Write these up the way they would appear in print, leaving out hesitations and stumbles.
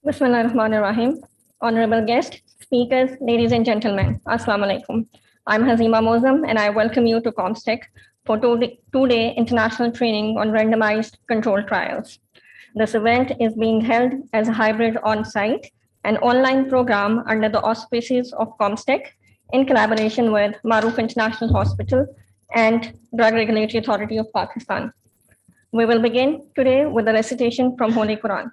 Bismillahirrahmanirrahim. Honorable guests, speakers, ladies and gentlemen, Assalamu alaikum. I'm Hazima Mozam and I welcome you to Comstech for two-day international training on randomized controlled trials. This event is being held as a hybrid on-site and online program under the auspices of Comstech in collaboration with Maroof International Hospital and Drug Regulatory Authority of Pakistan. We will begin today with a recitation from Holy Quran.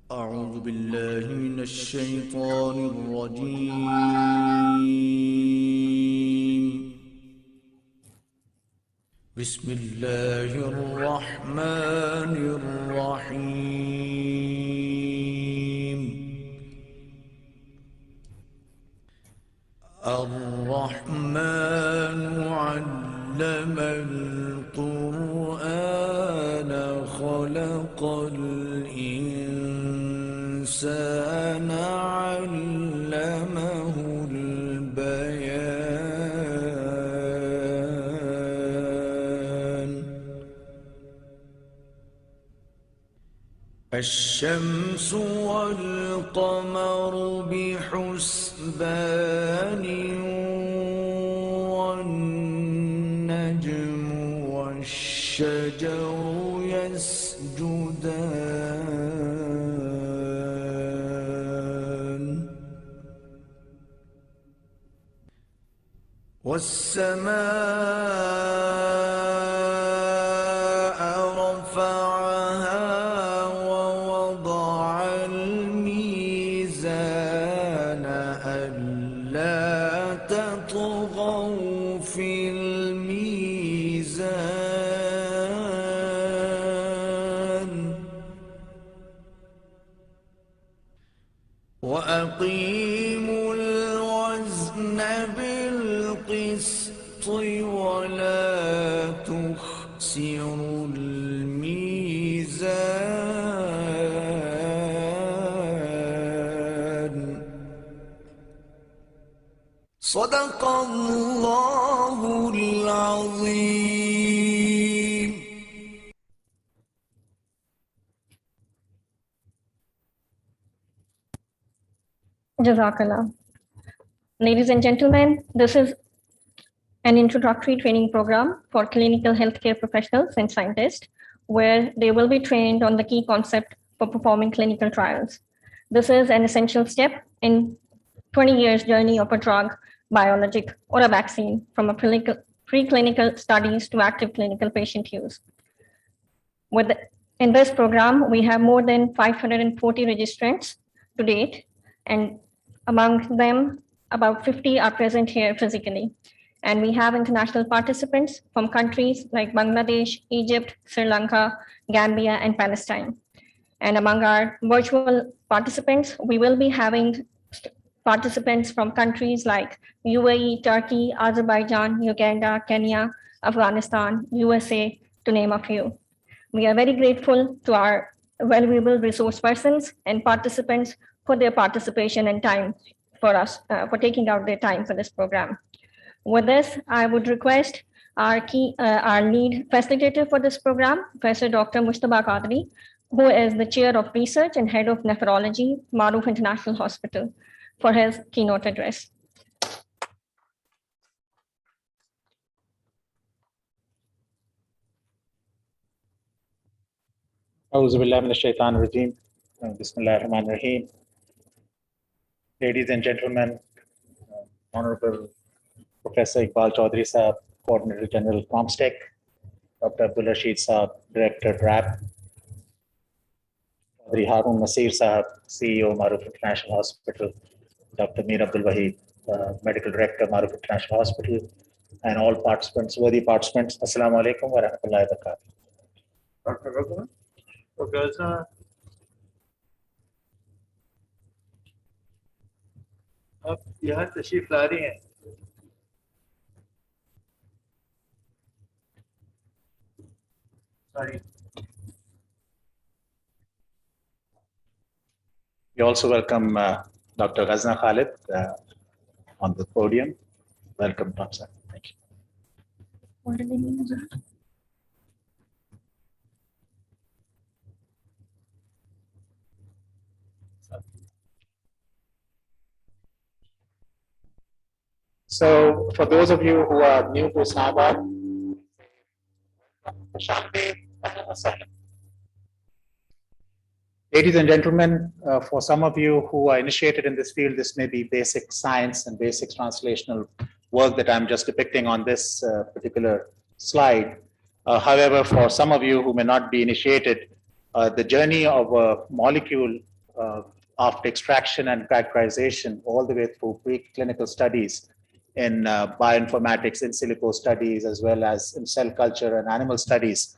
أعوذ بالله من الشيطان الرجيم بسم الله الرحمن الرحيم الرحمن علم القرآن خلق الإنسان علمه البيان الشمس والقمر بحسبان والنجم والشجر يسجدان والسماء رفعها ووضع الميزان ألا تطغوا في الميزان وأقيموا الوزن بالقسط ولا تخسروا الميزان صدق الله العظيم. Jazakallah. Ladies and gentlemen, this is an introductory training program for clinical healthcare professionals and scientists, where they will be trained on the key concept for performing clinical trials. This is an essential step in 20 years journey of a drug, biologic, or a vaccine from a preclinical studies to active clinical patient use. In this program, we have more than 540 registrants to date, and among them, about 50 are present here physically. And we have international participants from countries like Bangladesh, Egypt, Sri Lanka, Gambia, and Palestine. And among our virtual participants, we will be having participants from countries like UAE, Turkey, Azerbaijan, Uganda, Kenya, Afghanistan, USA, to name a few. We are very grateful to our valuable resource persons and participants for their participation and time for us, for taking out their time for this program. With this, I would request our lead facilitator for this program, Professor Dr. Mushtaba Qadri, who is the Chair of Research and Head of Nephrology, Maroof International Hospital, for his keynote address. Auzu billahi minash shaitanir rajeem. Bismillahir Rahmanir Rahim. Ladies and gentlemen, Honorable Professor Iqbal Chaudhry Sahab, Coordinator General Comstech, Dr. Abdul Rashid Sahab, Director DRAP, Chaudhry Harun Nasir Sahab, CEO Maroof International Hospital, Dr. Mir Abdul Wahid, Medical Director Maroof International Hospital, and all participants, worthy participants. Assalamu alaikum wa rahmatullahi wa barakatuh. Professor, आप यहाँ तशरीफ ला रही हैं, We also welcome Dr. Ghazna Khalid on the podium. Welcome, Dr. Thank you. So, for those of you who are new to Islamabad, ladies and gentlemen, for some of you who are initiated in this field, this may be basic science and basic translational work that I'm just depicting on this particular slide. However, for some of you who may not be initiated, the journey of a molecule after extraction and characterization all the way through preclinical studies in bioinformatics, in silico studies, as well as in cell culture and animal studies,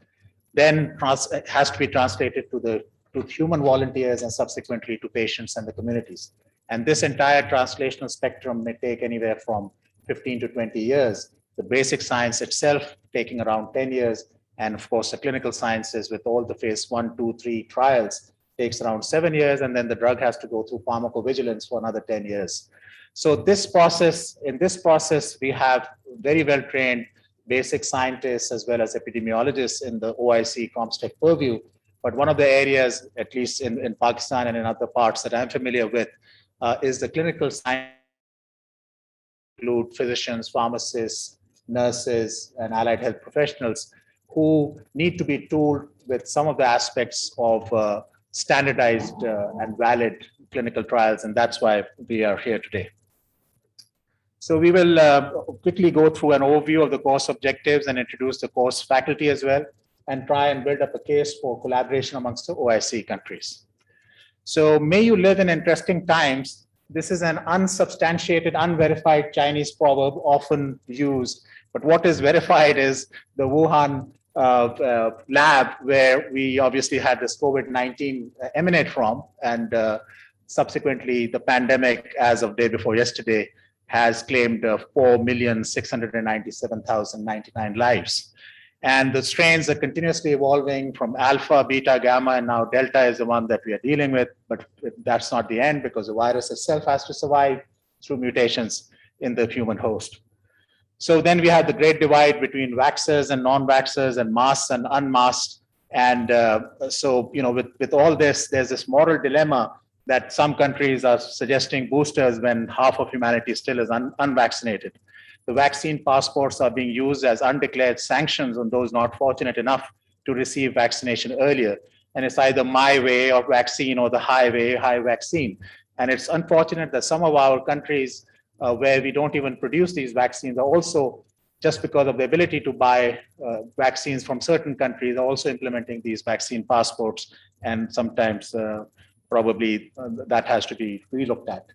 then has to be translated to human volunteers and subsequently to patients and the communities. And this entire translational spectrum may take anywhere from 15 to 20 years. The basic science itself taking around 10 years. And of course, the clinical sciences with all the phase 1, 2, 3 trials takes around 7 years. And then the drug has to go through pharmacovigilance for another 10 years. So in this process, we have very well-trained basic scientists as well as epidemiologists in the OIC comstech purview. But one of the areas, at least in Pakistan and in other parts that I'm familiar with, is the clinical science, include physicians, pharmacists, nurses, and allied health professionals who need to be tooled with some of the aspects of standardized and valid clinical trials, and that's why we are here today. So we will quickly go through an overview of the course objectives and introduce the course faculty as well, and try and build up a case for collaboration amongst the OIC countries. So may you live in interesting times. This is an unsubstantiated, unverified Chinese proverb often used, but what is verified is the Wuhan lab where we obviously had this COVID-19 emanate from, and subsequently the pandemic as of day before yesterday has claimed 4,697,099 lives. And the strains are continuously evolving from alpha, beta, gamma, and now delta is the one that we are dealing with. But that's not the end, because the virus itself has to survive through mutations in the human host. So then we have the great divide between vaxxers and non-vaxxers and masked and unmasked. And so, you know, with all this, there's this moral dilemma that some countries are suggesting boosters when half of humanity still is unvaccinated. The vaccine passports are being used as undeclared sanctions on those not fortunate enough to receive vaccination earlier. And it's either my way of vaccine or the highway, high vaccine. And it's unfortunate that some of our countries where we don't even produce these vaccines are also, just because of the ability to buy vaccines from certain countries, are also implementing these vaccine passports. And sometimes probably that has to be relooked at.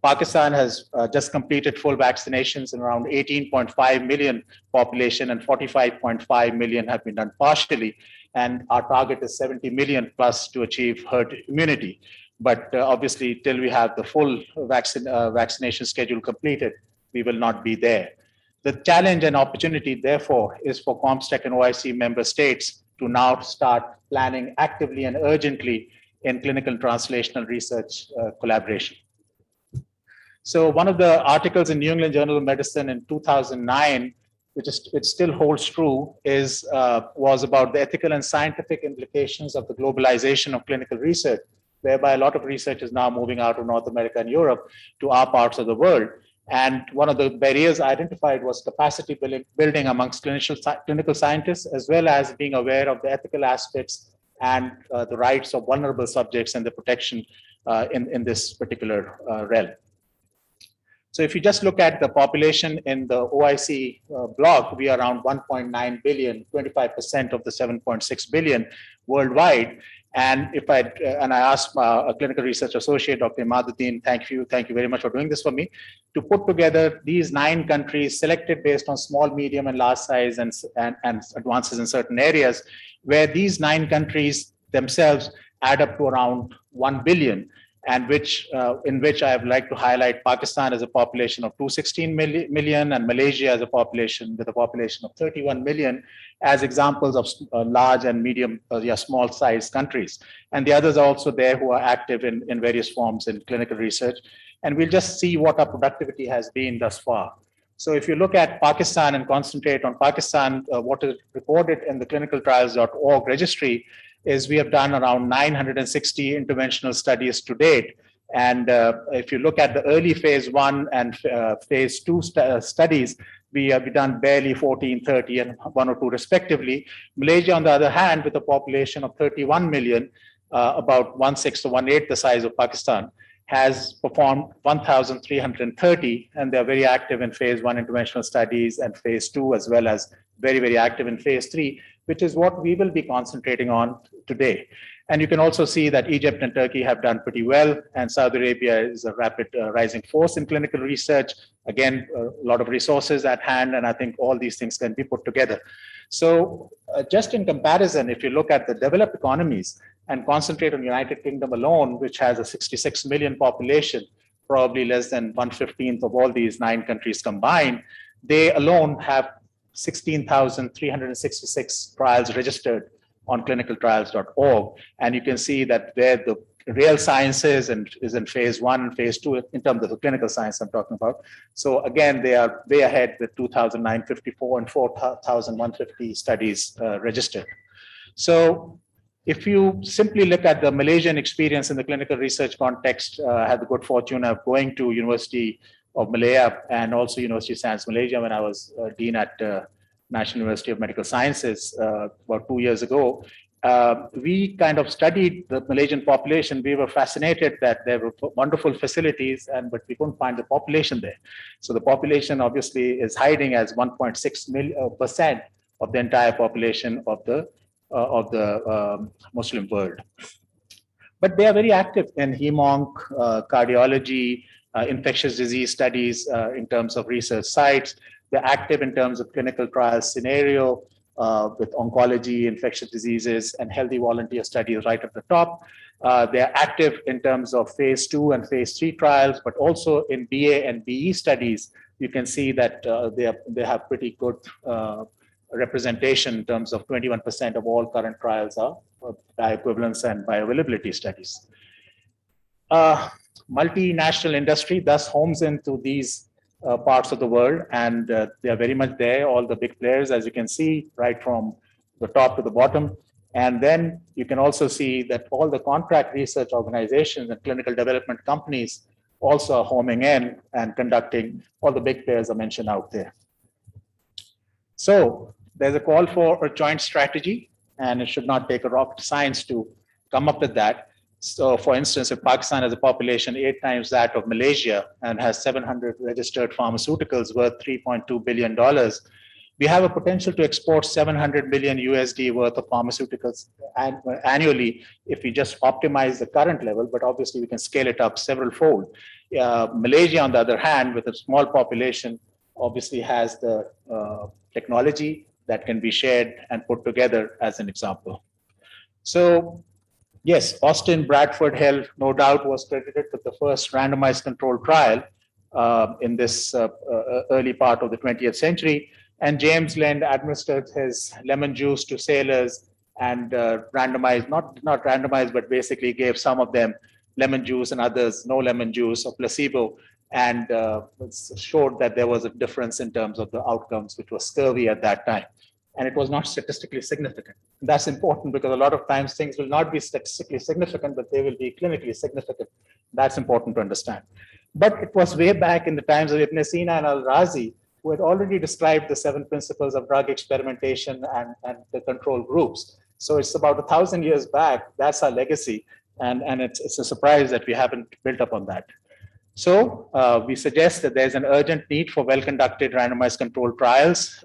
Pakistan has just completed full vaccinations in around 18.5 million population, and 45.5 million have been done partially. And our target is 70 million plus to achieve herd immunity. But obviously, till we have the full vaccination schedule completed, we will not be there. The challenge and opportunity, therefore, is for comstech and OIC member states to now start planning actively and urgently in clinical and translational research collaboration. So one of the articles in New England Journal of Medicine in 2009, which still holds true, was about the ethical and scientific implications of the globalization of clinical research, whereby a lot of research is now moving out of North America and Europe to our parts of the world. And one of the barriers identified was capacity building amongst clinical scientists, as well as being aware of the ethical aspects and the rights of vulnerable subjects and the protection in this particular realm. So if you just look at the population in the OIC block, we are around 1.9 billion, 25% of the 7.6 billion worldwide. And I asked a clinical research associate, Dr. Imaduddin, thank you very much for doing this for me, to put together these 9 countries selected based on small, medium, and large size and advances in certain areas, where these 9 countries themselves add up to around 1 billion. and in which I would like to highlight Pakistan as a population of 216 million and Malaysia as a population with a population of 31 million as examples of large and medium, small sized countries. And the others are also there who are active in various forms in clinical research. And we'll just see what our productivity has been thus far. So if you look at Pakistan and concentrate on Pakistan, what is recorded in the clinicaltrials.org registry is we have done around 960 interventional studies to date. And if you look at the early phase 1 and phase 2 studies, we have done barely 14, 30, and 1 or 2 respectively. Malaysia, on the other hand, with a population of 31 million, about 1/6 to 1/8 the size of Pakistan, has performed 1,330, and they're very active in phase 1 interventional studies and phase 2, as well as very, very active in phase 3, which is what we will be concentrating on today. And you can also see that Egypt and Turkey have done pretty well, and Saudi Arabia is a rapid rising force in clinical research. Again, a lot of resources at hand, and I think all these things can be put together. So just in comparison, if you look at the developed economies and concentrate on the United Kingdom alone, which has a 66 million population, probably less than 1/15 of all these 9 countries combined, they alone have 16,366 trials registered on clinicaltrials.org. And you can see that where the real sciences is in phase 1 and phase 2 in terms of the clinical science I'm talking about. So again, they are way ahead with 2,954 and 4,150 studies registered. So if you simply look at the Malaysian experience in the clinical research context, I had the good fortune of going to University of Malaya and also University of Science Malaysia when I was dean at National University of Medical Sciences about 2 years ago. We kind of studied the Malaysian population. We were fascinated that there were wonderful facilities, but we couldn't find the population there. So the population obviously is hiding as 1.6% of the entire population of the Muslim world. But they are very active in hem-onc, cardiology, infectious disease studies in terms of research sites. They're active in terms of clinical trial scenario with oncology, infectious diseases, and healthy volunteer studies right at the top. They're active in terms of phase 2 and phase 3 trials, but also in BA and BE studies. You can see that they have pretty good representation in terms of 21% of all current trials are bioequivalence and bioavailability studies. Multinational industry thus homes into these parts of the world, and they are very much there, all the big players, as you can see, right from the top to the bottom. And then you can also see that all the contract research organizations and clinical development companies also are homing in and conducting. All the big players are mentioned out there. So there's a call for a joint strategy, and it should not take a rocket science to come up with that. So for instance, if Pakistan has a population 8 times that of Malaysia and has 700 registered pharmaceuticals worth $3.2 billion, we have a potential to export 700 million USD worth of pharmaceuticals annually if we just optimize the current level, but obviously we can scale it up several fold. Malaysia, on the other hand, with a small population, obviously has the technology that can be shared and put together as an example. So yes, Austin Bradford Hill, no doubt, was credited with the first randomized controlled trial in this early part of the 20th century. And James Lind administered his lemon juice to sailors and randomized, not randomized, but basically gave some of them lemon juice and others no lemon juice or placebo, and showed that there was a difference in terms of the outcomes, which was scurvy at that time. And it was not statistically significant. That's important because a lot of times things will not be statistically significant, but they will be clinically significant. That's important to understand. But it was way back in the times of Ibn Sina and Al-Razi, who had already described the 7 principles of drug experimentation and the control groups. So it's about 1,000 years back. That's our legacy. And it's a surprise that we haven't built up on that. So we suggest that there's an urgent need for well-conducted randomized controlled trials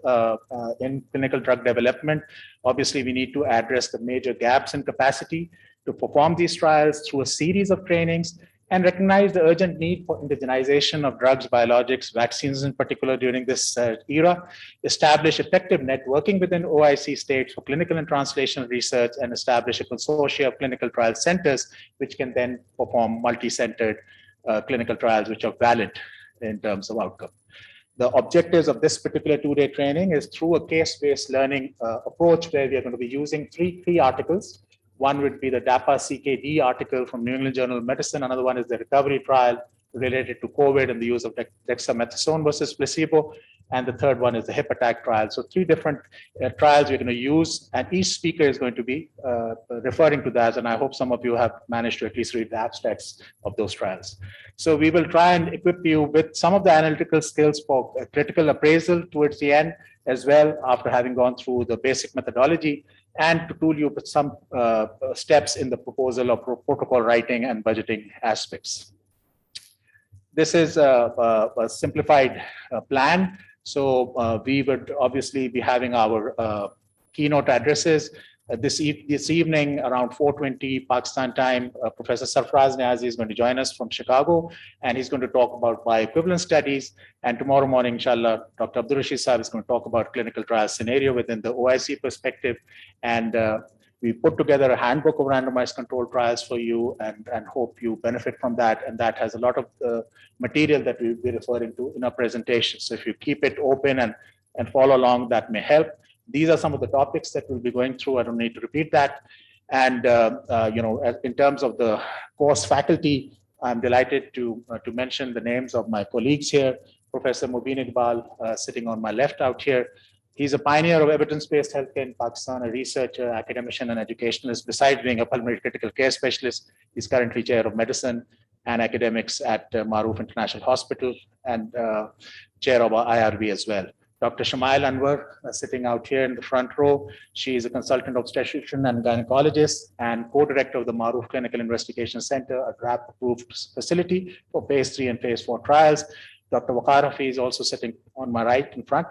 in clinical drug development. Obviously, we need to address the major gaps in capacity to perform these trials through a series of trainings and recognize the urgent need for indigenization of drugs, biologics, vaccines in particular during this era, establish effective networking within OIC states for clinical and translational research, and establish a consortia of clinical trial centers, which can then perform multi-centered clinical trials, which are valid in terms of outcome. The objectives of this particular two-day training is through a case-based learning approach, where we are going to be using three articles. One would be the DAPA-CKD article from New England Journal of Medicine. Another one is the recovery trial related to COVID and the use of dexamethasone versus placebo. And the third one is the hip attack trial. So three different trials we're going to use, and each speaker is going to be referring to that. And I hope some of you have managed to at least read the abstracts of those trials. So we will try and equip you with some of the analytical skills for critical appraisal towards the end, as well, after having gone through the basic methodology, and to tool you with some steps in the proposal of protocol writing and budgeting aspects. This is a simplified plan. So we would obviously be having our keynote addresses. This evening around 4:20 Pakistan time, Professor Sarfraz Niazi is going to join us from Chicago, and he's going to talk about bioequivalence studies. And tomorrow morning, inshallah, Dr. Abdul Rashid Saab is going to talk about clinical trial scenario within the OIC perspective. And we put together a handbook of randomized controlled trials for you, and hope you benefit from that. And that has a lot of material that we'll be referring to in our presentation. So if you keep it open and follow along, that may help. These are some of the topics that we'll be going through. I don't need to repeat that. And in terms of the course faculty, I'm delighted to mention the names of my colleagues here. Professor Mubin Iqbal, sitting on my left out here. He's a pioneer of evidence-based healthcare in Pakistan, a researcher, academician, and educationalist. Besides being a pulmonary critical care specialist, he's currently chair of medicine and academics at Maroof International Hospital, and chair of IRB as well. Dr. Shamail Anwar, sitting out here in the front row. She is a consultant obstetrician and gynecologist and co-director of the Maroof Clinical Investigation Center, a DRAP-approved facility for phase 3 and phase 4 trials. Dr. Waqar Hafiz is also sitting on my right in front.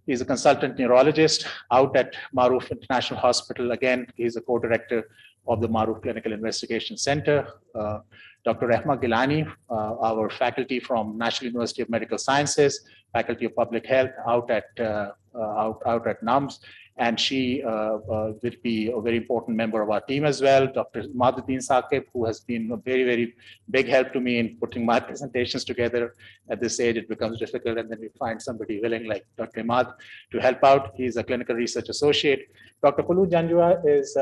He's a consultant neurologist out at Maroof International Hospital. Again, he's a co-director of the Maroof Clinical Investigation Center. Dr. Rehma Gilani, our faculty from National University of Medical Sciences, Faculty of Public Health out at NUMS, and she will be a very important member of our team as well. Dr. Maduddin Saqib, who has been a very, very big help to me in putting my presentations together. At this age, it becomes difficult, and then we find somebody willing like Dr. Imad to help out. He's a clinical research associate. Dr. Kulu Janjua is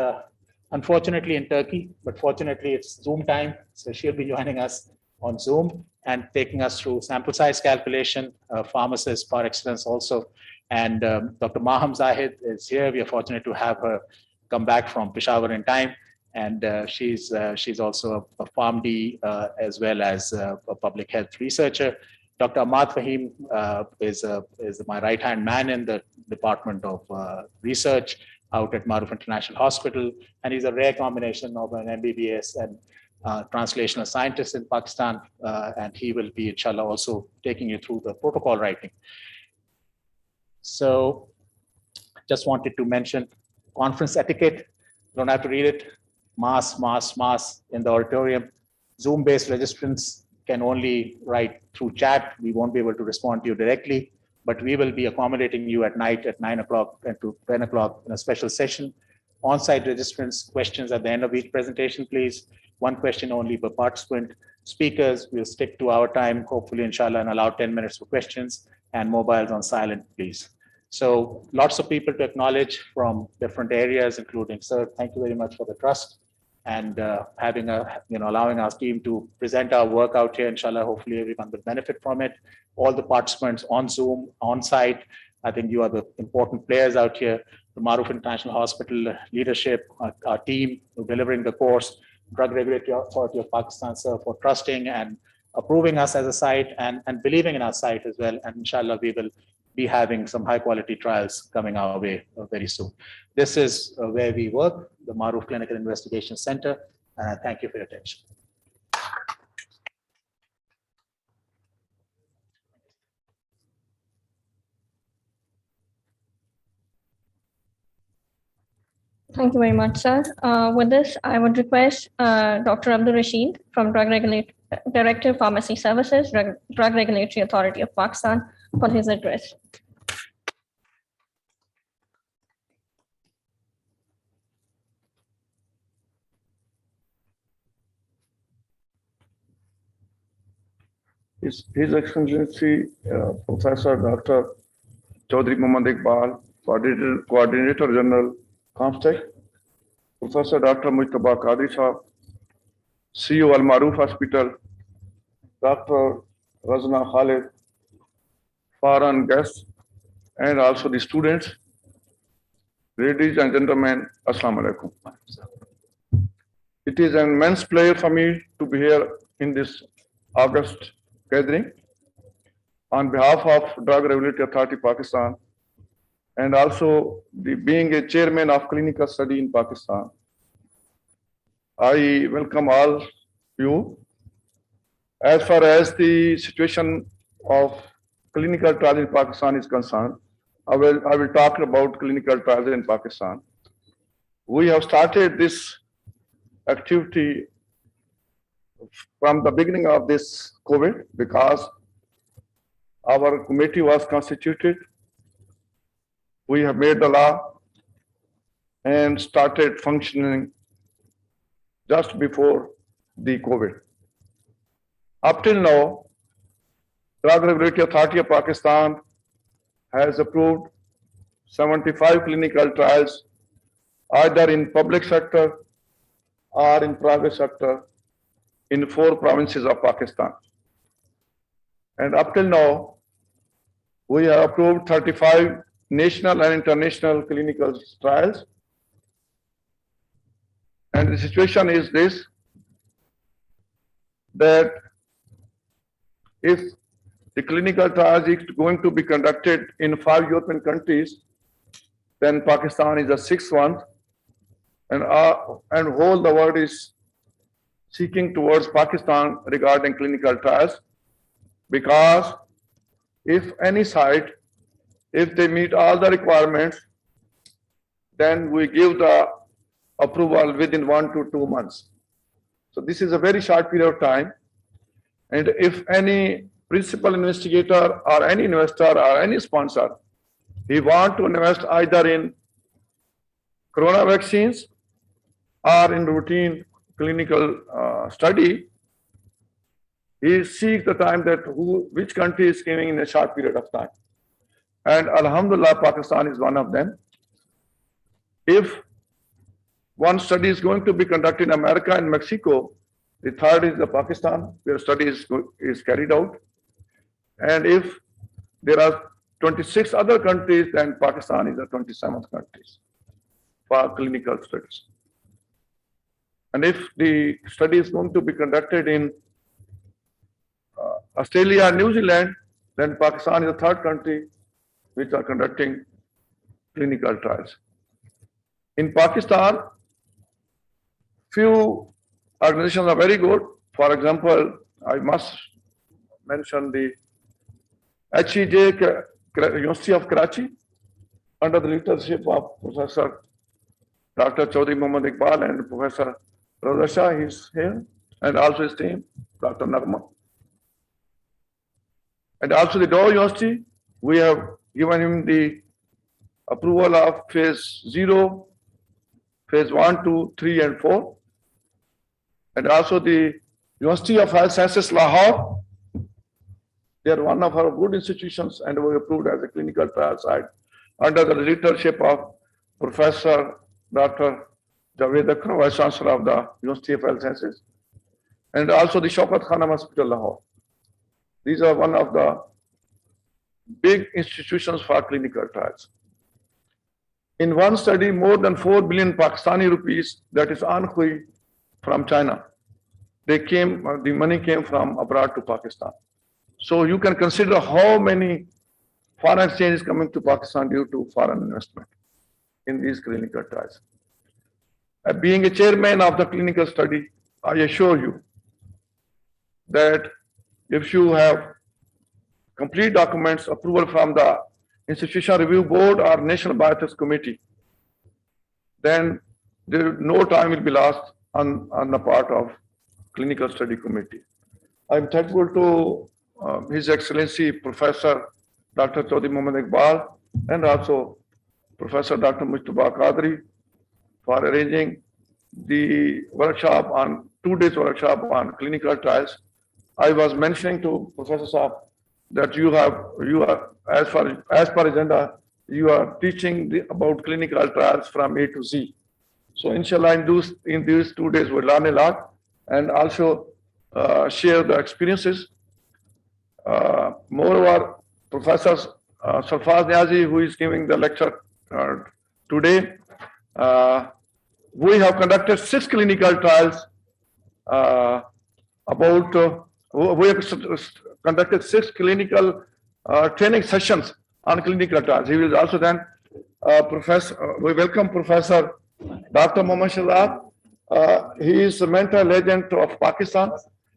unfortunately in Turkey, but fortunately it's Zoom time. So she'll be joining us on Zoom and taking us through sample size calculation, pharmacist par excellence also. And Dr. Maham Zahid is here. We are fortunate to have her come back from Peshawar in time. And she's also a PharmD as well as a public health researcher. Dr. Ahmad Fahim is my right-hand man in the Department of Research out at Maroof International Hospital. And he's a rare combination of an MBBS and translational scientist in Pakistan. And he will be, inshallah, also taking you through the protocol writing. So just wanted to mention conference etiquette. Don't have to read it. Mass in the auditorium. Zoom-based registrants can only write through chat. We won't be able to respond to you directly, but we will be accommodating you at night at 9 o'clock and to 10 o'clock in a special session. On-site registrants, questions at the end of each presentation, please. One question only per participant. Speakers, we'll stick to our time, hopefully, inshallah, and allow 10 minutes for questions, and mobiles on silent, please. So lots of people to acknowledge from different areas, including, sir, thank you very much for the trust and allowing our team to present our work out here. Inshallah, hopefully everyone will benefit from it. All the participants on Zoom, on site, I think you are the important players out here. The Maroof International Hospital leadership, our team delivering the course, Drug Regulatory Authority of Pakistan, sir, for trusting and approving us as a site and believing in our site as well. And inshallah, we will be having some high quality trials coming our way very soon. This is where we work, the Maroof Clinical Investigation Center. And I thank you for your attention. Thank you very much, sir. With this, I would request Dr. Abdul Rashid from Drug Director, Pharmacy Services, Drug Regulatory Authority of Pakistan, for his address. His Excellency Professor Dr. Chaudhry Mohammad Iqbal, Coordinator General, Comstech, Professor Dr. Mujtaba Qadri Sahab, CEO Al Maroof Hospital, Dr. Razna Khalid, foreign guests, and also the students. Ladies and gentlemen, Assalamu alaikum. It is an immense pleasure for me to be here in this August gathering on behalf of Drug Regulatory Authority Pakistan, and also being a chairman of clinical study in Pakistan. I welcome all you. As far as the situation of clinical trials in Pakistan is concerned, I will talk about clinical trials in Pakistan. We have started this activity from the beginning of this COVID because our committee was constituted. We have made the law and started functioning just before the COVID. Up till now, Drug Regulatory Authority of Pakistan has approved 75 clinical trials either in public sector or in private sector in 4 provinces of Pakistan. And up till now, we have approved 35 national and international clinical trials. And the situation is this, that if the clinical trials is going to be conducted in 5 European countries, then Pakistan is the 6th one, and whole the world is seeking towards Pakistan regarding clinical trials, because if any site, if they meet all the requirements, then we give the approval within 1 to 2 months. So this is a very short period of time. And if any principal investigator or any investor or any sponsor, he want to invest either in corona vaccines or in routine clinical study, he seeks the time that which country is giving in a short period of time. And Alhamdulillah, Pakistan is one of them. If one study is going to be conducted in America and Mexico, the third is the Pakistan, where study is carried out. And if there are 26 other countries, then Pakistan is the 27th country for clinical studies. And if the study is going to be conducted in Australia and New Zealand, then Pakistan is the 3rd country which are conducting clinical trials. In Pakistan, few organizations are very good. For example, I must mention the HEJ University of Karachi, under the leadership of Professor Dr. Chaudhry Mohammad Iqbal and Professor Raza Shah, he is here, and also his team, Dr. Nagma. And also the Dow University, we have given him the approval of phase 0, phase 1, 2, 3, and 4. And also the University of Health Sciences, Lahore, they are one of our good institutions and were approved as a clinical trial site under the leadership of Professor Dr. Javed Akhtar, Vice Chancellor of the University of Health Sciences, and also the Shaukat Khanam Hospital, Lahore. These are one of the big institutions for clinical trials. In one study, more than 4 billion Pakistani rupees, that is anhui, from China. The money came from abroad to Pakistan. So you can consider how many foreign exchange is coming to Pakistan due to foreign investment in these clinical trials. Being a chairman of the clinical study, I assure you that if you have complete documents approval from the Institution Review Board or National Bioethics Committee, then no time will be lost on the part of clinical study committee. I'm thankful to His Excellency Professor Dr. Chaudhry Mohammad Iqbal and also Professor Dr. Mujtaba Qadri for arranging the workshop on 2 days workshop on clinical trials. I was mentioning to Professor Saab that you are as per agenda, you are teaching about clinical trials from A to Z. So inshallah, in these 2 days, we'll learn a lot and also share the experiences. Moreover, Professor Sarfaz Niazi, who is giving the lecture today, we have conducted 6 clinical trials we have conducted 6 clinical training sessions on clinical trials. He will also then, we welcome Professor Dr. Mohammad Shahzad. He is a mentor legend of Pakistan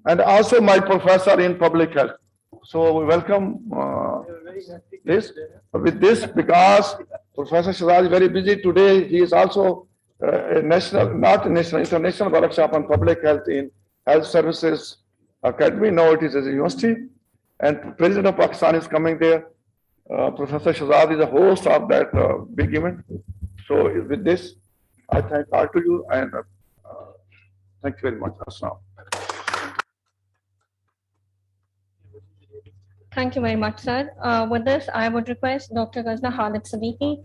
and also my professor in public health. So we welcome this because Professor Shahzad is very busy today. He is also international workshop on public health in Health Services Academy. Now it is a university, and President of Pakistan is coming there. Professor Shahzad is a host of that big event. So with this, I thank all to you and thank you very much. Assalam. Thank you very much, sir. With this, I would request Dr. Ghazna Khalid Siddiqui.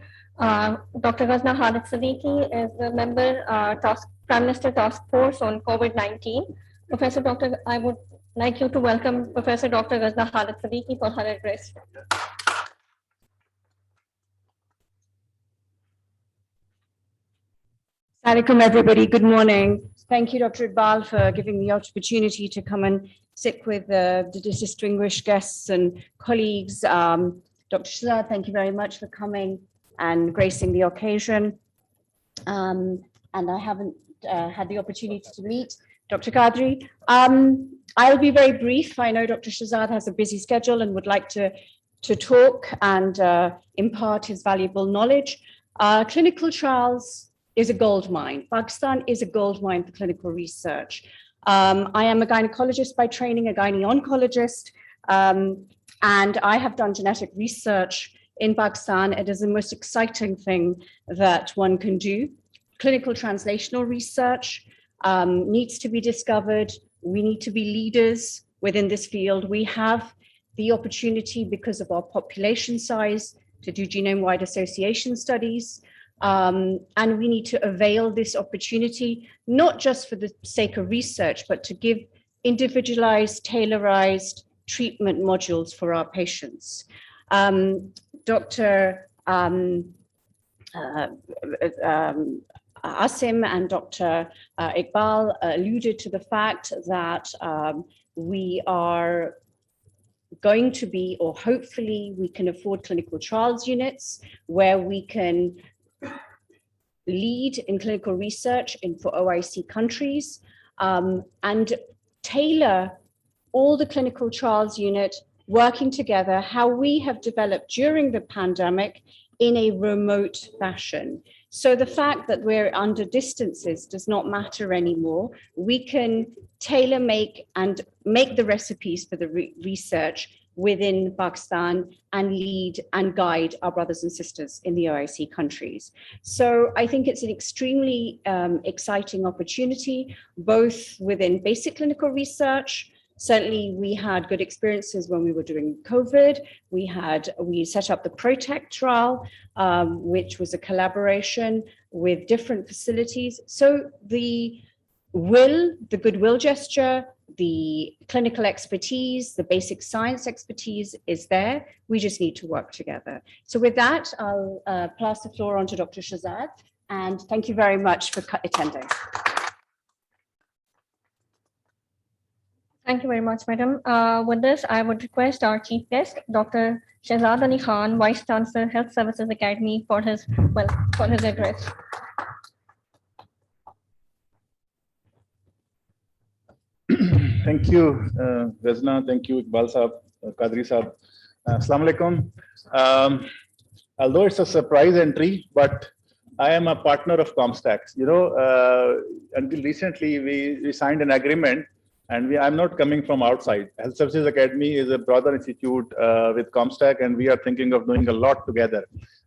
Dr. Ghazna Khalid Siddiqui is the member Prime Minister Task Force on COVID-19. Professor Doctor, I would like you to welcome Professor Dr. Ghazna Khalid Siddiqui for her address. Assalamualaikum, everybody. Good morning. Thank you, Dr. Iqbal, for giving me the opportunity to come and sit with the distinguished guests and colleagues. Dr. Shahzad, thank you very much for coming and gracing the occasion. And I haven't had the opportunity to meet Dr. Qadri. I'll be very brief. I know Dr. Shahzad has a busy schedule and would like to talk and impart his valuable knowledge. Clinical trials is a gold mine. Pakistan is a gold mine for clinical research. I am a gynecologist by training, a gyne-oncologist, and I have done genetic research in Pakistan. It is the most exciting thing that one can do. Clinical translational research needs to be discovered. We need to be leaders within this field. We have the opportunity, because of our population size, to do genome-wide association studies. And we need to avail this opportunity, not just for the sake of research, but to give individualized, tailorized treatment modules for our patients. Dr. Asim and Dr. Iqbal alluded to the fact that we are going to be, or hopefully we can afford clinical trials units where we can lead in clinical research for OIC countries and tailor all the clinical trials unit working together how we have developed during the pandemic in a remote fashion. So the fact that we're under distances does not matter anymore. We can tailor make and make the recipes for the research within Pakistan and lead and guide our brothers and sisters in the OIC countries. So I think it's an extremely exciting opportunity, both within basic clinical research. Certainly we had good experiences when we were doing COVID. We set up the PROTECT trial, which was a collaboration with different facilities. So the goodwill gesture, the clinical expertise, the basic science expertise is there. We just need to work together. So with that, I'll pass the floor on to Dr. Shahzad, and thank you very much for attending. Thank you very much, madam. With this, I would request our chief guest, Dr. Shahzad Ali Khan, Vice Chancellor, Health Services Academy, for his address. Thank you, Ghazna. Thank you, Iqbal Saab, Qadri Saab. Assalamu alaikum. Although it's a surprise entry, but I am a partner of comstech. You know, until recently, we signed an agreement, And I'm not coming from outside. Health Services Academy is a brother institute with Comstech, and we are thinking of doing a lot together.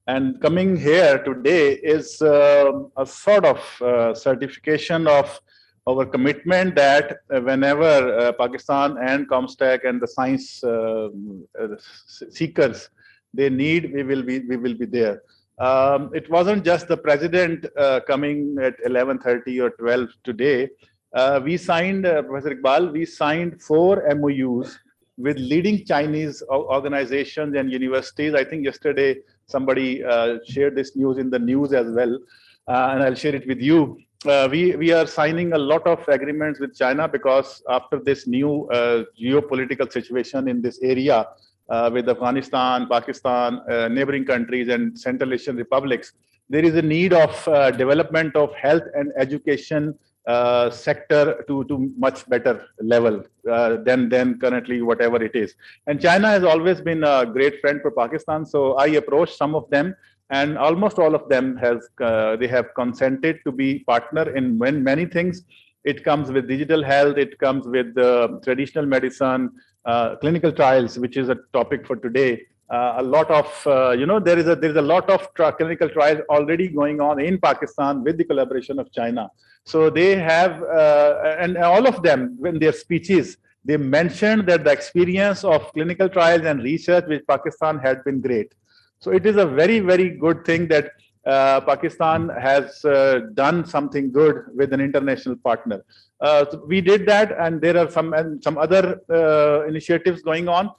And coming here today is a sort of certification of our commitment that whenever Pakistan and Comstech and the science seekers they need, we will be there. It wasn't just the president coming at 11:30 or 12 today. We signed, Professor Iqbal, we signed 4 MOUs with leading Chinese organizations and universities. I think yesterday somebody shared this news in the news as well, and I'll share it with you. We are signing a lot of agreements with China because after this new geopolitical situation in this area with Afghanistan, Pakistan, neighboring countries and Central Asian republics, there is a need of development of health and education sector to much better level than currently whatever it is. And China has always been a great friend for Pakistan. So I approached some of them, and almost all of them they have consented to be partner in many things. It comes with digital health, it comes with traditional medicine, clinical trials, which is a topic for today. A lot of there is a lot of clinical trials already going on in Pakistan with the collaboration of China. So they have and all of them, in their speeches, they mentioned that the experience of clinical trials and research with Pakistan had been great. So it is a very good thing that Pakistan has done something good with an international partner. So we did that, and there are some other initiatives going on.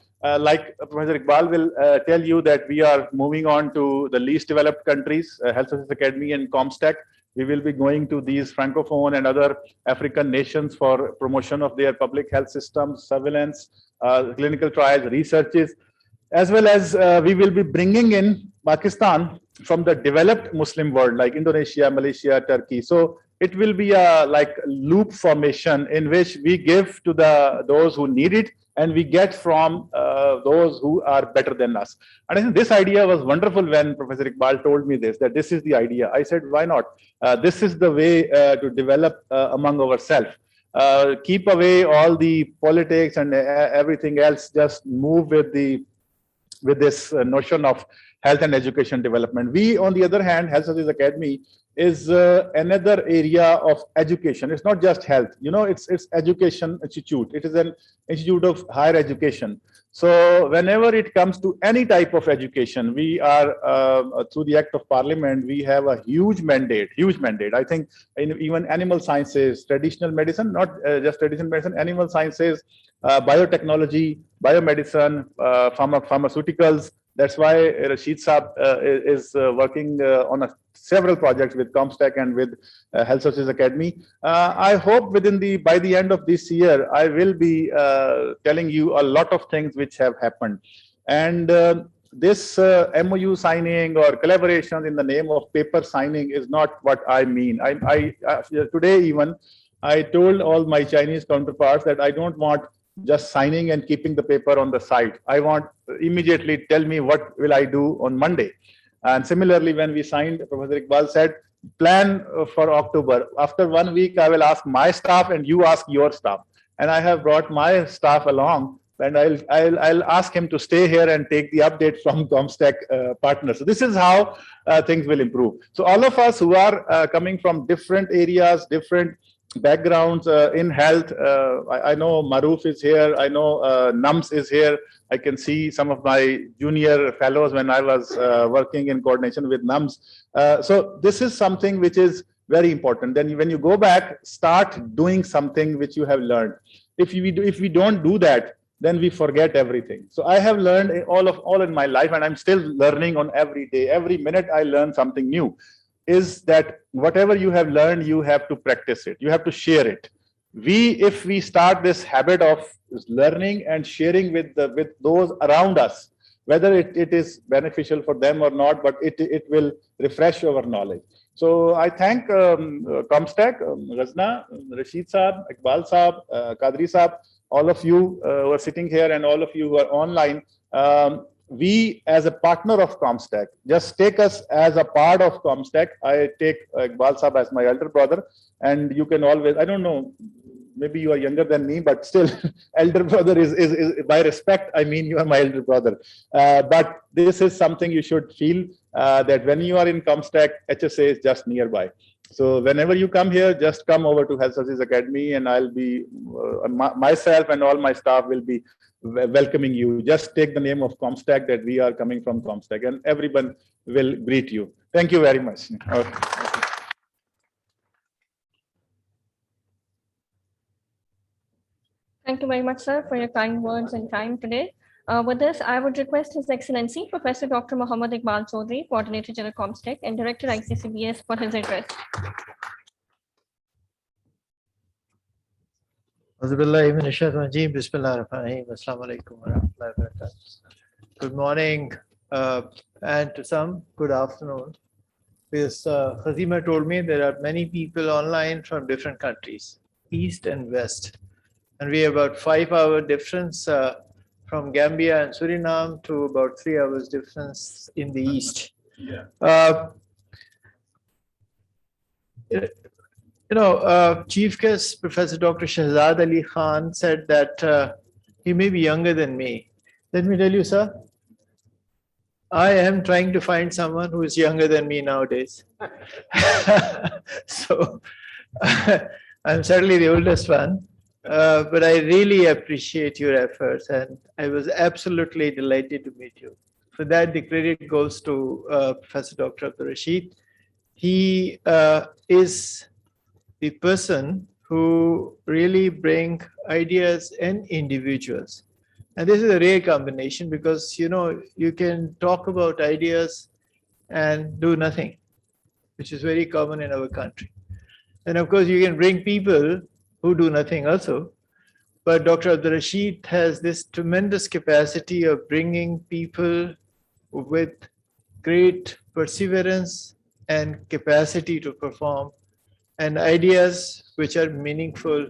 Like Professor Iqbal will tell you that we are moving on to the least developed countries, Health Services Academy and Comstech. We will be going to these Francophone and other African nations for promotion of their public health systems, surveillance, clinical trials, researches, as well as we will be bringing in Pakistan from the developed Muslim world like Indonesia, Malaysia, Turkey. So it will be a like loop formation in which we give to those who need it, and we get from those who are better than us. And I think this idea was wonderful when Professor Iqbal told me that this is the idea. I said, why not? This is the way to develop among ourselves. Keep away all the politics and everything else. Just move with this notion of health and education development. We, on the other hand, Health Services Academy is another area of education. It's not just health, it's education institute. It is an institute of higher education. So whenever it comes to any type of education, we are, through the Act of Parliament, we have a huge mandate. I think in even animal sciences, traditional medicine, not just traditional medicine, animal sciences, biotechnology, biomedicine, pharmaceuticals. That's why Rashid Saab is working on several projects with Comstech and with Health Services Academy. I hope by the end of this year, I will be telling you a lot of things which have happened. And this MOU signing or collaboration in the name of paper signing is not what I mean. Today even, I told all my Chinese counterparts that I don't want just signing and keeping the paper on the side. I want immediately tell me what will I do on Monday. And similarly, when we signed, Professor Iqbal said, plan for October. After 1 week, I will ask my staff and you ask your staff. And I have brought my staff along, and I'll ask him to stay here and take the update from Comstech partners. So this is how things will improve. So all of us who are coming from different areas, different backgrounds in health. I know Maruf is here. I know Nums is here. I can see some of my junior fellows when I was working in coordination with Nums. So this is something which is very important. Then when you go back, start doing something which you have learned. If we don't do that, then we forget everything. So I have learned all in my life, and I'm still learning on every day. Every minute I learn something new. Is that whatever you have learned, you have to practice it. You have to share it. If we start this habit of learning and sharing with those around us, whether it is beneficial for them or not, but it will refresh our knowledge. So I thank Comstech, Ghazna, Rashid Saab, Iqbal Saab, Qadri Saab, all of you who are sitting here and all of you who are online. We, as a partner of Comstech, just take us as a part of Comstech. I take Iqbal Saab as my elder brother, and you can always, I don't know, maybe you are younger than me, but still, elder brother is by respect, I mean, you are my elder brother. But this is something you should feel that when you are in Comstech, HSA is just nearby. So whenever you come here, just come over to Health Services Academy, and I'll be myself and all my staff will be welcoming you. Just take the name of Comstech, that we are coming from Comstech, and everyone will greet you. Thank you very much. Okay. Thank you very much, sir, for your kind words and time today. With this, I would request His Excellency, Professor Dr. Muhammad Iqbal Chaudhry, Coordinator General Comstech and Director ICCBS, for his address. Good morning, and to some, good afternoon. Because Khazima told me there are many people online from different countries, East and West. And we have about 5-hour difference from Gambia and Suriname to about 3 hours difference in the East. Yeah. Chief guest Professor Dr. Shahzad Ali Khan said that he may be younger than me. Let me tell you, sir, I am trying to find someone who is younger than me nowadays. So I'm certainly the oldest one, but I really appreciate your efforts, and I was absolutely delighted to meet you. For that, the credit goes to Professor Dr. Abdul Rashid. He is the person who really bring ideas and individuals. And this is a rare combination because, you can talk about ideas and do nothing, which is very common in our country. And of course, you can bring people who do nothing also. But Dr. Abdul Rashid has this tremendous capacity of bringing people with great perseverance and capacity to perform, and ideas which are meaningful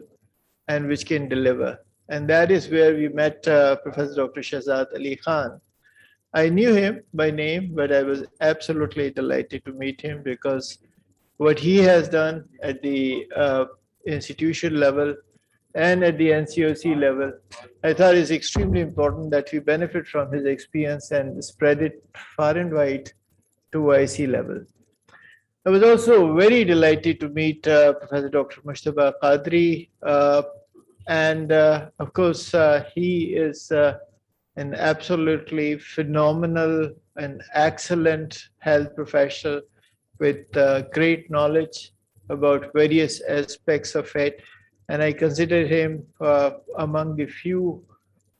and which can deliver. And that is where we met Professor Dr. Shahzad Ali Khan. I knew him by name, but I was absolutely delighted to meet him because what he has done at the institution level and at the NCOC level, I thought is extremely important that we benefit from his experience and spread it far and wide to IC level. I was also very delighted to meet Professor Dr. Mushtaba Qadri, and of course, he is an absolutely phenomenal and excellent health professional with great knowledge about various aspects of it. And I consider him among the few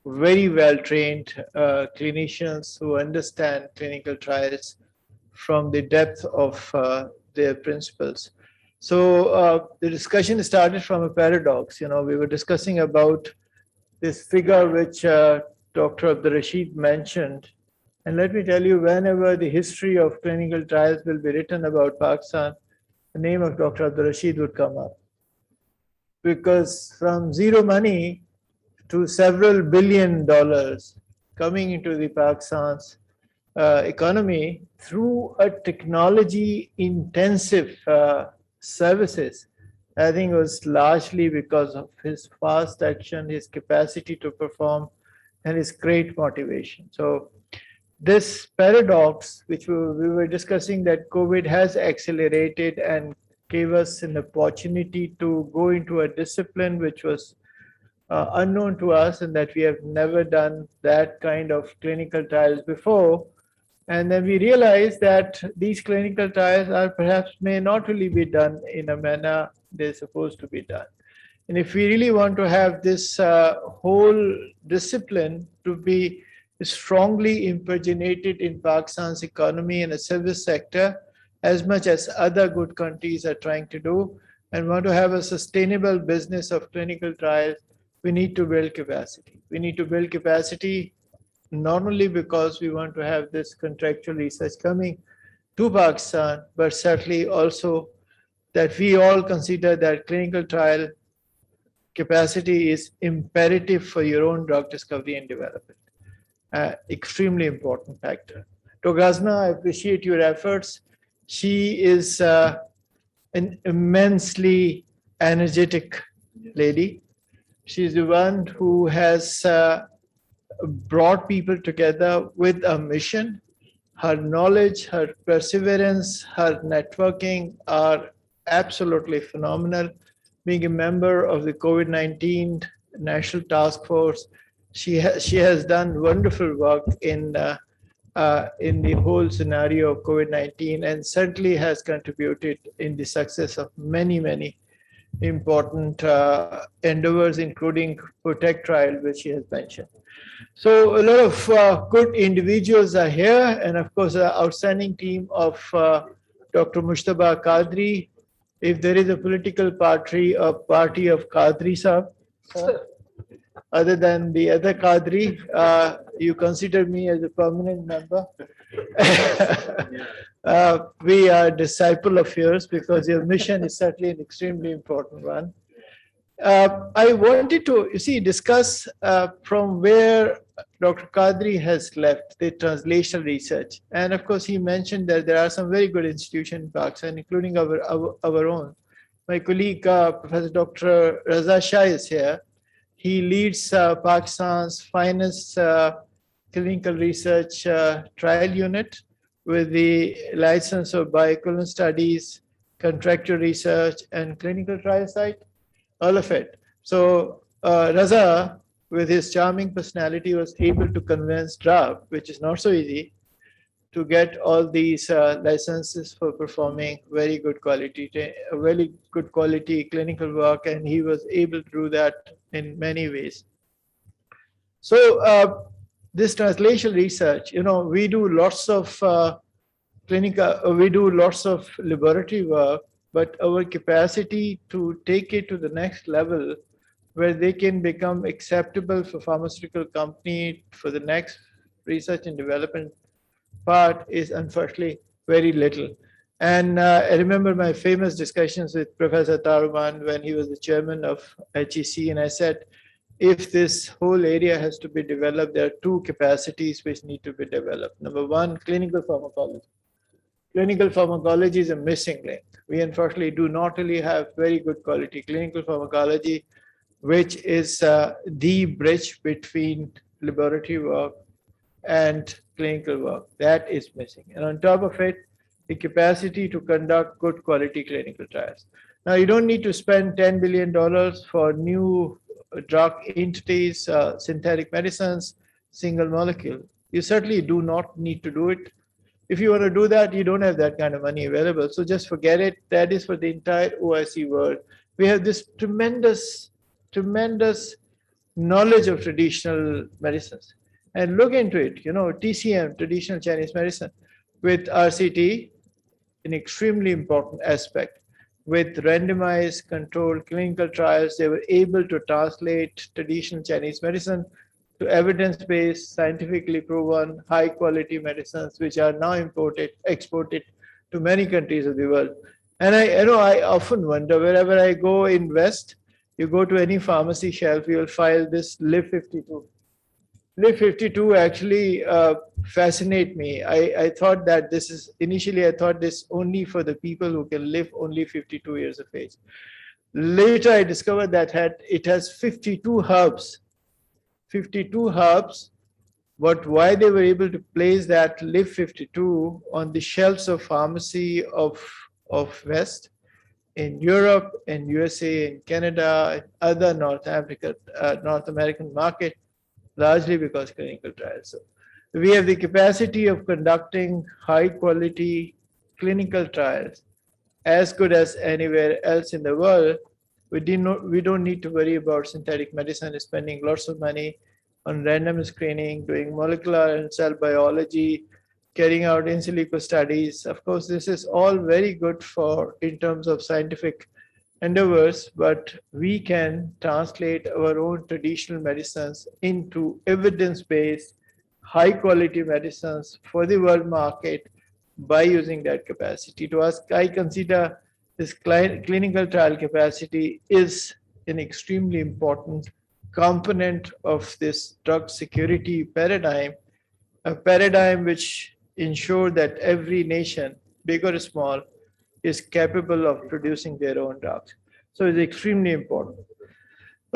very well-trained clinicians who understand clinical trials from the depth of their principles. So the discussion started from a paradox. We were discussing about this figure which Dr. Abdul Rashid mentioned. And let me tell you, whenever the history of clinical trials will be written about Pakistan, the name of Dr. Abdul Rashid would come up. Because from zero money to several $1 billion coming into the Pakistan's economy through a technology intensive services, I think it was largely because of his fast action, his capacity to perform, and his great motivation. So this paradox, which we were discussing, that COVID has accelerated and gave us an opportunity to go into a discipline which was unknown to us, and that we have never done that kind of clinical trials before. And then we realized that these clinical trials are perhaps may not really be done in a manner they're supposed to be done. And if we really want to have this whole discipline to be strongly impregnated in Pakistan's economy and the service sector, as much as other good countries are trying to do, and want to have a sustainable business of clinical trials, we need to build capacity. We need to build capacity not only because we want to have this contractual research coming to Pakistan, but certainly also that we all consider that clinical trial capacity is imperative for your own drug discovery and development. Extremely important factor. Dr. Ghazna, I appreciate your efforts. She is an immensely energetic lady. She's the one who has brought people together with a mission. Her knowledge, her perseverance, her networking are absolutely phenomenal. Being a member of the COVID-19 National Task Force, she has done wonderful work in the whole scenario of COVID-19 and certainly has contributed in the success of many important endeavors, including Protect trial, which she has mentioned. So a lot of good individuals are here, and of course, an outstanding team of Dr. Mushtaba Qadri. If there is a political party of Qadri Sahab, other than the other Qadri, you consider me as a permanent member. We are a disciple of yours because your mission is certainly an extremely important one. I wanted to, discuss from where Dr. Qadri has left the translational research. And of course, he mentioned that there are some very good institutions in Pakistan, including our own. My colleague, Professor Dr. Raza Shah is here. He leads Pakistan's finest clinical research trial unit with the license of bioequivalent studies, contractual research, and clinical trial site, all of it. So Raza, with his charming personality, was able to convince DRAB, which is not so easy, to get all these licenses for performing very good quality clinical work, and he was able to do that in many ways. So this translational research, we do lots of we do lots of laboratory work, but our capacity to take it to the next level where they can become acceptable for pharmaceutical company for the next research and development part is unfortunately very little. And I remember my famous discussions with Professor Taruman when he was the chairman of HEC, and I said, if this whole area has to be developed, there are two capacities which need to be developed. Number one, clinical pharmacology. Clinical pharmacology is a missing link. We unfortunately do not really have very good quality clinical pharmacology, which is the bridge between laboratory work and clinical work. That is missing. And on top of it, the capacity to conduct good quality clinical trials. Now, you don't need to spend $10 billion for new drug entities, synthetic medicines, single molecule. You certainly do not need to do it. If you want to do that, you don't have that kind of money available. So just forget it. That is for the entire OIC world. We have this tremendous knowledge of traditional medicines. And look into it, TCM, traditional Chinese medicine, with RCT, an extremely important aspect. With randomized controlled clinical trials, they were able to translate traditional Chinese medicine to evidence-based, scientifically proven, high-quality medicines, which are now exported to many countries of the world. And I often wonder, wherever I go in West, you go to any pharmacy shelf, you will find this Live 52. Live 52 actually fascinate me. I thought that initially I thought this only for the people who can live only 52 years of age. Later I discovered that it has 52 herbs. 52 herbs, but why they were able to place that Live 52 on the shelves of pharmacy of West, in Europe, in USA, in Canada, and other North American market, largely because clinical trials. So we have the capacity of conducting high quality clinical trials as good as anywhere else in the world. We don't need to worry about synthetic medicine, spending lots of money on random screening, doing molecular and cell biology, carrying out in silico studies. Of course, this is all very good in terms of scientific endeavors, but we can translate our own traditional medicines into evidence-based, high-quality medicines for the world market by using that capacity. To us, I consider this clinical trial capacity is an extremely important component of this drug security paradigm, a paradigm which ensures that every nation, big or small, is capable of producing their own drugs. So it's extremely important.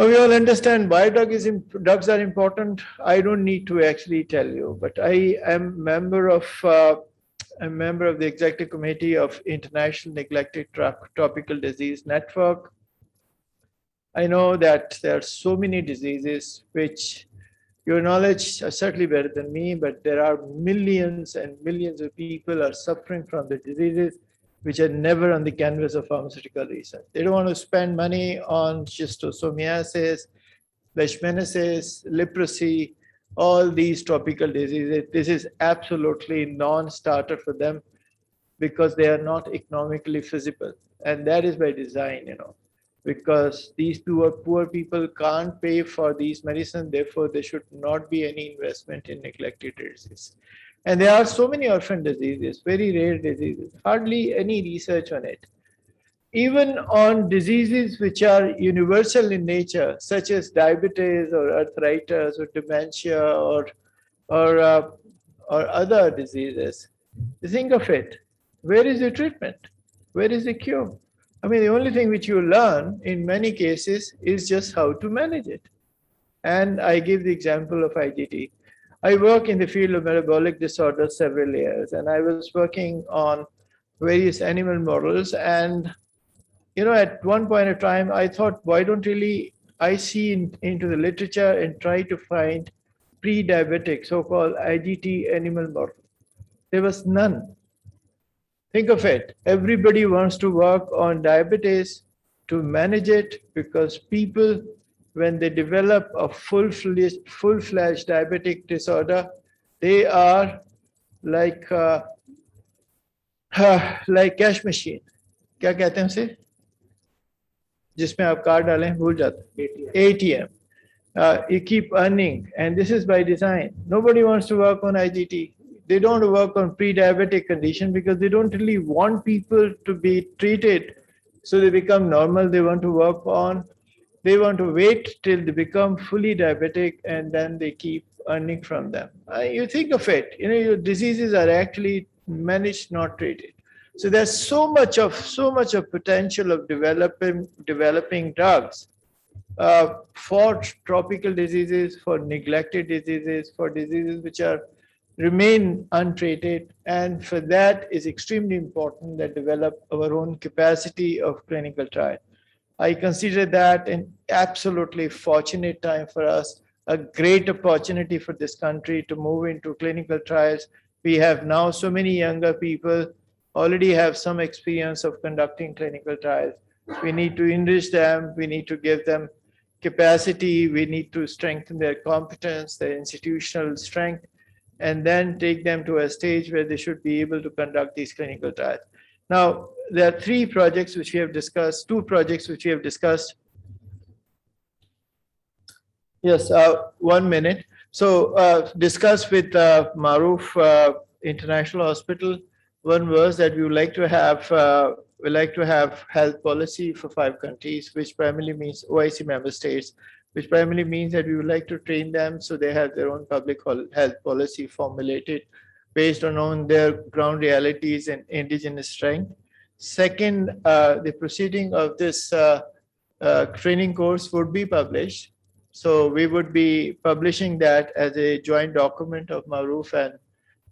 Now we all understand why drugs are important. I don't need to actually tell you, but I am member of the executive committee of International Neglected Tropical Disease Network. I know that there are so many diseases which your knowledge is certainly better than me, but there are millions and millions of people are suffering from the diseases which are never on the canvas of pharmaceutical research. They don't want to spend money on schistosomiasis, leishmaniasis, leprosy, all these tropical diseases. This is absolutely non-starter for them because they are not economically feasible. And that is by design, because these poor people can't pay for these medicines, therefore there should not be any investment in neglected diseases. And there are so many orphan diseases, very rare diseases, hardly any research on it. Even on diseases which are universal in nature, such as diabetes or arthritis or dementia or other diseases, think of it. Where is the treatment? Where is the cure? I mean, the only thing which you learn in many cases is just how to manage it. And I give the example of IGT. I work in the field of metabolic disorders several years, and I was working on various animal models. And, at one point of time, I thought, why don't I see into the literature and try to find pre-diabetic, so-called IGT animal model. There was none. Think of it. Everybody wants to work on diabetes to manage it because people, when they develop a full-fledged diabetic disorder, they are like cash machine. क्या कहते हैं उसे? जिसमें आप card डालें भूल जाते हैं. ATM. You keep earning, and this is by design. Nobody wants to work on IGT. They don't work on pre-diabetic condition because they don't really want people to be treated so they become normal. They want to wait till they become fully diabetic and then they keep earning from them. You think of it, your diseases are actually managed, not treated. So there's so much of potential of developing drugs for tropical diseases, for neglected diseases, for diseases which remain untreated, and for that is extremely important that develop our own capacity of clinical trial. I consider that an absolutely fortunate time for us, a great opportunity for this country to move into clinical trials. We have now so many younger people already have some experience of conducting clinical trials. We need to enrich them, we need to give them capacity, we need to strengthen their competence, their institutional strength, and then take them to a stage where they should be able to conduct these clinical trials. Now, there are two projects which we have discussed. Yes, 1 minute. So discussed with Maruf International Hospital. One was that we would like to have health policy for 5 countries, which primarily means OIC member states, which primarily means that we would like to train them so they have their own public health policy formulated based on their ground realities and indigenous strength. Second, the proceeding of this training course would be published. So we would be publishing that as a joint document of Maruf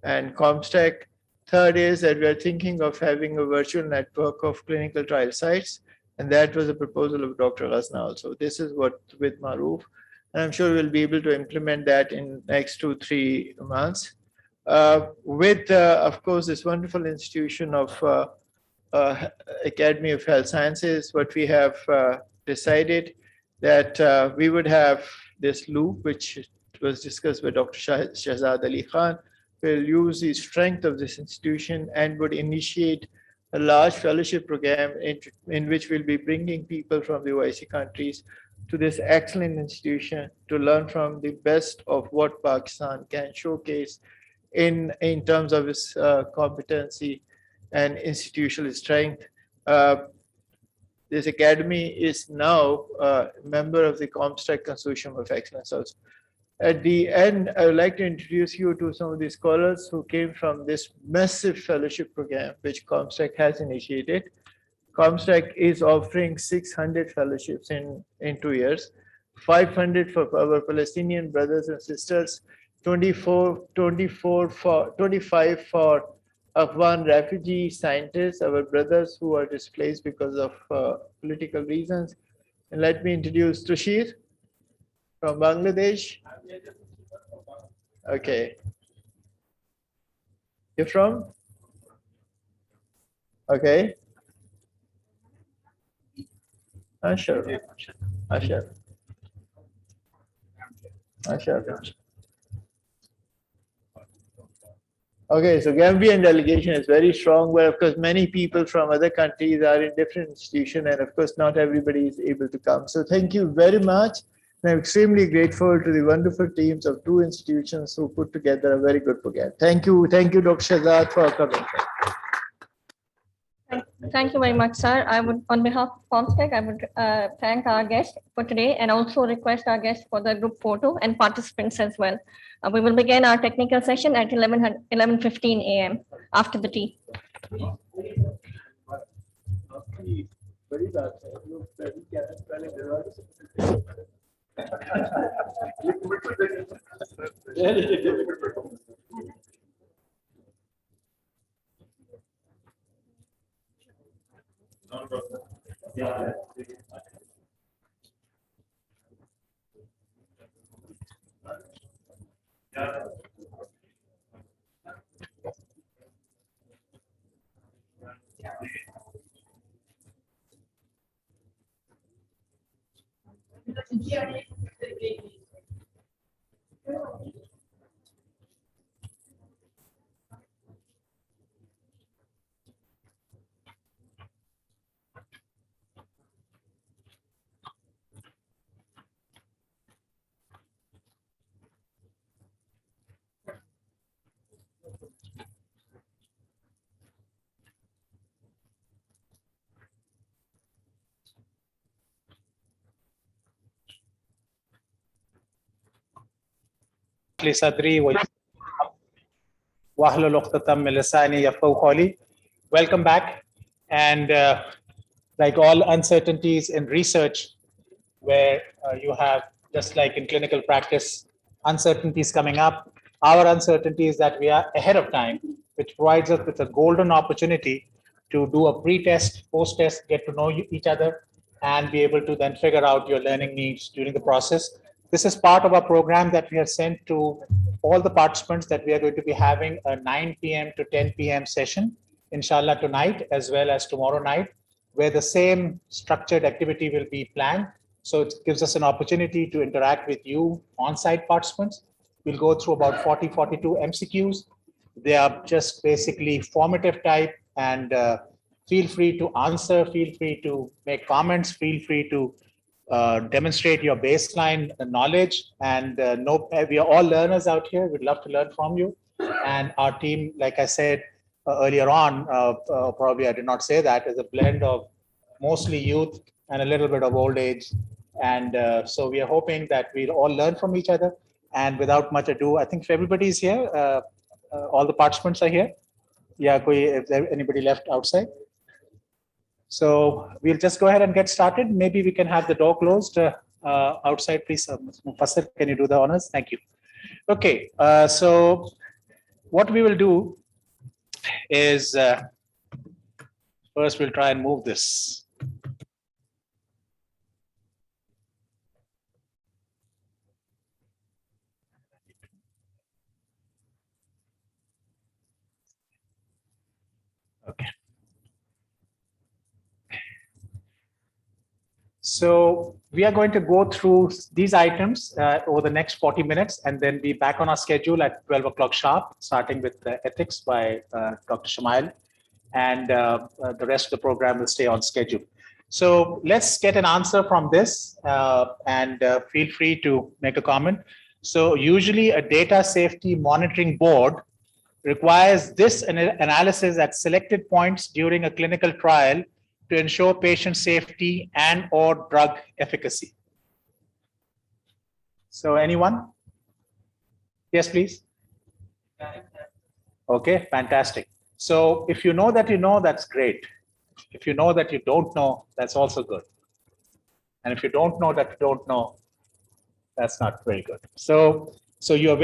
and Comstech. Third is that we are thinking of having a virtual network of clinical trial sites. And that was a proposal of Dr. Ghazna also. This is what with Maruf. And I'm sure we'll be able to implement that in next 2-3 months. With, of course, this wonderful institution of Academy of Health Sciences, what we have decided that we would have this loop, which was discussed by Dr. Shahzad Ali Khan. We'll use the strength of this institution and would initiate a large fellowship program in which we'll be bringing people from the OIC countries to this excellent institution to learn from the best of what Pakistan can showcase in terms of its competency and institutional strength. This academy is now a member of the Comstech Consortium of Excellence also. At the end, I would like to introduce you to some of the scholars who came from this massive fellowship program, which Comstech has initiated. Comstech is offering 600 fellowships in 2 years. 500 for our Palestinian brothers and sisters, 25 for Afghan refugee scientists, our brothers who are displaced because of political reasons. And let me introduce Tushir from Bangladesh. Okay. You're from? Okay. Sure. Sure. Sure. Okay, so Gambian delegation is very strong, but of course, many people from other countries are in different institutions, and of course, not everybody is able to come. So thank you very much. I'm extremely grateful to the wonderful teams of two institutions who put together a very good program. Thank you, Dr. Shahzad, for coming. Thank you very much, sir. I would, on behalf of comstech, I would thank our guests for today and also request our guests for the group photo and participants as well. We will begin our technical session at 11:15 a.m. after the tea. صدري واحلل عقدة من لساني يفقهوا قولي. Welcome back. And like all uncertainties in research, where you have, just like in clinical practice, uncertainties coming up, our uncertainty is that we are ahead of time, which provides us with a golden opportunity to do a pre-test, post-test, get to know each other, and be able to then figure out your learning needs during the process. This is part of our program that we have sent to all the participants, that we are going to be having a 9 p.m. to 10 p.m. session, inshallah, tonight as well as tomorrow night, where the same structured activity will be planned. So it gives us an opportunity to interact with you on-site participants. We'll go through about 42 MCQs. They are just basically formative type, and feel free to answer, feel free to make comments, feel free to demonstrate your baseline knowledge. And we are all learners out here. We'd love to learn from you. And our team, like I said earlier on, probably I did not say that, is a blend of mostly youth and a little bit of old age. And so we are hoping that we'll all learn from each other. And without much ado, I think if everybody's here, all the participants are here. Yeah, if there anybody left outside. So we'll just go ahead and get started. Maybe we can have the door closed outside, please. Mufassir, can you do the honors? Thank you. Okay, so what we will do is first we'll try and move this. Okay. So we are going to go through these items over the next 40 minutes and then be back on our schedule at 12 o'clock sharp, starting with ethics by Dr. Shamail, and the rest of the program will stay on schedule. So let's get an answer from this and feel free to make a comment. So usually a data safety monitoring board requires this analysis at selected points during a clinical trial to ensure patient safety and or drug efficacy. So anyone? Yes, please. Okay, fantastic. So if you know that you know, that's great. If you know that you don't know, that's also good. And if you don't know that you don't know, That's not very good. So you're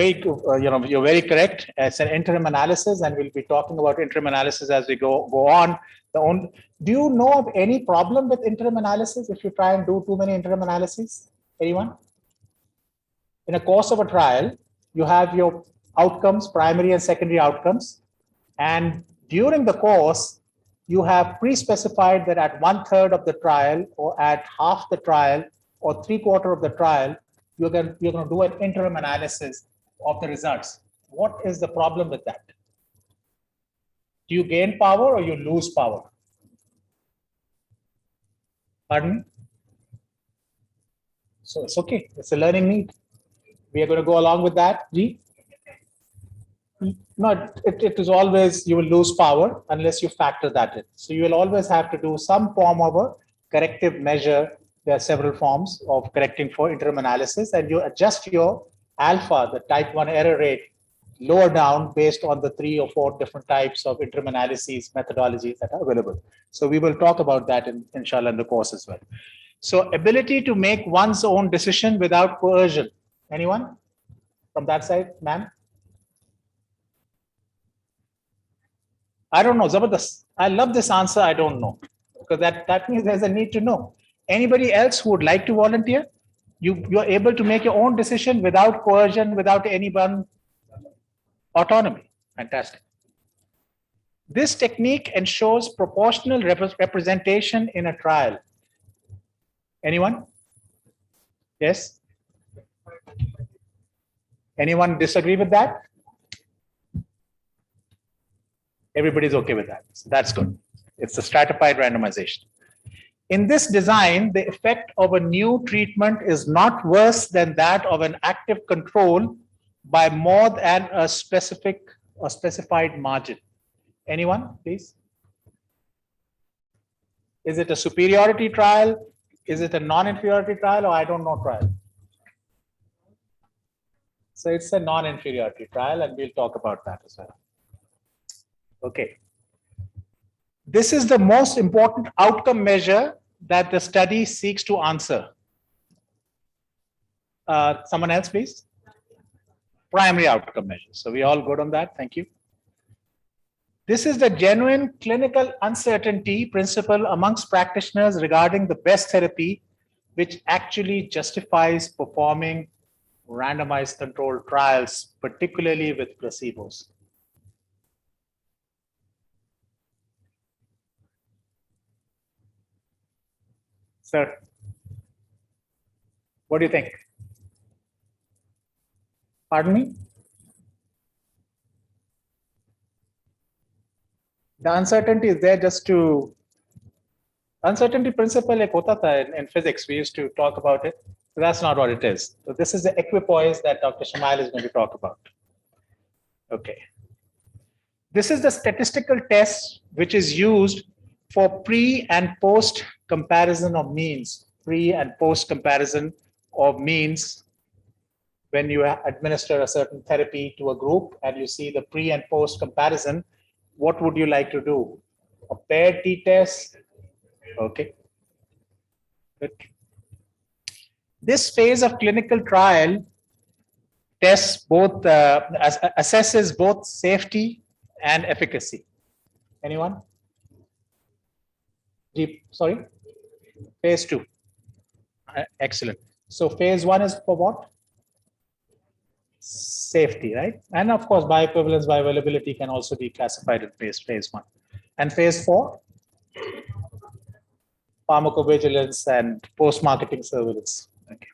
you're very correct. It's an interim analysis, and we'll be talking about interim analysis as we go on. Do you know of any problem with interim analysis if you try and do too many interim analyses? Anyone? In a course of a trial, you have your outcomes, primary and secondary outcomes, and during the course, you have pre-specified that at 1/3 of the trial, or at half the trial, or 3/4 of the trial, you're going to do an interim analysis of the results. What is the problem with that? Do you gain power or you lose power? Pardon? So it's okay. It's a learning need. We are going to go along with that. G? No, it is always, you will lose power unless you factor that in. So you will always have to do some form of a corrective measure. There are several forms of correcting for interim analysis, and you adjust your alpha, the type 1 error rate, lower down based on the 3 or 4 different types of interim analyses methodologies that are available. So we will talk about that inshallah in the course as well. So ability to make one's own decision without coercion. Anyone from that side, ma'am? I don't know, Zabardast. I love this answer, I don't know. Because that means there's a need to know. Anybody else who would like to volunteer? You're able to make your own decision without coercion, without anyone. Autonomy. Fantastic. This technique ensures proportional representation in a trial. Anyone? Yes? Anyone disagree with that? Everybody's okay with that. So that's good. It's a stratified randomization. In this design, the effect of a new treatment is not worse than that of an active control by more than a specific or specified margin. Anyone, please? Is it a superiority trial? Is it a non-inferiority trial, or I don't know trial? So it's a non-inferiority trial, and we'll talk about that as well. Okay. This is the most important outcome measure that the study seeks to answer. Someone else, please. Primary outcome measure. So we all good on that. Thank you. This is the genuine clinical uncertainty principle amongst practitioners regarding the best therapy, which actually justifies performing randomized controlled trials, particularly with placebos. Sir, what do you think? Pardon me? The uncertainty is there just to, uncertainty principle like hota tha in physics, we used to talk about it. So that's not what it is. So this is the equipoise that Dr. Shamail is going to talk about. Okay. This is the statistical test which is used for pre and post comparison of means. Pre and post comparison of means when you administer a certain therapy to a group and you see the pre and post comparison, what would you like to do? A paired t-test? Okay. Good. This phase of clinical trial tests both, assesses both safety and efficacy. Anyone? Sorry? Phase 2. Excellent. So phase 1 is for what? Safety, right? And of course, bioequivalence, bioavailability can also be classified in phase 1. And phase 4? Pharmacovigilance and post-marketing surveillance. Okay.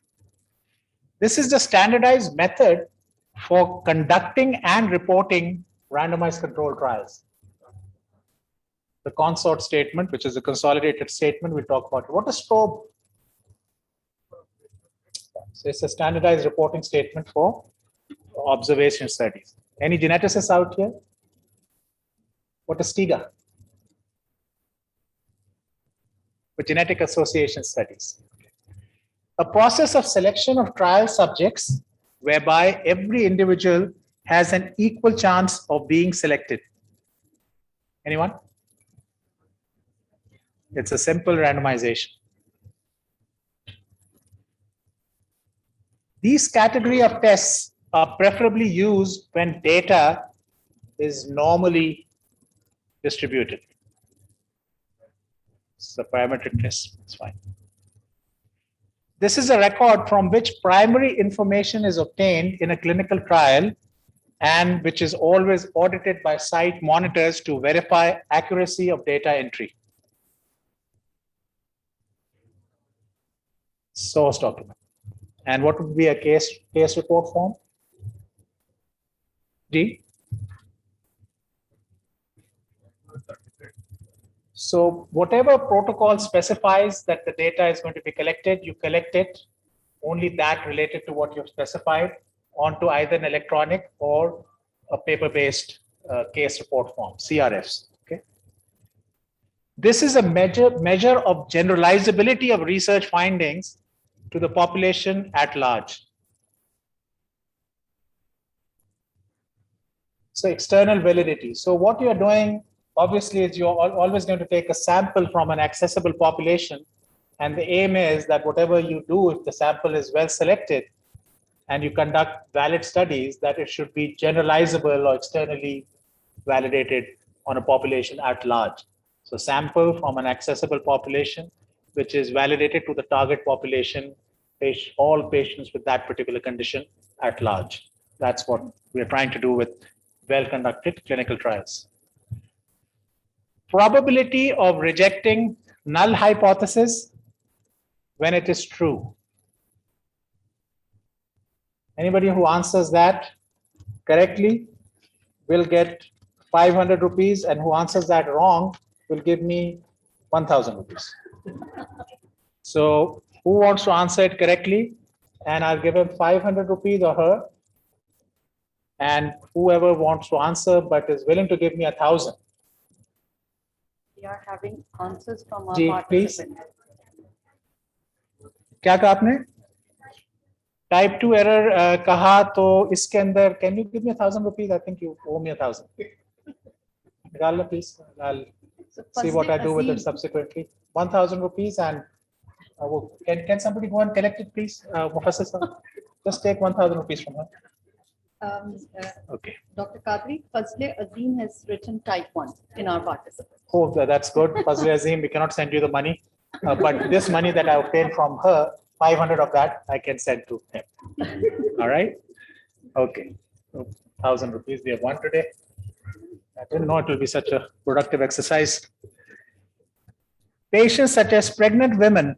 This is the standardized method for conducting and reporting randomized controlled trials. The consort statement, which is a consolidated statement, we'll talk about. What is STOB? So it's a standardized reporting statement for observation studies. Any geneticists out here? What is STIGA? For genetic association studies. A process of selection of trial subjects whereby every individual has an equal chance of being selected. Anyone? It's a simple randomization. These category of tests are preferably used when data is normally distributed. It's the parametric test, it's fine. This is a record from which primary information is obtained in a clinical trial and which is always audited by site monitors to verify accuracy of data entry. Source document. And what would be a case report form? D. So whatever protocol specifies that the data is going to be collected, you collect it, only that related to what you've specified, onto either an electronic or a paper-based case report form, CRFs. Okay. This is a measure of generalizability of research findings to the population at large. So external validity. So what you're doing, obviously, is you're always going to take a sample from an accessible population. And the aim is that whatever you do, if the sample is well selected and you conduct valid studies, that it should be generalizable or externally validated on a population at large. So sample from an accessible population, which is validated to the target population, all patients with that particular condition at large. That's what we're trying to do with well-conducted clinical trials. Probability of rejecting null hypothesis when it is true. Anybody who answers that correctly will get 500 rupees, and who answers that wrong will give me 1,000 rupees. So who wants to answer it correctly? And I'll give him 500 rupees or her. And whoever wants to answer but is willing to give me 1,000. We are having answers from our Ji, participants. क्या कहा आपने? Type 2 error कहा तो इसके अंदर can you give me 1,000 rupees? I think you owe me 1,000. निकाल लो please. I'll see what I do with it subsequently. 1,000 rupees, and can somebody go and collect it, please? Professor sir, just take 1,000 rupees from her. Okay. Dr. Kadri, Fazle Azim has written type 1 in our participants. Oh, that's good. Fazle Azim, we cannot send you the money. But this money that I obtained from her, 500 of that I can send to him. All right. Okay. 1,000 rupees we have won today. I didn't know it will be such a productive exercise. Patients such as pregnant women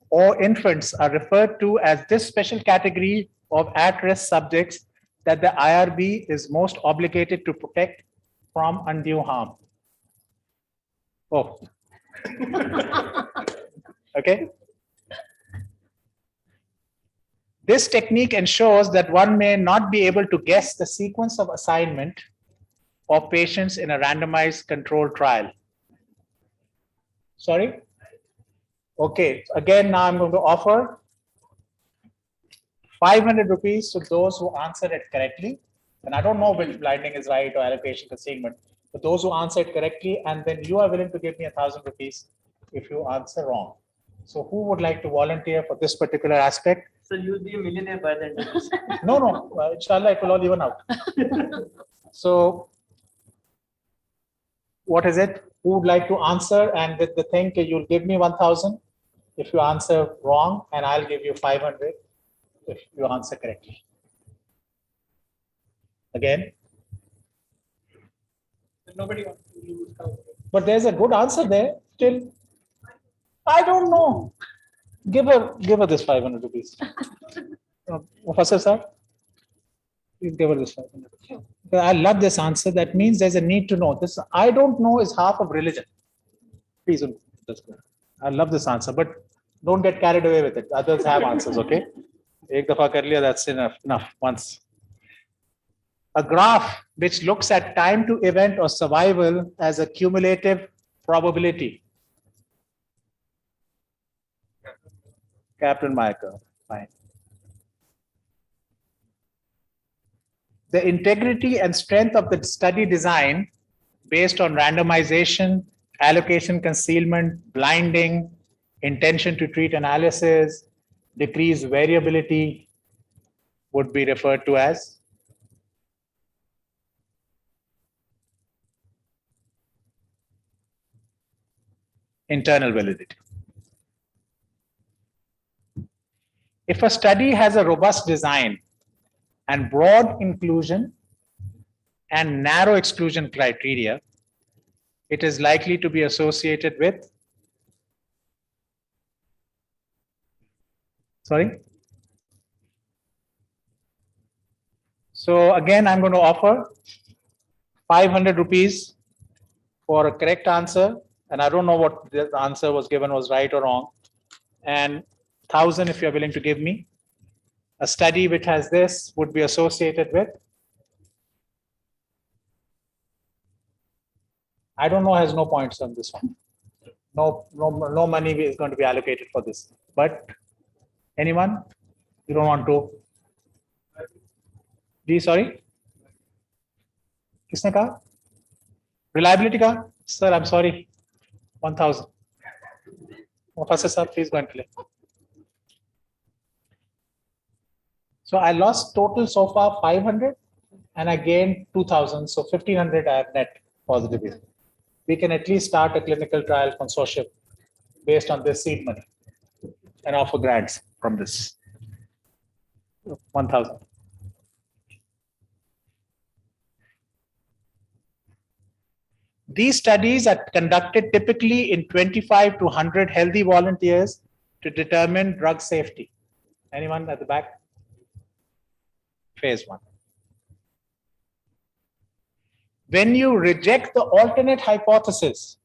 or infants are referred to as this special category of at-risk subjects that the IRB is most obligated to protect from undue harm. Oh. Okay. This technique ensures that one may not be able to guess the sequence of assignment of patients in a randomized controlled trial. Sorry? Okay, again, now I'm going to offer 500 rupees to those who answered it correctly. And I don't know which blinding is right or allocation concealment, but those who answered correctly, and then you are willing to give me 1,000 rupees if you answer wrong. So who would like to volunteer for this particular aspect? So you'll be a millionaire by the end of this. No, inshallah, it will all even out. So what is it? Who would like to answer? And with the thing, you'll give me 1,000 if you answer wrong, and I'll give you 500 if you answer correctly. Again. Nobody wants to use calculator. But there's a good answer there still. I don't know. Give her this 500 rupees. Professor sir, please give her this 500. I love this answer. That means there's a need to know. This I don't know is half of religion. Please, I love this answer, but don't get carried away with it. Others have answers, okay? Ek dafa kar liya, that's enough once. A graph which looks at time to event or survival as a cumulative probability. Captain Michael, fine. The integrity and strength of the study design based on randomization, allocation concealment, blinding, intention to treat analysis, decreased variability, would be referred to as internal validity. If a study has a robust design and broad inclusion and narrow exclusion criteria, it is likely to be associated with, sorry? So again, I'm going to offer 500 rupees for a correct answer. And I don't know what the answer was given was right or wrong. And 1,000 if you're willing to give me. A study which has this would be associated with, I don't know, has no points on this one. No money is going to be allocated for this. But anyone? You don't want to? Ji sorry, किसने कहा? Reliability का? Sir, I'm sorry. 1,000. Professor sir, please go and play. So I lost total so far 500 and I gained 2,000. So 1,500 I have net positive. We can at least start a clinical trial consortium based on this seed money and offer grants from this. 1,000. These studies are conducted typically in 25 to 100 healthy volunteers to determine drug safety. Anyone at the back? Phase 1. When you reject the alternate hypothesis,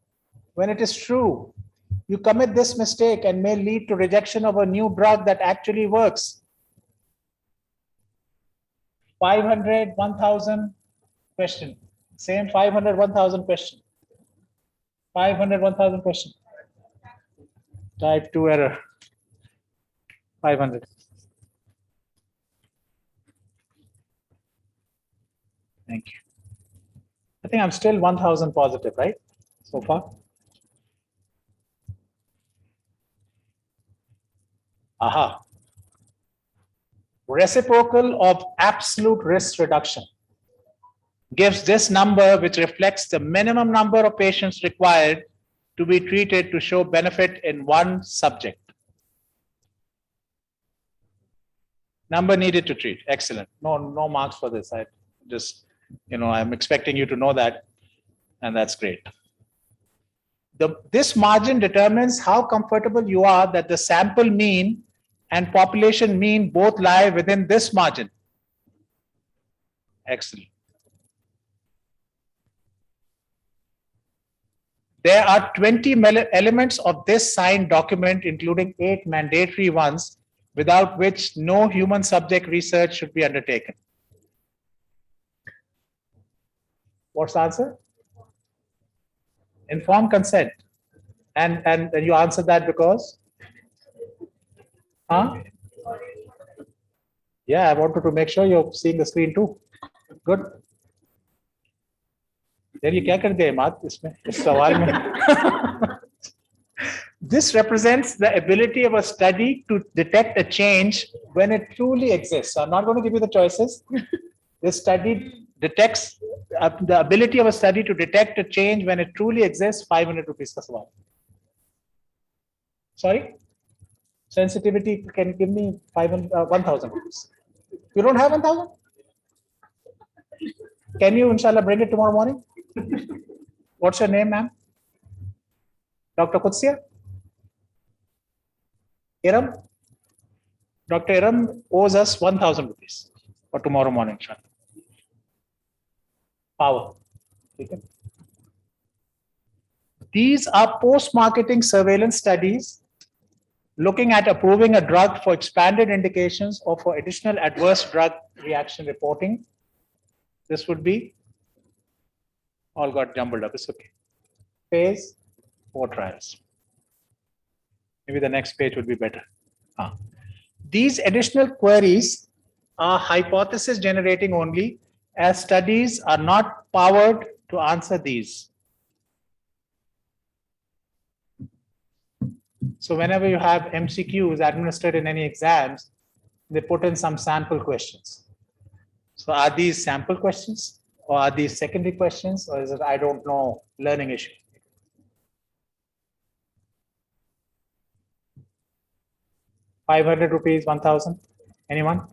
when it is true, you commit this mistake and may lead to rejection of a new drug that actually works. 500, 1,000 question. Same 500, 1,000 question. 500, 1,000 question. Type 2 error. 500. Thank you. I think I'm still 1,000 positive, right? So far. Aha. Reciprocal of absolute risk reduction gives this number, which reflects the minimum number of patients required to be treated to show benefit in one subject. Number needed to treat. Excellent. No marks for this. I just, I'm expecting you to know that, and that's great. This margin determines how comfortable you are that the sample mean and population mean both lie within this margin. Excellent. There are 20 elements of this signed document, including 8 mandatory ones, without which no human subject research should be undertaken. What's the answer? Informed consent. And you answered that because? Huh? Yeah, I wanted to make sure you're seeing the screen too. Good. Then you क्या कर दिया मात इसमें इस सवाल में? This represents the ability of a study to detect a change when it truly exists. So I'm not going to give you the choices. This study detects the ability of a study to detect a change when it truly exists. 500 rupees का सवाल. Sorry? Sensitivity can give me 1,000 rupees. You don't have 1,000? Can you, inshallah, bring it tomorrow morning? What's your name, ma'am? Dr. Kutsia? Iram? Dr. Iram owes us 1,000 rupees for tomorrow morning, inshallah. Power. Okay. These are post-marketing surveillance studies looking at approving a drug for expanded indications or for additional adverse drug reaction reporting. This would be, all got jumbled up, it's okay. Phase 4 trials. Maybe the next page would be better. These additional queries are hypothesis generating only, as studies are not powered to answer these. So whenever you have MCQs administered in any exams, they put in some sample questions. So are these sample questions or are these secondary questions, or is it, I don't know, learning issue? ₹500, 1,000, anyone?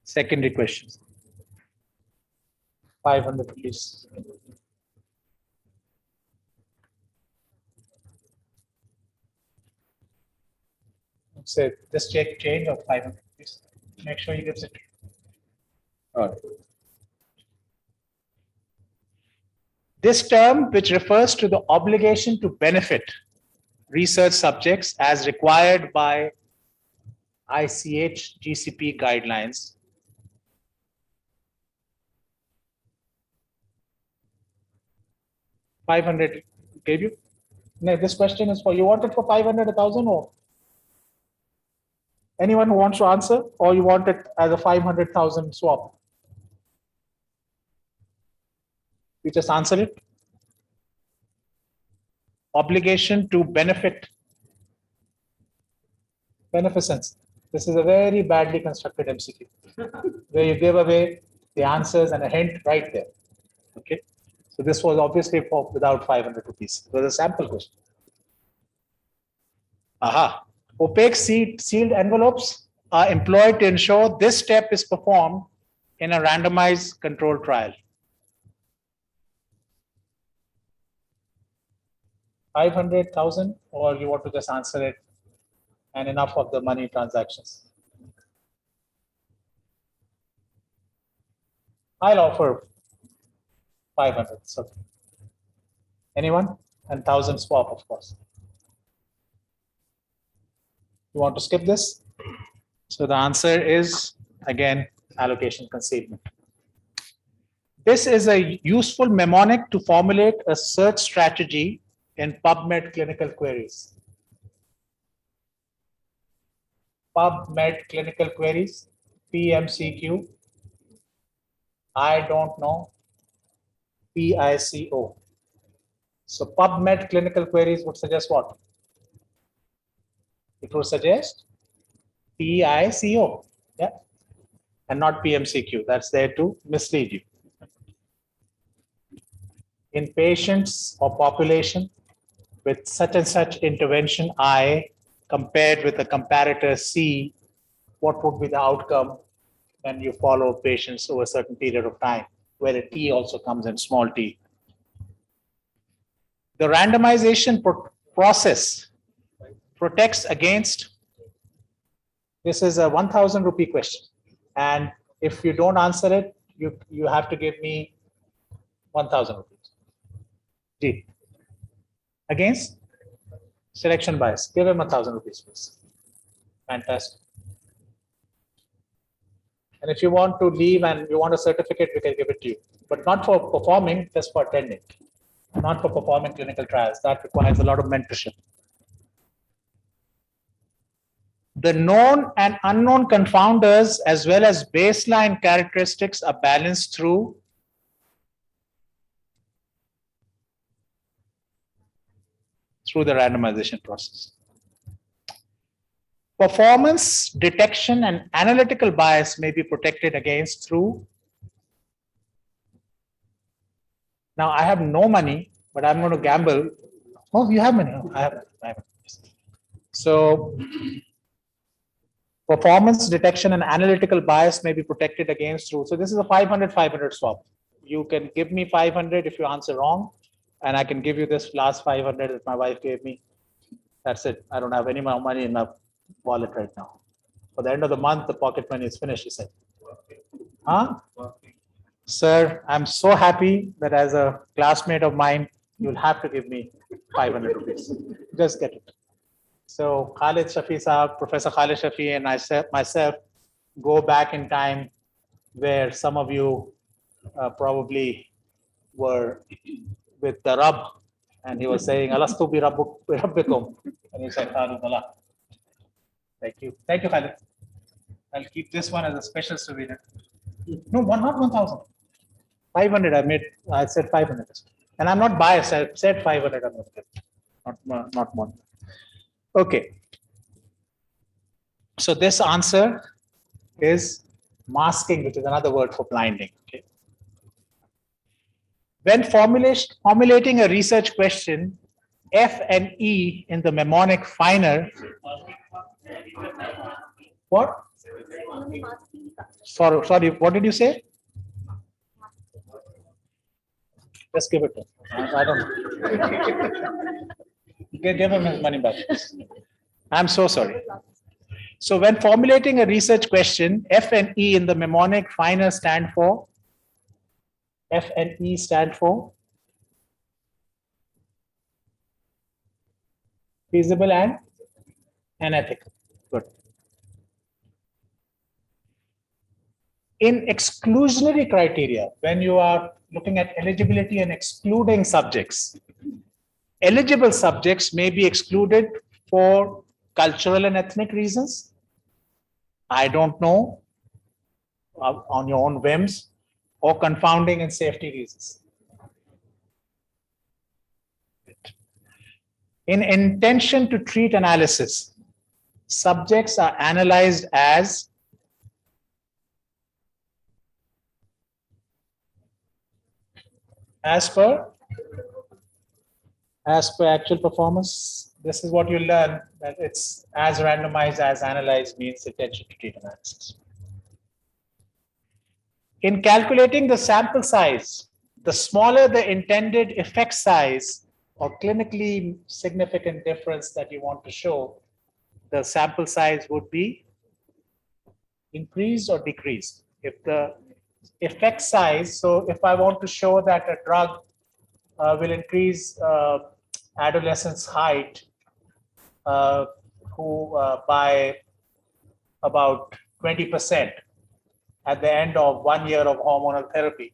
Secondary questions. ₹500. Say this check change of ₹500. Make sure he gives it. All right. This term, which refers to the obligation to benefit research subjects as required by ICH GCP guidelines. $500 gave you? No, this question is for, you want it for 500, 1,000, or anyone who wants to answer, or you want it as a 500,000 swap? You just answer it. Obligation to benefit. Beneficence. This is a very badly constructed MCQ where you give away the answers and a hint right there. Okay. So this was obviously for without ₹500. It was a sample question. Aha. Opaque sealed envelopes are employed to ensure this step is performed in a randomized controlled trial. 500,000, or you want to just answer it and enough of the money transactions? I'll offer 500. So anyone? And 1,000 swap, of course. You want to skip this? So the answer is, again, allocation concealment. This is a useful mnemonic to formulate a search strategy in PubMed clinical queries. PubMed clinical queries, PMCQ. I don't know, PICO. So PubMed clinical queries would suggest what? It would suggest PICO, yeah, and not PMCQ. That's there to mislead you. In patients or population with such and such intervention I compared with a comparator C, what would be the outcome when you follow patients over a certain period of time, where a T also comes in, small t. The randomization process protects against, this is a 1,000 rupee question. And if you don't answer it, you have to give me 1,000 rupees. G. Against selection bias. Give him 1,000 rupees, please. Fantastic. And if you want to leave and you want a certificate, we can give it to you. But not for performing, just for attending. Not for performing clinical trials. That requires a lot of mentorship. The known and unknown confounders as well as baseline characteristics are balanced through the randomization process. Performance detection and analytical bias may be protected against through. Now I have no money, but I'm going to gamble. Oh, you have money. Oh, I have. So performance detection and analytical bias may be protected against through. So this is a 500 swap. You can give me 500 if you answer wrong, and I can give you this last 500 that my wife gave me. That's it. I don't have any more money in my wallet right now. For the end of the month, the pocket money is finished, he said. Huh? Sir, I'm so happy that as a classmate of mine, you'll have to give me 500 rupees. Just get it. So Khalid Shafi Saab, Professor Khalid Shafi and myself go back in time where some of you probably were with the Rabb, and he was saying, Alastu bi rabbikum. And he said, Bala. Thank you. Thank you, Khalid. I'll keep this one as a special souvenir. No, not 1,000. 500 I said 500. And I'm not biased. I said 500 or not more. Okay. So this answer is masking, which is another word for blinding. Okay. When formulating a research question, F and E in the mnemonic finer. What? Sorry, what did you say? Just give it to him. I don't know. Give him his money back. I'm so sorry. So when formulating a research question, F and E in the mnemonic finer stand for? F and E stand for? Feasible and unethical. Good. In exclusionary criteria, when you are looking at eligibility and excluding subjects, eligible subjects may be excluded for cultural and ethnic reasons. I don't know, on your own whims, or confounding and safety reasons. In intention to treat analysis, subjects are analyzed as per actual performance. This is what you learn, that it's as randomized as analyzed means intention to treat analysis. In calculating the sample size, the smaller the intended effect size or clinically significant difference that you want to show, the sample size would be increased or decreased. If the effect size, so if I want to show that a drug will increase adolescents' height by about 20% at the end of 1 year of hormonal therapy,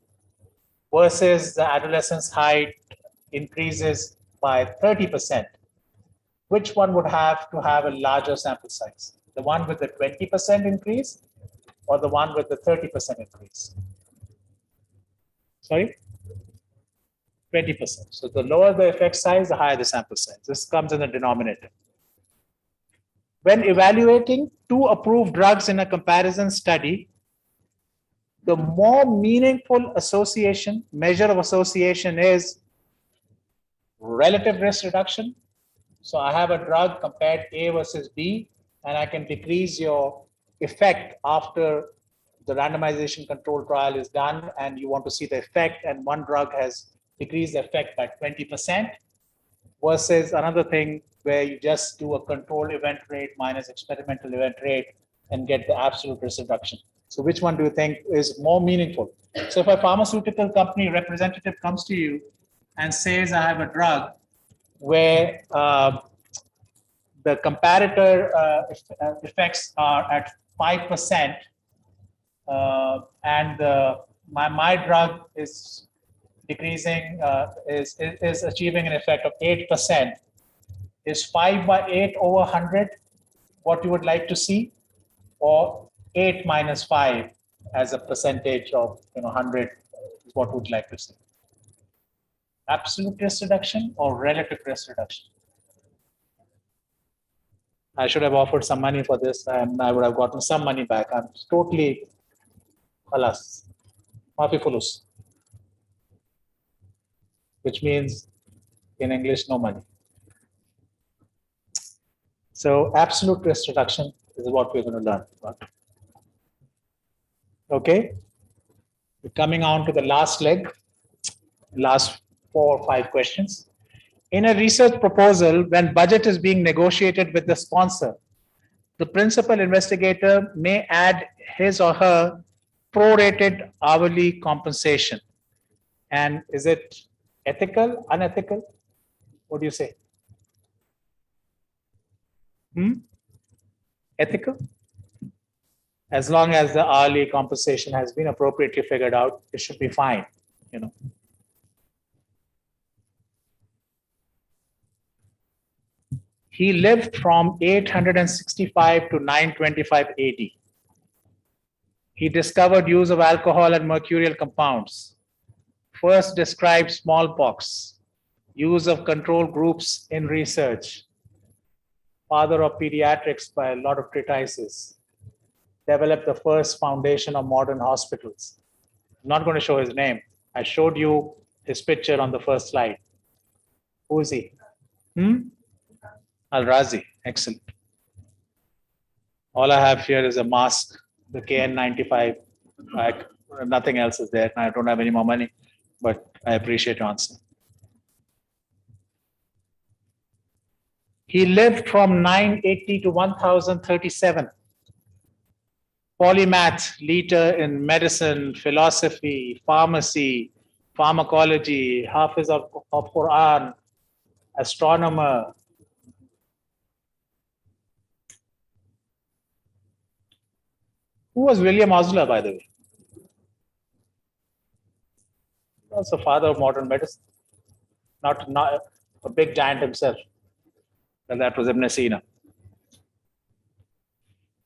versus the adolescent's height increases by 30%, which one would have to have a larger sample size? The one with the 20% increase or the one with the 30% increase? Sorry? 20%. So the lower the effect size, the higher the sample size. This comes in the denominator. When evaluating two approved drugs in a comparison study, the more meaningful association, measure of association is relative risk reduction. So I have a drug compared A versus B, and I can decrease your effect after the randomization control trial is done and you want to see the effect, and one drug has decreased the effect by 20%, versus another thing where you just do a control event rate minus experimental event rate and get the absolute risk reduction. So which one do you think is more meaningful? So if a pharmaceutical company representative comes to you and says, I have a drug where the comparator effects are at 5%, and my drug is decreasing, is achieving an effect of 8%. Is 5 by 8 over 100 what you would like to see, or 8 minus 5 as a percentage of 100 is what would like to see? Absolute risk reduction or relative risk reduction? I should have offered some money for this and I would have gotten some money back. I'm totally, alas, maafi fulus, which means in English, no money. So absolute risk reduction is what we're going to learn about. Okay, we're coming on to the last leg, last 4 or 5 questions. In a research proposal, when budget is being negotiated with the sponsor, the principal investigator may add his or her prorated hourly compensation. And is it ethical, unethical? What do you say? Ethical? As long as the hourly compensation has been appropriately figured out, it should be fine, He lived from 865 to 925 AD. He discovered use of alcohol and mercurial compounds. first described smallpox, use of control groups in research, father of pediatrics by a lot of treatises, developed the first foundation of modern hospitals. I'm not going to show his name. I showed you his picture on the first slide. Who is he? Al-Razi, excellent. All I have here is a mask, the KN95. Nothing else is there. I don't have any more money, but I appreciate your answer. He lived from 980 to 1037. Polymath, leader in medicine, philosophy, pharmacy, pharmacology, Hafiz of Quran, astronomer. Who was William Osler, by the way? He was the father of modern medicine. Not a big giant himself. And that was Ibn Sina.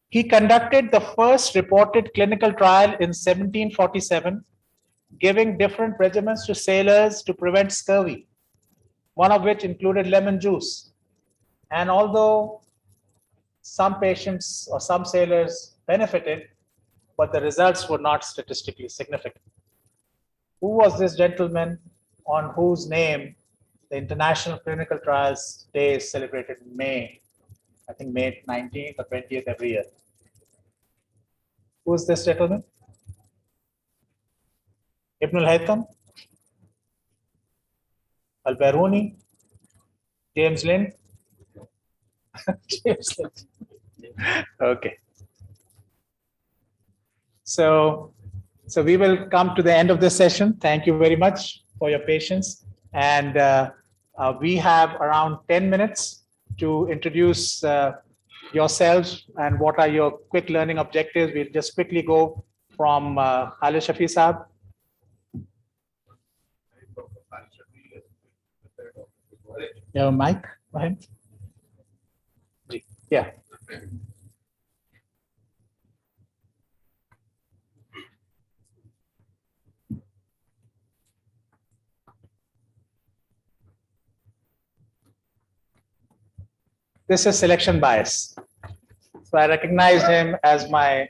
He conducted the first reported clinical trial in 1747, giving different regimens to sailors to prevent scurvy, one of which included lemon juice. And although some patients or some sailors benefited, but the results were not statistically significant. Who was this gentleman on whose name the International Clinical Trials Day is celebrated in May? I think May 19th or 20th every year. Who is this gentleman? Ibn al-Haytham, Al-Biruni, James Lind. James Lind. Okay. So we will come to the end of this session. Thank you very much for your patience. And we have around 10 minutes to introduce yourselves and what are your quick learning objectives. We'll just quickly go from Khalid Shafi Saab. You have a mic, Rahim? Yeah. This is selection bias. So I recognized him as my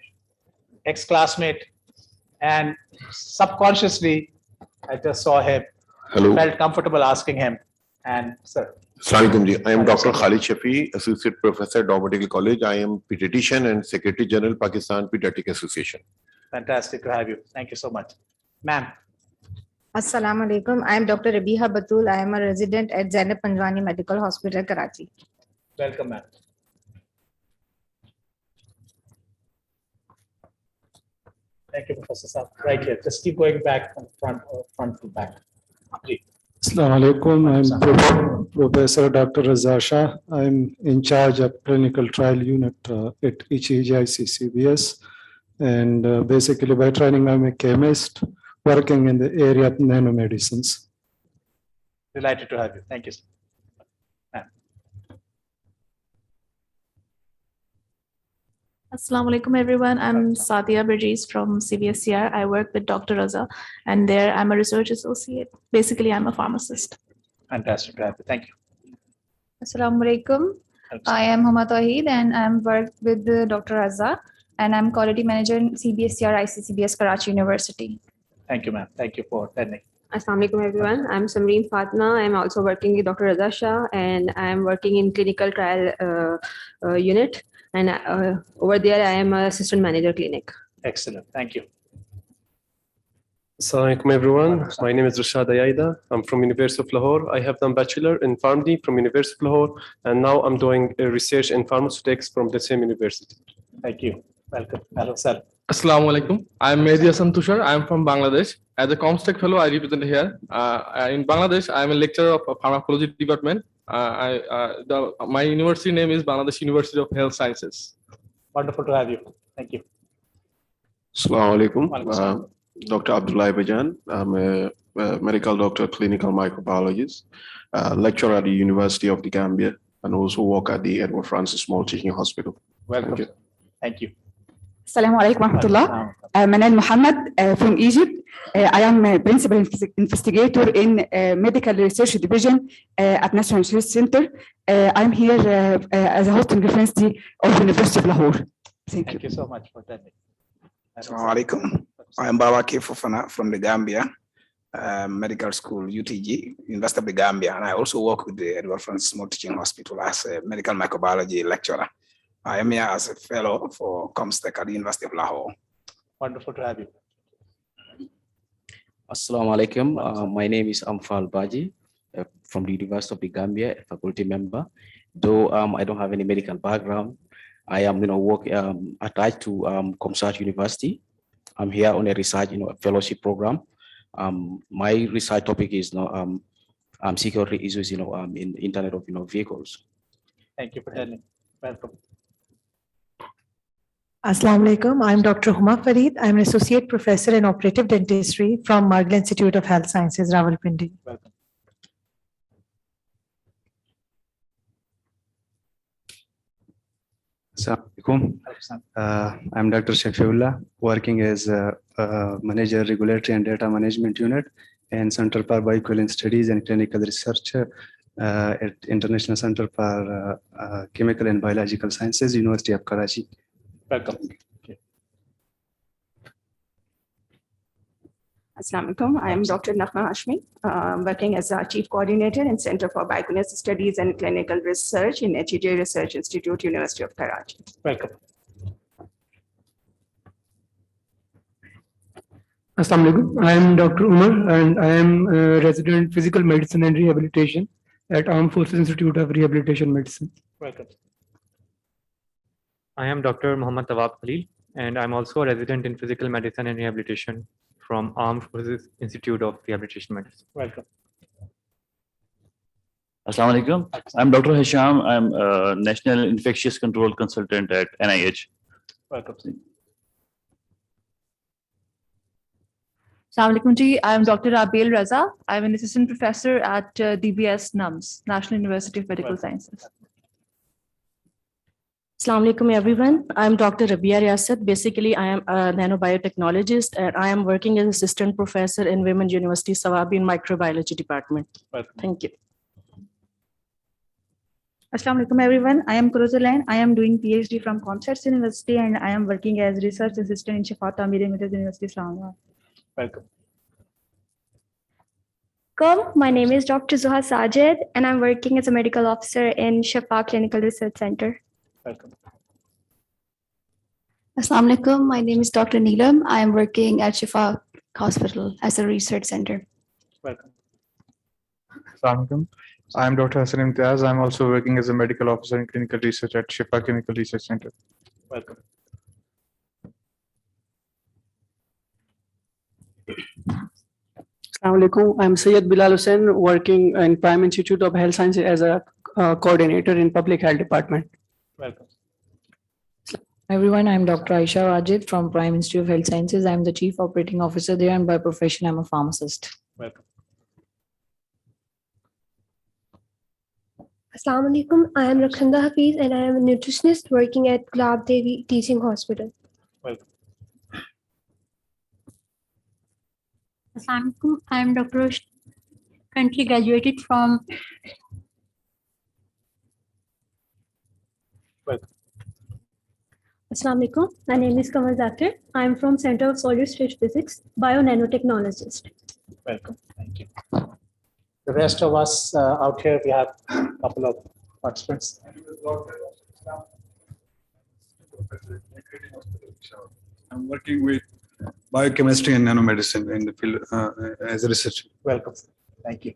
ex-classmate, and subconsciously, I just saw him. Hello. Felt comfortable asking him. And sir. Assalamualaikum ji. I am Dr. Khalid Shafi, Associate Professor, Dover Medical College. I am pediatrician and Secretary General, Pakistan Pediatric Association. Fantastic to have you. Thank you so much. Ma'am. Assalamu alaikum. I am Dr. Rabiha Batul. I am a resident at Zainab Panjwani Medical Hospital, Karachi. Welcome, ma'am. Thank you, Professor Saab. Right here. Just keep going back from front to back. Assalamu alaikum. I'm Professor Dr. Raza Shah. I'm in charge of clinical trial unit at ICCBS. And basically by training, I'm a chemist working in the area of nanomedicines. Delighted to have you. Thank you, sir. Assalamu alaikum everyone. I'm Sadia Burjis from CBSCR. I work with Dr. Raza, and there I'm a research associate. Basically, I'm a pharmacist. Fantastic to have you. Thank you. Assalamu alaikum. I am Huma Tawheed and I'm worked with Dr. Raza, and I'm quality manager in CBSCR ICCBS Karachi University. Thank you, ma'am. Thank you for attending. Assalamu alaikum everyone. I'm Samreen Fatma. I'm also working with Dr. Raza Shah, and I'm working in clinical trial unit. And over there, I am an assistant manager clinic. Excellent. Thank you. Assalamu alaikum everyone. My name is Rashad Ayaida. I'm from University of Lahore. I have done bachelor in pharmacy from University of Lahore, and now I'm doing research in pharmaceutics from the same university. Thank you. Welcome. Hello, sir. Assalamu alaikum. I'm Mehdi Hassan Tushar. I'm from Bangladesh. As a comstech fellow, I represent here. In Bangladesh, I'm a lecturer of pharmacology department. My university name is Bangladesh University of Health Sciences. Wonderful to have you. Thank you. Assalamu alaikum. Dr. Abdullah Bajan. I'm a medical doctor, clinical microbiologist, lecturer at the University of the Gambia, and also work at the Edward Francis Small Teaching Hospital. Welcome. Thank you. Thank you. Assalamu alaikum warahmatullah. Manal Muhammad from Egypt. I am a principal investigator in Medical Research Division at National Research Center. I'm here as a hosting reference of University of Lahore. Thank you. Thank you so much for attending. Assalamu alaikum. I am Baba K. Fofana from the Gambia, Medical School, UTG, University of the Gambia, and I also work with the Edward Francis Small Teaching Hospital as a medical microbiology lecturer. I am here as a fellow for comstech at the University of Lahore. Wonderful to have you. Assalamu alaikum. My name is Amfal Baji from the University of the Gambia, a faculty member. Though I don't have any medical background, I am attached to Comsat University. I'm here on a research fellowship program. My research topic is security issues in Internet of Vehicles. Thank you for attending. Welcome. Assalamu alaikum. I'm Dr. Huma Farid. I'm an associate professor in operative dentistry from Margil Institute of Health Sciences, Rawalpindi. Welcome. Assalamu alaikum. I'm Dr. Shafiullah, working as a manager, regulatory and data management unit in Center for Bioequivalent Studies and Clinical Research at International Center for Chemical and Biological Sciences, University of Karachi. Welcome. Assalamu alaikum. I am Dr. Nakhma Hashmi, working as a chief coordinator in Center for Bioequivalence Studies and Clinical Research in HEJ Research Institute, University of Karachi. Welcome. Assalamu alaikum. I am Dr. Umar and I am a resident physical medicine and rehabilitation at Armed Forces Institute of Rehabilitation Medicine. Welcome. I am Dr. Muhammad Tawab Khalil, and I'm also a resident in physical medicine and rehabilitation from Armed Forces Institute of Rehabilitation Medicine. Welcome. Assalamu alaikum. I'm Dr. Hisham. I'm a National Infectious Control Consultant at NIH. Welcome. Assalamu alaikum ji. I am Dr. Abil Raza. I'm an assistant professor at DBS NUMS, National University of Medical Sciences. Assalamu alaikum everyone. I'm Dr. Rabia Riyasat. Basically, I am a nanobiotechnologist and I am working as assistant professor in Women's University Sawabi in microbiology department. Welcome. Thank you. Assalamu alaikum everyone. I am Kuruzalan. I am doing PhD from Comstek University and I am working as research assistant in Shafat Amir University, Islamabad. Welcome. My name is Dr. Zuha Sajid and I'm working as a medical officer in Shafa Clinical Research Center. Welcome. Assalamu alaikum. My name is Dr. Neelam. I am working at Shifa Hospital as a research center. Welcome. Assalamu alaikum. I am Dr. Hassan Imtiaz. I'm also working as a medical officer in clinical research at Shifa Clinical Research Center. Welcome. Assalamu alaikum. I'm Syed Bilal Hussain, working in Prime Institute of Health Sciences as a coordinator in Public Health Department. Welcome. Everyone, I'm Dr. Aisha Rajit from Prime Institute of Health Sciences. I'm the Chief Operating Officer there and by profession, I'm a pharmacist. Welcome. Assalamu alaikum. I am Rakhanda Hafiz and I am a nutritionist working at Gulab Devi Teaching Hospital. Welcome. Assalamu alaikum. I am Dr. currently graduated from Welcome. Assalamu alaikum. My name is Kamal Zakir. I am from Center of Solid State Physics, Bio-Nanotechnologist. Welcome. Thank you. The rest of us out here, we have a couple of participants. I'm working with biochemistry and nanomedicine in the field as a researcher. Welcome. Thank you.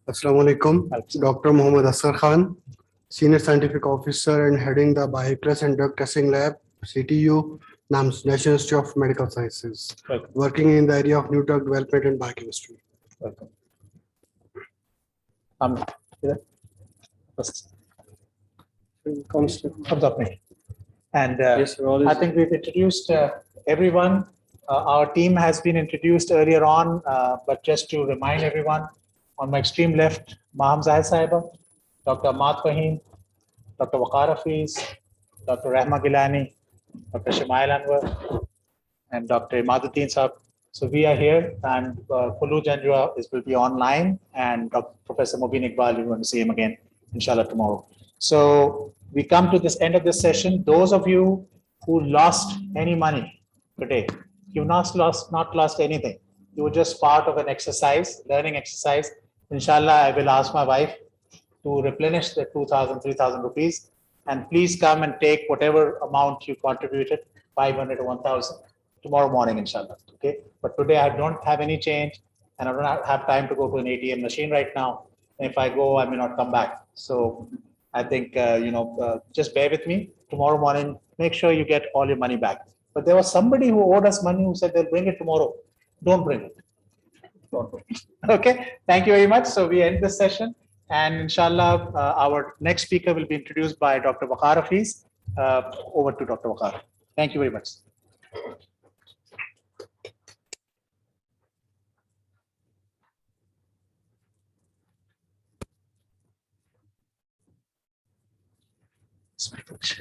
Assalamu alaikum. Dr. Muhammad Asar Khan, Senior Scientific Officer and heading the Bioequivalence and Drug Testing Lab, CTU, NAMS, National Institute of Medical Sciences, Welcome. working in the area of new drug development and biochemistry. Welcome. Here. First. Comes up me. And I think we've introduced everyone. Our team has been introduced earlier on, but just to remind everyone, on my extreme left, Maham Zahid Saiba, Dr. Ahmad Fahim, Dr. Waqar Hafiz, Dr. Rahma Gilani, Dr. Shamail Anwar, and Dr. Imaduddin Saab. So we are here, and Kulu Jandra will be online, and Professor Mubin Iqbal, you're going to see him again, inshallah, tomorrow. So we come to this end of this session. Those of you who lost any money today, you've not lost anything. You were just part of an exercise, learning exercise. Inshallah, I will ask my wife to replenish the 2,000, 3,000 rupees. And please come and take whatever amount you contributed, 500 or 1,000, tomorrow morning, inshallah. Okay. But today I don't have any change, and I don't have time to go to an ATM machine right now. And if I go, I may not come back. So I think, just bear with me. Tomorrow morning, make sure you get all your money back. But there was somebody who owed us money who said they'll bring it tomorrow. Don't bring it. Don't bring it. Okay. Thank you very much. So we end this session. And inshallah, our next speaker will be introduced by Dr. Waqar Hafiz. Over to Dr. Waqar. Thank you very much.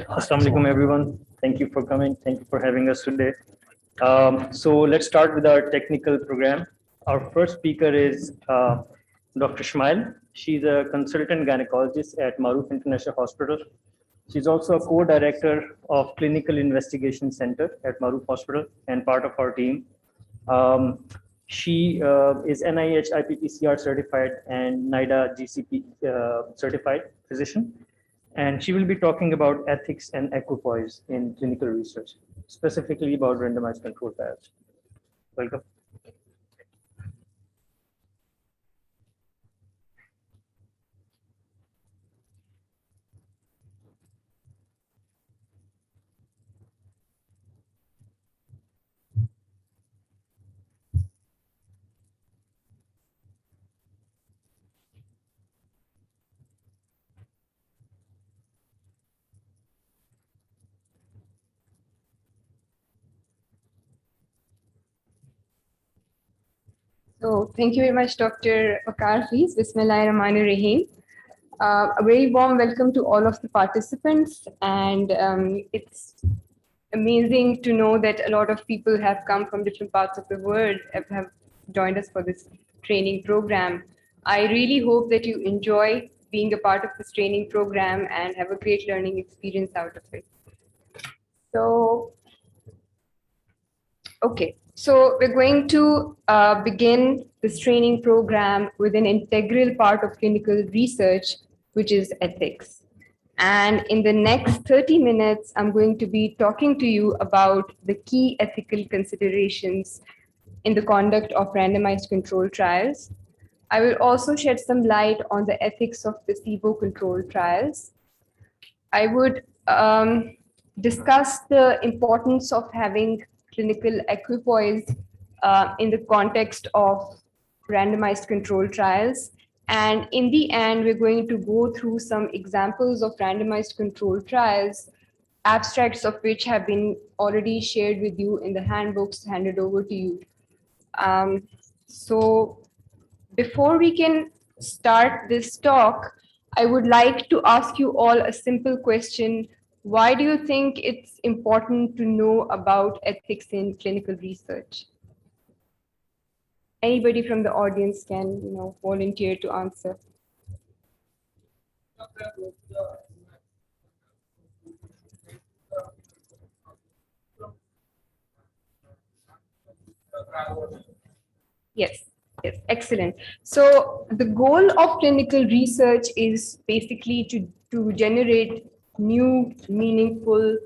Assalamu alaikum, everyone. Thank you for coming. Thank you for having us today. So let's start with our technical program. Our first speaker is Dr. Shmail. She's a consultant gynecologist at Maruf International Hospital. She's also a co-director of Clinical Investigation Center at Maruf Hospital and part of our team. She is NIH IPPCR certified and NIDA GCP certified physician. And she will be talking about ethics and equipoise in clinical research, specifically about randomized controlled trials. Welcome. So thank you very much, Dr. Waqar Hafiz. Bismillahirrahmanirrahim. A very warm welcome to all of the participants. And it's amazing to know that a lot of people have come from different parts of the world, have joined us for this training program. I really hope that you enjoy being a part of this training program and have a great learning experience out of it. So, okay. So we're going to begin this training program with an integral part of clinical research, which is ethics. And in the next 30 minutes, I'm going to be talking to you about the key ethical considerations in the conduct of randomized controlled trials. I will also shed some light on the ethics of placebo-controlled trials. I would discuss the importance of having clinical equipoise in the context of randomized controlled trials. And in the end, we're going to go through some examples of randomized controlled trials, abstracts of which have been already shared with you in the handbooks handed over to you. So before we can start this talk, I would like to ask you all a simple question. Why do you think it's important to know about ethics in clinical research? Anybody from the audience can, volunteer to answer. Yes, yes, excellent. So the goal of clinical research is basically to generate new, meaningful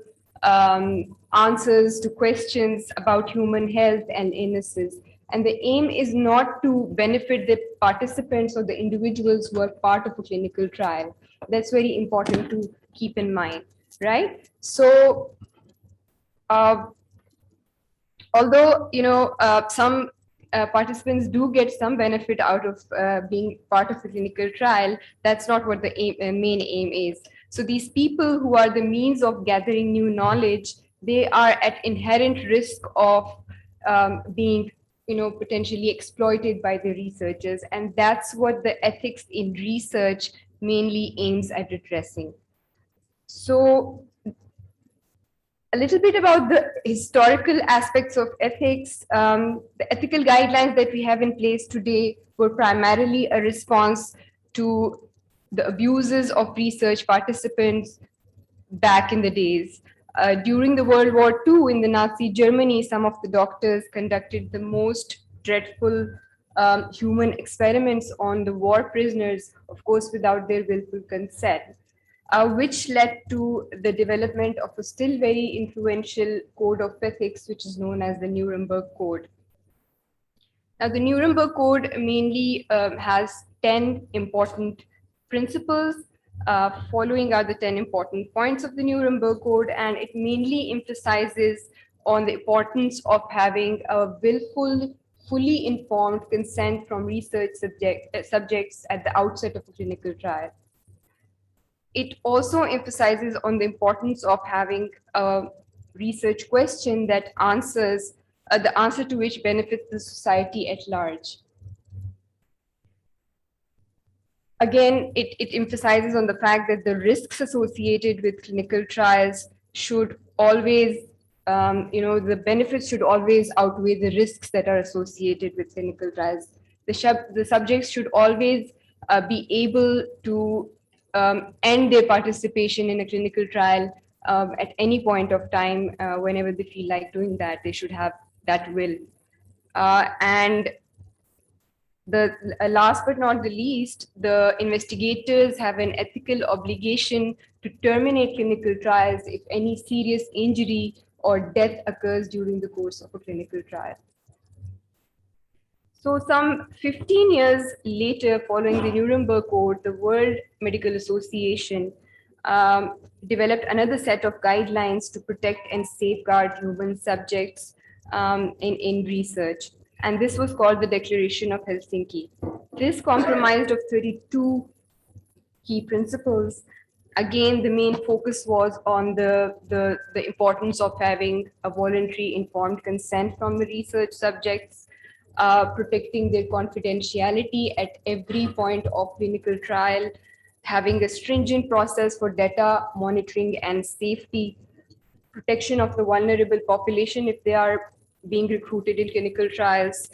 answers to questions about human health and illnesses. And the aim is not to benefit the participants or the individuals who are part of a clinical trial. That's very important to keep in mind, right? So, although, some participants do get some benefit out of being part of the clinical trial, that's not what the main aim is. So these people who are the means of gathering new knowledge, they are at inherent risk of being potentially exploited by the researchers. And that's what the ethics in research mainly aims at addressing. So a little bit about the historical aspects of ethics. The ethical guidelines that we have in place today were primarily a response to the abuses of research participants back in the days. During the World War II in the Nazi Germany, some of the doctors conducted the most dreadful human experiments on the war prisoners, of course, without their willful consent. Which led to the development of a still very influential code of ethics, which is known as the Nuremberg Code. Now, the Nuremberg Code mainly has 10 important principles. Following are the 10 important points of the Nuremberg Code, and it mainly emphasizes on the importance of having a willful, fully informed consent from research subjects at the outset of a clinical trial. It also emphasizes on the importance of having a research question that answers, the answer to which benefits the society at large. Again, it emphasizes on the fact that the risks associated with clinical trials should always, the benefits should always outweigh the risks that are associated with clinical trials. The subjects should always be able to end their participation in a clinical trial at any point of time, whenever they feel like doing that. They should have that will. And last but not the least, the investigators have an ethical obligation to terminate clinical trials if any serious injury or death occurs during the course of a clinical trial. So some 15 years later, following the Nuremberg Code, the World Medical Association developed another set of guidelines to protect and safeguard human subjects in research. And this was called the Declaration of Helsinki. This comprised of 32 key principles. Again, the main focus was on the importance of having a voluntary informed consent from the research subjects, protecting their confidentiality at every point of clinical trial, having a stringent process for data monitoring and safety, protection of the vulnerable population if they are being recruited in clinical trials,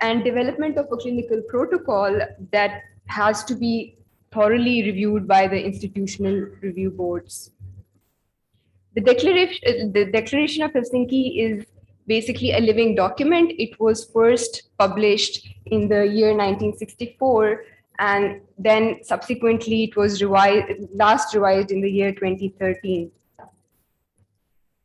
and development of a clinical protocol that has to be thoroughly reviewed by the institutional review boards. The Declaration of Helsinki is basically a living document. It was first published in the year 1964, and then subsequently it was last revised in the year 2013.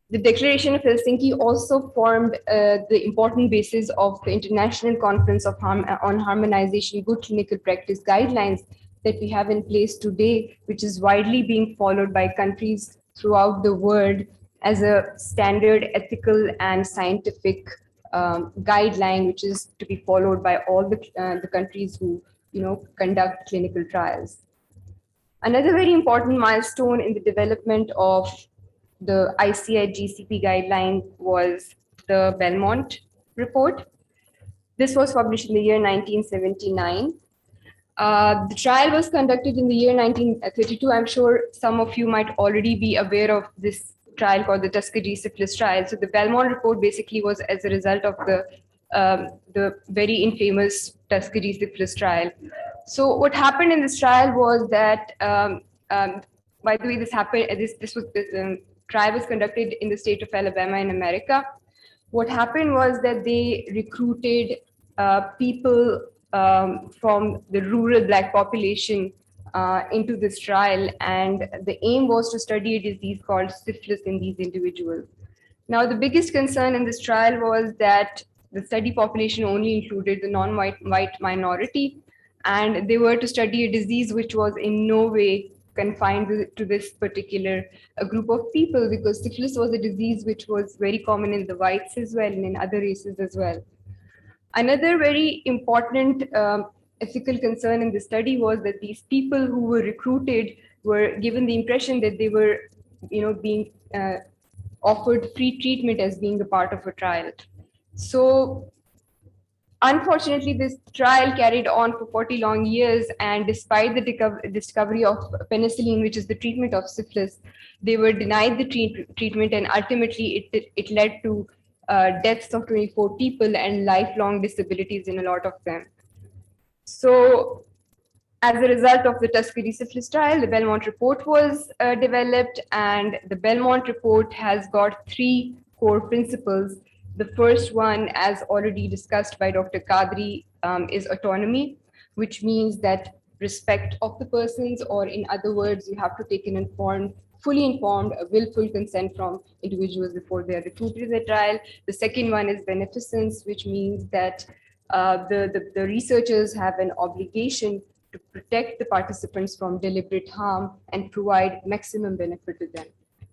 The Declaration of Helsinki also formed the important basis of the International Conference on Harmonization Good Clinical Practice Guidelines that we have in place today, which is widely being followed by countries throughout the world as a standard ethical and scientific guideline, which is to be followed by all the countries who conduct clinical trials. Another very important milestone in the development of the ICI GCP guideline was the Belmont report. This was published in the year 1979. The trial was conducted in the year 1932. I'm sure some of you might already be aware of this trial called the Tuskegee syphilis trial. So the Belmont report basically was as a result of the very infamous Tuskegee syphilis trial. So what happened in this trial was that, by the way, this trial was conducted in the state of Alabama in America. What happened was that they recruited people from the rural Black population into this trial, and the aim was to study a disease called syphilis in these individuals. Now, the biggest concern in this trial was that the study population only included the non-white minority, and they were to study a disease which was in no way confined to this particular group of people, because syphilis was a disease which was very common in the whites as well and in other races as well. Another very important ethical concern in the study was that these people who were recruited were given the impression that they were, being offered free treatment as being a part of a trial. So Unfortunately, this trial carried on for 40 long years, and despite the discovery of penicillin, which is the treatment of syphilis, they were denied the treatment, and ultimately it led to deaths of 24 people and lifelong disabilities in a lot of them. So as a result of the Tuskegee syphilis trial, the Belmont report was developed, and the Belmont report has got 3 core principles. The first one, as already discussed by Dr. Kadri, is autonomy, which means that respect of the persons, or in other words, you have to take an informed, fully informed, willful consent from individuals before they are recruited in the trial. The second one is beneficence, which means that the researchers have an obligation to protect the participants from deliberate harm and provide maximum benefit to them.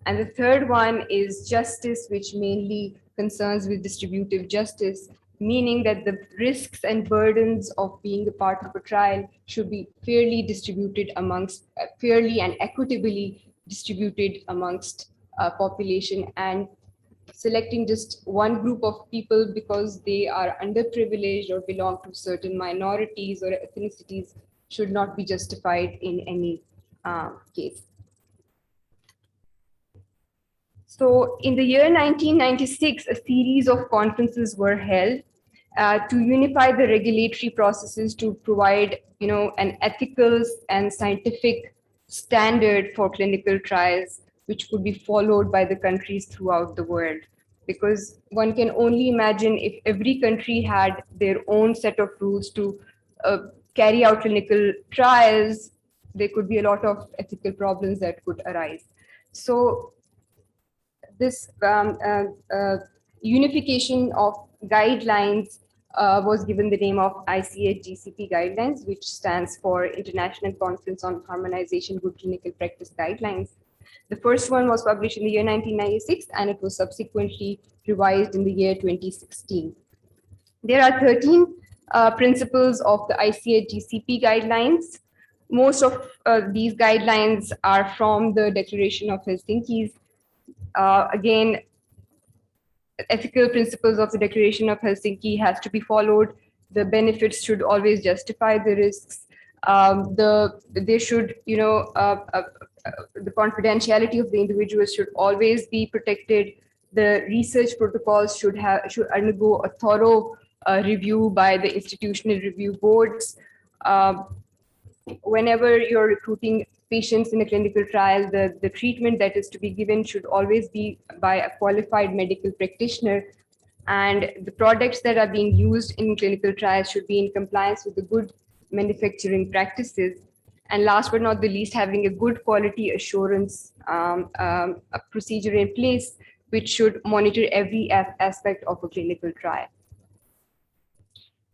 And the third one is justice, which mainly concerns with distributive justice, meaning that the risks and burdens of being a part of a trial should be fairly distributed amongst, fairly and equitably distributed amongst population, and selecting just one group of people because they are underprivileged or belong to certain minorities or ethnicities should not be justified in any case. So in the year 1996, a series of conferences were held to unify the regulatory processes to provide, an ethical and scientific standard for clinical trials, which could be followed by the countries throughout the world. Because one can only imagine if every country had their own set of rules to carry out clinical trials, there could be a lot of ethical problems that could arise. So this unification of guidelines was given the name of ICH-GCP guidelines, which stands for International Conference on Harmonization Good Clinical Practice Guidelines. The first one was published in the year 1996, and it was subsequently revised in the year 2016. There are 13 principles of the ICH-GCP guidelines. Most of these guidelines are from the Declaration of Helsinki. Again, ethical principles of the Declaration of Helsinki has to be followed. The benefits should always justify the risks. They should, the confidentiality of the individuals should always be protected. The research protocols should undergo a thorough review by the institutional review boards. Whenever you're recruiting patients in a clinical trial, the treatment that is to be given should always be by a qualified medical practitioner, and the products that are being used in clinical trials should be in compliance with the good manufacturing practices. And last but not the least, having a good quality assurance a procedure in place, which should monitor every aspect of a clinical trial.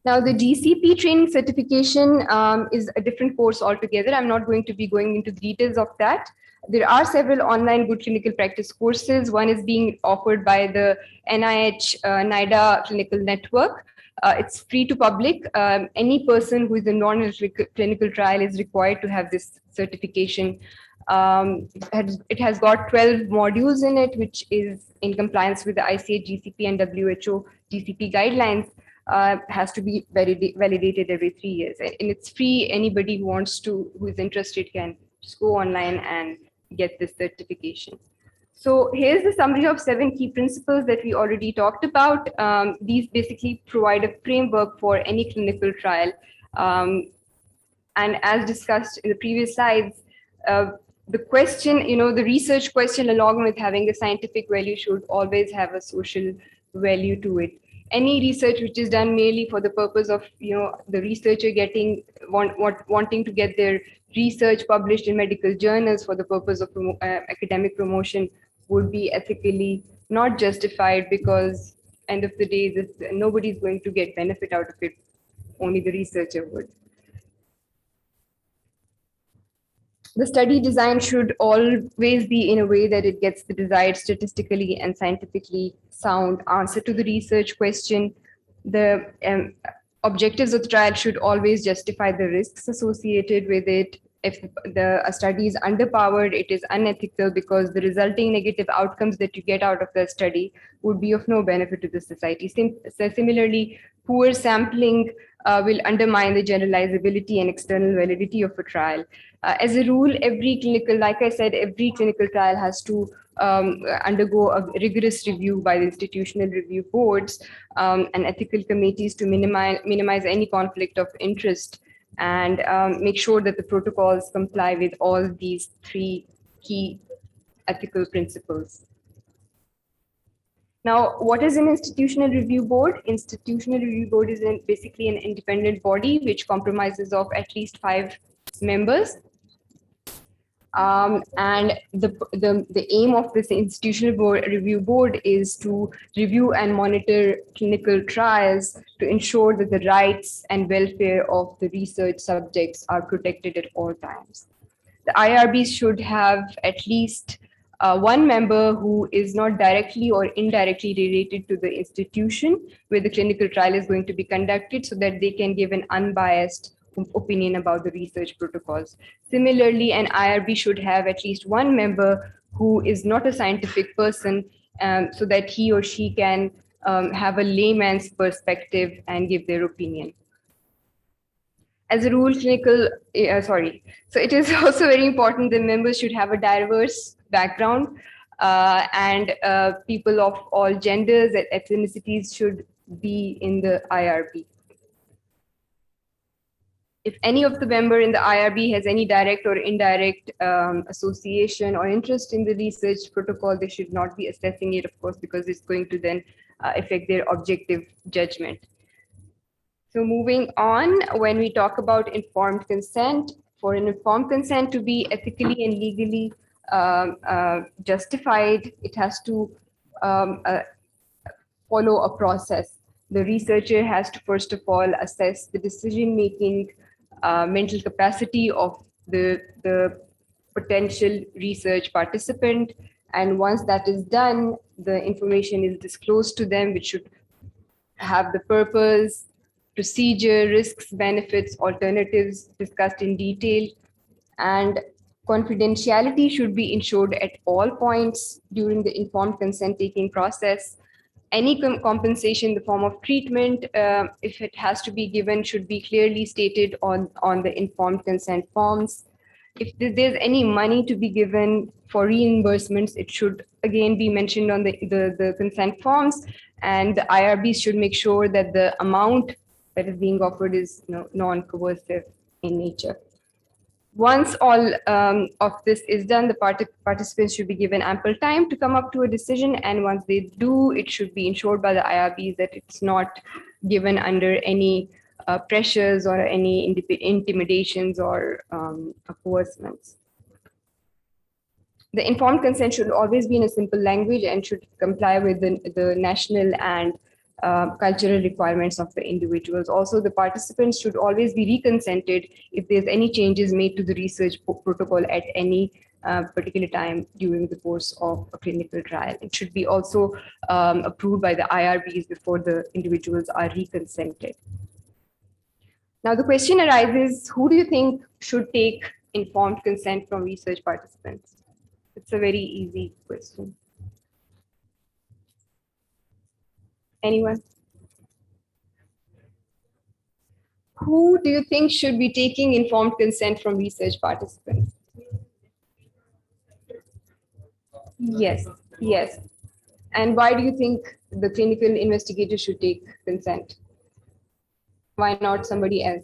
Now, the GCP training certification is a different course altogether. I'm not going to be going into the details of that. There are several online good clinical practice courses. One is being offered by the NIH NIDA Clinical Network. It's free to public. Any person who is in non-clinical trial is required to have this certification. It has got 12 modules in it, which is in compliance with the ICH-GCP and WHO GCP guidelines. Has to be validated every 3 years, and it's free. Anybody who is interested can just go online and get this certification. So here's the summary of 7 key principles that we already talked about. These basically provide a framework for any clinical trial. And as discussed in the previous slides, the question, the research question, along with having a scientific value, should always have a social value to it. Any research which is done merely for the purpose of, the researcher wanting to get their research published in medical journals for the purpose of academic promotion would be ethically not justified, because end of the day, nobody's going to get benefit out of it. Only the researcher would. The study design should always be in a way that it gets the desired statistically and scientifically sound answer to the research question. The objectives of the trial should always justify the risks associated with it. If a study is underpowered, it is unethical because the resulting negative outcomes that you get out of the study would be of no benefit to the society. Similarly, poor sampling will undermine the generalizability and external validity of a trial. As a rule, like I said, every clinical trial has to undergo a rigorous review by the institutional review boards and ethical committees to minimize any conflict of interest and make sure that the protocols comply with all these three key ethical principles. Now, what is an institutional review board? Institutional review board is basically an independent body which comprises of at least 5 members. And the aim of this institutional review board is to review and monitor clinical trials to ensure that the rights and welfare of the research subjects are protected at all times. The IRBs should have at least one member who is not directly or indirectly related to the institution where the clinical trial is going to be conducted, so that they can give an unbiased opinion about the research protocols. Similarly, an IRB should have at least one member who is not a scientific person, so that he or she can have a layman's perspective and give their opinion. As a rule, so it is also very important that members should have a diverse background and people of all genders and ethnicities should be in the IRB. If any of the member in the IRB has any direct or indirect association or interest in the research protocol, they should not be assessing it, of course, because it's going to then affect their objective judgment. So moving on, when we talk about informed consent, for an informed consent to be ethically and legally justified, it has to follow a process. The researcher has to, first of all, assess the decision-making mental capacity of the potential research participant. And once that is done, the information is disclosed to them, which should have the purpose, procedure, risks, benefits, alternatives discussed in detail. And confidentiality should be ensured at all points during the informed consent taking process. Any compensation in the form of treatment, if it has to be given, should be clearly stated on the informed consent forms. If there's any money to be given for reimbursements, it should again be mentioned on the consent forms, and the IRBs should make sure that the amount that is being offered is non-coercive in nature. Once all of this is done, the participants should be given ample time to come up to a decision. And once they do, it should be ensured by the IRBs that it's not given under any pressures or any intimidations or coercements. The informed consent should always be in a simple language and should comply with the national and cultural requirements of the individuals. Also, the participants should always be reconsented if there's any changes made to the research protocol at any particular time during the course of a clinical trial. It should be also approved by the IRBs before the individuals are reconsented. Now, the question arises, who do you think should take informed consent from research participants? It's a very easy question. Anyone? Who do you think should be taking informed consent from research participants? Yes, yes. And why do you think the clinical investigator should take consent? Why not somebody else?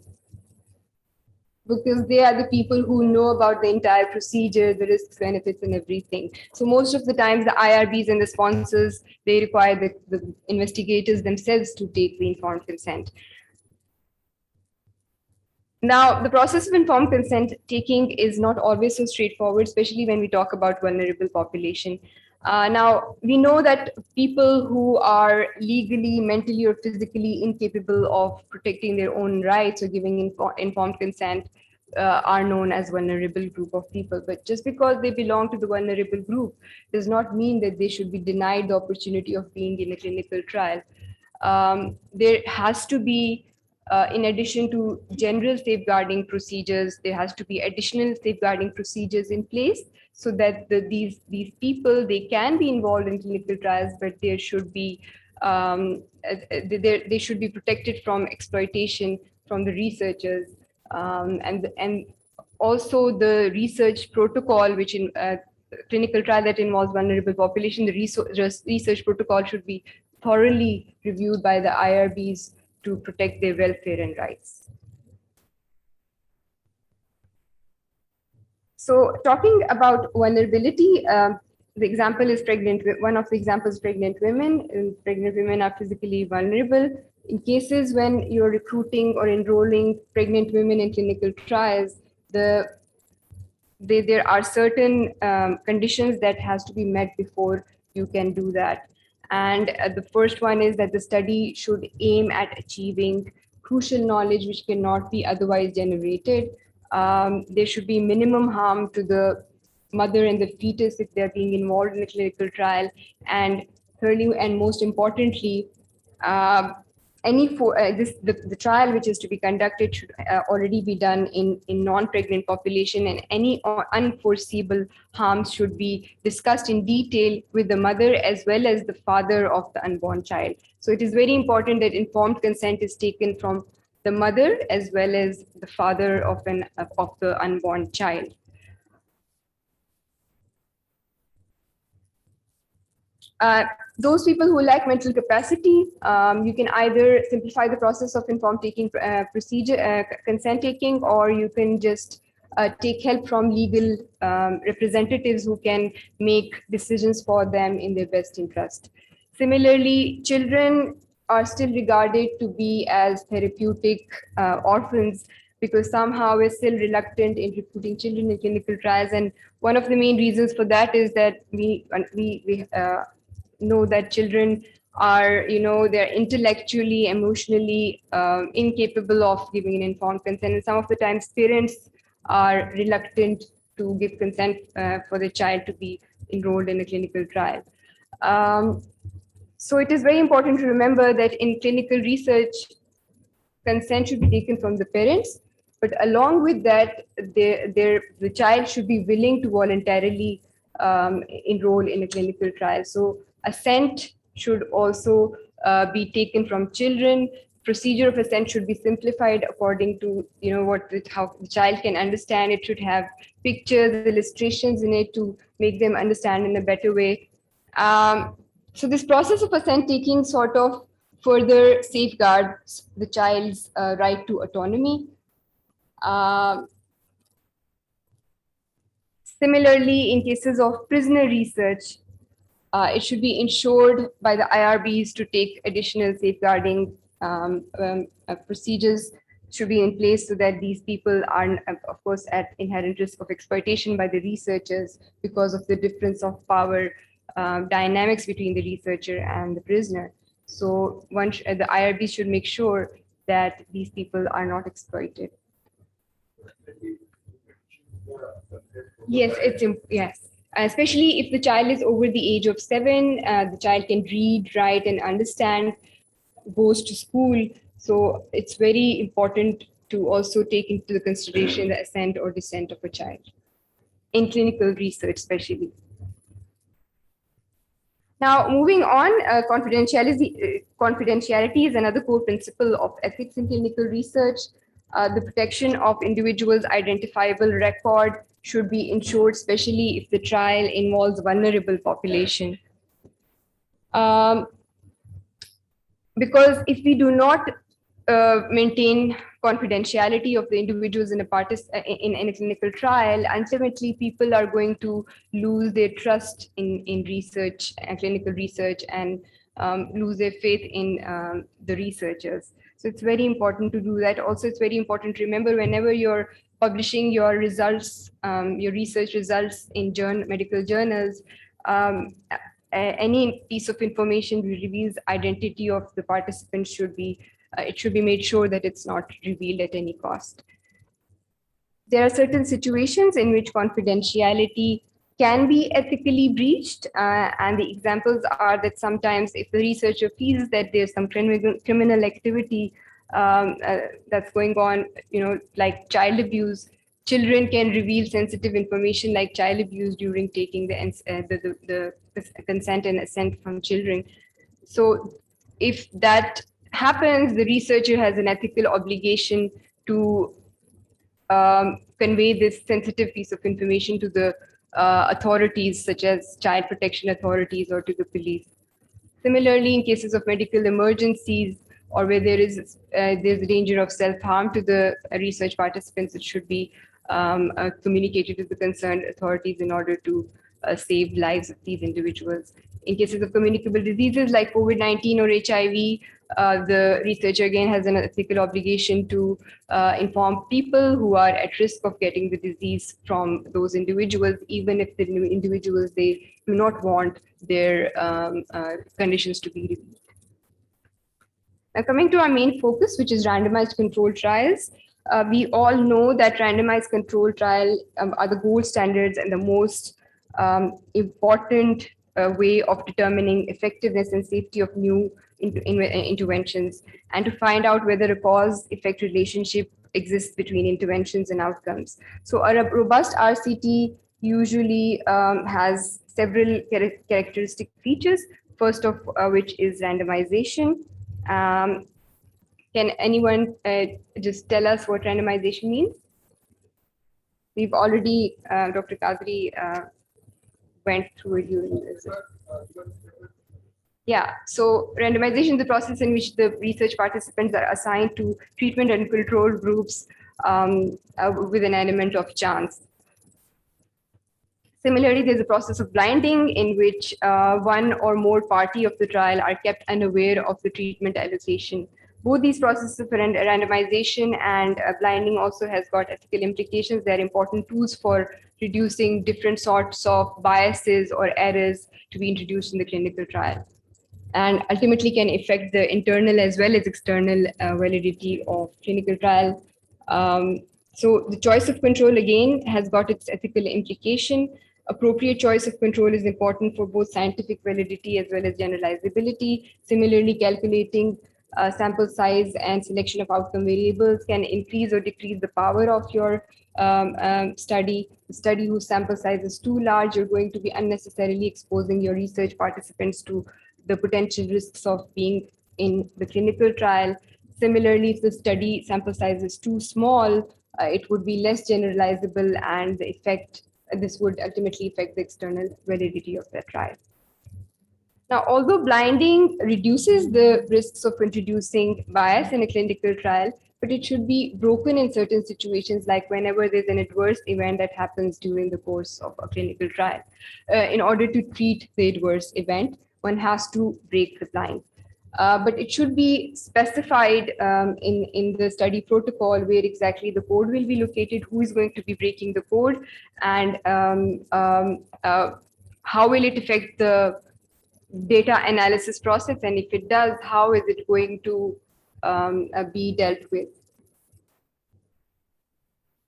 Because they are the people who know about the entire procedure, the risks, benefits, and everything. So most of the times, the IRBs and the sponsors, they require the investigators themselves to take the informed consent. Now, the process of informed consent taking is not always so straightforward, especially when we talk about vulnerable population. Now, we know that people who are legally, mentally, or physically incapable of protecting their own rights or giving informed consent are known as vulnerable group of people. But just because they belong to the vulnerable group does not mean that they should be denied the opportunity of being in a clinical trial. There has to be in addition to general safeguarding procedures, there has to be additional safeguarding procedures in place so that these people, they can be involved in clinical trials, but there should be they should be protected from exploitation from the researchers, and also the research protocol, which in clinical trial that involves vulnerable population, the research protocol should be thoroughly reviewed by the IRBs to protect their welfare and rights. So talking about vulnerability, the example is pregnant. One of the examples, pregnant women. Pregnant women are physically vulnerable. In cases when you're recruiting or enrolling pregnant women in clinical trials, there are certain conditions that has to be met before you can do that. And the first one is that the study should aim at achieving crucial knowledge which cannot be otherwise generated. There should be minimum harm to the mother and the fetus if they're being involved in a clinical trial. And thirdly, and most importantly, the trial which is to be conducted should already be done in non-pregnant population, and any unforeseeable harms should be discussed in detail with the mother as well as the father of the unborn child. So it is very important that informed consent is taken from the mother as well as the father of the unborn child. Those people who lack mental capacity, you can either simplify the process of informed taking consent taking, or you can just take help from legal representatives who can make decisions for them in their best interest. Similarly, children are still regarded to be as therapeutic orphans, because somehow we're still reluctant in recruiting children in clinical trials. And one of the main reasons for that is that we know that children are, they're intellectually, emotionally incapable of giving an informed consent. And some of the times parents are reluctant to give consent for the child to be enrolled in a clinical trial. So it is very important to remember that in clinical research, consent should be taken from the parents, but along with that, the child should be willing to voluntarily enroll in a clinical trial. So assent should also be taken from children. Procedure of assent should be simplified according to how the child can understand. It should have pictures, illustrations in it to make them understand in a better way. So this process of assent taking sort of further safeguards the child's right to autonomy. Similarly, in cases of prisoner research, it should be ensured by the IRBs to take additional safeguarding procedures should be in place so that these people are, of course, at inherent risk of exploitation by the researchers because of the difference of power dynamics between the researcher and the prisoner. So the IRB should make sure that these people are not exploited. Yes, yes. Especially if the child is over the age of 7, the child can read, write, and understand, goes to school. So it's very important to also take into consideration the assent or dissent of a child in clinical research, especially. Now, moving on, confidentiality is another core principle of ethics in clinical research. The protection of individuals' identifiable record should be ensured, especially if the trial involves vulnerable population. Because if we do not maintain confidentiality of the individuals in a clinical trial, ultimately people are going to lose their trust in research and clinical research, and lose their faith in the researchers. So it's very important to do that. Also, it's very important to remember whenever you're publishing your results, your research results in medical journals, any piece of information that reveals identity of the participant should be made sure that it's not revealed at any cost. There are certain situations in which confidentiality can be ethically breached, and the examples are that sometimes if the researcher feels that there's some criminal activity that's going on, like child abuse. Children can reveal sensitive information like child abuse during taking the consent and assent from children. So if that happens, the researcher has an ethical obligation to convey this sensitive piece of information to the authorities, such as child protection authorities or to the police. Similarly, in cases of medical emergencies or where there's a danger of self-harm to the research participants, it should be communicated to the concerned authorities in order to save lives of these individuals. In cases of communicable diseases like COVID-19 or HIV, the researcher again has an ethical obligation to inform people who are at risk of getting the disease from those individuals, even if the individuals, they do not want their conditions to be revealed. Now, coming to our main focus, which is randomized controlled trials, we all know that randomized controlled trial are the gold standards and the most important way of determining effectiveness and safety of new interventions, and to find out whether a cause-effect relationship exists between interventions and outcomes. So a robust RCT usually has several characteristic features, first of which is randomization. Can anyone just tell us what randomization means? We've already, Dr. Kadri went through it during this. Yeah, so randomization is the process in which the research participants are assigned to treatment and control groups with an element of chance. Similarly, there's a process of blinding in which one or more party of the trial are kept unaware of the treatment allocation. Both these processes of randomization and blinding also has got ethical implications. They're important tools for reducing different sorts of biases or errors to be introduced in the clinical trial, and ultimately can affect the internal as well as external validity of clinical trial. So the choice of control again has got its ethical implication. Appropriate choice of control is important for both scientific validity as well as generalizability. Similarly, calculating sample size and selection of outcome variables can increase or decrease the power of your study. The study whose sample size is too large, you're going to be unnecessarily exposing your research participants to the potential risks of being in the clinical trial. Similarly, if the study sample size is too small, it would be less generalizable, and the effect, this would ultimately affect the external validity of the trial. Now, although blinding reduces the risks of introducing bias in a clinical trial, but it should be broken in certain situations, like whenever there's an adverse event that happens during the course of a clinical trial. In order to treat the adverse event, one has to break the blind. But it should be specified in the study protocol where exactly the code will be located, who is going to be breaking the code, and how will it affect the data analysis process, and if it does, how is it going to be dealt with.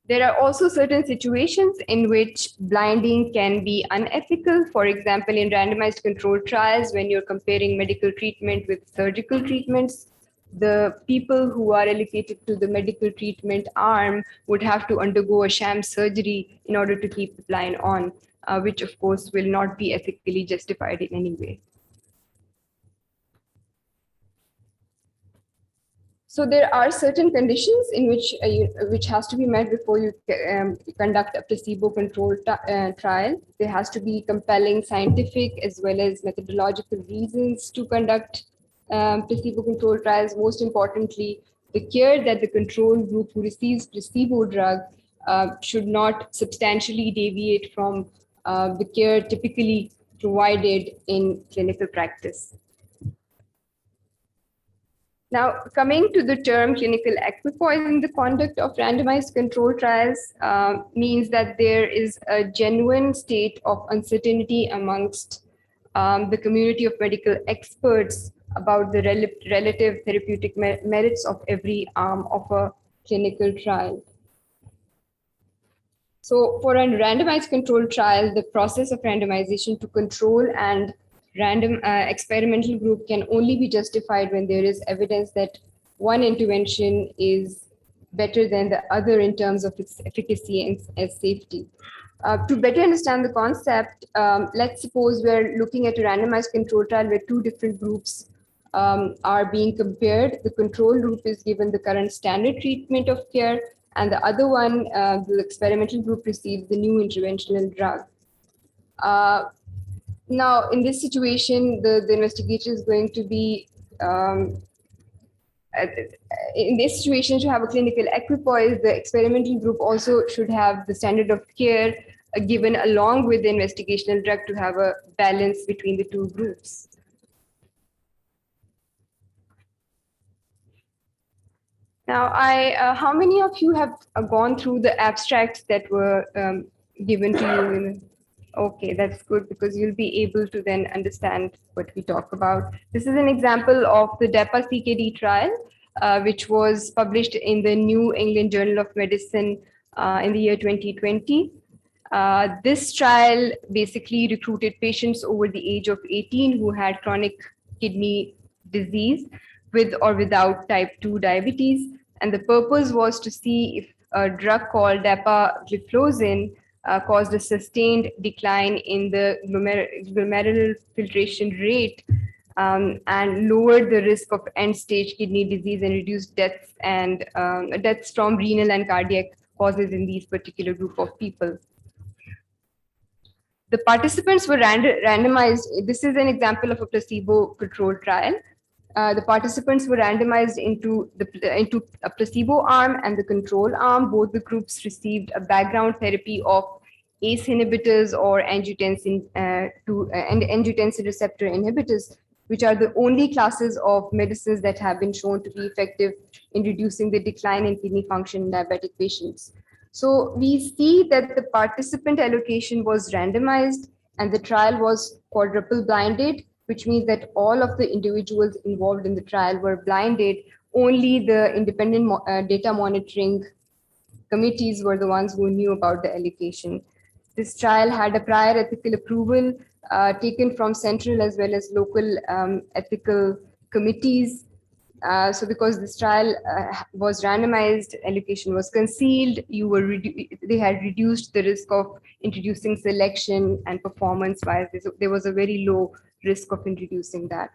There are also certain situations in which blinding can be unethical. For example, in randomized controlled trials, when you're comparing medical treatment with surgical treatments, the people who are allocated to the medical treatment arm would have to undergo a sham surgery in order to keep the blind on, which of course will not be ethically justified in any way. So there are certain conditions in which has to be met before you conduct a placebo-controlled trial. There has to be compelling scientific as well as methodological reasons to conduct placebo-controlled trials. Most importantly, the care that the control group who receives placebo drug should not substantially deviate from the care typically provided in clinical practice. Now, coming to the term clinical equipoise in the conduct of randomized controlled trials means that there is a genuine state of uncertainty amongst the community of medical experts about the relative therapeutic merits of every arm of a clinical trial. So for a randomized controlled trial, the process of randomization to control and random experimental group can only be justified when there is evidence that one intervention is better than the other in terms of its efficacy and safety. To better understand the concept, let's suppose we're looking at a randomized control trial where two different groups are being compared. The control group is given the current standard treatment of care, and the other one, the experimental group, receives the new interventional drug. Now, in this situation, the investigator is going to be, in this situation, to have a clinical equipoise, the experimental group also should have the standard of care given along with the investigational drug to have a balance between the two groups. Now, how many of you have gone through the abstracts that were given to you? Okay, that's good because you'll be able to then understand what we talk about. This is an example of the DEPA-CKD trial, which was published in the New England Journal of Medicine in the year 2020. This trial basically recruited patients over the age of 18 who had chronic kidney disease with or without type 2 diabetes. And the purpose was to see if a drug called dapagliflozin caused a sustained decline in the glomerular filtration rate and lowered the risk of end-stage kidney disease and reduced deaths and deaths from renal and cardiac causes in these particular group of people. The participants were randomized. This is an example of a placebo-controlled trial. The participants were randomized into a placebo arm and the control arm. Both the groups received a background therapy of ACE inhibitors or angiotensin angiotensin receptor inhibitors, which are the only classes of medicines that have been shown to be effective in reducing the decline in kidney function in diabetic patients. So we see that the participant allocation was randomized and the trial was quadruple blinded, which means that all of the individuals involved in the trial were blinded. Only the independent data monitoring committees were the ones who knew about the allocation. This trial had a prior ethical approval taken from central as well as local ethical committees. So because this trial was randomized, allocation was concealed, they had reduced the risk of introducing selection and performance bias. There was a very low risk of introducing that.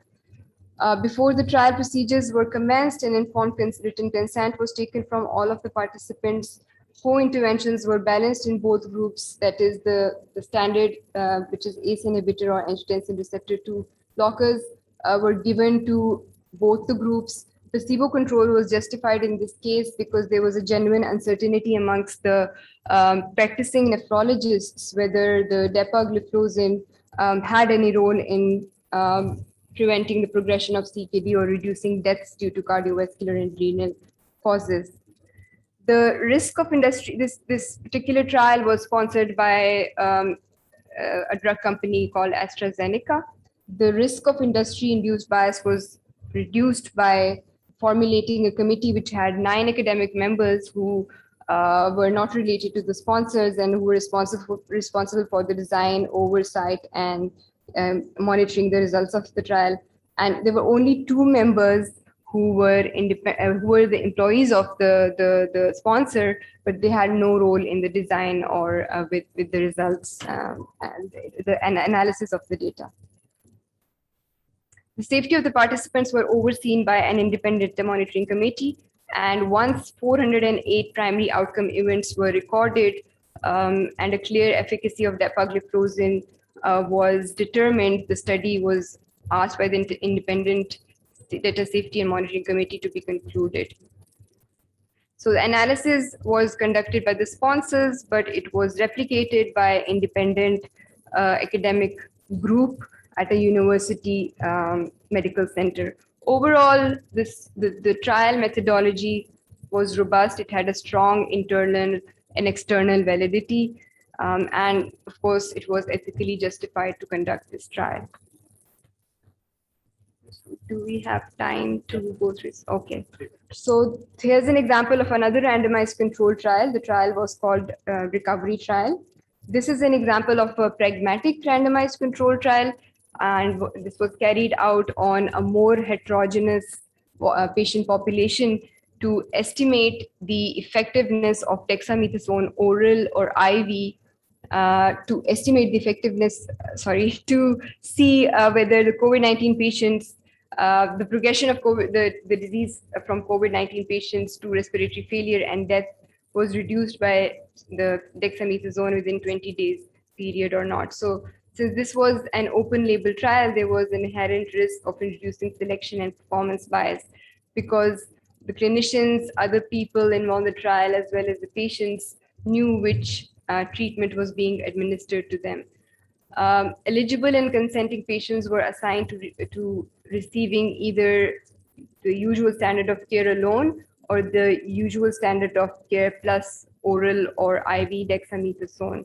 Before the trial procedures were commenced, an informed written consent was taken from all of the participants. 4 interventions were balanced in both groups. That is the standard, which is ACE inhibitor or angiotensin receptor 2 blockers, were given to both the groups. Placebo control was justified in this case because there was a genuine uncertainty amongst the practicing nephrologists whether the dapagliflozin had any role in preventing the progression of CKD or reducing deaths due to cardiovascular and renal causes. The risk of industry, this particular trial was sponsored by a drug company called AstraZeneca. The risk of industry-induced bias was reduced by formulating a committee which had 9 academic members who were not related to the sponsors and who were responsible for the design, oversight, and monitoring the results of the trial. And there were only 2 members who were the employees of the sponsor, but they had no role in the design or with the results and the analysis of the data. The safety of the participants were overseen by an independent monitoring committee, and once 408 primary outcome events were recorded and a clear efficacy of dapagliflozin was determined, the study was asked by the independent Data Safety and Monitoring Committee to be concluded. So the analysis was conducted by the sponsors, but it was replicated by independent academic group at a university medical center. Overall, the trial methodology was robust. It had a strong internal and external validity. And of course, it was ethically justified to conduct this trial. Do we have time to go through this? Okay. So here's an example of another randomized control trial. The trial was called Recovery Trial. This is an example of a pragmatic randomized control trial. And this was carried out on a more heterogeneous patient population to estimate the effectiveness of dexamethasone oral or IV, to estimate the effectiveness, to see whether the COVID-19 patients, the progression of COVID, the disease from COVID-19 patients to respiratory failure and death was reduced by the dexamethasone within 20 days period or not. So since this was an open label trial, there was an inherent risk of introducing selection and performance bias, because the clinicians, other people involved in the trial, as well as the patients, knew which treatment was being administered to them. Eligible and consenting patients were assigned to receiving either the usual standard of care alone or the usual standard of care plus oral or IV dexamethasone.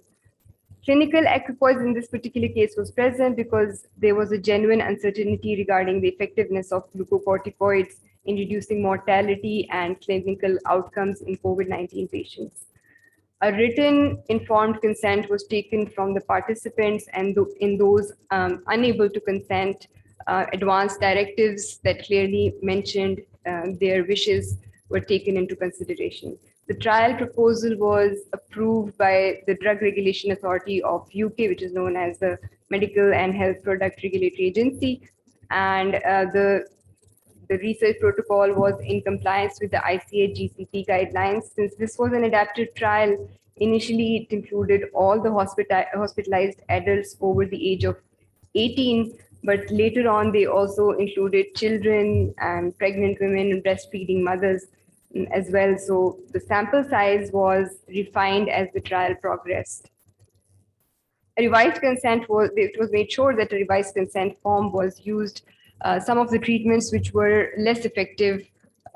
Clinical equipoise in this particular case was present because there was a genuine uncertainty regarding the effectiveness of glucocorticoids in reducing mortality and clinical outcomes in COVID-19 patients. A written informed consent was taken from the participants, and in those unable to consent, advanced directives that clearly mentioned their wishes were taken into consideration. The trial proposal was approved by the Drug Regulation Authority of UK, which is known as the Medical and Health Product Regulatory Agency, and the research protocol was in compliance with the ICH GCP guidelines. Since this was an adaptive trial, initially it included all the hospitalized adults over the age of 18, but later on they also included children and pregnant women and breastfeeding mothers as well. So the sample size was refined as the trial progressed. A revised consent it was made sure that a revised consent form was used. Some of the treatments which were less effective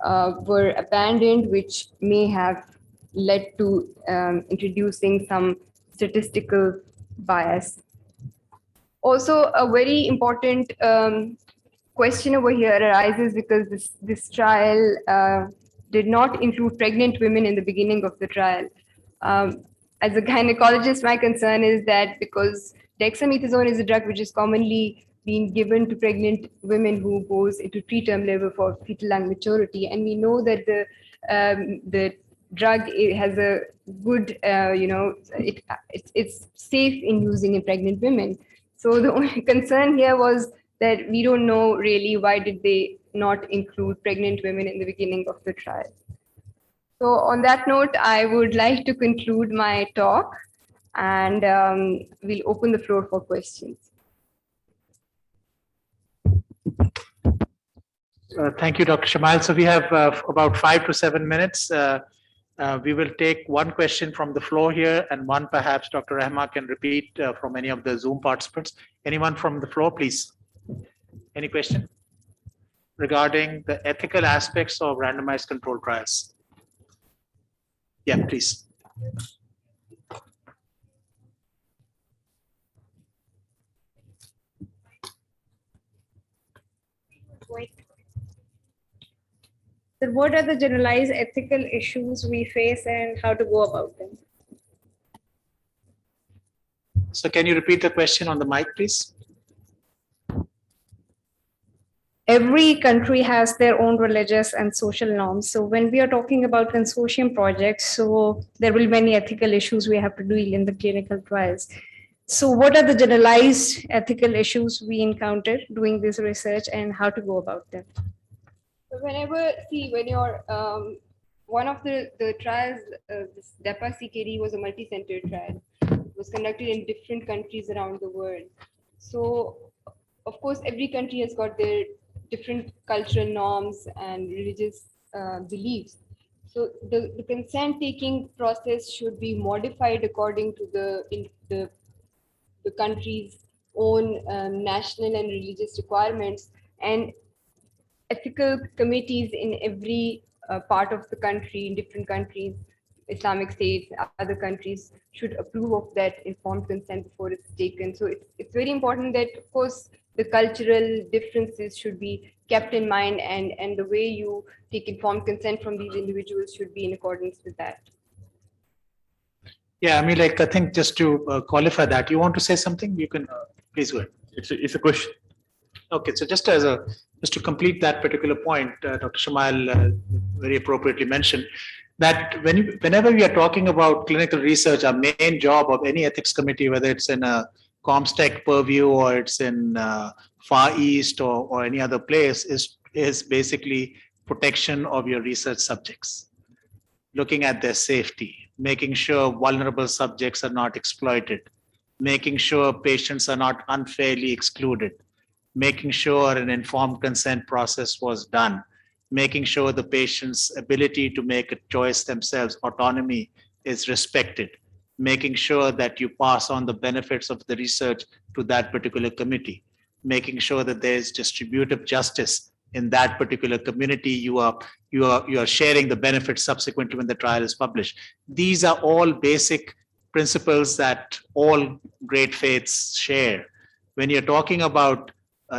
were abandoned, which may have led to introducing some statistical bias. Also, a very important question over here arises because this trial did not include pregnant women in the beginning of the trial. As a gynecologist, my concern is that because dexamethasone is a drug which is commonly being given to pregnant women who goes into preterm labor for fetal lung maturity, and we know that the drug has a good, it's safe in using in pregnant women. So the only concern here was that we don't know really why did they not include pregnant women in the beginning of the trial. So on that note, I would like to conclude my talk, and we'll open the floor for questions. Thank you, Dr. Shmail. So we have about 5 to 7 minutes. We will take one question from the floor here, and one perhaps Dr. Rahma can repeat from any of the Zoom participants. Anyone from the floor, please? Any question regarding the ethical aspects of randomized controlled trials? Yeah, please. So what are the generalized ethical issues we face and how to go about them? So can you repeat the question on the mic, please? Every country has their own religious and social norms. So when we are talking about consortium projects, so there will be many ethical issues we have to deal in the clinical trials. So what are the generalized ethical issues we encounter doing this research and how to go about them? So when you're, one of the trials, this DEPA-CKD was a multi-center trial. It was conducted in different countries around the world. So of course, every country has got their different cultural norms and religious beliefs. So the consent taking process should be modified according to the country's own national and religious requirements, and ethical committees in every part of the country, in different countries, Islamic states, other countries, should approve of that informed consent before it's taken. So it's very important that, of course, the cultural differences should be kept in mind, and the way you take informed consent from these individuals should be in accordance with that. Yeah, I mean, like, I think just to qualify that, you want to say something? You can please go ahead. It's a question. Okay, so just as a just to complete that particular point, Dr. Shamail very appropriately mentioned that whenever we are talking about clinical research, our main job of any ethics committee, whether it's in a comstech purview or it's in Far East or any other place, is basically protection of your research subjects, looking at their safety, making sure vulnerable subjects are not exploited, making sure patients are not unfairly excluded, making sure an informed consent process was done, making sure the patient's ability to make a choice themselves, autonomy, is respected, making sure that you pass on the benefits of the research to that particular committee, making sure that there is distributive justice in that particular community. You are sharing the benefits subsequently when the trial is published. These are all basic principles that all great faiths share. When you're talking about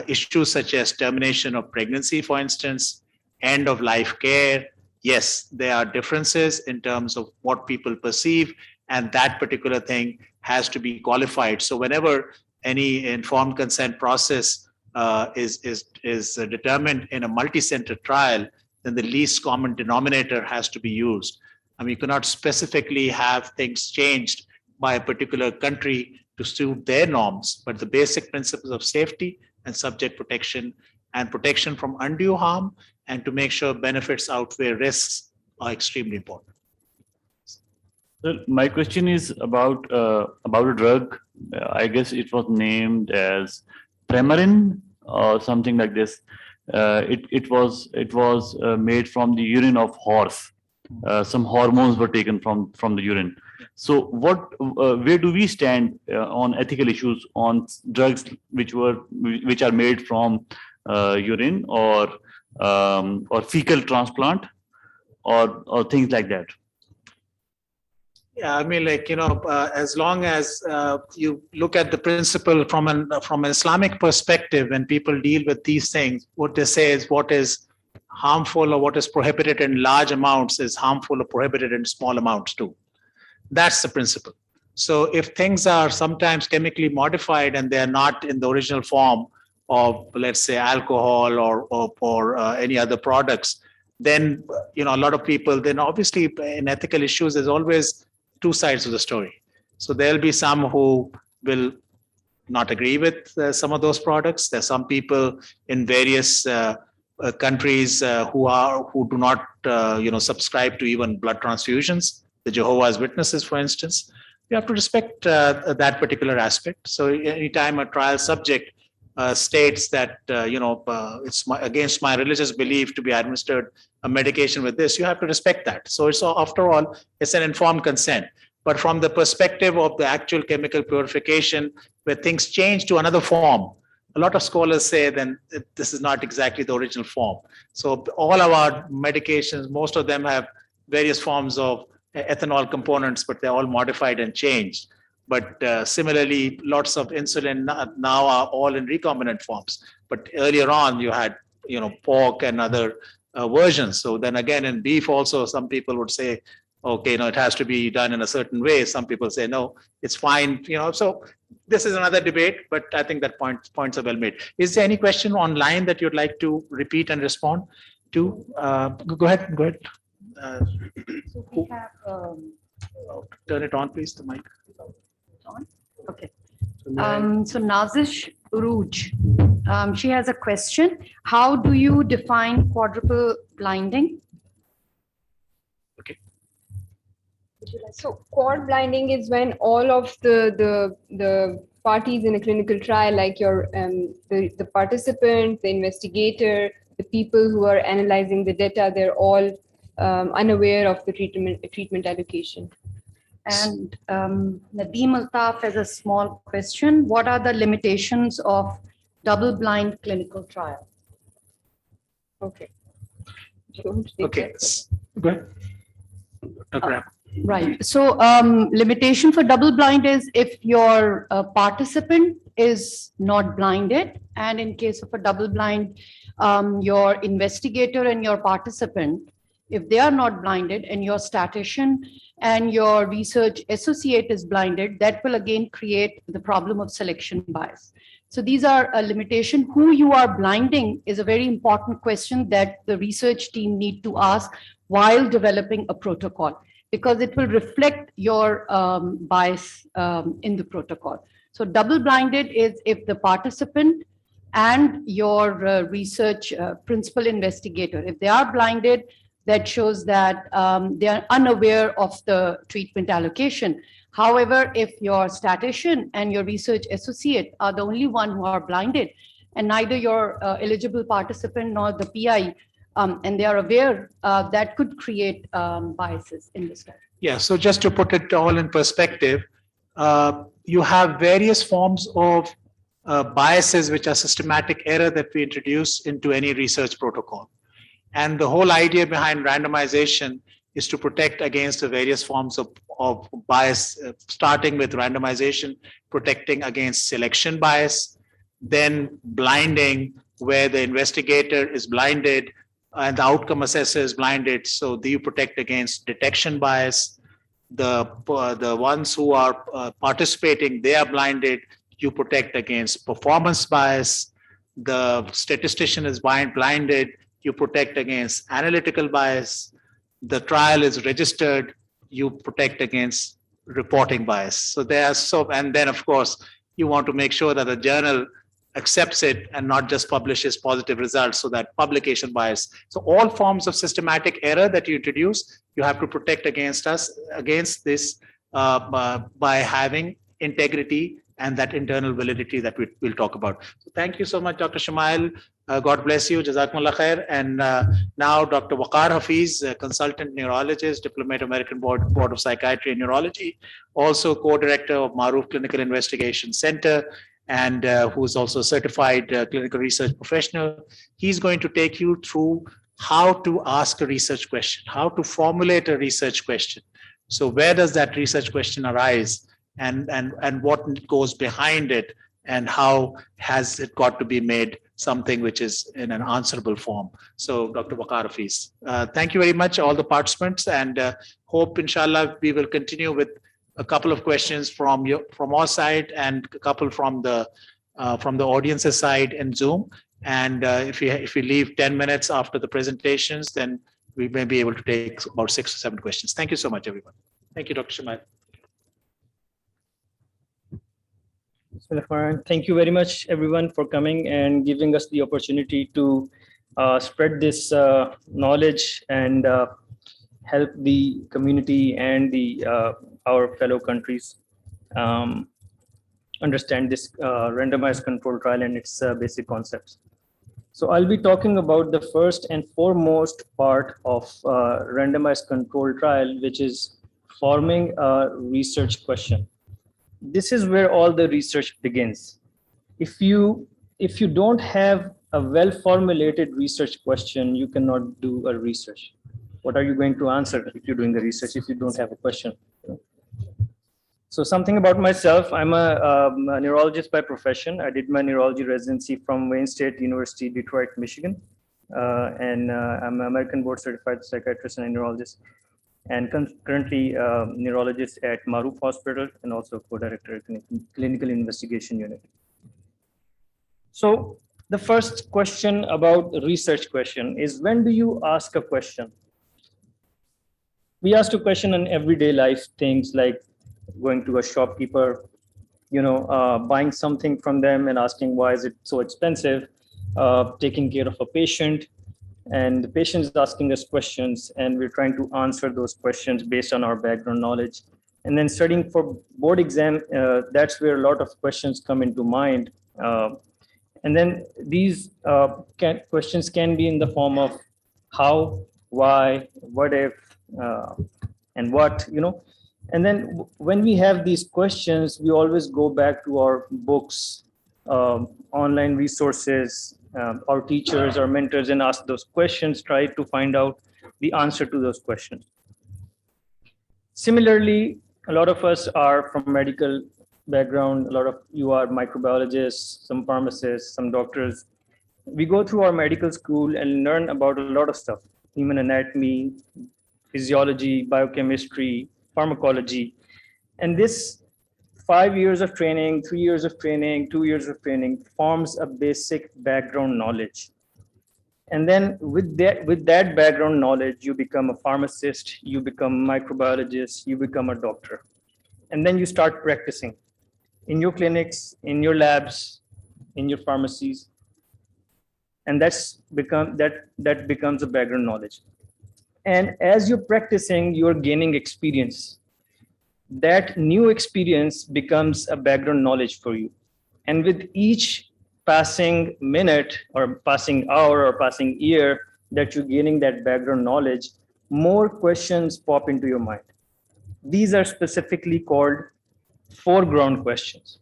issues such as termination of pregnancy, for instance, end of life care, yes, there are differences in terms of what people perceive, and that particular thing has to be qualified. So whenever any informed consent process is determined in a multi-center trial, then the least common denominator has to be used. I mean, you cannot specifically have things changed by a particular country to suit their norms, but the basic principles of safety and subject protection and protection from undue harm and to make sure benefits outweigh risks are extremely important. Well, my question is about a drug. I guess it was named as Premarin or something like this. It was made from the urine of horse. Some hormones were taken from the urine. So where do we stand on ethical issues on drugs which are made from urine or fecal transplant or things like that? Yeah, I mean, as long as you look at the principle from an Islamic perspective, when people deal with these things, what they say is what is harmful or what is prohibited in large amounts is harmful or prohibited in small amounts too. That's the principle. So if things are sometimes chemically modified and they're not in the original form of, let's say, alcohol or any other products, then a lot of people, then obviously in ethical issues, there's always two sides of the story. So there'll be some who will not agree with some of those products. There's some people in various countries who do not subscribe to even blood transfusions. The Jehovah's Witnesses, for instance, you have to respect that particular aspect. So anytime a trial subject states that it's against my religious belief to be administered a medication with this, you have to respect that. So it's, after all, it's an informed consent. But from the perspective of the actual chemical purification, where things change to another form, a lot of scholars say then this is not exactly the original form. So all of our medications, most of them have various forms of ethanol components, but they're all modified and changed. But similarly, lots of insulin now are all in recombinant forms. But earlier on, you had pork and other versions. So then again, in beef also, some people would say, okay, it has to be done in a certain way. Some people say, no, it's fine. So this is another debate, but I think that points are well made. Is there any question online that you'd like to repeat and respond to? Go ahead. So we have. Turn it on, please, the mic. On? Okay. So Nazish Rouge, she has a question. How do you define quadruple blinding? Okay. So quad blinding is when all of the parties in a clinical trial, like the participant, the investigator, the people who are analyzing the data, they're all unaware of the treatment allocation. And Nadeem Altaf has a small question. What are the limitations of double-blind clinical trial? Okay. Okay. Go ahead. Right. So limitation for double-blind is if your participant is not blinded, and in case of a double-blind, your investigator and your participant if they are not blinded and your statistician and your research associate is blinded, that will again create the problem of selection bias. So these are a limitation. Who you are blinding is a very important question that the research team need to ask while developing a protocol, because it will reflect your bias in the protocol. So double-blinded is if the participant and your research principal investigator, if they are blinded, that shows that they are unaware of the treatment allocation. However, if your statistician and your research associate are the only one who are blinded, and neither your eligible participant nor the PI, and they are aware, that could create biases in the study. Yeah, so just to put it all in perspective, you have various forms of biases which are systematic error that we introduce into any research protocol. And the whole idea behind randomization is to protect against the various forms of bias, starting with randomization, protecting against selection bias, then blinding, where the investigator is blinded and the outcome assessor is blinded. So you protect against detection bias. The ones who are participating, they are blinded. You protect against performance bias. The statistician is blinded. You protect against analytical bias. The trial is registered. You protect against reporting bias. So and then of course, you want to make sure that the journal accepts it and not just publishes positive results, so that publication bias. So all forms of systematic error that you introduce, you have to protect against this by having integrity and that internal validity that we'll talk about. So thank you so much, Dr. Shamail. God bless you. Jazakumullah khair. And now Dr. Waqar Hafiz, consultant neurologist, Diplomat American Board of Psychiatry and Neurology, also co-director of Maroof Clinical Investigation Center, and who's also a certified clinical research professional. He's going to take you through how to ask a research question, how to formulate a research question. So where does that research question arise, and what goes behind it, and how has it got to be made something which is in an answerable form. So Dr. Waqar Hafiz, thank you very much, all the participants, and hope inshallah we will continue with a couple of questions from our side and a couple from the audience's side in Zoom. And if we leave 10 minutes after the presentations, then we may be able to take about 6 or 7 questions. Thank you so much, everyone. Thank you, Dr. Shamail. Thank you very much, everyone, for coming and giving us the opportunity to spread this knowledge and help the community and our fellow countries understand this randomized control trial and its basic concepts. So I'll be talking about the first and foremost part of randomized control trial, which is forming a research question. This is where all the research begins. If you don't have a well-formulated research question, you cannot do a research. What are you going to answer if you're doing the research if you don't have a question? So something about myself, I'm a neurologist by profession. I did my neurology residency from Wayne State University, Detroit, Michigan. And I'm an American board certified psychiatrist and a neurologist, and currently neurologist at Maroof Hospital and also co-director at Clinical Investigation Unit. So the first question about the research question is, when do you ask a question? We ask a question in everyday life, things like going to a shopkeeper, buying something from them and asking why is it so expensive, taking care of a patient, and the patient is asking us questions and we're trying to answer those questions based on our background knowledge. And then studying for board exam, that's where a lot of questions come into mind. And then these questions can be in the form of how, why, what if, and what, And then when we have these questions, we always go back to our books, online resources, our teachers, our mentors, and ask those questions, try to find out the answer to those questions. Similarly, a lot of us are from medical background. A lot of you are microbiologists, some pharmacists, some doctors. We go through our medical school and learn about a lot of stuff. human anatomy, physiology, biochemistry, pharmacology. And this 5 years of training, 3 years of training, 2 years of training forms a basic background knowledge. And then with that background knowledge, you become a pharmacist, you become a microbiologist, you become a doctor. And then you start practicing in your clinics, in your labs, in your pharmacies. And that becomes a background knowledge. And as you're practicing, you're gaining experience. That new experience becomes a background knowledge for you. And with each passing minute or passing hour or passing year that you're gaining that background knowledge, more questions pop into your mind. These are specifically called foreground questions.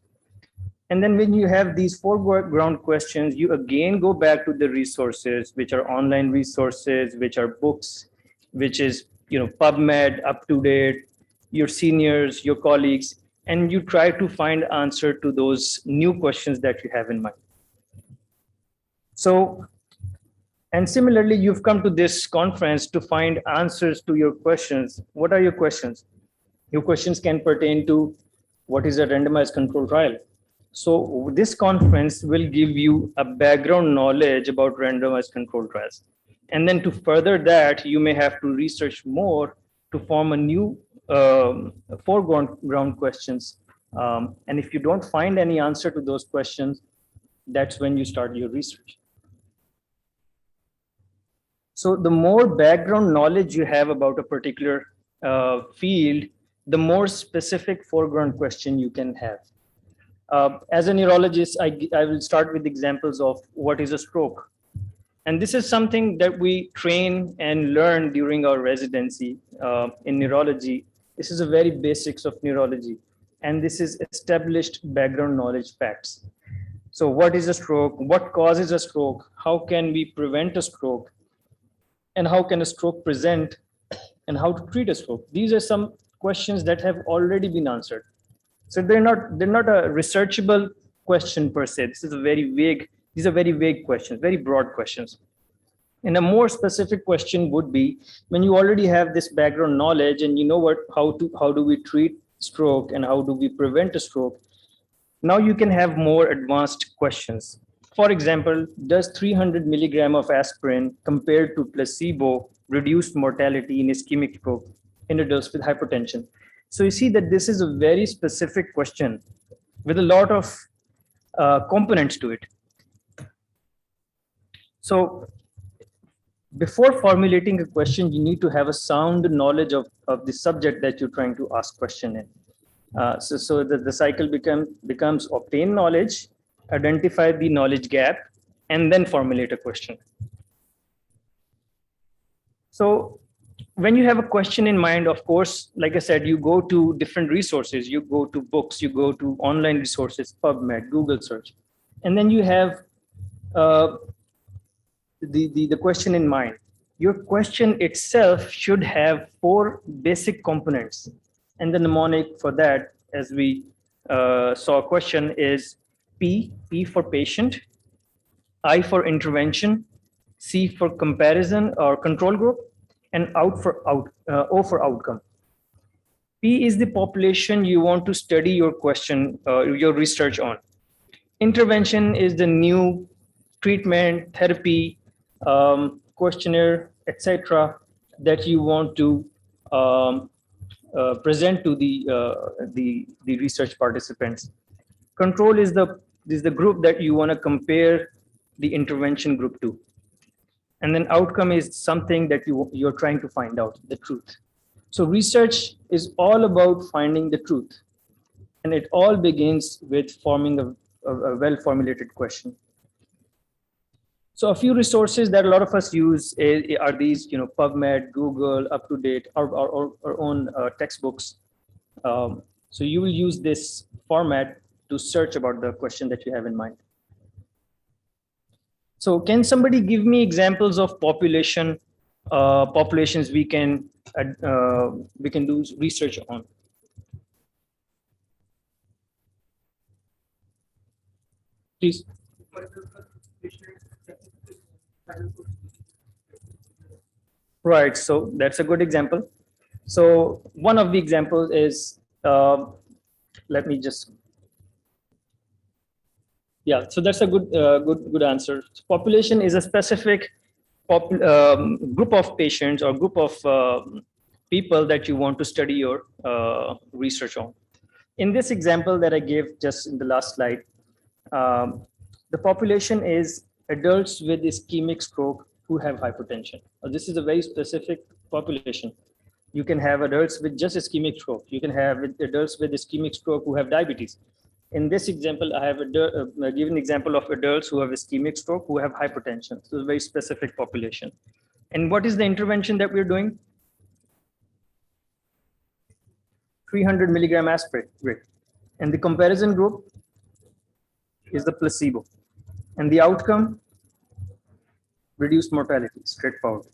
And then when you have these foreground questions, you again go back to the resources, which are online resources, which are books, which is PubMed, up to date, your seniors, your colleagues, and you try to find answer to those new questions that you have in mind. So, and similarly, you've come to this conference to find answers to your questions. What are your questions? Your questions can pertain to what is a randomized controlled trial. So this conference will give you a background knowledge about randomized controlled trials. And then to further that, you may have to research more to form a new foreground questions. And if you don't find any answer to those questions, that's when you start your research. So the more background knowledge you have about a particular field, the more specific foreground question you can have. As a neurologist, I will start with examples of what is a stroke. And this is something that we train and learn during our residency in neurology. This is a very basics of neurology. And this is established background knowledge facts. So what is a stroke? What causes a stroke? How can we prevent a stroke? And how can a stroke present? And how to treat a stroke? These are some questions that have already been answered. So they're not a researchable question per se. These are very vague questions, very broad questions. And a more specific question would be when you already have this background knowledge and you know how do we treat stroke and how do we prevent a stroke. Now you can have more advanced questions. For example, does 300 milligram of aspirin compared to placebo reduce mortality in ischemic stroke in adults with hypertension? So you see that this is a very specific question with a lot of components to it. So before formulating a question, you need to have a sound knowledge of the subject that you're trying to ask question in. So that the cycle becomes obtain knowledge, identify the knowledge gap, and then formulate a question. So when you have a question in mind, of course, like I said, you go to different resources, you go to books, you go to online resources, PubMed, Google search, and then you have the question in mind. Your question itself should have 4 basic components. And the mnemonic for that, as we saw a question, is P for patient, I for intervention, C for comparison or control group, and O for outcome. P is the population you want to study your question, your research on. Intervention is the new treatment, therapy, questionnaire, etc., that you want to present to the research participants. Control is the group that you want to compare the intervention group to. And then outcome is something that you're trying to find out, the truth. So research is all about finding the truth. And it all begins with forming a well-formulated question. So a few resources that a lot of us use are these, PubMed, Google, UpToDate, our own textbooks. So you will use this format to search about the question that you have in mind. So can somebody give me examples of populations we can do research on? Please. Right. So that's a good example. So one of the examples is, let me just, yeah. So that's a good answer. Population is a specific group of patients or group of people that you want to study your research on. In this example that I gave just in the last slide, the population is adults with ischemic stroke who have hypertension. This is a very specific population. You can have adults with just ischemic stroke. You can have adults with ischemic stroke who have diabetes. In this example, I have given example of adults who have ischemic stroke who have hypertension. So it's a very specific population. And what is the intervention that we're doing? 300 milligram aspirin. And the comparison group is the placebo. And the outcome, reduced mortality, straightforward.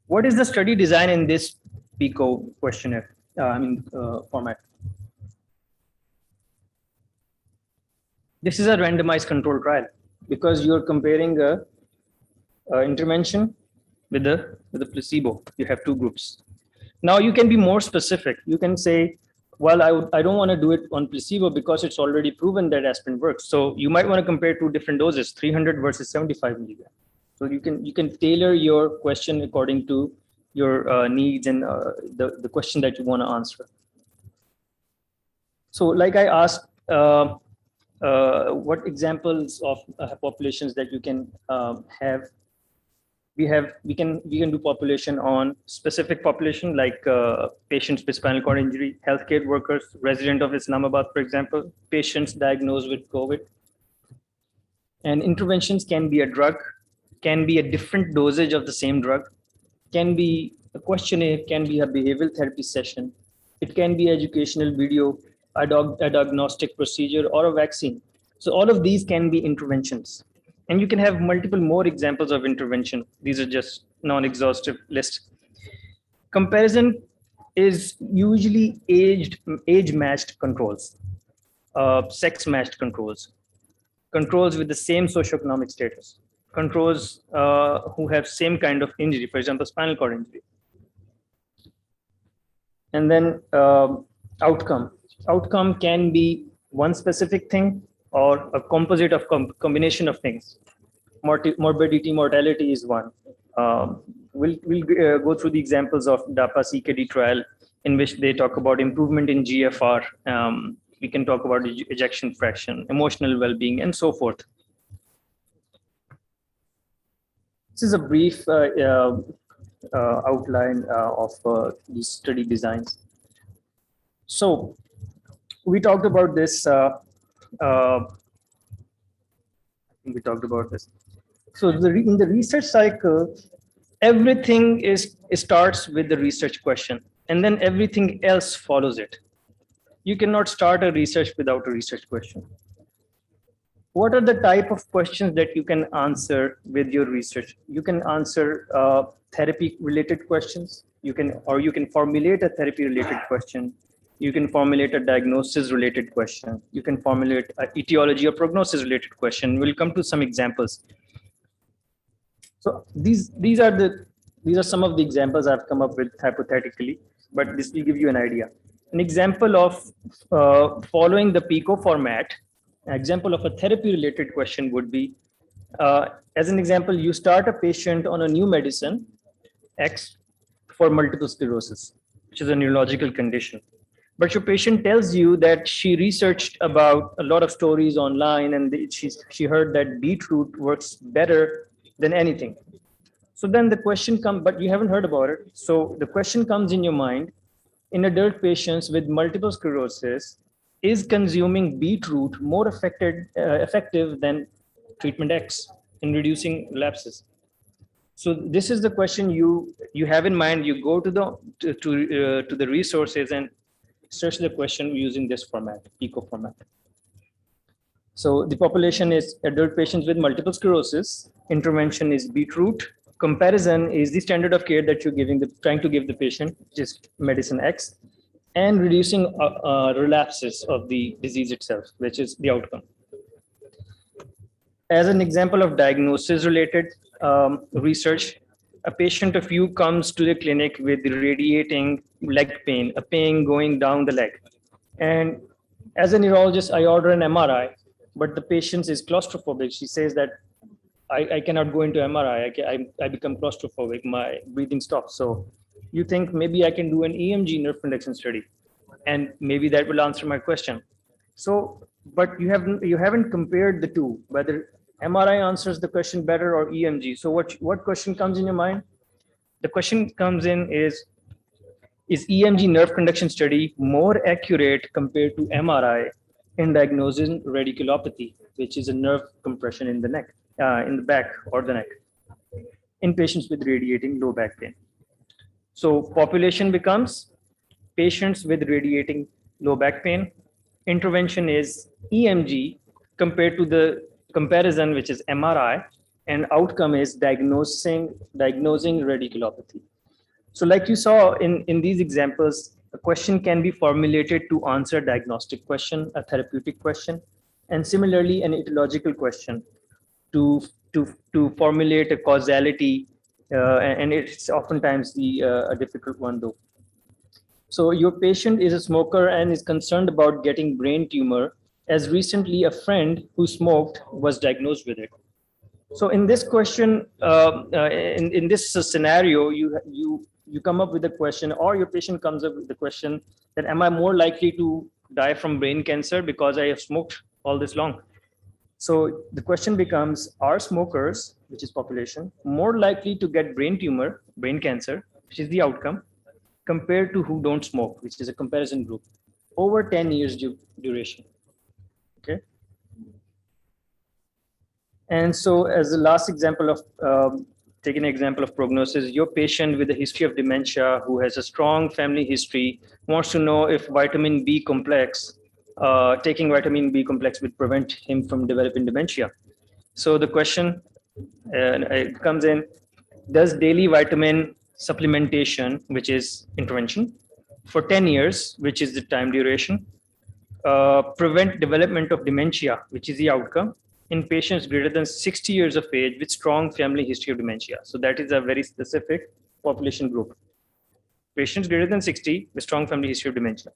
What is the study design in this PICO questionnaire, format? This is a randomized control trial because you're comparing a intervention with the placebo. You have two groups. Now you can be more specific. You can say, well, I don't want to do it on placebo because it's already proven that aspirin works. So you might want to compare two different doses, 300 versus 75 milligrams. So you can tailor your question according to your needs and the question that you want to answer. So like I asked, what examples of populations that you can have? We can do population on specific population like patients with spinal cord injury, healthcare workers, resident of Islamabad, for example, patients diagnosed with COVID. And interventions can be a drug, can be a different dosage of the same drug, can be a questionnaire, can be a behavioral therapy session. It can be educational video, a diagnostic procedure, or a vaccine. So all of these can be interventions. And you can have multiple more examples of intervention. These are just non-exhaustive list. Comparison is usually age-matched controls, sex-matched controls, controls with the same socioeconomic status, controls who have same kind of injury, for example, spinal cord injury. And then outcome. Outcome can be one specific thing or a composite of combination of things. Morbidity, mortality is one. We'll go through the examples of DAPA CKD trial in which they talk about improvement in GFR. We can talk about ejection fraction, emotional well-being, and so forth. This is a brief outline of these study designs. So we talked about this. I think we talked about this. So in the research cycle, everything starts with the research question, and then everything else follows it. You cannot start a research without a research question. What are the type of questions that you can answer with your research? You can answer therapy-related questions. You can formulate a therapy-related question. You can formulate a diagnosis-related question. You can formulate an etiology or prognosis-related question. We'll come to some examples. So these are some of the examples I've come up with hypothetically, but this will give you an idea. An example of following the PICO format, an example of a therapy-related question would be, as an example, you start a patient on a new medicine, X, for multiple sclerosis, which is a neurological condition. But your patient tells you that she researched about a lot of stories online and she heard that beetroot works better than anything. So then the question comes, but you haven't heard about it. So the question comes in your mind, in adult patients with multiple sclerosis, is consuming beetroot more effective than treatment X in reducing relapses? So this is the question you have in mind. You go to the resources and search the question using this format, PICO format. So the population is adult patients with multiple sclerosis. Intervention is beetroot. Comparison is the standard of care that you're trying to give the patient, just medicine X, and reducing relapses of the disease itself, which is the outcome. As an example of diagnosis-related research, a patient of you comes to the clinic with radiating leg pain, a pain going down the leg. And as a neurologist, I order an MRI, but the patient is claustrophobic. She says that I cannot go into MRI. I become claustrophobic. My breathing stops. So you think maybe I can do an EMG nerve conduction study, and maybe that will answer my question. So, but you haven't compared the two, whether MRI answers the question better or EMG. So what question comes in your mind? The question comes in is EMG nerve conduction study more accurate compared to MRI in diagnosing radiculopathy, which is a nerve compression in the neck, in the back or the neck, in patients with radiating low back pain? So population becomes patients with radiating low back pain. Intervention is EMG compared to the comparison, which is MRI, and outcome is diagnosing radiculopathy. So like you saw in these examples, a question can be formulated to answer a diagnostic question, a therapeutic question, and similarly an etiological question to formulate a causality, and it's oftentimes a difficult one though. So your patient is a smoker and is concerned about getting brain tumor, as recently a friend who smoked was diagnosed with it. So in this question, in this scenario, you come up with a question, or your patient comes up with the question that, am I more likely to die from brain cancer because I have smoked all this long? So the question becomes, are smokers, which is population, more likely to get brain tumor, brain cancer, which is the outcome, compared to who don't smoke, which is a comparison group, over 10 years duration? Okay. And so as the last example of, take an example of prognosis, your patient with a history of dementia who has a strong family history wants to know if vitamin B complex, taking vitamin B complex would prevent him from developing dementia. So the question it comes in, does daily vitamin supplementation, which is intervention, for 10 years, which is the time duration, prevent development of dementia, which is the outcome, in patients greater than 60 years of age with strong family history of dementia? So that is a very specific population group. Patients greater than 60 with strong family history of dementia,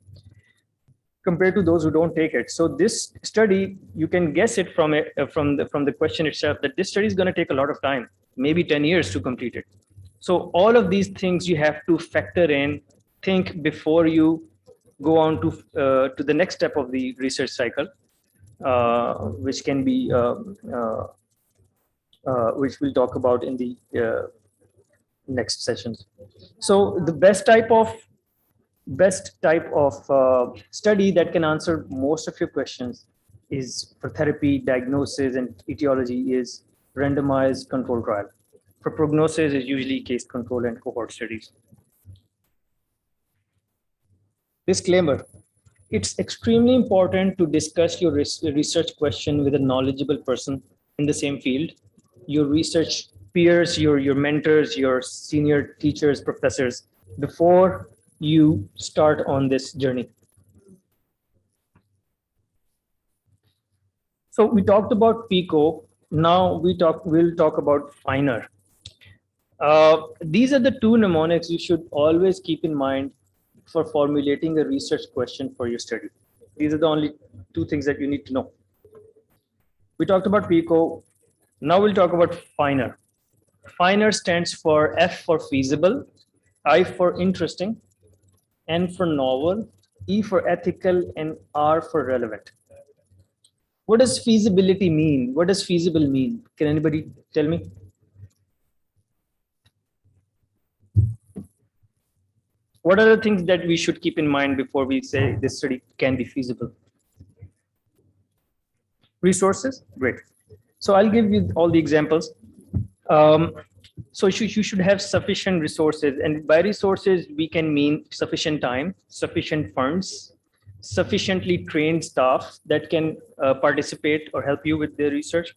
compared to those who don't take it. So this study, you can guess it from the question itself, that this study is going to take a lot of time, maybe 10 years to complete it. So all of these things you have to factor in, think before you go on to the next step of the research cycle, which can be which we'll talk about in the next sessions. So the best type of study that can answer most of your questions is for therapy, diagnosis, and etiology is randomized control trial. For prognosis is usually case control and cohort studies. Disclaimer: it's extremely important to discuss your research question with a knowledgeable person in the same field, your research peers, your mentors, your senior teachers, professors, before you start on this journey. So we talked about PICO. Now we'll talk about finer. These are the two mnemonics you should always keep in mind for formulating a research question for your study. These are the only two things that you need to know. We talked about PICO. Now we'll talk about finer. Finer stands for F for feasible, I for interesting, N for novel, E for ethical, and R for relevant. What does feasibility mean? What does feasible mean? Can anybody tell me? What are the things that we should keep in mind before we say this study can be feasible? Resources, great. So I'll give you all the examples. So you should have sufficient resources, and by resources we can mean sufficient time, sufficient funds, sufficiently trained staff that can participate or help you with the research,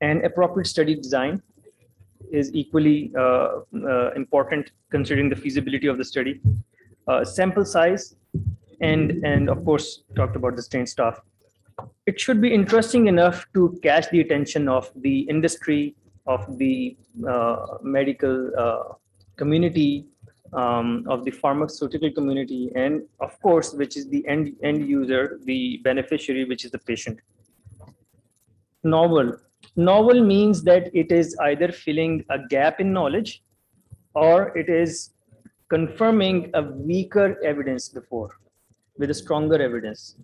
and appropriate study design is equally important considering the feasibility of the study. Sample size, and of course talked about the trained staff. It should be interesting enough to catch the attention of the industry of the medical community, of the pharmaceutical community, and of course, which is the end user, the beneficiary, which is the patient. Novel. Novel means that it is either filling a gap in knowledge or it is confirming a weaker evidence before with a stronger evidence.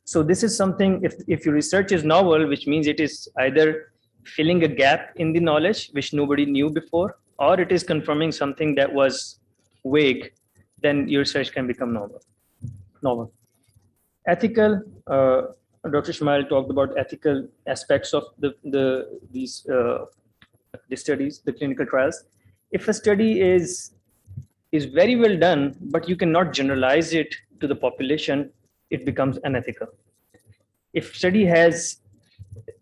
So this is something, if your research is novel, which means it is either filling a gap in the knowledge which nobody knew before, or it is confirming something that was vague, then your research can become novel. Ethical, Dr. Shmail talked about ethical aspects of these studies, the clinical trials. If a study is very well done, but you cannot generalize it to the population, it becomes unethical. If study has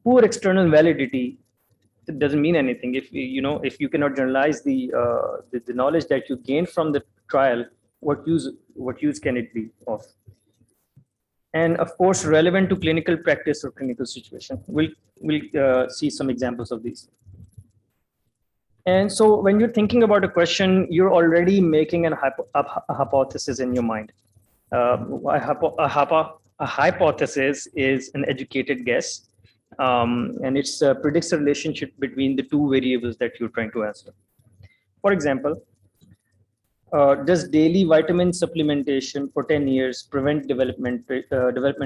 poor external validity, it doesn't mean anything. If you cannot generalize the knowledge that you gain from the trial, what use can it be of? And of course, relevant to clinical practice or clinical situation. We'll see some examples of these. And so when you're thinking about a question, you're already making a hypothesis in your mind. A hypothesis is an educated guess, and it predicts a relationship between the two variables that you're trying to answer. For example, does daily vitamin supplementation for 10 years prevent development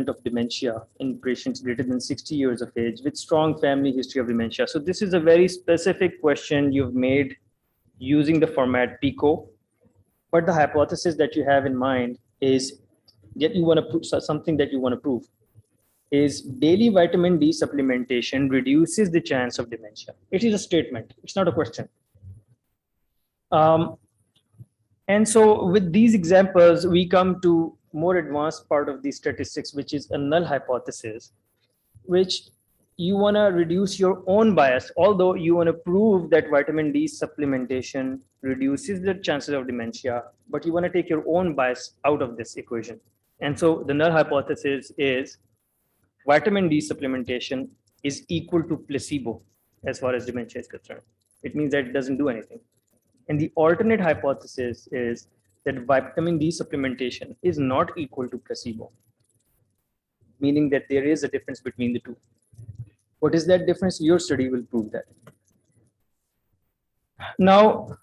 of dementia in patients greater than 60 years of age with strong family history of dementia? So this is a very specific question you've made using the format PICO, but the hypothesis that you have in mind is that you want to prove something that you want to prove is daily vitamin D supplementation reduces the chance of dementia. It is a statement. It's not a question. And so with these examples, we come to more advanced part of the statistics, which is a null hypothesis, which you want to reduce your own bias, although you want to prove that vitamin D supplementation reduces the chances of dementia, but you want to take your own bias out of this equation. And so the null hypothesis is vitamin D supplementation is equal to placebo as far as dementia is concerned. It means that it doesn't do anything. And the alternate hypothesis is that vitamin D supplementation is not equal to placebo, meaning that there is a difference between the two. What is that difference? Your study will prove that. Now,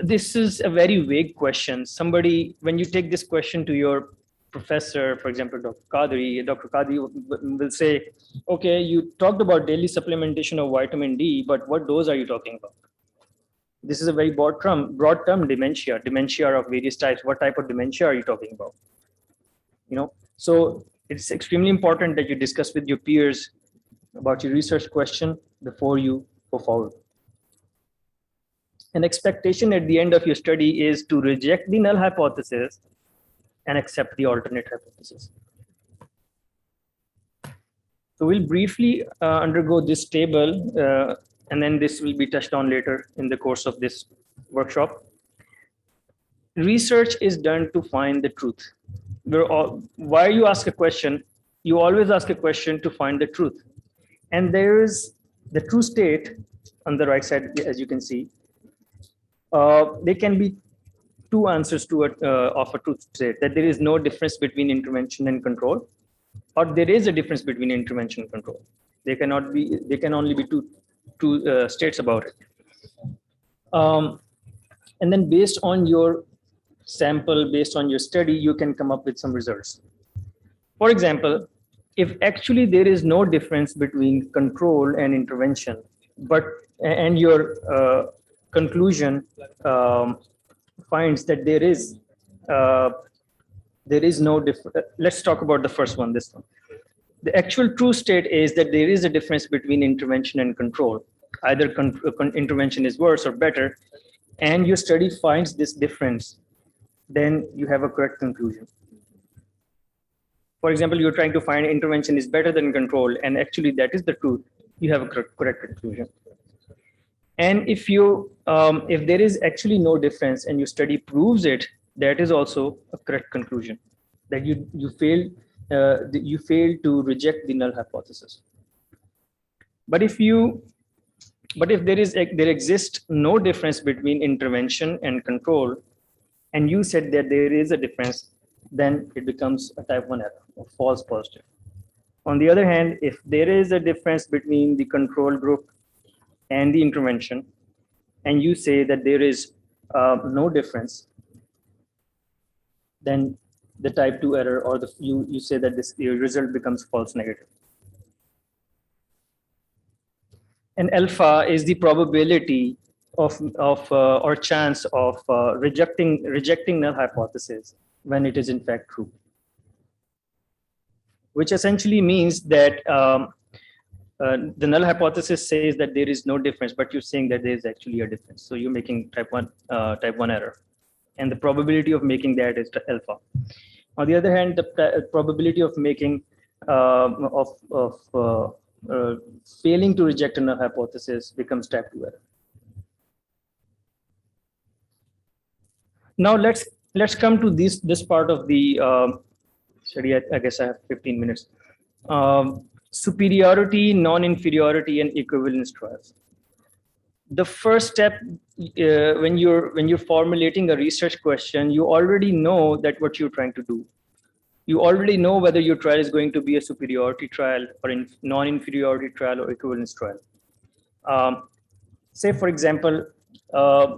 this is a very vague question. Somebody, when you take this question to your professor, for example, Dr. Qadri will say, okay, you talked about daily supplementation of vitamin D, but what dose are you talking about? This is a very broad term, dementia of various types. What type of dementia are you talking about? So it's extremely important that you discuss with your peers about your research question before you go forward. An expectation at the end of your study is to reject the null hypothesis and accept the alternate hypothesis. So we'll briefly undergo this table, and then this will be touched on later in the course of this workshop. Research is done to find the truth. Why you ask a question, you always ask a question to find the truth. And there is the true state on the right side, as you can see. There can be two answers to of a truth state, that there is no difference between intervention and control, or there is a difference between intervention and control. There can only be two states about it. And then based on your sample, based on your study, you can come up with some results. For example, if actually there is no difference between control and intervention, and your conclusion finds that there is no difference. Let's talk about the first one, this one. The actual true state is that there is a difference between intervention and control. Either intervention is worse or better, and your study finds this difference, then you have a correct conclusion. For example, you're trying to find intervention is better than control, and actually that is the truth. You have a correct conclusion. And if there is actually no difference and your study proves it, that is also a correct conclusion, that you failed to reject the null hypothesis. But if you But if there exists no difference between intervention and control, and you said that there is a difference, then it becomes a type 1 error, or false positive. On the other hand, if there is a difference between the control group and the intervention, and you say that there is no difference, then the type 2 error, or you say that the result becomes false negative. And alpha is the probability of or chance of rejecting null hypothesis when it is in fact true, which essentially means that the null hypothesis says that there is no difference, but you're saying that there is actually a difference. So you're making type 1 error, and the probability of making that is alpha. On the other hand, the probability of making failing to reject a null hypothesis becomes type 2 error. Now let's come to this part of the study. I guess I have 15 minutes. Superiority, non-inferiority, and equivalence trials. The first step when you're formulating a research question, you already know that what you're trying to do. You already know whether your trial is going to be a superiority trial or non-inferiority trial or equivalence trial. Say, for example,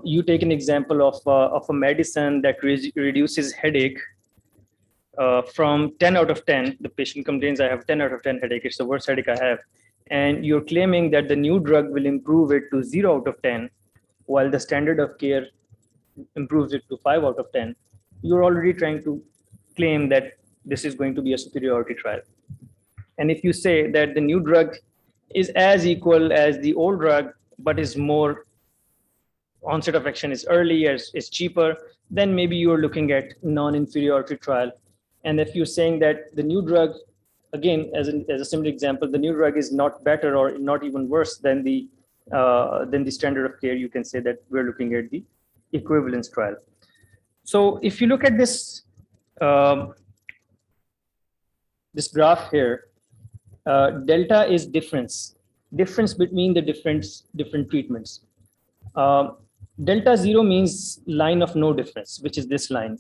you take an example of a medicine that reduces headache from 10 out of 10. The patient complains, I have 10 out of 10 headache. It's the worst headache I have. And you're claiming that the new drug will improve it to 0 out of 10, while the standard of care improves it to 5 out of 10. You're already trying to claim that this is going to be a superiority trial. And if you say that the new drug is as equal as the old drug, but is more onset of action is early, is cheaper, then maybe you're looking at non-inferiority trial. And if you're saying that the new drug, again, as a similar example, the new drug is not better or not even worse than the standard of care, you can say that we're looking at the equivalence trial. So if you look at this this graph here, delta is difference between the different treatments. Delta 0 means line of no difference, which is this line.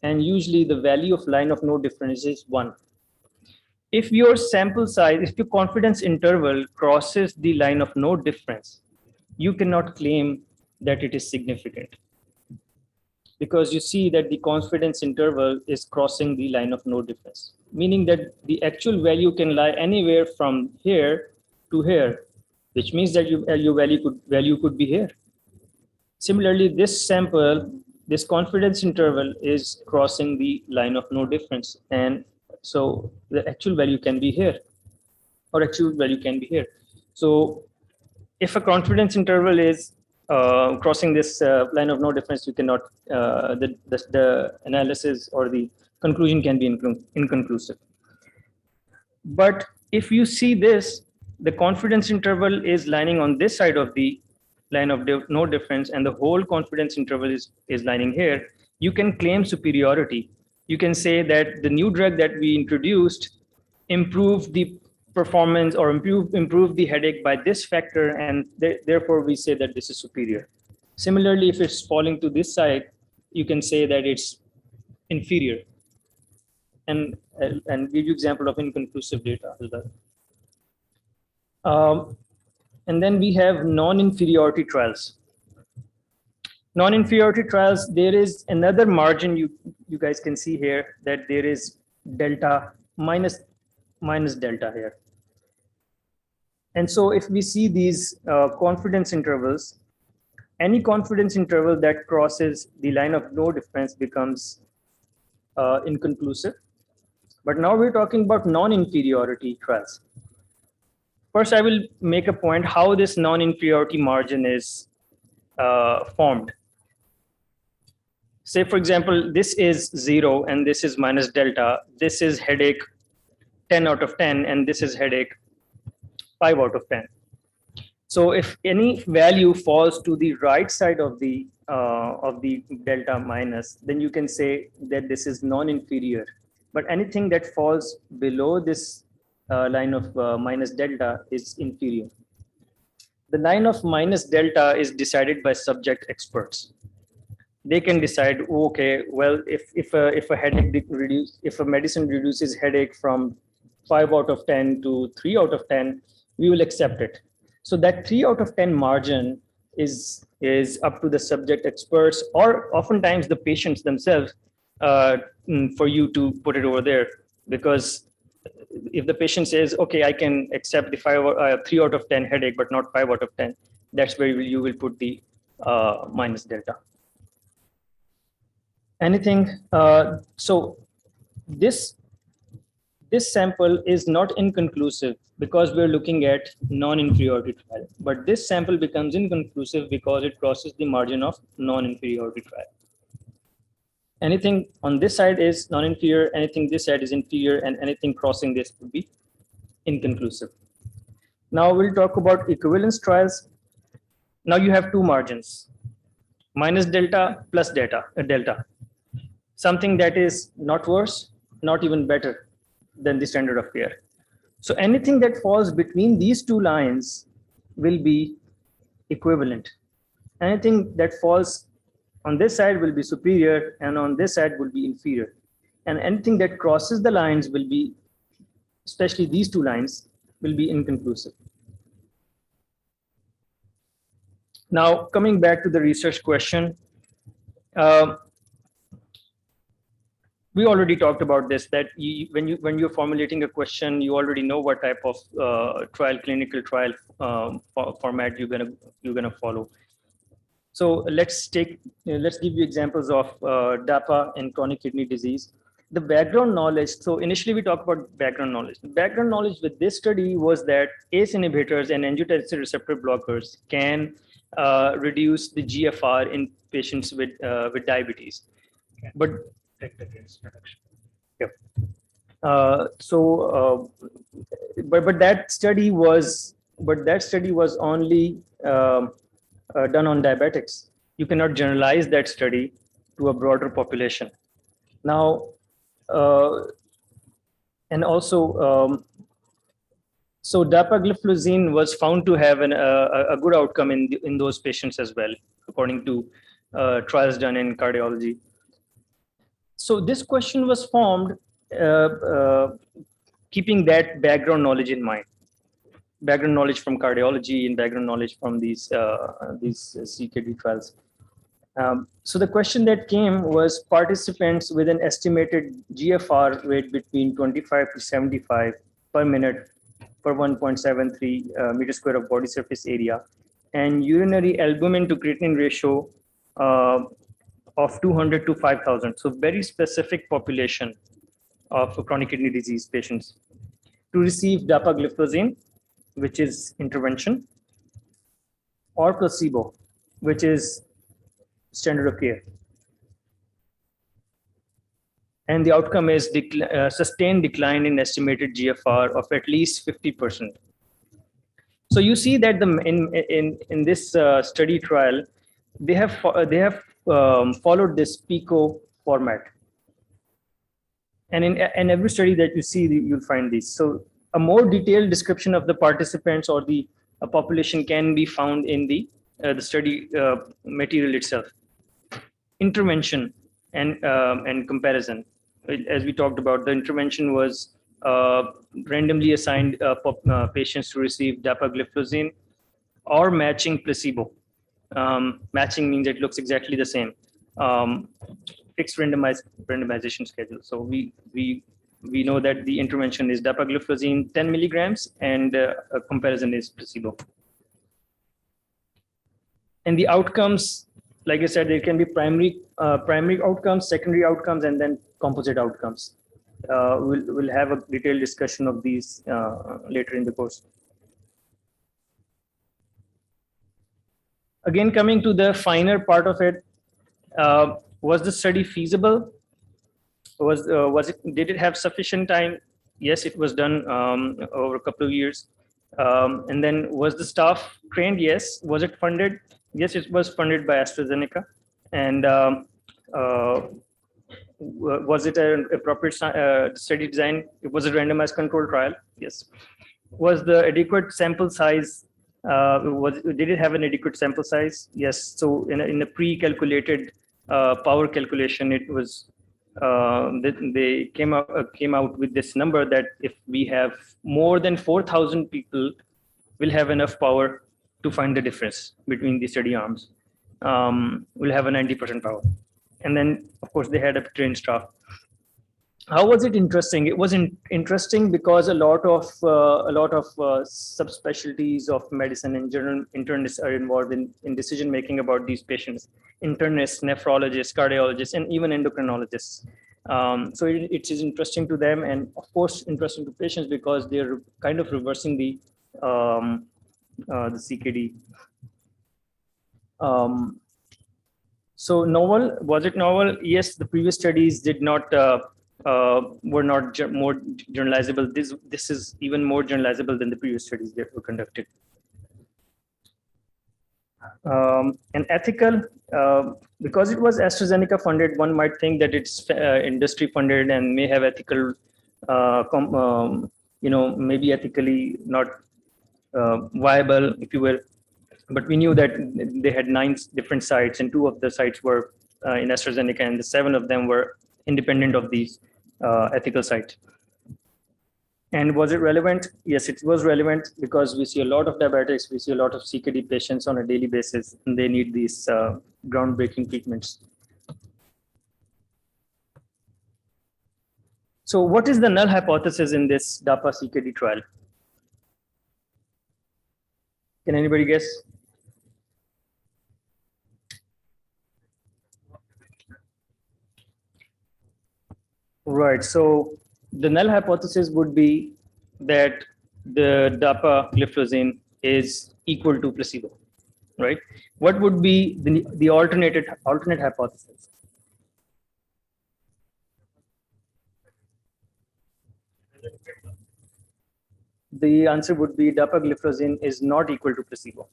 And usually the value of line of no difference is 1. If your sample size, if your confidence interval crosses the line of no difference, you cannot claim that it is significant, because you see that the confidence interval is crossing the line of no difference, meaning that the actual value can lie anywhere from here to here, which means that your value could be here. Similarly, this sample, this confidence interval is crossing the line of no difference, and so the actual value can be here, or actual value can be here. So if a confidence interval is crossing this line of no difference, you cannot, the analysis or the conclusion can be inconclusive. But if you see this, the confidence interval is lining on this side of the line of no difference, and the whole confidence interval is lining here, you can claim superiority. You can say that the new drug that we introduced improved the performance or improve the headache by this factor, and therefore we say that this is superior. Similarly, if it's falling to this side, you can say that it's inferior, and give you example of inconclusive data as well. And then we have non-inferiority trials. Non-inferiority trials, there is another margin you guys can see here, that there is delta minus delta here. And so if we see these confidence intervals, any confidence interval that crosses the line of no difference becomes inconclusive. But now we're talking about non-inferiority trials. First, I will make a point how this non-inferiority margin is formed. Say, for example, this is 0 and this is minus delta. This is headache 10 out of 10, and this is headache 5 out of 10. So if any value falls to the right side of the delta minus, then you can say that this is non-inferior. But anything that falls below this line of minus delta is inferior. The line of minus delta is decided by subject experts. They can decide, okay, well, if a headache if a medicine reduces headache from 5 out of 10 to 3 out of 10, we will accept it. So that 3 out of 10 margin is up to the subject experts, or oftentimes the patients themselves, for you to put it over there. Because if the patient says, okay, I can accept the 3 out of 10 headache, but not 5 out of 10, that's where you will put the minus delta. Anything, so this sample is not inconclusive because we're looking at non-inferiority trial, but this sample becomes inconclusive because it crosses the margin of non-inferiority trial. Anything on this side is non-inferior, anything this side is inferior, and anything crossing this would be inconclusive. Now we'll talk about equivalence trials. Now you have two margins, minus delta plus delta. Something that is not worse, not even better than the standard of care. So anything that falls between these two lines will be equivalent. Anything that falls on this side will be superior, and on this side will be inferior. And anything that crosses the lines will be, especially these two lines, will be inconclusive. Now, coming back to the research question, we already talked about this, that when you're formulating a question, you already know what type of clinical trial format you're gonna follow. So let's give you examples of DAPA and chronic kidney disease. The background knowledge. So initially we talked about background knowledge. The background knowledge with this study was that ACE inhibitors and angiotensin receptor blockers can reduce the GFR in patients with diabetes, but yeah. But that study was only done on diabetics. You cannot generalize that study to a broader population. Now, and also, so dapagliflozin was found to have a good outcome in those patients as well, according to trials done in cardiology. So this question was formed keeping that background knowledge in mind. Background knowledge from cardiology and background knowledge from these CKD trials. So the question that came was participants with an estimated GFR rate between 25 to 75 per minute per 1.73 meter square of body surface area, and urinary albumin to creatinine ratio of 200 to 5,000. So very specific population of chronic kidney disease patients to receive dapagliflozin, which is intervention, or placebo, which is standard of care. And the outcome is sustained decline in estimated GFR of at least 50%. So you see that in this study trial, they have followed this PICO format. And in every study that you see, you'll find this. So a more detailed description of the participants or the population can be found in the study material itself. Intervention and comparison. As we talked about, the intervention was randomly assigned patients to receive dapagliflozin or matching placebo. Matching means it looks exactly the same. Fixed randomization schedule. So we know that the intervention is dapagliflozin 10 milligrams and a comparison is placebo. And the outcomes, like I said, there can be primary outcomes, secondary outcomes, and then composite outcomes. We'll have a detailed discussion of these later in the course. Again, coming to the finer part of it, was the study feasible? Did it have sufficient time? Yes, it was done over a couple of years. And then was the staff trained? Yes. Was it funded? Yes, it was funded by AstraZeneca. And was it an appropriate study design? It was a randomized control trial. Yes. Was the adequate sample size Did it have an adequate sample size? Yes. So in a pre-calculated power calculation, it was they came out with this number that if we have more than 4,000 people, we'll have enough power to find the difference between the study arms. We'll have a 90% power. And then, of course, they had a trained staff. How was it interesting? It was interesting because a lot of subspecialties of medicine and general internists are involved in decision making about these patients. Internists, nephrologists, cardiologists, and even endocrinologists. So it is interesting to them, and of course interesting to patients because they're kind of reversing the CKD. So novel, was it novel? Yes, the previous studies did not were not more generalizable. This is even more generalizable than the previous studies that were conducted. And ethical, because it was AstraZeneca funded, one might think that it's industry funded and may have ethical, maybe ethically not viable, if you will. But we knew that they had 9 different sites, and 2 of the sites were in AstraZeneca, and the 7 of them were independent of these ethical sites. And was it relevant? Yes, it was relevant because we see a lot of diabetics, we see a lot of CKD patients on a daily basis, and they need these groundbreaking treatments. So what is the null hypothesis in this DAPA CKD trial? Can anybody guess? Right, so the null hypothesis would be that the dapagliflozin is equal to placebo, right? What would be the alternate hypothesis? The answer would be dapagliflozin is not equal to placebo.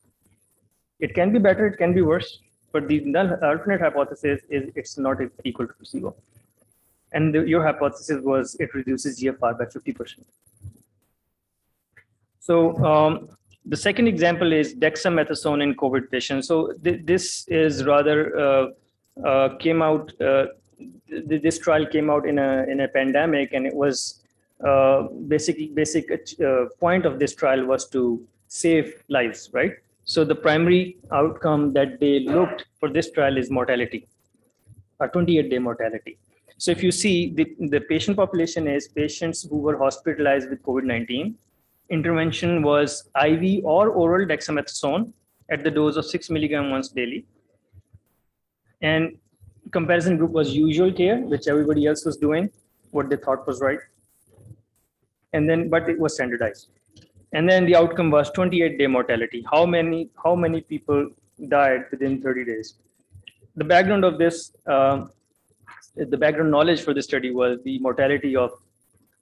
It can be better, it can be worse, but the alternate hypothesis is it's not equal to placebo. And your hypothesis was it reduces GFR by 50%. So the second example is dexamethasone in COVID patients. So this is rather came out. This trial came out in a pandemic, and it was basic point of this trial was to save lives, right? So the primary outcome that they looked for this trial is mortality, a 28-day mortality. So if you see the patient population is patients who were hospitalized with COVID-19, intervention was IV or oral dexamethasone at the dose of 6 milligram once daily. And comparison group was usual care, which everybody else was doing, what they thought was right. And then, but it was standardized. And then the outcome was 28-day mortality. How many people died within 30 days? The background of this, the background knowledge for this study was the mortality of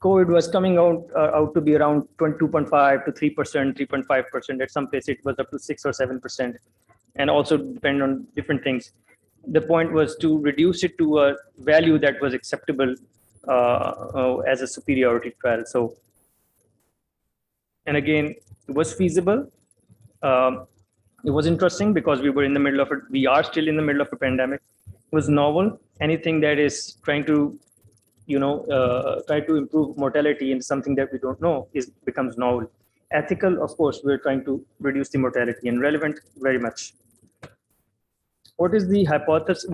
COVID was coming out to be around 2.5 to 3%, 3.5%. At some places it was up to 6 or 7%, and also depend on different things. The point was to reduce it to a value that was acceptable as a superiority trial. So, and again, it was feasible. It was interesting because we were in the middle of it. We are still in the middle of a pandemic. It was novel. Anything that is trying to, try to improve mortality in something that we don't know becomes novel. Ethical, of course, we're trying to reduce the mortality, and relevant very much. What is the hypothesis?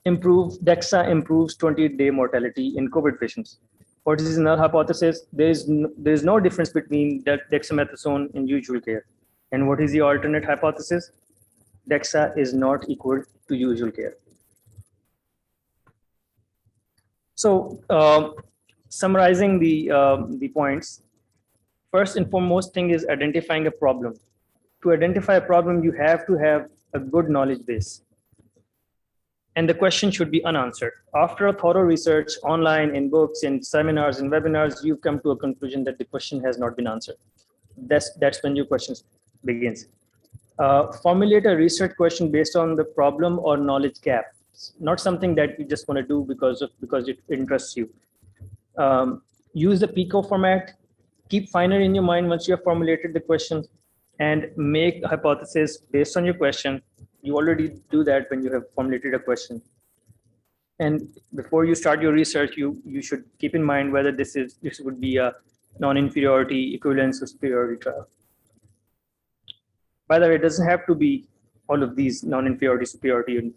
DEXA improves 28-day mortality in COVID patients. What is the null hypothesis? There's no difference between dexamethasone and usual care. And what is the alternate hypothesis? DEXA is not equal to usual care. So summarizing the points, first and foremost thing is identifying a problem. To identify a problem, you have to have a good knowledge base. And the question should be unanswered. After a thorough research online, in books, in seminars, in webinars, you've come to a conclusion that the question has not been answered. That's when your question begins. Formulate a research question based on the problem or knowledge gap. Not something that you just want to do because it interests you. Use the PICO format. Keep finer in your mind once you have formulated the question. and make a hypothesis based on your question. You already do that when you have formulated a question. And before you start your research, you should keep in mind whether this would be a non-inferiority, equivalence, or superiority trial. By the way, it doesn't have to be all of these non-inferiority, superiority, and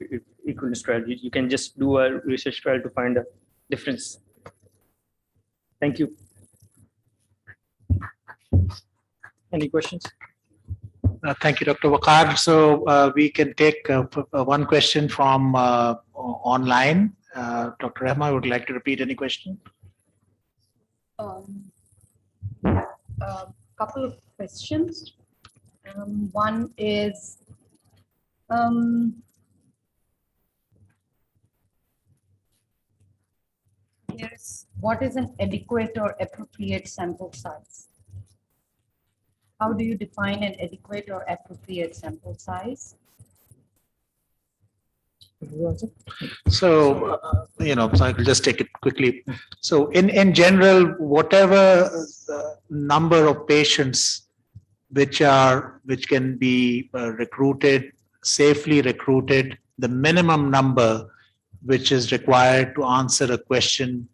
equivalence trials. You can just do a research trial to find a difference. Thank you. Any questions? Thank you, Dr. Waqar. So we can take one question from online. Dr. Rahma, would you like to repeat any question? A couple of questions. One is, what is an adequate or appropriate sample size? How do you define an adequate or appropriate sample size? So, so I will just take it quickly. So in general, whatever number of patients which can be safely recruited, the minimum number which is required to answer a question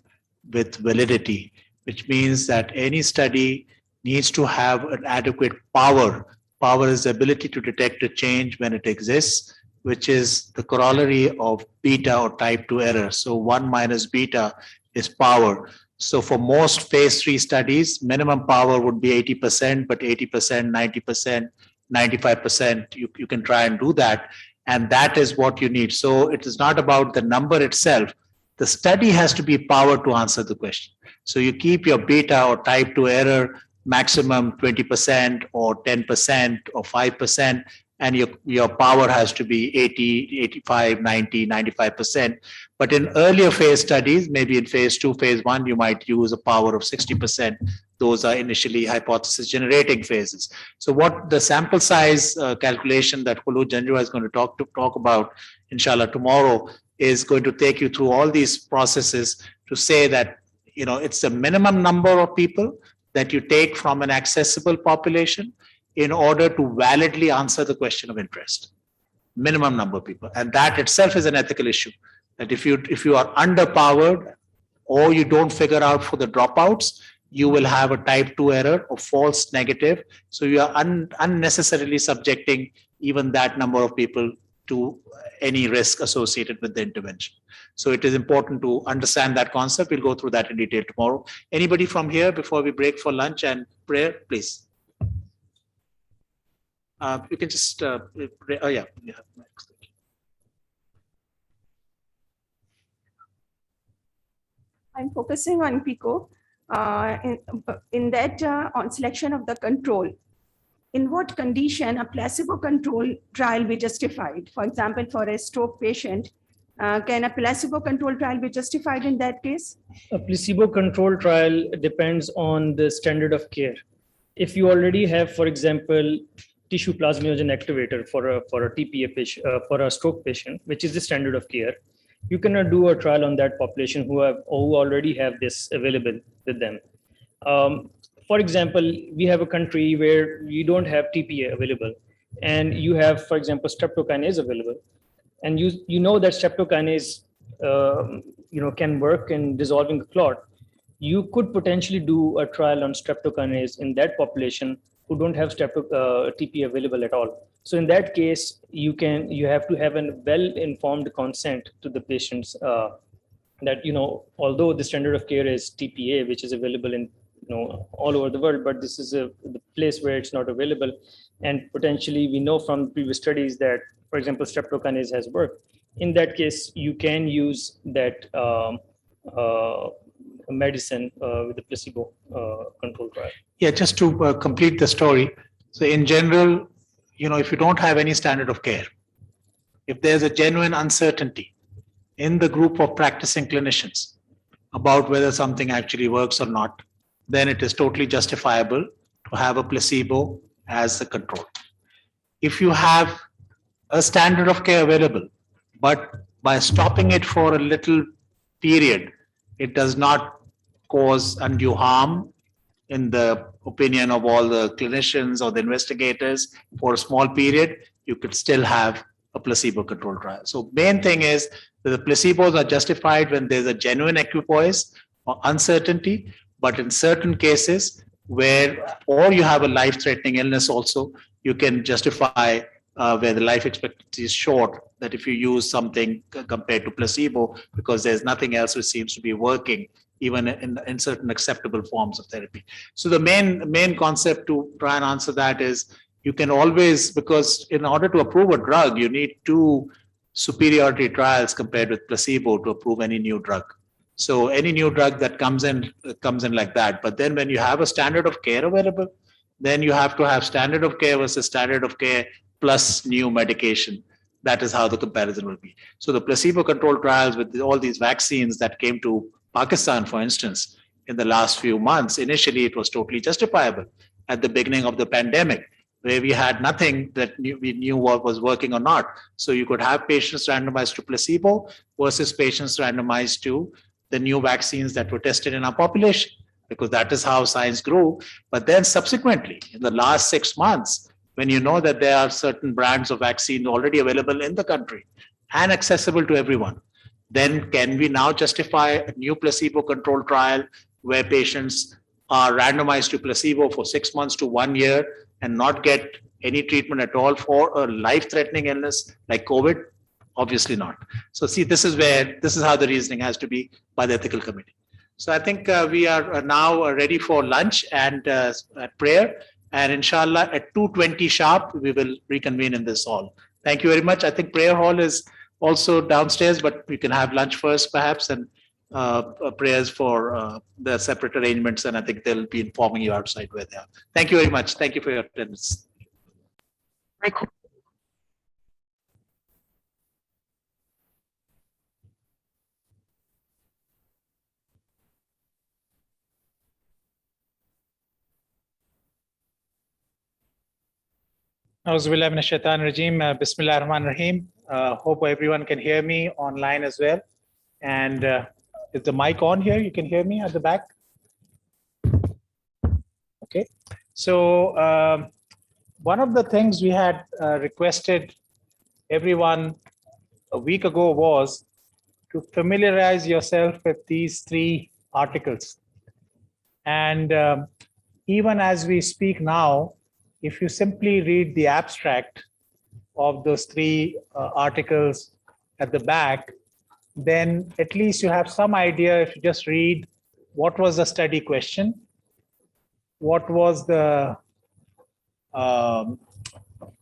with validity, which means that any study needs to have an adequate power. Power is the ability to detect a change when it exists, which is the corollary of beta or type 2 error. So 1 minus beta is power. So for most phase 3 studies, minimum power would be 80%, but 80%, 90%, 95%, you can try and do that. And that is what you need. So it is not about the number itself. The study has to be powered to answer the question. So you keep your beta or type 2 error maximum 20% or 10% or 5%, and your power has to be 80, 85, 90, 95%. But in earlier phase studies, maybe in phase 2, phase 1, you might use a power of 60%. Those are initially hypothesis generating phases. So what the sample size calculation that Khulu Janjua is going to talk about, inshallah, tomorrow, is going to take you through all these processes to say that, it's the minimum number of people that you take from an accessible population in order to validly answer the question of interest. Minimum number of people. And that itself is an ethical issue. That if you are underpowered or you don't figure out for the dropouts, you will have a type 2 error or false negative. So you are unnecessarily subjecting even that number of people to any risk associated with the intervention. So it is important to understand that concept. We'll go through that in detail tomorrow. Anybody from here before we break for lunch and prayer, please? You can just, yeah. I'm focusing on PICO. In that, on selection of the control. In what condition a placebo control trial be justified? For example, for a stroke patient, can a placebo control trial be justified in that case? A placebo control trial depends on the standard of care. If you already have, for example, tissue plasminogen activator for a TPA patient, for a stroke patient, which is the standard of care, you cannot do a trial on that population who already have this available with them. For example, we have a country where you don't have TPA available, and you have, for example, streptokinase available, and you know that streptokinase can work in dissolving the clot. You could potentially do a trial on streptokinase in that population who don't have TPA available at all. So in that case, you have to have a well-informed consent to the patients that although the standard of care is TPA, which is available in all over the world, but this is the place where it's not available. And potentially we know from previous studies that, for example, streptokinase has worked. In that case, you can use that medicine with the placebo control trial. Yeah, just to complete the story. So in general, if you don't have any standard of care, if there's a genuine uncertainty in the group of practicing clinicians about whether something actually works or not, then it is totally justifiable to have a placebo as the control. If you have a standard of care available, but by stopping it for a little period, it does not cause undue harm in the opinion of all the clinicians or the investigators, for a small period, you could still have a placebo-controlled trial. So main thing is that the placebos are justified when there's a genuine equipoise or uncertainty, but in certain cases where, or you have a life-threatening illness also, you can justify where the life expectancy is short, that if you use something compared to placebo, because there's nothing else which seems to be working, even in certain acceptable forms of therapy. So the main concept to try and answer that is you can always, because in order to approve a drug, you need 2 superiority trials compared with placebo to approve any new drug. So any new drug that comes in like that. But then when you have a standard of care available, then you have to have standard of care versus standard of care plus new medication. That is how the comparison will be. So the placebo-controlled trials with all these vaccines that came to Pakistan, for instance, in the last few months, initially it was totally justifiable at the beginning of the pandemic, where we had nothing that we knew what was working or not. So you could have patients randomized to placebo versus patients randomized to the new vaccines that were tested in our population, because that is how science grew. But then subsequently, in the last 6 months, when you know that there are certain brands of vaccine already available in the country and accessible to everyone, then can we now justify a new placebo-controlled trial where patients are randomized to placebo for 6 months to 1 year and not get any treatment at all for a life-threatening illness like COVID? Obviously not. So see, this is how the reasoning has to be by the ethical committee. So I think we are now ready for lunch and prayer. And inshallah, at 2:20 sharp, we will reconvene in this hall. Thank you very much. I think prayer hall is also downstairs, but we can have lunch first perhaps, and prayers for the separate arrangements. And I think they'll be informing you outside where they are. Thank you very much. Thank you for your attendance. Auzubillah minash shaitanir rajim. Bismillahir Rahmanir Rahim. Hope everyone can hear me online as well. And is the mic on here? You can hear me at the back? Okay. So one of the things we had requested everyone a week ago was to familiarize yourself with these 3 articles. And even as we speak now, if you simply read the abstract of those 3 articles at the back, then at least you have some idea. If you just read what was the study question, what was the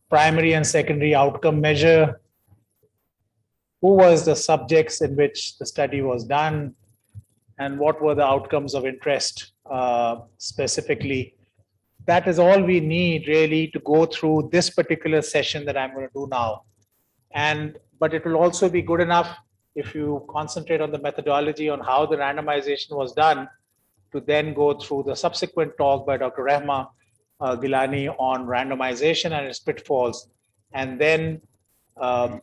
primary and secondary outcome measure, who was the subjects in which the study was done, and what were the outcomes of interest specifically. That is all we need really to go through this particular session that I'm going to do now. But it will also be good enough if you concentrate on the methodology on how the randomization was done to then go through the subsequent talk by Dr. Rehma Gilani on randomization and its pitfalls. And then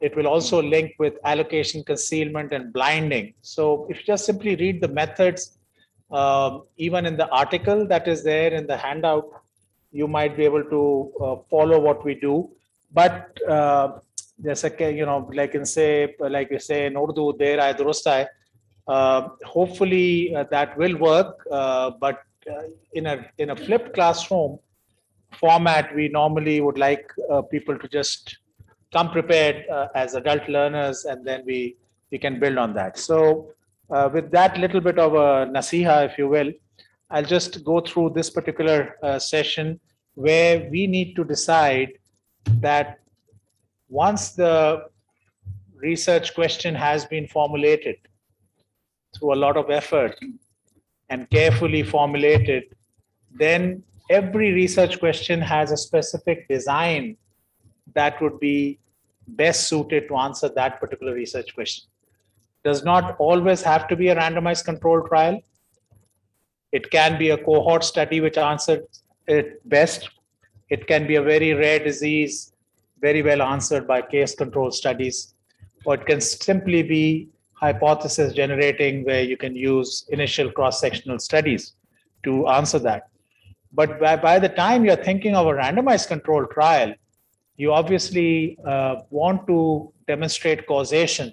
it will also link with allocation, concealment, and blinding. So if you just simply read the methods, even in the article that is there in the handout, you might be able to follow what we do. But like you say in Urdu, der hai durust hai. Hopefully that will work. But in a flipped classroom format, we normally would like people to just come prepared as adult learners, and then we can build on that. So with that little bit of a nasiha, if you will, I'll just go through this particular session where we need to decide that once the research question has been formulated through a lot of effort and carefully formulated, then every research question has a specific design that would be best suited to answer that particular research question. Does not always have to be a randomized controlled trial. It can be a cohort study which answered it best. It can be a very rare disease, very well answered by case control studies. Or it can simply be hypothesis generating, where you can use initial cross-sectional studies to answer that. But by the time you're thinking of a randomized controlled trial, you obviously want to demonstrate causation,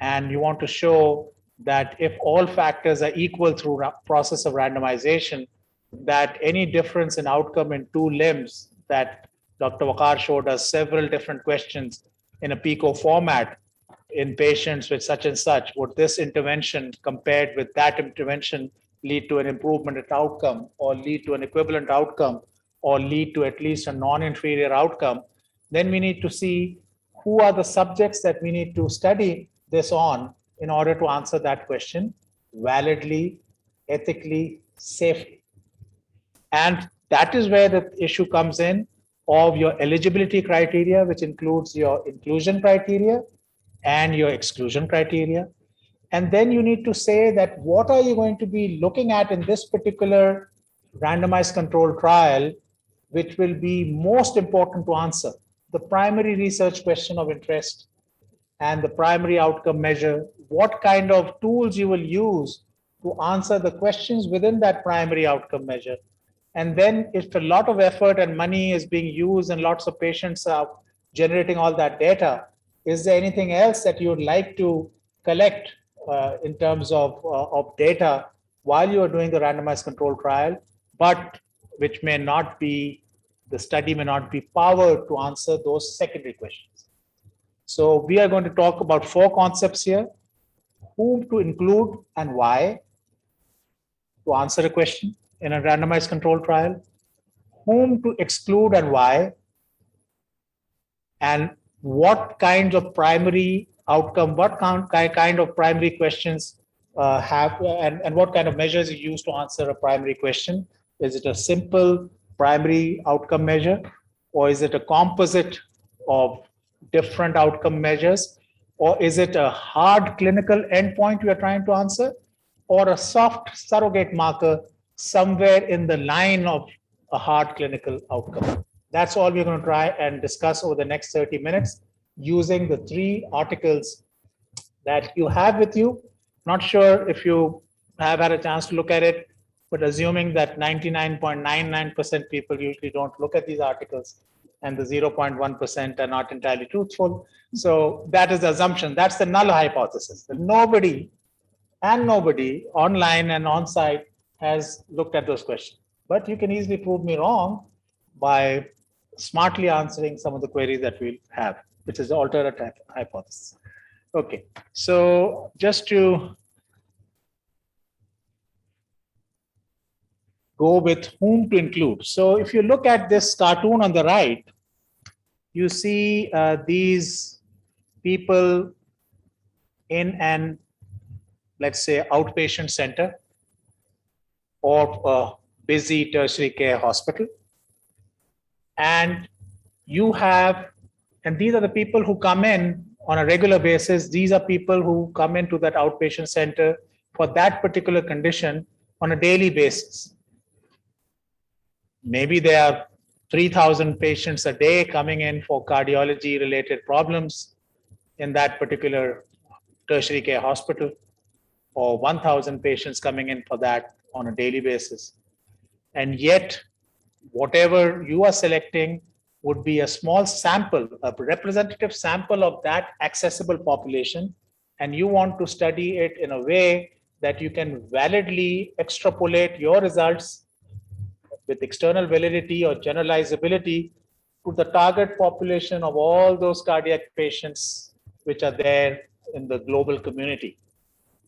and you want to show that if all factors are equal through process of randomization, that any difference in outcome in two limbs that Dr. Waqar showed us several different questions in a PICO format in patients with such and such, would this intervention compared with that intervention lead to an improvement in outcome, or lead to an equivalent outcome, or lead to at least a non-inferior outcome? Then we need to see who are the subjects that we need to study this on in order to answer that question validly, ethically, safely. And that is where the issue comes in of your eligibility criteria, which includes your inclusion criteria and your exclusion criteria. And then you need to say that what are you going to be looking at in this particular randomized controlled trial, which will be most important to answer. The primary research question of interest and the primary outcome measure, what kind of tools you will use to answer the questions within that primary outcome measure. And then if a lot of effort and money is being used and lots of patients are generating all that data, is there anything else that you would like to collect in terms of data while you are doing the randomized control trial, but which may not be, the study may not be powered to answer those secondary questions. So we are going to talk about 4 concepts here: whom to include and why to answer a question in a randomized control trial, whom to exclude and why, and what kinds of primary outcome, what kind of primary questions have, and what kind of measures you use to answer a primary question. Is it a simple primary outcome measure, or is it a composite of different outcome measures, or is it a hard clinical endpoint we are trying to answer, or a soft surrogate marker somewhere in the line of a hard clinical outcome? That's all we're going to try and discuss over the next 30 minutes using the 3 articles that you have with you. Not sure if you have had a chance to look at it, but assuming that 99.99% people usually don't look at these articles and the 0.1% are not entirely truthful. So that is the assumption. That's the null hypothesis, that nobody online and on-site has looked at those questions. But you can easily prove me wrong by smartly answering some of the queries that we have, which is the alternate hypothesis. Okay, so just to go with whom to include. So if you look at this cartoon on the right, you see these people in an, let's say, outpatient center or a busy tertiary care hospital. And you have, and these are the people who come in on a regular basis. These are people who come into that outpatient center for that particular condition on a daily basis. Maybe there are 3,000 patients a day coming in for cardiology related problems in that particular tertiary care hospital, or 1,000 patients coming in for that on a daily basis. And yet, whatever you are selecting would be a small sample, a representative sample of that accessible population, and you want to study it in a way that you can validly extrapolate your results with external validity or generalizability to the target population of all those cardiac patients which are there in the global community,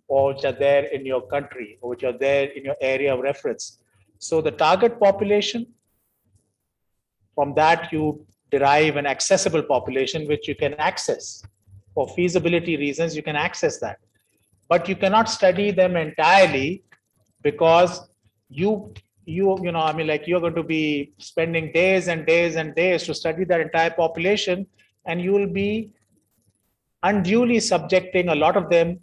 or which are there in your country, or which are there in your area of reference. So the target population, from that you derive an accessible population which you can access. For feasibility reasons, you can access that. But you cannot study them entirely, because you're going to be spending days and days and days to study that entire population, and you will be unduly subjecting a lot of them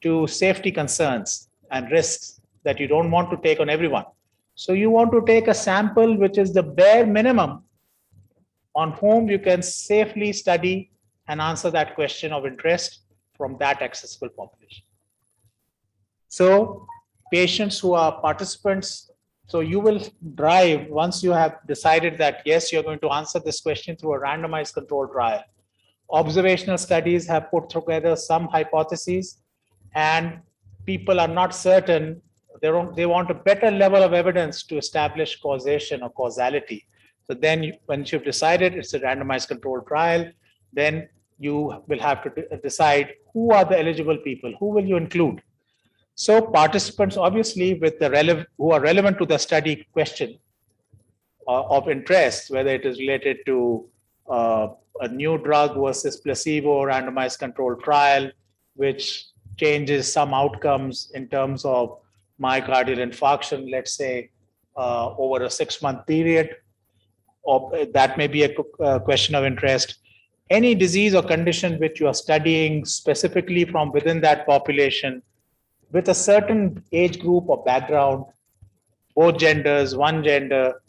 to safety concerns and risks that you don't want to take on everyone. So you want to take a sample which is the bare minimum on whom you can safely study and answer that question of interest from that accessible population. So patients who are participants So you will drive, once you have decided that, yes, you're going to answer this question through a randomized control trial. Observational studies have put together some hypotheses, and people are not certain. They want a better level of evidence to establish causation or causality. So then once you've decided it's a randomized control trial, then you will have to decide who are the eligible people, who will you include. So participants, obviously, with the who are relevant to the study question of interest, whether it is related to a new drug versus placebo randomized control trial, which changes some outcomes in terms of myocardial infarction, let's say, over a 6-month period, or that may be a question of interest. Any disease or condition which you are studying specifically from within that population, with a certain age group or background, both genders, one gender,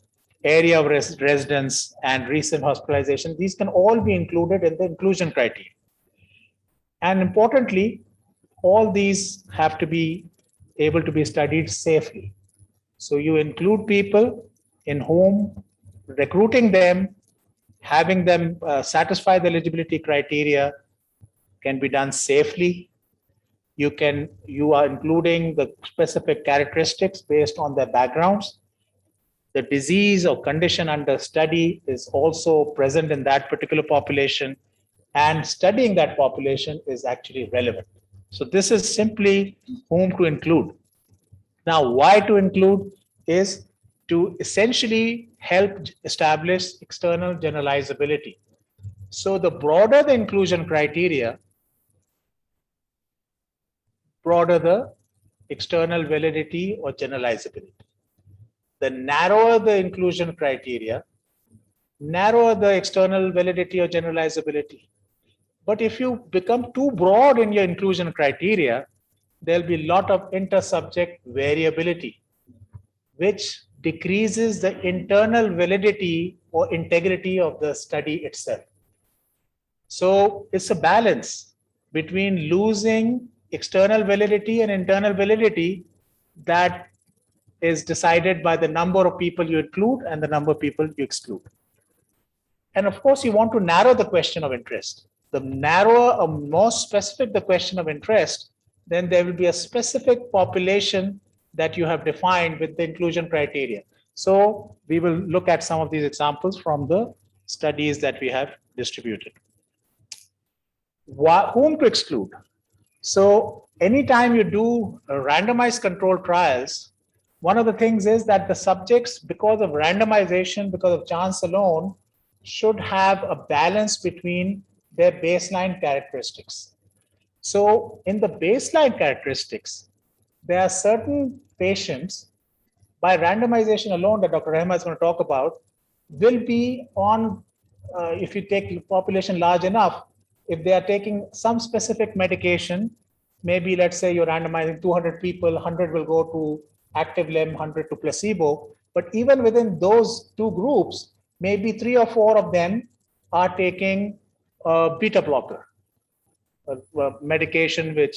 area of residence, and recent hospitalization, these can all be included in the inclusion criteria. And importantly, all these have to be able to be studied safely. So you include people in whom recruiting them, having them satisfy the eligibility criteria can be done safely. You are including the specific characteristics based on their backgrounds. The disease or condition under study is also present in that particular population, and studying that population is actually relevant. So this is simply whom to include. Now, why to include is to essentially help establish external generalizability. So the broader the inclusion criteria, broader the external validity or generalizability. The narrower the inclusion criteria, narrower the external validity or generalizability. But if you become too broad in your inclusion criteria, there'll be a lot of inter-subject variability, which decreases the internal validity or integrity of the study itself. So it's a balance between losing external validity and internal validity that is decided by the number of people you include and the number of people you exclude. And of course, you want to narrow the question of interest. The narrower or more specific the question of interest, then there will be a specific population that you have defined with the inclusion criteria. So we will look at some of these examples from the studies that we have distributed. Whom to exclude? So anytime you do randomized control trials, one of the things is that the subjects, because of randomization, because of chance alone, should have a balance between their baseline characteristics. So in the baseline characteristics, there are certain patients, by randomization alone that Dr. Rahma is going to talk about, will be on, if you take the population large enough, if they are taking some specific medication, maybe let's say you're randomizing 200 people, 100 will go to active LEM, 100 to placebo. But even within those two groups, maybe 3 or 4 of them are taking a beta blocker, a medication which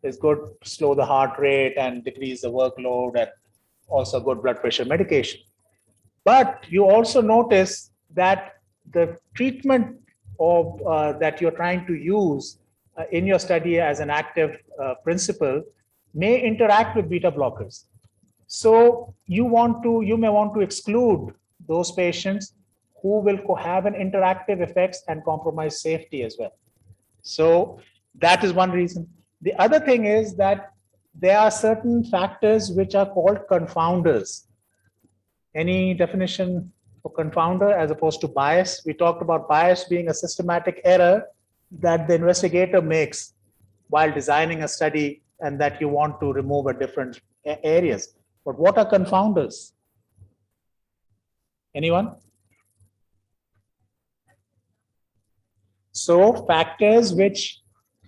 is good to slow the heart rate and decrease the workload, and also good blood pressure medication. But you also notice that the treatment of that you're trying to use in your study as an active principle may interact with beta blockers. So you may want to exclude those patients who will have an interactive effects and compromise safety as well. So that is one reason. The other thing is that there are certain factors which are called confounders. Any definition for confounder as opposed to bias? We talked about bias being a systematic error that the investigator makes while designing a study and that you want to remove at different areas. But what are confounders? Anyone? So factors which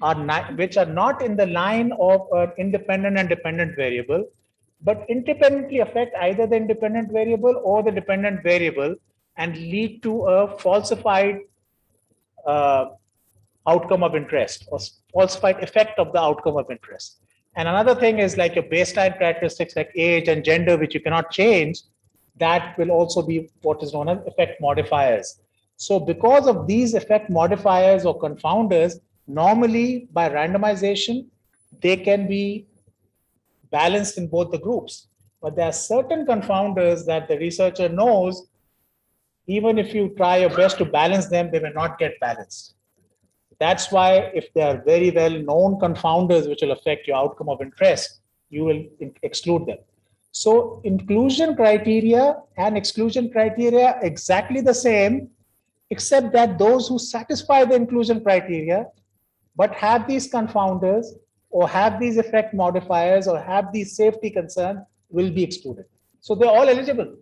are not in the line of an independent and dependent variable, but independently affect either the independent variable or the dependent variable and lead to a falsified outcome of interest or falsified effect of the outcome of interest. And another thing is like your baseline characteristics like age and gender, which you cannot change, that will also be what is known as effect modifiers. So because of these effect modifiers or confounders, normally by randomization, they can be balanced in both the groups. But there are certain confounders that the researcher knows, even if you try your best to balance them, they may not get balanced. That's why if there are very well known confounders which will affect your outcome of interest, you will exclude them. So inclusion criteria and exclusion criteria exactly the same, except that those who satisfy the inclusion criteria but have these confounders or have these effect modifiers or have these safety concerns will be excluded. So they're all eligible.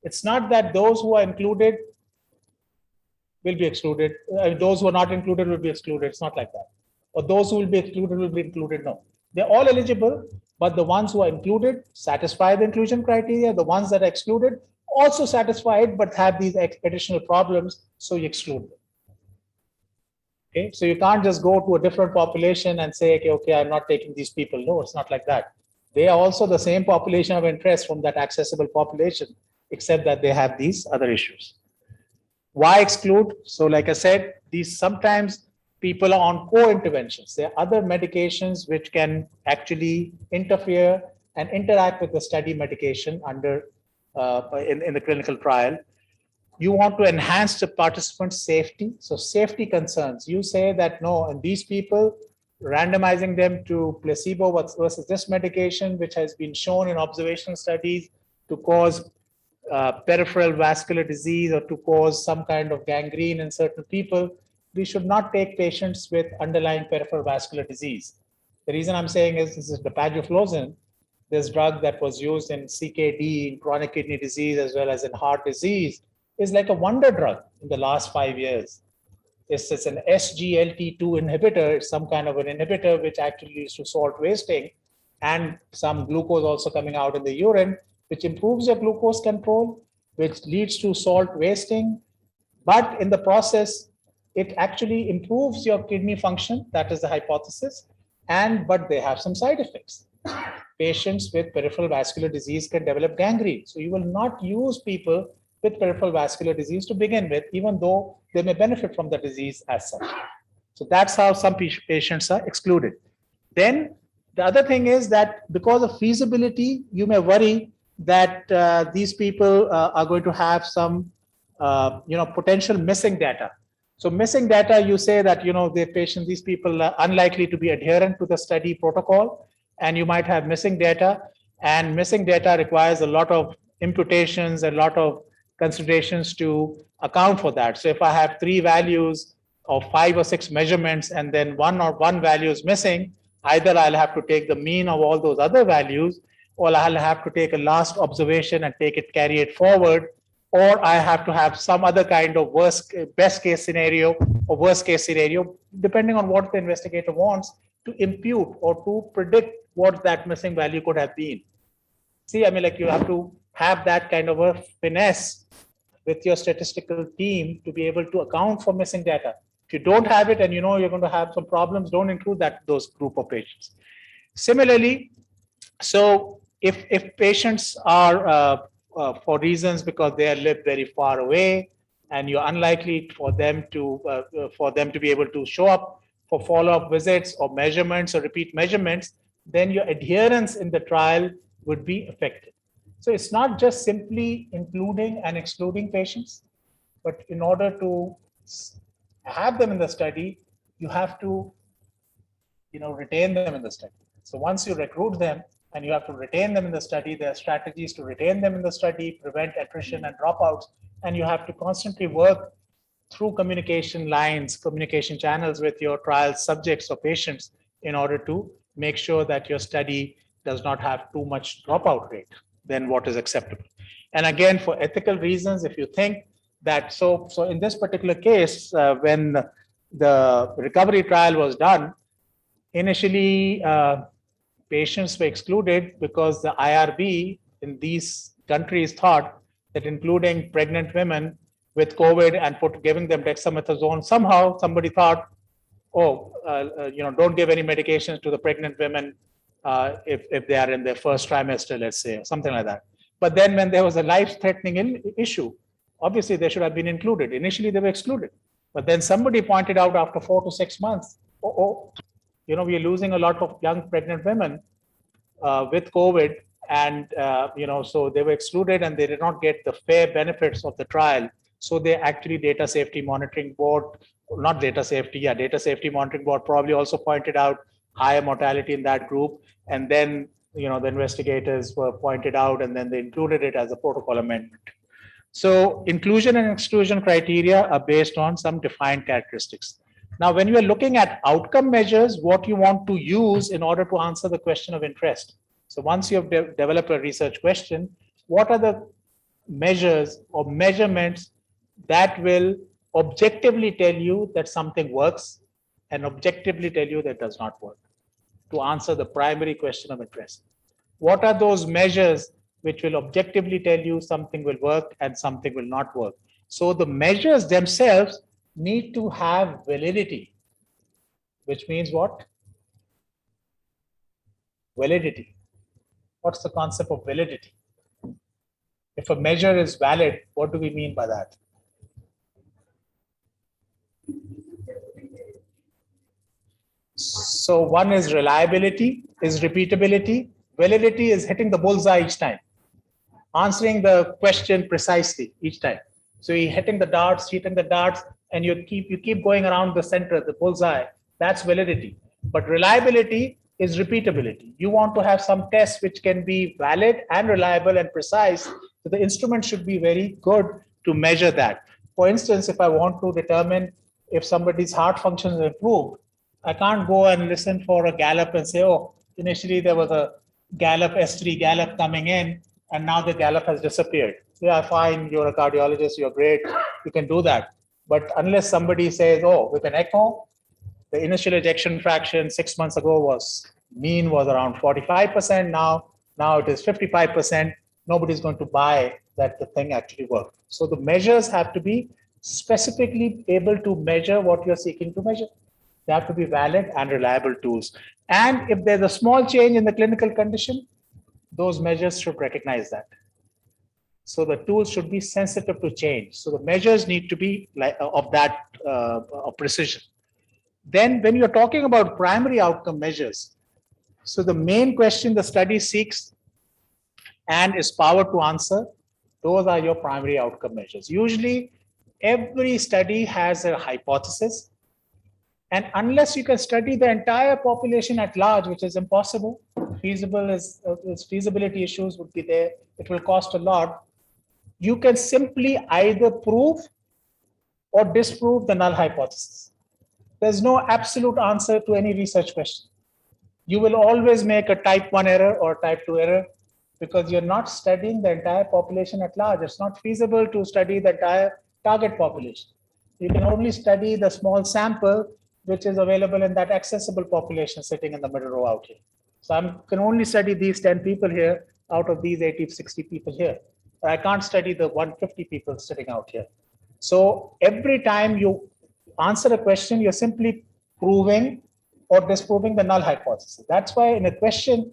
It's not that those who are included will be excluded. Those who are not included will be excluded. It's not like that. Or those who will be excluded will be included. No, they're all eligible, but the ones who are included satisfy the inclusion criteria. The ones that are excluded also satisfy it, but have these additional problems, so you exclude them. Okay, so you can't just go to a different population and say, okay, I'm not taking these people. No, it's not like that. They are also the same population of interest from that accessible population, except that they have these other issues. Why exclude? So like I said, these sometimes people are on co-interventions. There are other medications which can actually interfere and interact with the study medication under in the clinical trial. You want to enhance the participants' safety. So safety concerns, you say that no, and these people, randomizing them to placebo versus this medication, which has been shown in observational studies to cause peripheral vascular disease or to cause some kind of gangrene in certain people, we should not take patients with underlying peripheral vascular disease. The reason I'm saying is this is dapagliflozin, this drug that was used in CKD, in chronic kidney disease, as well as in heart disease, is like a wonder drug in the last 5 years. It's an SGLT2 inhibitor, it's some kind of an inhibitor which actually leads to salt wasting and some glucose also coming out in the urine, which improves your glucose control, which leads to salt wasting. But in the process, it actually improves your kidney function. That is the hypothesis. But they have some side effects. Patients with peripheral vascular disease can develop gangrene. So you will not use people with peripheral vascular disease to begin with, even though they may benefit from the disease as such. So that's how some patients are excluded. Then the other thing is that because of feasibility, you may worry that these people are going to have some potential missing data. So missing data, you say that these people are unlikely to be adherent to the study protocol, and you might have missing data, and missing data requires a lot of imputations, a lot of considerations to account for that. So if I have 3 values of 5 or 6 measurements and then one value is missing, either I'll have to take the mean of all those other values, or I'll have to take a last observation and carry it forward, or I have to have some other kind of best case scenario or worst case scenario, depending on what the investigator wants to impute or to predict what that missing value could have been. See, I mean, like you have to have that kind of a finesse with your statistical team to be able to account for missing data. If you don't have it and you're going to have some problems, don't include those group of patients. Similarly, so if patients are for reasons because they live very far away and you're unlikely for them to be able to show up for follow-up visits or measurements or repeat measurements, then your adherence in the trial would be affected. So it's not just simply including and excluding patients, but in order to have them in the study, you have to retain them in the study. So once you recruit them and you have to retain them in the study, there are strategies to retain them in the study, prevent attrition and dropouts, and you have to constantly work through communication lines, communication channels with your trial subjects or patients in order to make sure that your study does not have too much dropout rate than what is acceptable. And again, for ethical reasons, if you think that, so in this particular case, when the recovery trial was done, initially patients were excluded because the IRB in these countries thought that including pregnant women with COVID and giving them dexamethasone, somehow somebody thought, don't give any medications to the pregnant women if they are in their first trimester, let's say, or something like that. But then when there was a life-threatening issue, obviously they should have been included. Initially, they were excluded. But then somebody pointed out after 4 to 6 months, we are losing a lot of young pregnant women with COVID. And, so they were excluded and they did not get the fair benefits of the trial. So they actually Data Safety Monitoring Board, not Data Safety, Data Safety Monitoring Board probably also pointed out higher mortality in that group. And then, the investigators were pointed out and then they included it as a protocol amendment. So inclusion and exclusion criteria are based on some defined characteristics. Now, when you are looking at outcome measures, what you want to use in order to answer the question of interest. So once you have developed a research question, what are the measures or measurements that will objectively tell you that something works and objectively tell you that it does not work to answer the primary question of interest? What are those measures which will objectively tell you something will work and something will not work? So the measures themselves need to have validity, which means what? Validity. What's the concept of validity? If a measure is valid, what do we mean by that? So one is reliability, is repeatability. Validity is hitting the bullseye each time, answering the question precisely each time. So you're hitting the darts, and you keep going around the center, the bullseye. That's validity. But reliability is repeatability. You want to have some tests which can be valid and reliable and precise. So the instrument should be very good to measure that. For instance, if I want to determine if somebody's heart function is improved, I can't go and listen for a gallop and say, oh, initially there was a gallop, S3 gallop coming in, and now the gallop has disappeared. Yeah, fine, you're a cardiologist, you're great, you can do that. But unless somebody says, oh, with an echo, the initial ejection fraction 6 months ago was around 45%. Now it is 55%. Nobody's going to buy that the thing actually worked. So the measures have to be specifically able to measure what you're seeking to measure. They have to be valid and reliable tools. And if there's a small change in the clinical condition, those measures should recognize that. So the tools should be sensitive to change. So the measures need to be of precision. Then when you're talking about primary outcome measures, so the main question the study seeks and is powered to answer, those are your primary outcome measures. Usually every study has a hypothesis. And unless you can study the entire population at large, which is impossible, feasibility issues would be there, it will cost a lot. You can simply either prove or disprove the null hypothesis. There's no absolute answer to any research question. You will always make a type 1 error or type 2 error because you're not studying the entire population at large. It's not feasible to study the entire target population. You can only study the small sample which is available in that accessible population sitting in the middle row out here. So I can only study these 10 people here out of these 80, 60 people here. I can't study the 150 people sitting out here. So every time you answer a question, you're simply proving or disproving the null hypothesis. That's why in a question,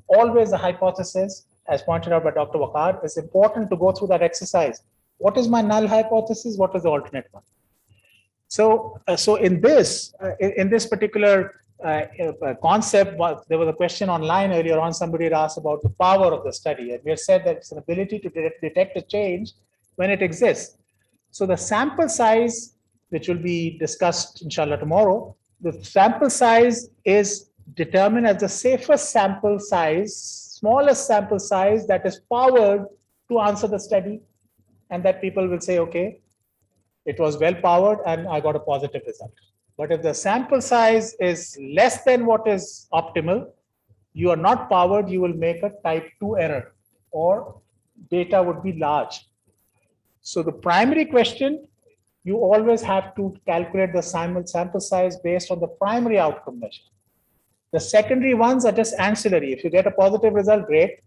always the hypothesis, as pointed out by Dr. Waqar, is important to go through that exercise. What is my null hypothesis? What is the alternate one? So in this particular concept, there was a question online earlier on, somebody had asked about the power of the study. And we have said that it's an ability to detect a change when it exists. So the sample size, which will be discussed inshallah tomorrow, the sample size is determined as the safest sample size, smallest sample size that is powered to answer the study. And that people will say, okay, it was well powered and I got a positive result. But if the sample size is less than what is optimal, you are not powered, you will make a type 2 error or data would be large. So the primary question, you always have to calculate the sample size based on the primary outcome measure. The secondary ones are just ancillary. If you get a positive result, great,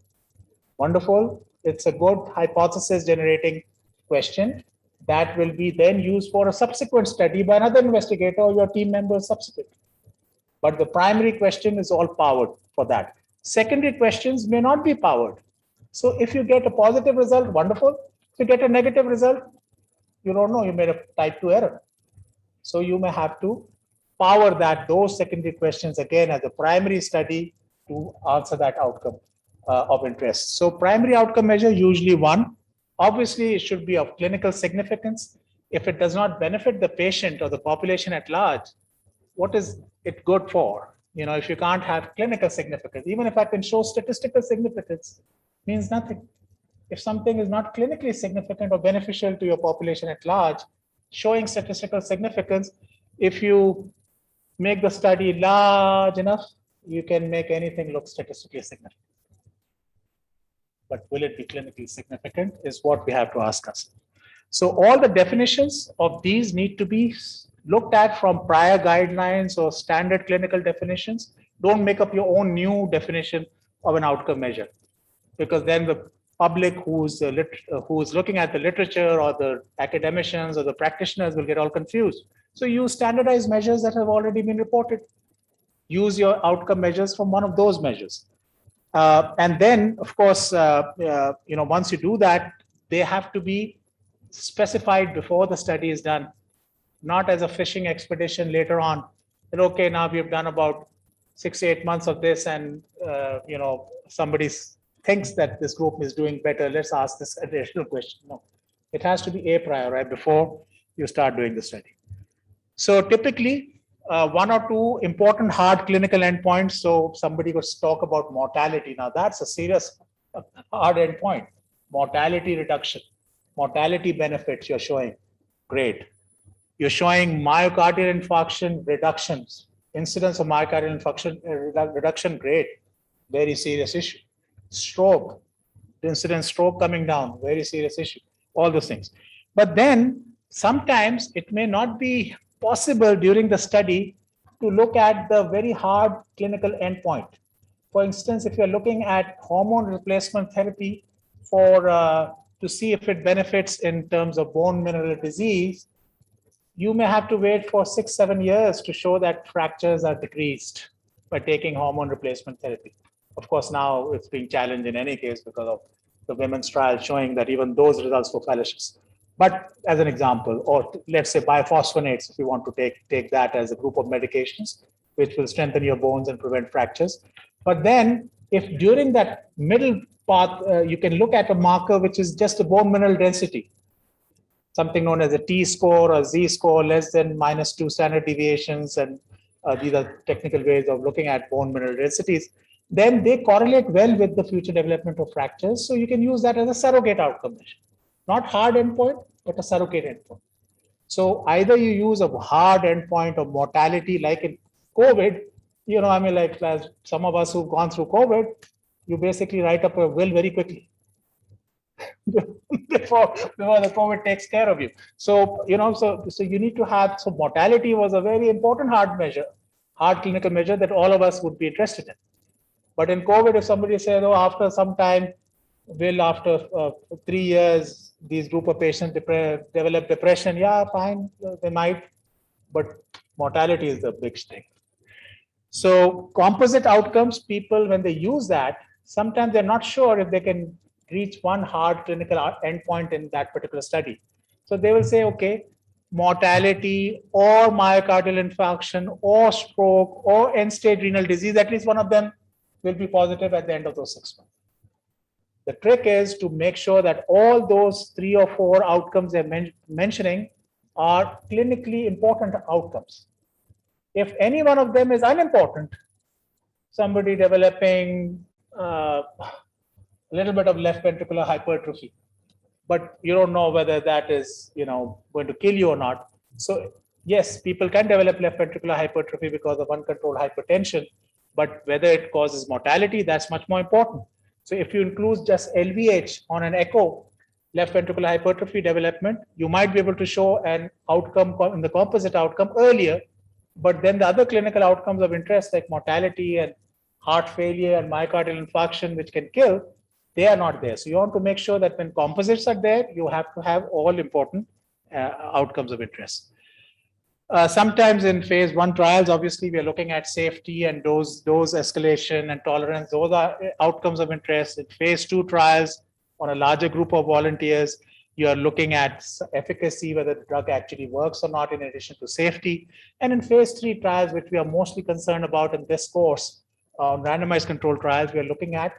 wonderful. It's a good hypothesis generating question. that will be then used for a subsequent study by another investigator or your team members subsequently. But the primary question is all powered for that. Secondary questions may not be powered. So if you get a positive result, wonderful. If you get a negative result, you don't know, you made a type 2 error. So you may have to power those secondary questions again as a primary study to answer that outcome of interest. So primary outcome measure, usually one. Obviously, it should be of clinical significance. If it does not benefit the patient or the population at large, what is it good for? You know, if you can't have clinical significance, even if I can show statistical significance, means nothing. If something is not clinically significant or beneficial to your population at large, showing statistical significance, if you make the study large enough, you can make anything look statistically significant. But will it be clinically significant is what we have to ask us. So all the definitions of these need to be looked at from prior guidelines or standard clinical definitions. Don't make up your own new definition of an outcome measure, because then the public who's looking at the literature or the academicians or the practitioners will get all confused. So use standardized measures that have already been reported. Use your outcome measures from one of those measures. And then, of course, once you do that, they have to be specified before the study is done, not as a fishing expedition later on. That, okay, now we've done about 6 to 8 months of this, and somebody thinks that this group is doing better. Let's ask this additional question. No, it has to be a priori, right, before you start doing the study. So typically, one or two important hard clinical endpoints. So somebody could talk about mortality. Now that's a serious hard endpoint. Mortality reduction, mortality benefits you're showing, great. You're showing myocardial infarction reductions, incidence of myocardial infarction reduction, great, very serious issue. Stroke, incidence stroke coming down, very serious issue, all those things. But then sometimes it may not be possible during the study to look at the very hard clinical endpoint. For instance, if you're looking at hormone replacement therapy to see if it benefits in terms of bone mineral disease, you may have to wait for 6 to 7 years to show that fractures are decreased by taking hormone replacement therapy. Of course, now it's being challenged in any case because of the women's trial showing that even those results were fallacious. But as an example, or let's say biphosphonates, if you want to take that as a group of medications, which will strengthen your bones and prevent fractures. But then if during that middle path, you can look at a marker, which is just a bone mineral density, something known as a T-score or Z-score, less than -2 standard deviations, and these are technical ways of looking at bone mineral densities, then they correlate well with the future development of fractures. So you can use that as a surrogate outcome measure. Not hard endpoint, but a surrogate endpoint. So either you use a hard endpoint of mortality, like in COVID, like some of us who've gone through COVID, you basically write up a will very quickly before the COVID takes care of you. So, so you need to have, so mortality was a very important hard clinical measure that all of us would be interested in. But in COVID, if somebody says, oh, after some time, after 3 years, these group of patients develop depression, yeah, fine, they might, but mortality is the big thing. So composite outcomes, people, when they use that, sometimes they're not sure if they can reach one hard clinical endpoint in that particular study. So they will say, okay, mortality or myocardial infarction or stroke or end-stage renal disease, at least one of them will be positive at the end of those 6 months. The trick is to make sure that all those 3 or 4 outcomes they're mentioning are clinically important outcomes. If any one of them is unimportant, somebody developing a little bit of left ventricular hypertrophy, but you don't know whether that is going to kill you or not. So yes, people can develop left ventricular hypertrophy because of uncontrolled hypertension, but whether it causes mortality, that's much more important. So if you include just LVH on an echo, left ventricular hypertrophy development, you might be able to show an outcome in the composite outcome earlier, but then the other clinical outcomes of interest like mortality and heart failure and myocardial infarction, which can kill, they are not there. So you want to make sure that when composites are there, you have to have all important outcomes of interest. Sometimes in phase 1 trials, obviously, we are looking at safety and dose escalation and tolerance. Those are outcomes of interest. In phase 2 trials, on a larger group of volunteers, you are looking at efficacy, whether the drug actually works or not, in addition to safety. And in phase 3 trials, which we are mostly concerned about in this course, randomized controlled trials, we are looking at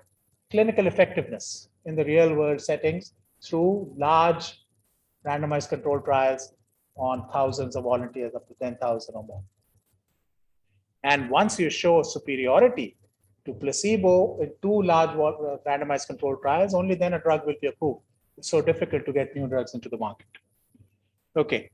clinical effectiveness in the real world settings through large randomized controlled trials on thousands of volunteers, up to 10,000 or more. And once you show superiority to placebo in 2 large randomized controlled trials, only then a drug will be approved. It's so difficult to get new drugs into the market. Okay.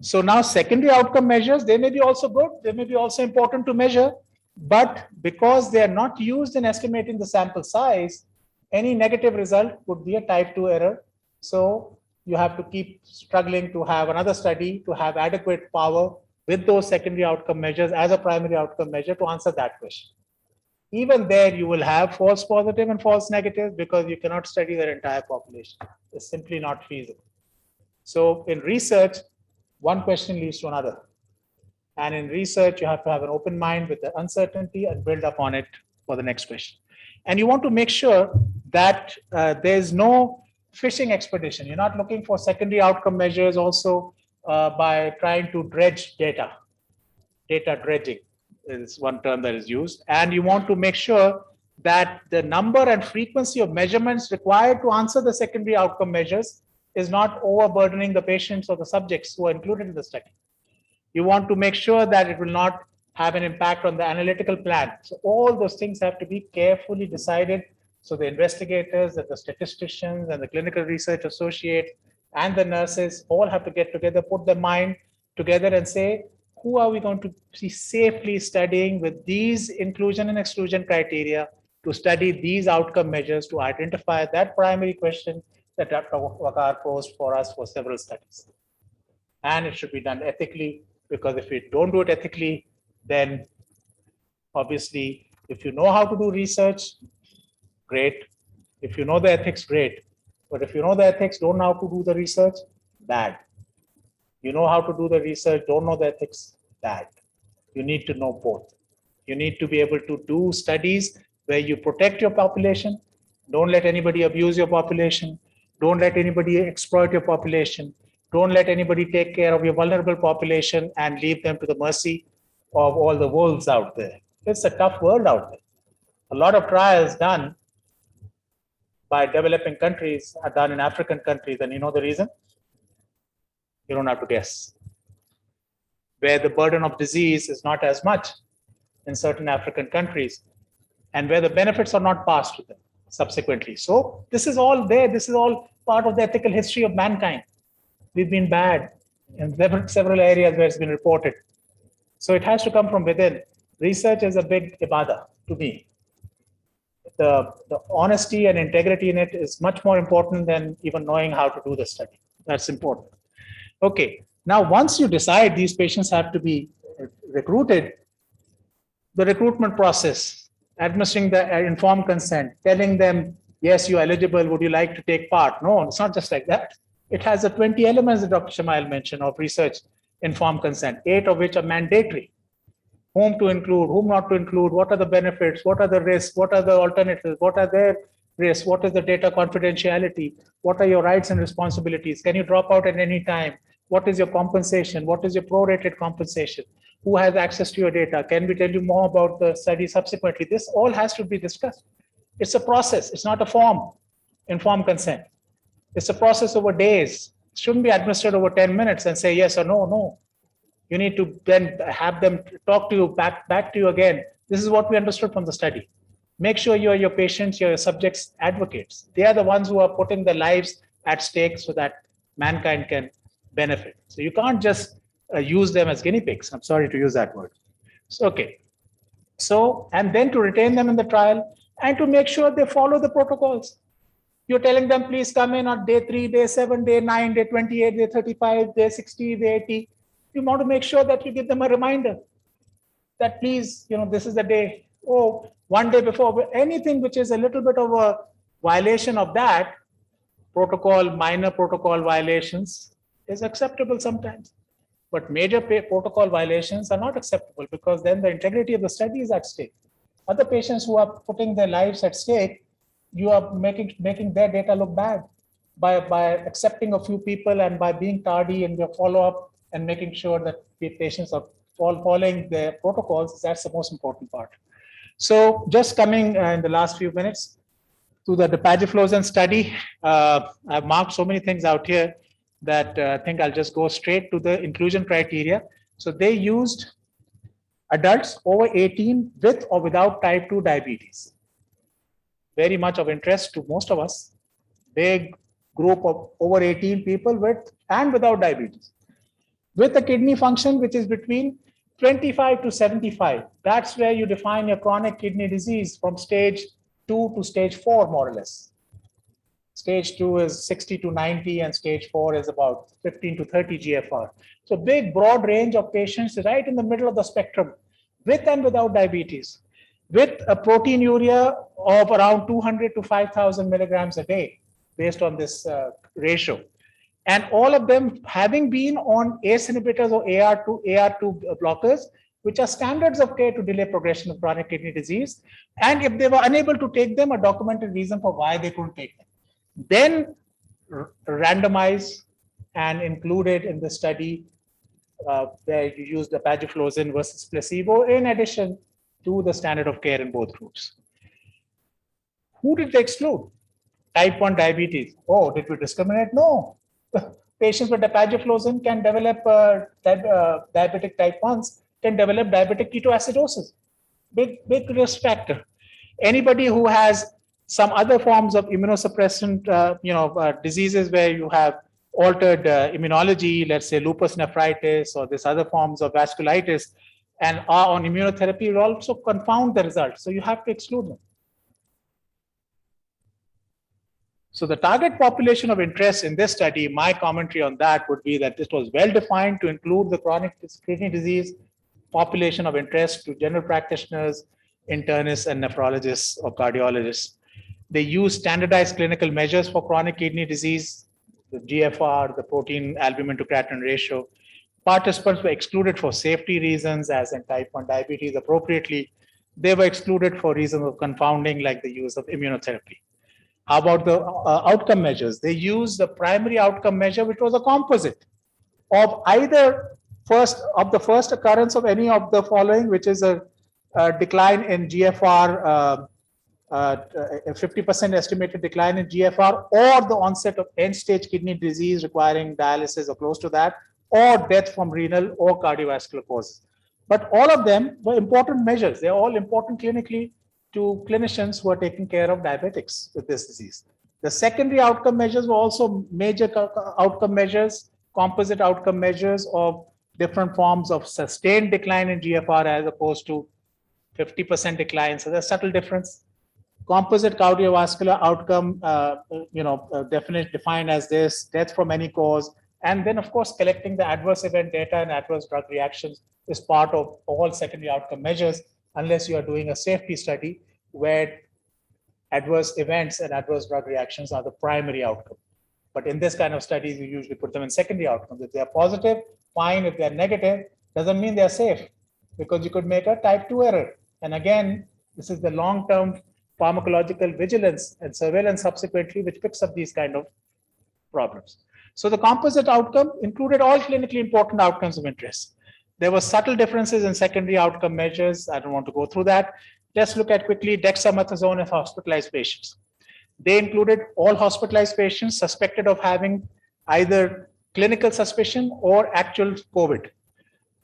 So now secondary outcome measures, they may be also good, they may be also important to measure, but because they are not used in estimating the sample size, any negative result would be a type 2 error. So you have to keep struggling to have another study to have adequate power with those secondary outcome measures as a primary outcome measure to answer that question. Even there, you will have false positive and false negative because you cannot study their entire population. It's simply not feasible. So in research, one question leads to another. And in research, you have to have an open mind with the uncertainty and build upon it for the next question. And you want to make sure that there's no fishing expedition. You're not looking for secondary outcome measures also by trying to dredge data. Data dredging is one term that is used. And you want to make sure that the number and frequency of measurements required to answer the secondary outcome measures is not overburdening the patients or the subjects who are included in the study. You want to make sure that it will not have an impact on the analytical plan. So all those things have to be carefully decided. So the investigators and the statisticians and the clinical research associates and the nurses all have to get together, put their mind together and say, who are we going to be safely studying with these inclusion and exclusion criteria to study these outcome measures to identify that primary question that Dr. Wakar posed for us for several studies. And it should be done ethically, because if we don't do it ethically, then obviously, if you know how to do research, great. If you know the ethics, great. But if you know the ethics, don't know how to do the research, bad. You know how to do the research, don't know the ethics, bad. You need to know both. You need to be able to do studies where you protect your population, don't let anybody abuse your population, don't let anybody exploit your population, don't let anybody take care of your vulnerable population and leave them to the mercy of all the wolves out there. It's a tough world out there. A lot of trials done by developing countries are done in African countries, and you know the reason? You don't have to guess. Where the burden of disease is not as much in certain African countries, and where the benefits are not passed to them subsequently. So this is all there. This is all part of the ethical history of mankind. We've been bad in several areas where it's been reported. So it has to come from within. Research is a big ibadah to me. The honesty and integrity in it is much more important than even knowing how to do the study. That's important. Okay, now once you decide these patients have to be recruited, the recruitment process, administering the informed consent, telling them, yes, you're eligible, would you like to take part? No, it's not just like that. It has the 20 elements that Dr. Shamail mentioned of research informed consent, 8 of which are mandatory. Whom to include, whom not to include, what are the benefits, what are the risks, what are the alternatives, what are their risks, what is the data confidentiality, what are your rights and responsibilities, can you drop out at any time, what is your compensation, what is your prorated compensation, who has access to your data, can we tell you more about the study subsequently. This all has to be discussed. It's a process, it's not a form, informed consent. It's a process over days. It shouldn't be administered over 10 minutes and say yes or no, no. You need to then have them talk to you, back to you again. This is what we understood from the study. Make sure you are your patients, your subjects, advocates. They are the ones who are putting their lives at stake so that mankind can benefit. So you can't just use them as guinea pigs. I'm sorry to use that word. So, okay. So, and then to retain them in the trial and to make sure they follow the protocols. You're telling them, please come in on day 3, day 7, day 9, day 28, day 35, day 60, day 80. You want to make sure that you give them a reminder that please, this is the day, oh, one day before, anything which is a little bit of a violation of that protocol, minor protocol violations, is acceptable sometimes. But major protocol violations are not acceptable because then the integrity of the study is at stake. Other patients who are putting their lives at stake, you are making their data look bad by accepting a few people and by being tardy in your follow-up and making sure that the patients are following their protocols. That's the most important part. So just coming in the last few minutes to the dapagliflozin study, I've marked so many things out here that I think I'll just go straight to the inclusion criteria. So they used adults over 18 with or without type 2 diabetes. Very much of interest to most of us. Big group of over 18 people with and without diabetes. With a kidney function which is between 25 to 75. That's where you define your chronic kidney disease from stage 2 to stage 4, more or less. Stage 2 is 60 to 90 and stage 4 is about 15 to 30 GFR. So big, broad range of patients right in the middle of the spectrum with and without diabetes, with a proteinuria of around 200 to 5,000 milligrams a day based on this ratio. And all of them having been on ACE inhibitors or AR2 blockers, which are standards of care to delay progression of chronic kidney disease. And if they were unable to take them, a documented reason for why they couldn't take them. Then randomized and included in the study where you use the dapagliflozin versus placebo in addition to the standard of care in both groups. Who did they exclude? Type 1 diabetes. Oh, did we discriminate? No. Patients with dapagliflozin can develop diabetic type 1s can develop diabetic ketoacidosis. Big risk factor. Anybody who has some other forms of immunosuppressant, diseases where you have altered immunology, let's say lupus nephritis or this other forms of vasculitis, and are on immunotherapy, will also confound the results. So you have to exclude them. So the target population of interest in this study, my commentary on that would be that this was well defined to include the chronic kidney disease population of interest to general practitioners, internists, and nephrologists or cardiologists. They use standardized clinical measures for chronic kidney disease, the GFR, the protein albumin to creatinine ratio. Participants were excluded for safety reasons, as in type 1 diabetes appropriately. They were excluded for reasons of confounding, like the use of immunotherapy. How about the outcome measures? They used the primary outcome measure, which was a composite of either the first occurrence of any of the following, which is a decline in GFR, 50% estimated decline in GFR, or the onset of end-stage kidney disease requiring dialysis or close to that, or death from renal or cardiovascular causes. But all of them were important measures. They're all important clinically to clinicians who are taking care of diabetics with this disease. The secondary outcome measures were also major outcome measures, composite outcome measures of different forms of sustained decline in GFR as opposed to 50% decline. So there's a subtle difference. Composite cardiovascular outcome, defined as this, death from any cause. And then, of course, collecting the adverse event data and adverse drug reactions is part of all secondary outcome measures, unless you are doing a safety study where adverse events and adverse drug reactions are the primary outcome. But in this kind of studies, we usually put them in secondary outcomes. If they are positive, fine. If they're negative, doesn't mean they're safe, because you could make a type 2 error. And again, this is the long-term pharmacological vigilance and surveillance subsequently, which picks up these kind of problems. So the composite outcome included all clinically important outcomes of interest. There were subtle differences in secondary outcome measures. I don't want to go through that. Let's look at quickly dexamethasone in hospitalized patients. They included all hospitalized patients suspected of having either clinical suspicion or actual COVID.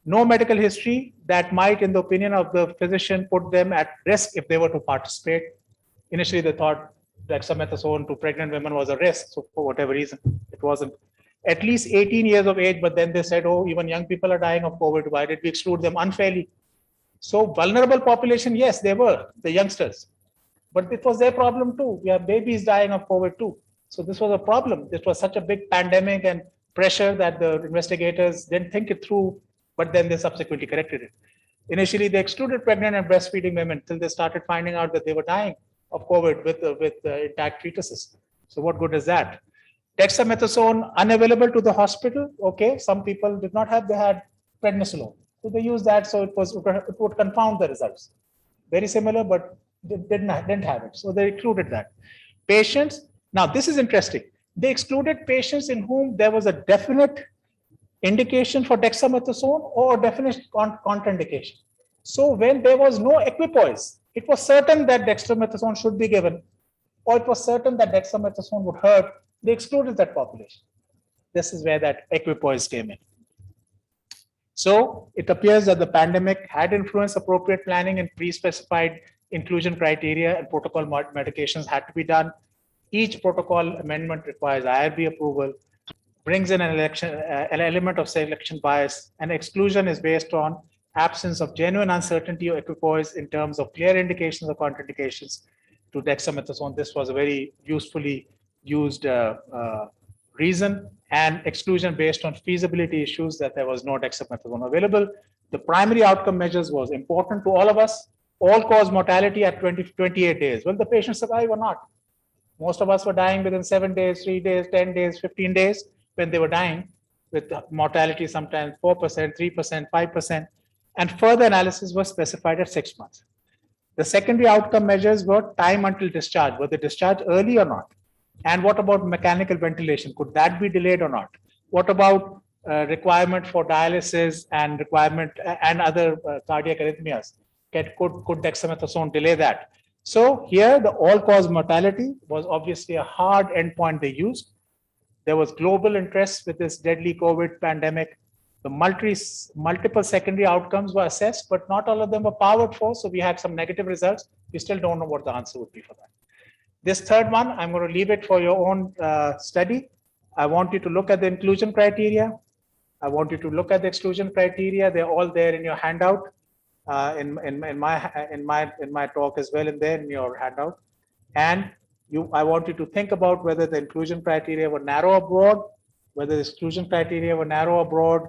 No medical history that might, in the opinion of the physician, put them at risk if they were to participate. Initially, they thought dexamethasone to pregnant women was a risk. So for whatever reason, it wasn't. At least 18 years of age, but then they said, oh, even young people are dying of COVID. Why did we exclude them unfairly? So vulnerable population, yes, they were, the youngsters. But it was their problem too. We have babies dying of COVID too. So this was a problem. This was such a big pandemic and pressure that the investigators didn't think it through, but then they subsequently corrected it. Initially, they excluded pregnant and breastfeeding women until they started finding out that they were dying of COVID with intact fetuses. So what good is that? Dexamethasone unavailable to the hospital. Okay, some people did not have, they had prednisolone. So they used that, so it would confound the results. Very similar, but they didn't have it. So they excluded that. Patients, now this is interesting. They excluded patients in whom there was a definite indication for dexamethasone or definite contraindication. So when there was no equipoise, it was certain that dexamethasone should be given, or it was certain that dexamethasone would hurt, they excluded that population. This is where that equipoise came in. So it appears that the pandemic had influenced appropriate planning and pre-specified inclusion criteria and protocol modifications had to be done. Each protocol amendment requires IRB approval, brings in an element of selection bias, and exclusion is based on absence of genuine uncertainty or equipoise in terms of clear indications of contraindications to dexamethasone. This was a very usefully used reason, and exclusion based on feasibility issues that there was no dexamethasone available. The primary outcome measures was important to all of us. All-cause mortality at 28 days. Will the patient survive or not? Most of us were dying within 7 days, 3 days, 10 days, 15 days when they were dying, with mortality sometimes 4%, 3%, 5%, and further analysis was specified at 6 months. The secondary outcome measures were time until discharge. Were they discharged early or not? And what about mechanical ventilation? Could that be delayed or not? What about requirement for dialysis and requirement and other cardiac arrhythmias? Could dexamethasone delay that? So here the all-cause mortality was obviously a hard endpoint they used. There was global interest with this deadly COVID pandemic. The multiple secondary outcomes were assessed, but not all of them were powered for. So we had some negative results. We still don't know what the answer would be for that. This third one, I'm going to leave it for your own study. I want you to look at the inclusion criteria. I want you to look at the exclusion criteria. They're all there in your handout, in my talk as well, and there in your handout. And I want you to think about whether the inclusion criteria were narrow or broad, whether the exclusion criteria were narrow or broad,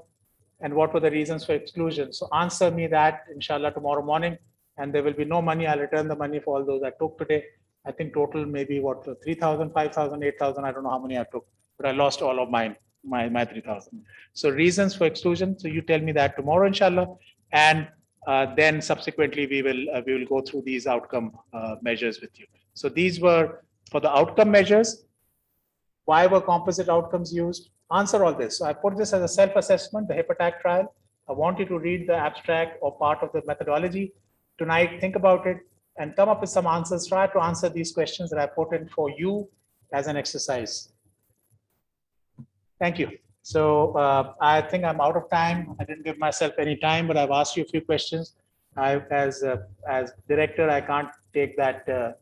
and what were the reasons for exclusion. So answer me that, inshallah, tomorrow morning, and there will be no money. I'll return the money for all those I took today. I think total maybe what, 3,000, 5,000, 8,000. I don't know how many I took, but I lost all of mine, my 3,000. So reasons for exclusion. So you tell me that tomorrow, inshallah, and then subsequently we will go through these outcome measures with you. So these were for the outcome measures. Why were composite outcomes used? Answer all this. So I put this as a self-assessment, the HEPATAC trial. I want you to read the abstract or part of the methodology tonight. Think about it and come up with some answers. Try to answer these questions that I put in for you as an exercise. Thank you. So I think I'm out of time. I didn't give myself any time, but I've asked you a few questions. As director, I can't take that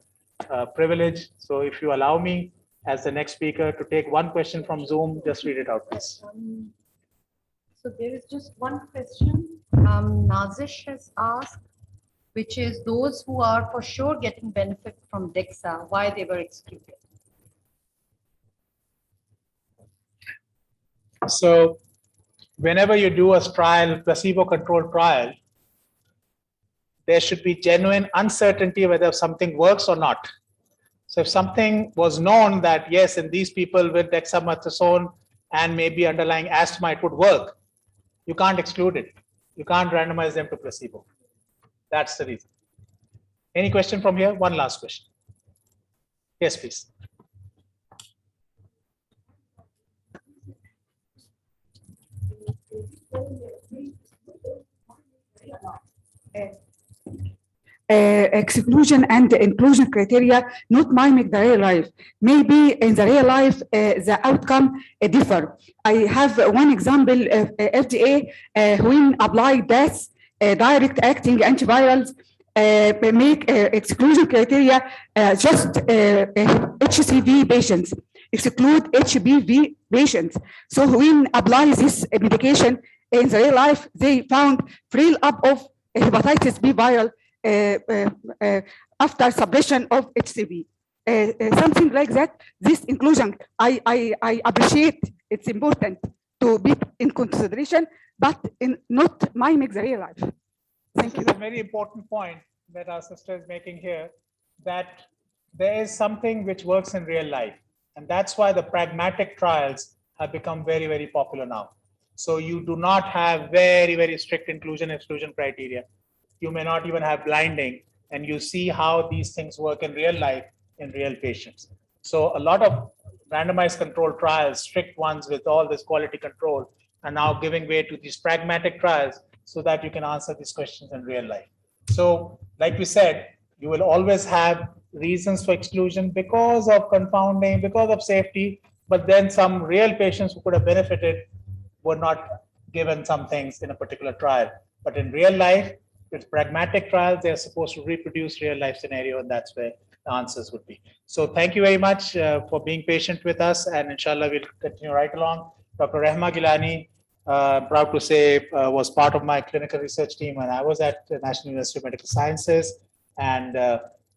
privilege. So if you allow me as the next speaker to take one question from Zoom, just read it out, please. So there is just one question Nazish has asked, which is those who are for sure getting benefit from DEXA, why they were excluded. So whenever you do a trial, placebo-controlled trial, there should be genuine uncertainty whether something works or not. So if something was known that, yes, in these people with dexamethasone and maybe underlying asthma, it would work, you can't exclude it. You can't randomize them to placebo. That's the reason. Any question from here? One last question. Yes, please. Exclusion and inclusion criteria not mimic the real life. Maybe in the real life, the outcome differ. I have one example of FDA when apply DAS, direct acting antivirals, make exclusion criteria just HCV patients, exclude HBV patients. So when apply this medication in the real life, they found free up of hepatitis B viral after suppression of HCV. Something like that, this inclusion, I appreciate it's important to be in consideration, but not mimic the real life. Thank you. This is a very important point that our sister is making here, that there is something which works in real life. And that's why the pragmatic trials have become very, very popular now. So you do not have very, very strict inclusion exclusion criteria. You may not even have blinding, and you see how these things work in real life in real patients. So a lot of randomized controlled trials, strict ones with all this quality control, are now giving way to these pragmatic trials so that you can answer these questions in real life. So like we said, you will always have reasons for exclusion because of confounding, because of safety, but then some real patients who could have benefited were not given some things in a particular trial. But in real life, with pragmatic trials, they're supposed to reproduce real life scenario, and that's where the answers would be. So thank you very much for being patient with us, and inshallah, we'll continue right along. Dr. Rehma Gilani, proud to say, was part of my clinical research team when I was at the National University of Medical Sciences, and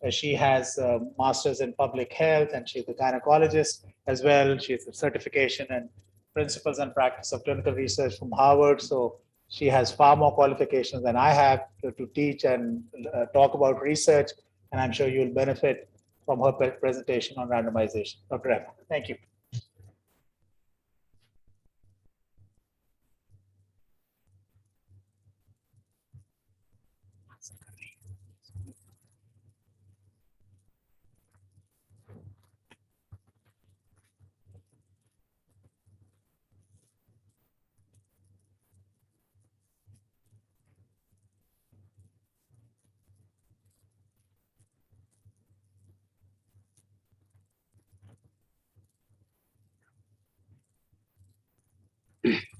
she has a master's in public health, and she's a gynecologist as well. She has a certification in principles and practice of clinical research from Harvard. So she has far more qualifications than I have to teach and talk about research. And I'm sure you'll benefit from her presentation on randomization. Dr. Rehma, thank you.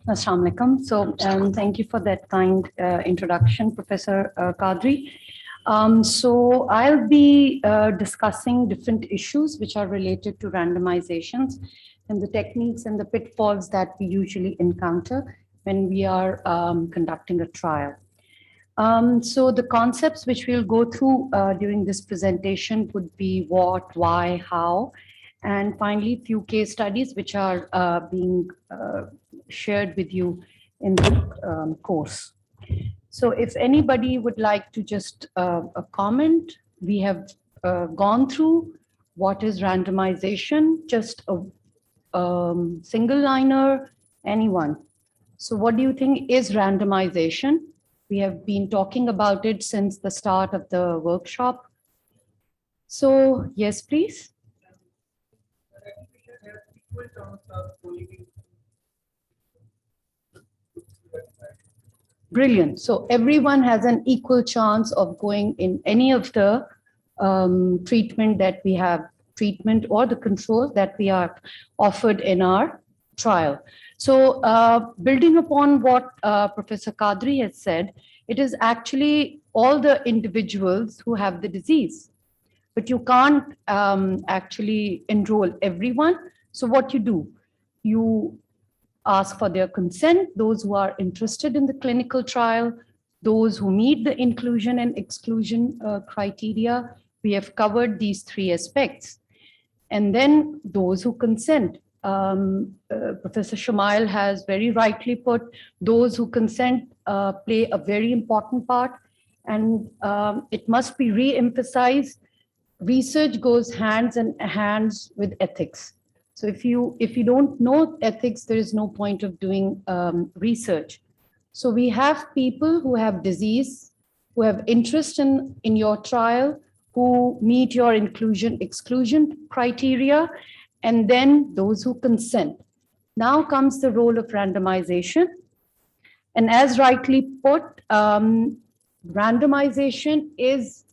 Assalamu alaikum. So thank you for that kind introduction, Professor Qadri. So I'll be discussing different issues which are related to randomizations and the techniques and the pitfalls that we usually encounter when we are conducting a trial. So the concepts which we'll go through during this presentation would be what, why, how, and finally few case studies which are being shared with you in the course. So if anybody would like to just comment, we have gone through what is randomization, just a single liner, anyone. So what do you think is randomization? We have been talking about it since the start of the workshop. So yes, please. Brilliant. So everyone has an equal chance of going in any of the treatment that we have, treatment or the control that we are offered in our trial. So building upon what Professor Qadri has said, it is actually all the individuals who have the disease, but you can't actually enroll everyone. So what you do, you ask for their consent, those who are interested in the clinical trial, those who meet the inclusion and exclusion criteria. We have covered these three aspects. And then those who consent. Professor Shumail has very rightly put, those who consent play a very important part, and it must be re-emphasized. Research goes hands in hands with ethics. So if you don't know ethics, there is no point of doing research. So we have people who have disease, who have interest in your trial, who meet your inclusion exclusion criteria, and then those who consent. Now comes the role of randomization. And as rightly put, randomization is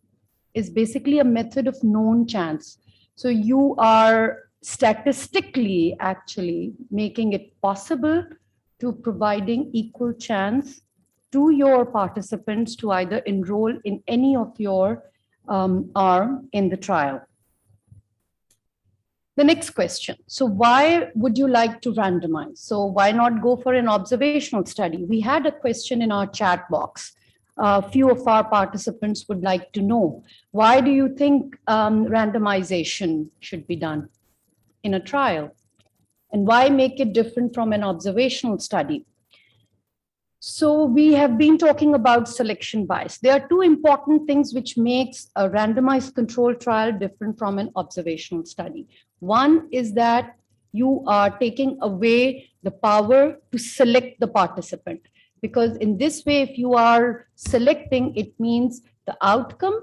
basically a method of known chance. So you are statistically actually making it possible to providing equal chance to your participants to either enroll in any of your arm in the trial. The next question. So why would you like to randomize? So why not go for an observational study? We had a question in our chat box. A few of our participants would like to know, why do you think randomization should be done in a trial? And why make it different from an observational study? So we have been talking about selection bias. There are two important things which makes a randomized control trial different from an observational study. One is that you are taking away the power to select the participant. Because in this way, if you are selecting, it means the outcome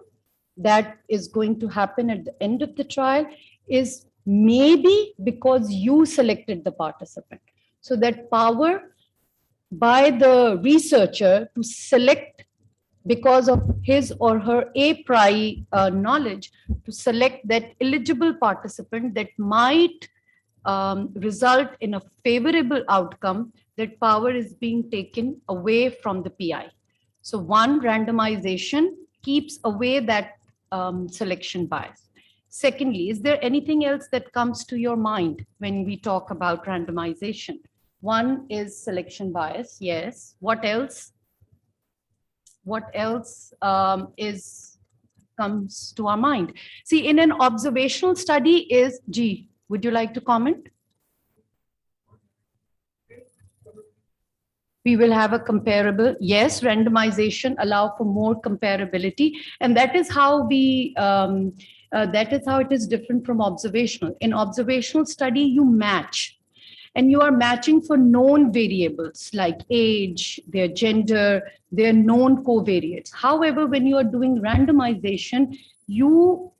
that is going to happen at the end of the trial is maybe because you selected the participant. So that power by the researcher to select because of his or her a priori knowledge to select that eligible participant that might result in a favorable outcome, that power is being taken away from the PI. So one, randomization keeps away that selection bias. Secondly, is there anything else that comes to your mind when we talk about randomization? One is selection bias. Yes. What else? What else comes to our mind? See, in an observational study is, G, would you like to comment? We will have a comparable, yes, randomization allow for more comparability. And that is how we, that is how it is different from observational. In observational study, you match. And you are matching for known variables like age, their gender, their known covariates. However, when you are doing randomization, you,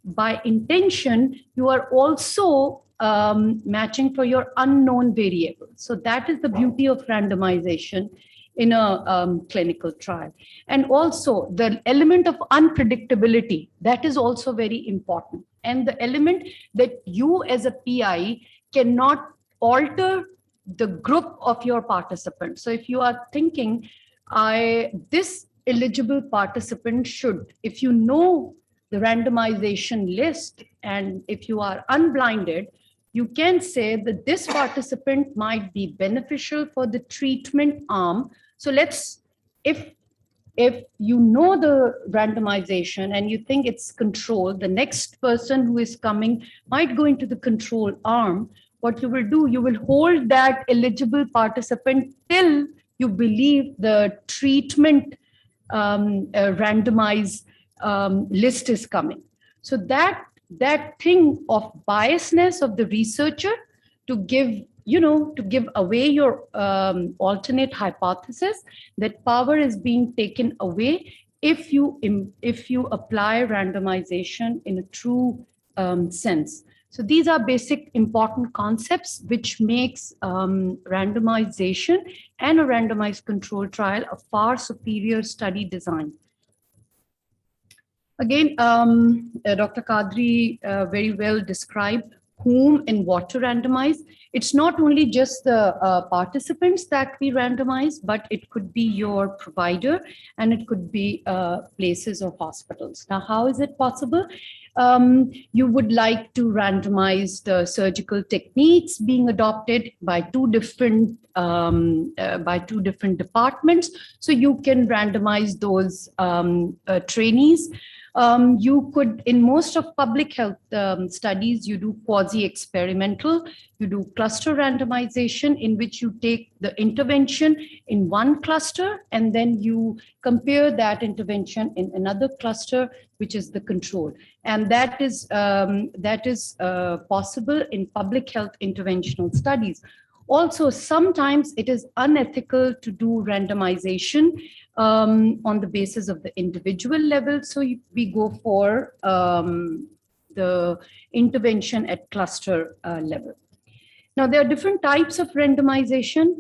by intention, you are also matching for your unknown variables. So that is the beauty of randomization in a clinical trial. And also the element of unpredictability, that is also very important. And the element that you as a PI cannot alter the group of your participants. So if you are thinking, this eligible participant should, if you know the randomization list and if you are unblinded, you can say that this participant might be beneficial for the treatment arm. So let's, if you know the randomization and you think it's controlled, the next person who is coming might go into the control arm. What you will do, you will hold that eligible participant till you believe the treatment randomized list is coming. So that thing of biasness of the researcher to give, to give away your alternate hypothesis, that power is being taken away if you apply randomization in a true sense. So these are basic important concepts which makes randomization and a randomized control trial a far superior study design. Again, Dr. Kadri very well described whom and what to randomize. It's not only just the participants that we randomize, but it could be your provider and it could be places or hospitals. Now, how is it possible? You would like to randomize the surgical techniques being adopted by two different departments. So you can randomize those trainees. You could, in most of public health studies, you do quasi-experimental, you do cluster randomization in which you take the intervention in one cluster and then you compare that intervention in another cluster, which is the control. And that is possible in public health interventional studies. Also, sometimes it is unethical to do randomization on the basis of the individual level. So we go for the intervention at cluster level. Now, there are different types of randomization,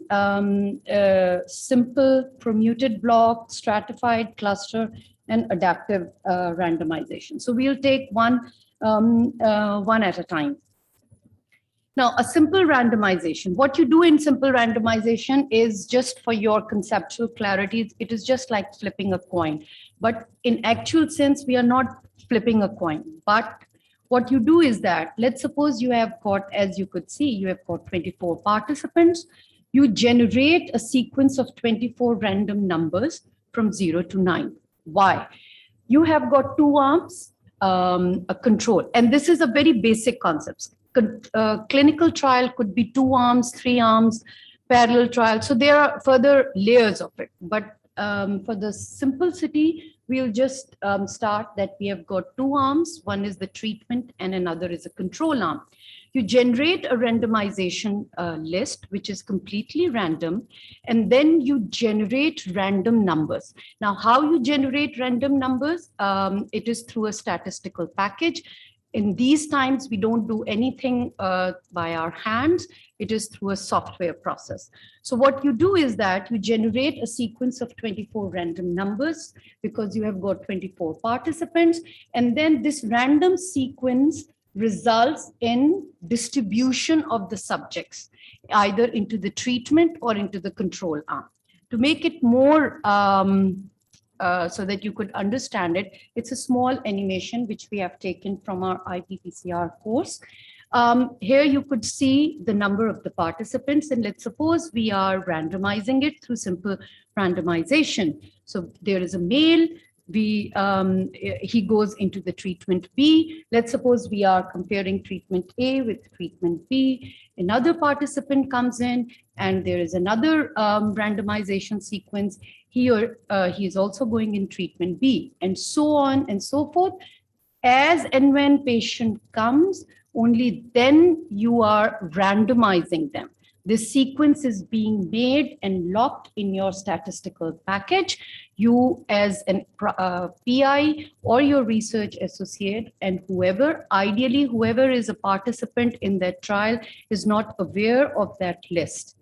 simple, promuted block, stratified, cluster, and adaptive randomization. So we'll take one at a time. Now, a simple randomization. What you do in simple randomization is just for your conceptual clarity. It is just like flipping a coin. But in actual sense, we are not flipping a coin. But what you do is that, let's suppose you have got, as you could see, you have got 24 participants. You generate a sequence of 24 random numbers from 0 to 9. Why? You have got two arms, a control. And this is a very basic concept. Clinical trial could be 2 arms, 3 arms, parallel trial. So there are further layers of it. But for the simplicity, we'll just start that we have got 2 arms. One is the treatment and another is a control arm. You generate a randomization list, which is completely random, and then you generate random numbers. Now, how you generate random numbers? It is through a statistical package. In these times, we don't do anything by our hands. It is through a software process. So what you do is that you generate a sequence of 24 random numbers because you have got 24 participants. And then this random sequence results in distribution of the subjects, either into the treatment or into the control arm. To make it more so that you could understand it, it's a small animation which we have taken from our IPPCR course. Here you could see the number of the participants, and let's suppose we are randomizing it through simple randomization. So there is a male, he goes into the treatment B. Let's suppose we are comparing treatment A with treatment B. Another participant comes in and there is another randomization sequence. He is also going in treatment B, and so on and so forth. As and when patient comes, only then you are randomizing them. This sequence is being made and locked in your statistical package. You as an PI or your research associate and whoever, ideally whoever is a participant in that trial is not aware of that list.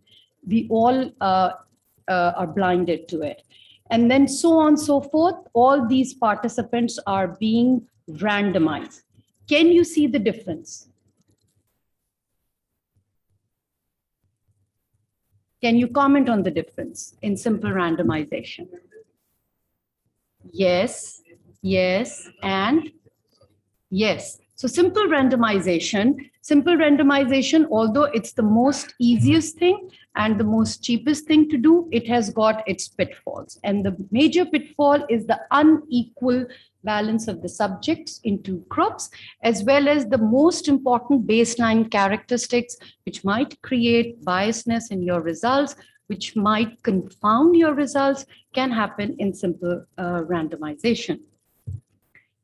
We all are blinded to it. And then so on and so forth, all these participants are being randomized. Can you see the difference? Can you comment on the difference in simple randomization? Yes, yes, and yes. So simple randomization, although it's the most easiest thing and the most cheapest thing to do, it has got its pitfalls. And the major pitfall is the unequal balance of the subjects into groups, as well as the most important baseline characteristics, which might create biasness in your results, which might confound your results, can happen in simple randomization.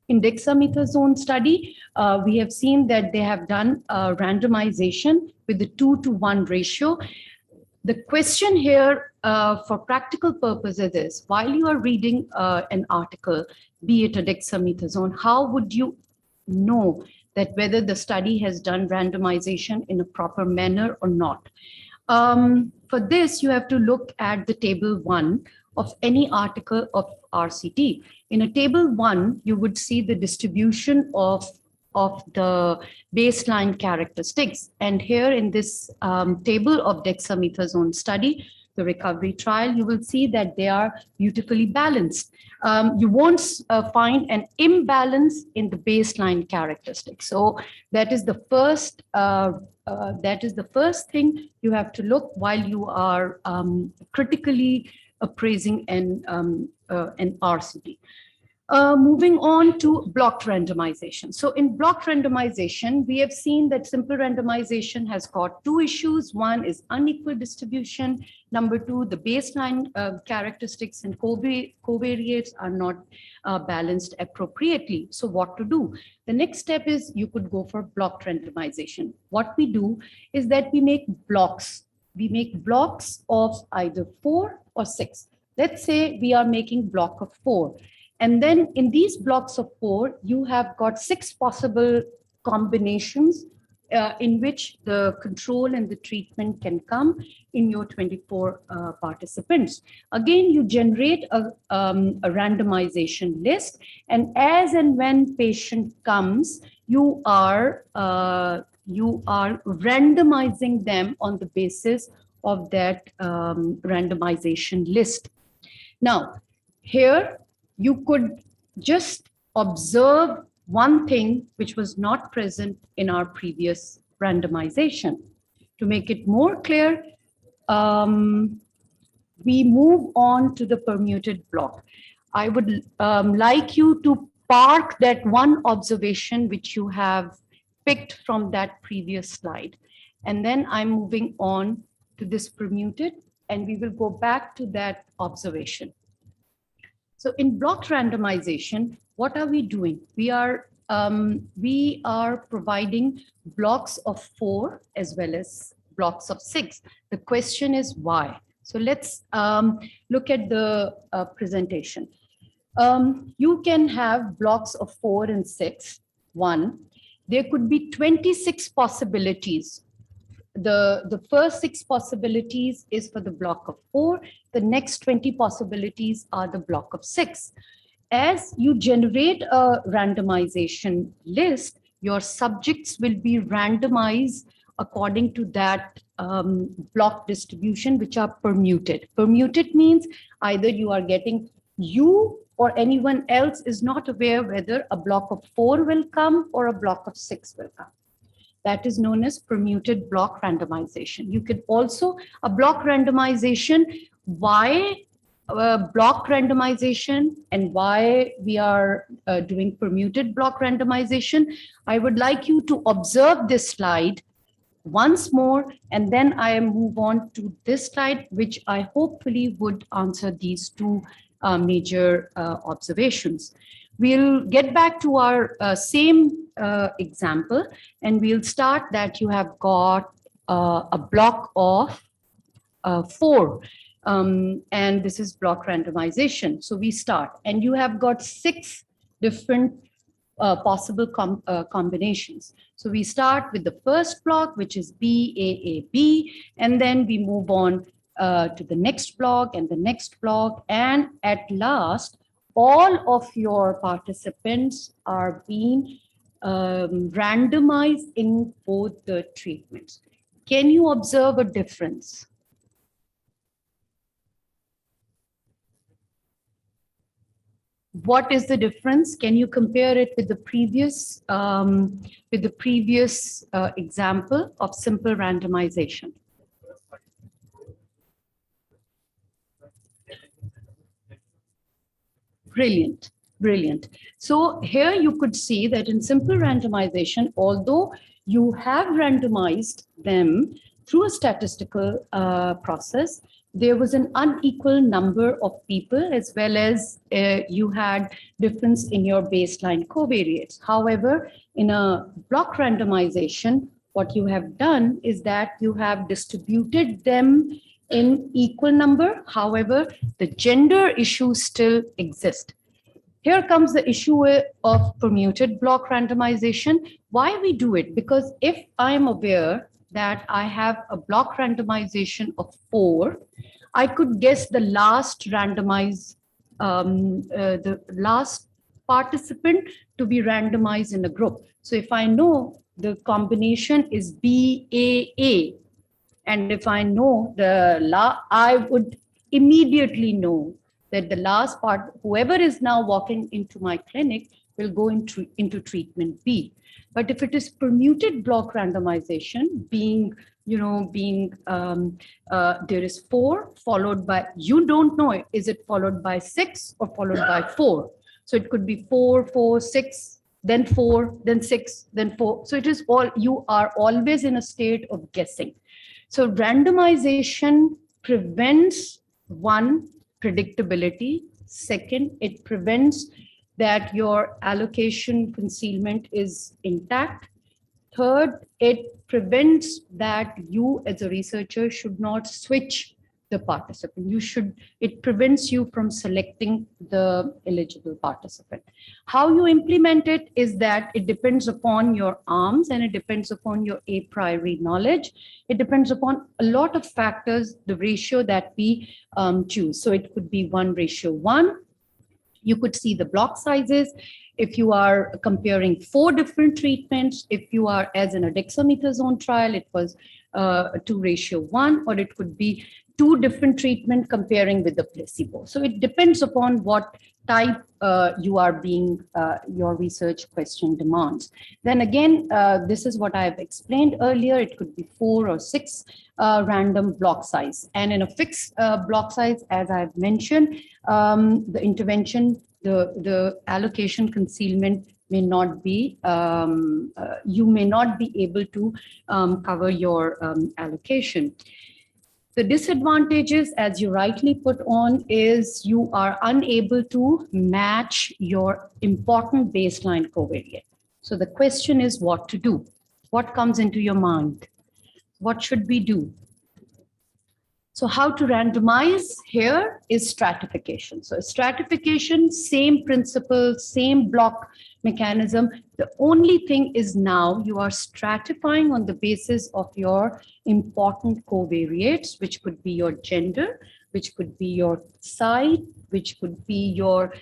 In dexamethasone study, we have seen that they have done randomization with the 2-to-1 ratio. The question here for practical purposes is, while you are reading an article, be it a dexamethasone, how would you know that whether the study has done randomization in a proper manner or not? For this, you have to look at the table 1 of any article of RCT. In a table 1, you would see the distribution of the baseline characteristics. And here in this table of dexamethasone study, the recovery trial, you will see that they are beautifully balanced. You won't find an imbalance in the baseline characteristics. So that is the first thing you have to look while you are critically appraising an RCT. Moving on to blocked randomization. So in blocked randomization, we have seen that simple randomization has got 2 issues. One is unequal distribution. Number 2, the baseline characteristics and covariates are not balanced appropriately. So what to do? The next step is you could go for blocked randomization. What we do is that we make blocks. We make blocks of either 4 or 6. Let's say we are making block of 4. And then in these blocks of 4, you have got 6 possible combinations in which the control and the treatment can come in your 24 participants. Again, you generate a randomization list, and as and when patient comes, you are randomizing them on the basis of that randomization list. Now, here, you could just observe one thing which was not present in our previous randomization. To make it more clear, we move on to the permuted block. I would like you to park that one observation which you have picked from that previous slide. And then I'm moving on to this permuted, and we will go back to that observation. So in blocked randomization, what are we doing? We are we are providing blocks of 4 as well as blocks of 6. The question is why? So let's look at the presentation. You can have blocks of 4 and 6. One, there could be 26 possibilities. The first 6 possibilities is for the block of 4. The next 20 possibilities are the block of 6. As you generate a randomization list, your subjects will be randomized according to that block distribution, which are permuted. Permuted means either you are getting you or anyone else is not aware whether a block of 4 will come or a block of 6 will come. That is known as permuted block randomization. You could also, a block randomization, why block randomization and why we are doing permuted block randomization. I would like you to observe this slide once more, and then I move on to this slide, which I hopefully would answer these two major observations. We'll get back to our same example, and we'll start that you have got a block of 4. And this is block randomization. So we start, and you have got 6 different possible combinations. So we start with the first block, which is BAAB, and then we move on to the next block and the next block. And at last, all of your participants are being randomized in both the treatments. Can you observe a difference? What is the difference? Can you compare it with the previous example of simple randomization? Brilliant, brilliant. So here you could see that in simple randomization, although you have randomized them through a statistical process, there was an unequal number of people, as well as you had difference in your baseline covariates. However, in a block randomization, what you have done is that you have distributed them in equal number. However, the gender issue still exists. Here comes the issue of permuted block randomization. Why we do it? Because if I am aware that I have a block randomization of 4, I could guess the last randomized, the last participant to be randomized in a group. So if I know the combination is BAA, and if I know I would immediately know that the last part, whoever is now walking into my clinic will go into treatment B. But if it is permuted block randomization, being there is 4 followed by, you don't know, is it followed by 6 or followed by 4? So it could be 4, 4, 6, then 4, then 6, then 4. So it is all, you are always in a state of guessing. So randomization prevents, one, predictability. Second, it prevents that your allocation concealment is intact. Third, it prevents that you as a researcher should not switch the participant. It prevents you from selecting the eligible participant. How you implement it is that it depends upon your arms, and it depends upon your a priori knowledge. It depends upon a lot of factors, the ratio that we choose. So it could be 1:1. You could see the block sizes. If you are comparing 4 different treatments, if you are as in a dexamethasone trial, it was 2:1, or it could be 2 different treatment comparing with the placebo. So it depends upon what type you are being, your research question demands. Then again, this is what I've explained earlier. It could be 4 or 6 random block size. And in a fixed block size, as I've mentioned, the intervention, the allocation concealment may not be, you may not be able to cover your allocation. The disadvantages, as you rightly put on, is you are unable to match your important baseline covariate. So the question is what to do. What comes into your mind? What should we do? So how to randomize here is stratification. So stratification, same principle, same block mechanism. The only thing is now you are stratifying on the basis of your important covariates, which could be your gender, which could be your site, which could be your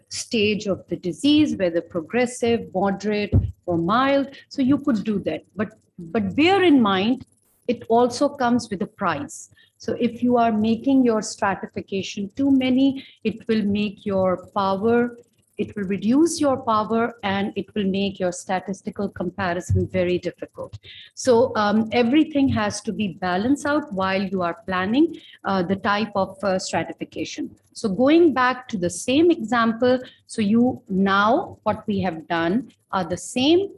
stage of the disease, whether progressive, moderate, or mild. So you could do that. But bear in mind, it also comes with a price. So if you are making your stratification too many, it will make your power, it will reduce your power, and it will make your statistical comparison very difficult. So everything has to be balanced out while you are planning the type of stratification. So going back to the same example, so you now what we have done are the same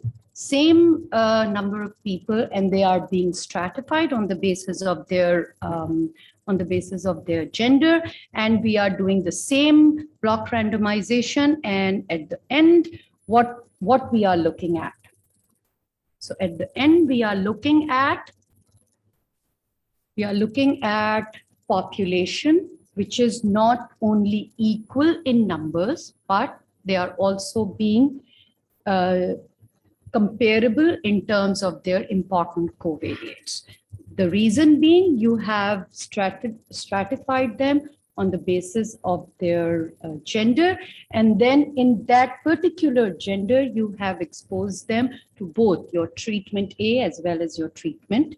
number of people, and they are being stratified on the basis of their gender, and we are doing the same block randomization. And at the end, what we are looking at. So at the end, we are looking at population, which is not only equal in numbers, but they are also being comparable in terms of their important covariates. The reason being, you have stratified them on the basis of their gender, and then in that particular gender, you have exposed them to both your treatment A as well as your treatment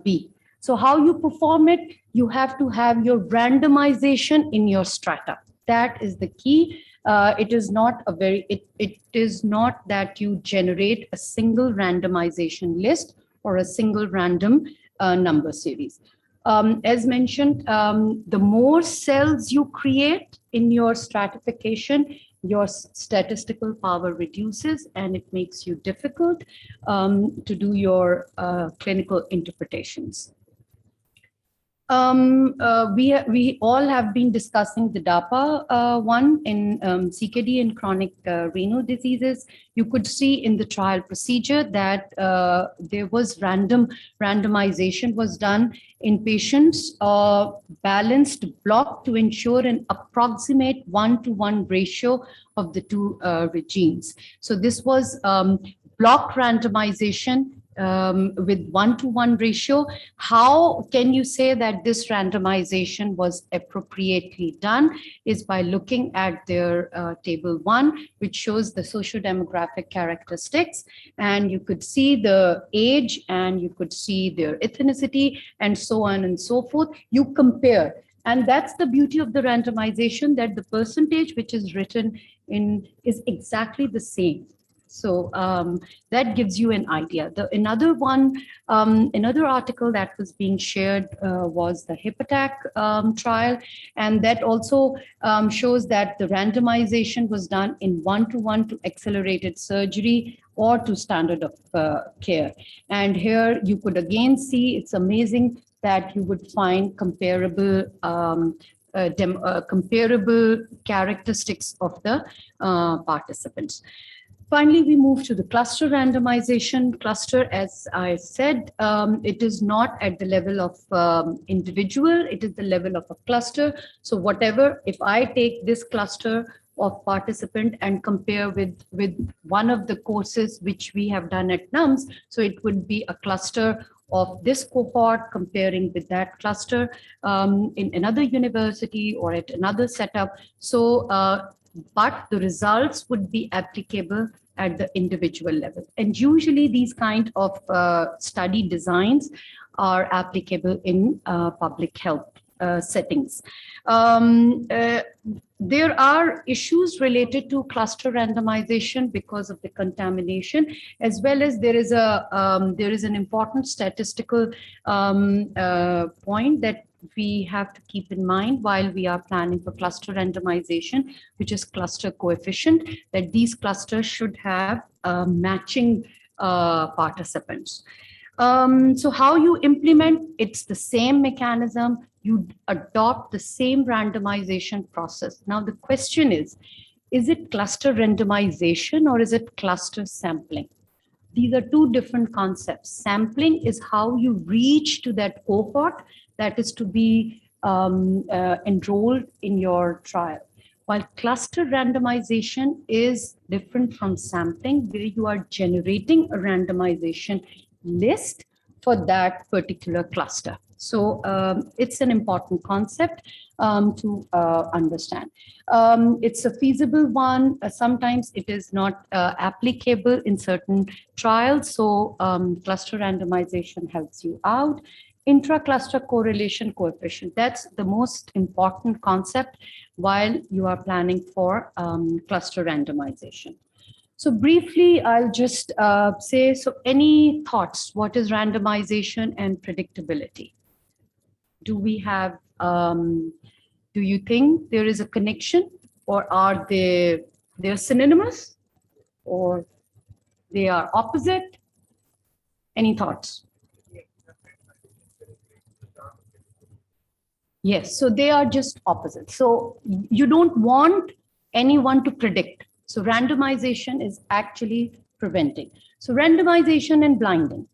B. So how you perform it, you have to have your randomization in your strata. That is the key. It is not that you generate a single randomization list or a single random number series. As mentioned, the more cells you create in your stratification, your statistical power reduces, and it makes you difficult to do your clinical interpretations. We all have been discussing the DAPA one in CKD and chronic renal diseases. You could see in the trial procedure that there was randomization was done in patients, balanced block to ensure an approximate 1-to-1 ratio of the two regimes. So this was block randomization with 1-to-1 ratio. How can you say that this randomization was appropriately done is by looking at their table 1, which shows the socio-demographic characteristics, and you could see the age, and you could see their ethnicity, and so on and so forth. You compare, and that's the beauty of the randomization, that the percentage which is written in is exactly the same. So that gives you an idea. Another article that was being shared was the HIPAATAC trial, and that also shows that the randomization was done in 1-to-1 to accelerated surgery or to standard of care. And here you could again see, it's amazing that you would find comparable comparable characteristics of the participants. Finally, we move to the cluster randomization. Cluster, as I said, it is not at the level of individual, it is the level of a cluster. So whatever, if I take this cluster of participant and compare with one of the courses which we have done at NUMS, so it would be a cluster of this cohort comparing with that cluster in another university or at another setup. So but the results would be applicable at the individual level. And usually these kind of study designs are applicable in public health settings. There are issues related to cluster randomization because of the contamination, as well as there is an important statistical point that we have to keep in mind while we are planning for cluster randomization, which is cluster coefficient, that these clusters should have matching participants. So how you implement, it's the same mechanism, you adopt the same randomization process. Now the question is is it cluster randomization or is it cluster sampling? These are two different concepts. Sampling is how you reach to that cohort that is to be enrolled in your trial. While cluster randomization is different from sampling, where you are generating a randomization list for that particular cluster. So it's an important concept to understand. It's a feasible one. Sometimes it is not applicable in certain trials. So cluster randomization helps you out. Intra-cluster correlation coefficient, that's the most important concept while you are planning for cluster randomization. So briefly, I'll just say, so any thoughts? What is randomization and predictability? Do we have, do you think there is a connection, or are they're synonymous, or they are opposite? Any thoughts? Yes, so they are just opposite. So you don't want anyone to predict. So randomization is actually preventing. So randomization and blinding.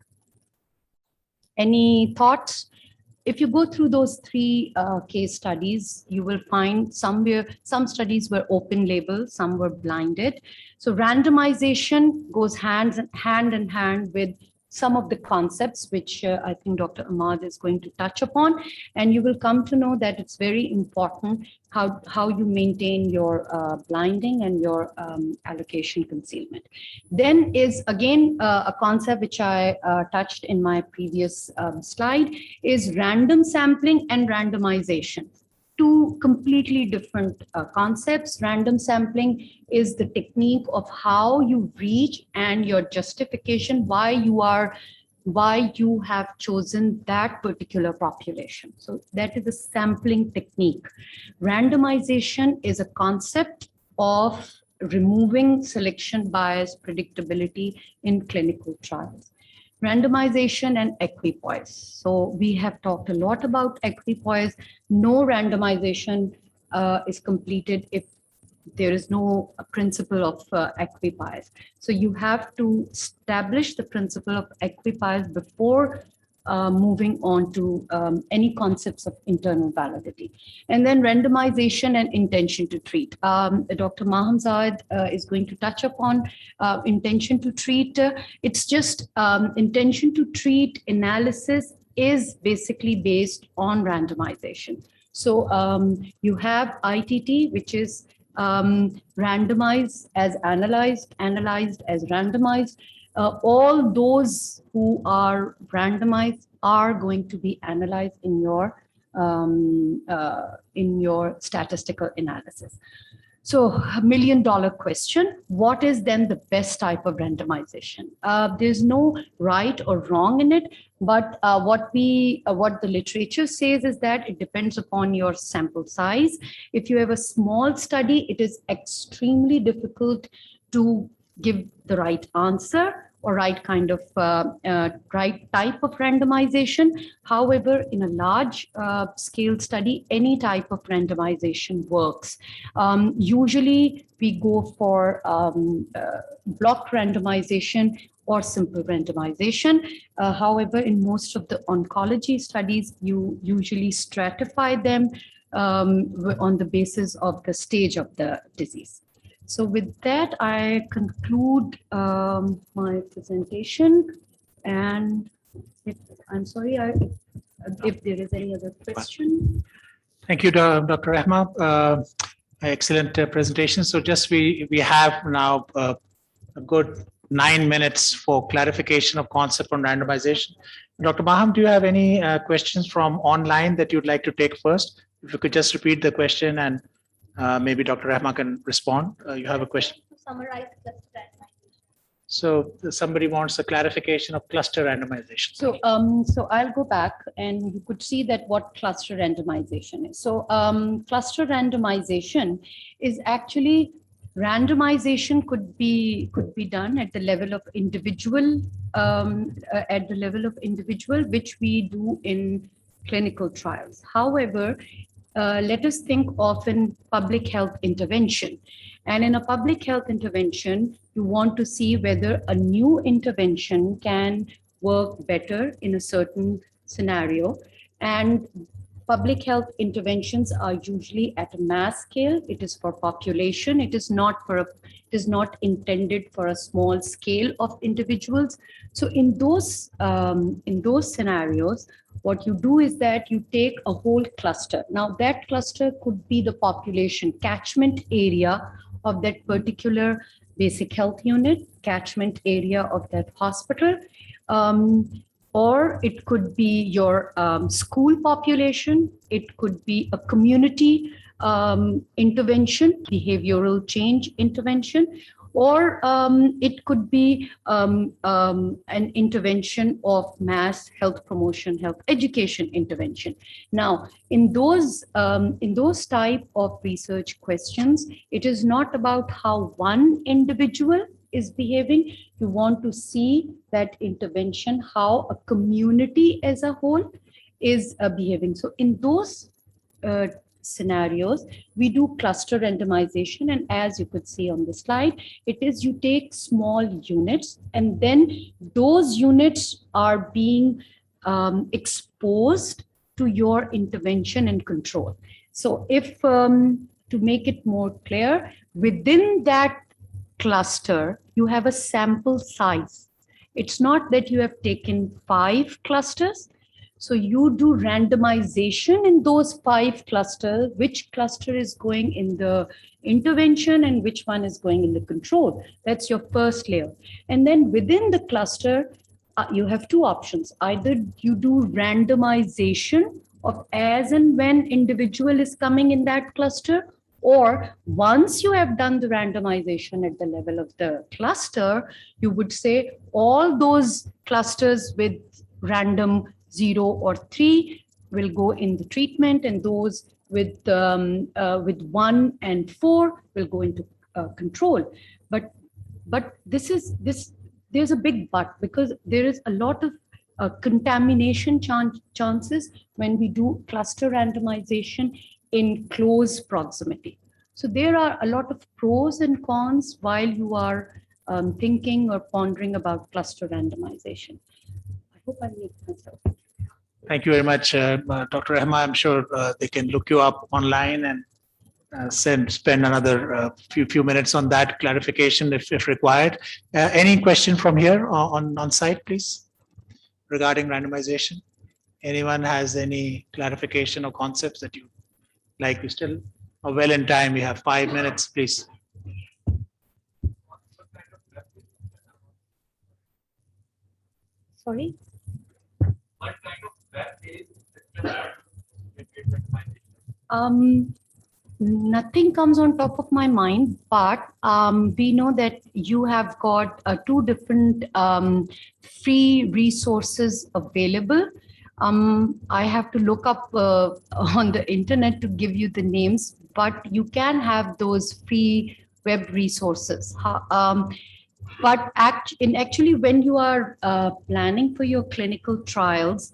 Any thoughts? If you go through those three case studies, you will find some studies were open label, some were blinded. So randomization goes hand in hand with some of the concepts, which I think Dr. Ahmad is going to touch upon. And you will come to know that it's very important how you maintain your blinding and your allocation concealment. Then is again a concept which I touched in my previous slide, is random sampling and randomization. Two completely different concepts. Random sampling is the technique of how you reach and your justification why you have chosen that particular population. So that is a sampling technique. Randomization is a concept of removing selection bias predictability in clinical trials. Randomization and equipoise. So we have talked a lot about equipoise. No randomization is completed if there is no principle of equipoise. So you have to establish the principle of equipoise before moving on to any concepts of internal validity. And then randomization and intention to treat. Dr. Mahamzad is going to touch upon intention to treat. It's just intention to treat analysis is basically based on randomization. So you have ITT, which is randomized as analyzed, analyzed as randomized. All those who are randomized are going to be analyzed in your statistical analysis. So $1 million question, what is then the best type of randomization? There's no right or wrong in it, but what the literature says is that it depends upon your sample size. If you have a small study, it is extremely difficult to give the right answer or right kind of right type of randomization. However, in a large scale study, any type of randomization works. Usually we go for block randomization or simple randomization. However, in most of the oncology studies, you usually stratify them on the basis of the stage of the disease. So with that, I conclude my presentation, and I'm sorry if there is any other question. Thank you, Dr. Rahma. Excellent presentation. So just we have now a good 9 minutes for clarification of concept on randomization. Dr. Maham, do you have any questions from online that you'd like to take first? If you could just repeat the question and maybe Dr. Rahma can respond. You have a question? To summarize cluster randomization. So somebody wants a clarification of cluster randomization. So, so I'll go back and you could see that what cluster randomization is. So cluster randomization is actually randomization could be done at the level of individual, which we do in clinical trials. However, let us think of in public health intervention. And in a public health intervention, you want to see whether a new intervention can work better in a certain scenario. And public health interventions are usually at a mass scale. It is for population. It is not intended for a small scale of individuals. So in those scenarios, what you do is that you take a whole cluster. Now that cluster could be the population catchment area of that particular basic health unit, catchment area of that hospital, or it could be your school population. It could be a community intervention, behavioral change intervention, or it could be an intervention of mass health promotion, health education intervention. Now, in those type of research questions, it is not about how one individual is behaving. You want to see that intervention, how a community as a whole is behaving. So in those scenarios, we do cluster randomization. And as you could see on the slide, it is you take small units and then those units are being exposed to your intervention and control. So if, to make it more clear, within that cluster, you have a sample size. It's not that you have taken 5 clusters. So you do randomization in those 5 clusters, which cluster is going in the intervention and which one is going in the control. That's your first layer. And then within the cluster, you have 2 options. Either you do randomization of as and when individual is coming in that cluster, or once you have done the randomization at the level of the cluster, you would say all those clusters with random 0 or 3 will go in the treatment, and those with 1 and 4 will go into control. But there's a big but, because there is a lot of contamination chances when we do cluster randomization in close proximity. So there are a lot of pros and cons while you are thinking or pondering about cluster randomization. I hope I made myself. Thank you very much, Dr. Rehma. I'm sure they can look you up online and spend another few minutes on that clarification if required. Any question from here on site, please, regarding randomization? Anyone has any clarification or concepts that you like? We still are well in time. We have 5 minutes, please. Sorry? What kind of web is nothing comes on top of my mind, but we know that you have got 2 different free resources available. I have to look up on the internet to give you the names, but you can have those free web resources. But actually, when you are planning for your clinical trials,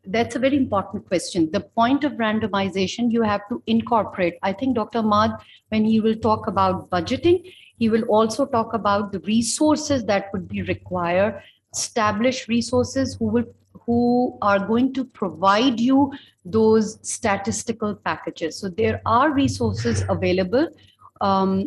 that's a very important question. The point of randomization, you have to incorporate. I think Dr. Ahmad, when he will talk about budgeting, he will also talk about the resources that would be required, established resources who are going to provide you those statistical packages. So there are resources available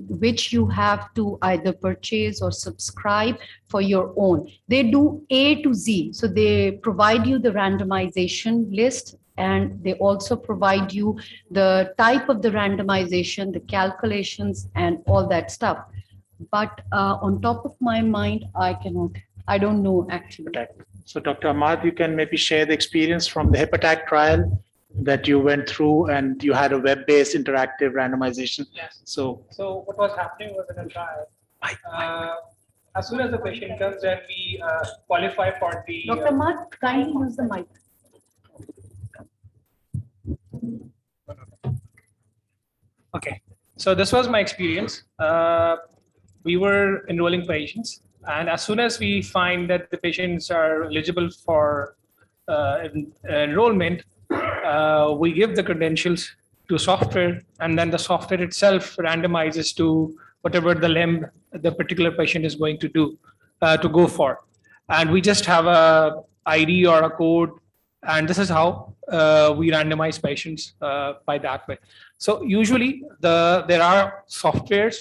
which you have to either purchase or subscribe for your own. They do A to Z. So they provide you the randomization list, and they also provide you the type of the randomization, the calculations, and all that stuff. But on top of my mind, I don't know actually. So Dr. Ahmad, you can maybe share the experience from the HEPATAC trial that you went through, and you had a web-based interactive randomization. Yes. So what was happening was in a trial, as soon as the patient comes and we qualify for the... Dr. Ahmad, kindly use the mic. Okay, so this was my experience. We were enrolling patients, and as soon as we find that the patients are eligible for enrollment, we give the credentials to software, and then the software itself randomizes to whatever the limb the particular patient is going to do to go for. And we just have a ID or a code, and this is how we randomize patients by that way. So usually there are softwares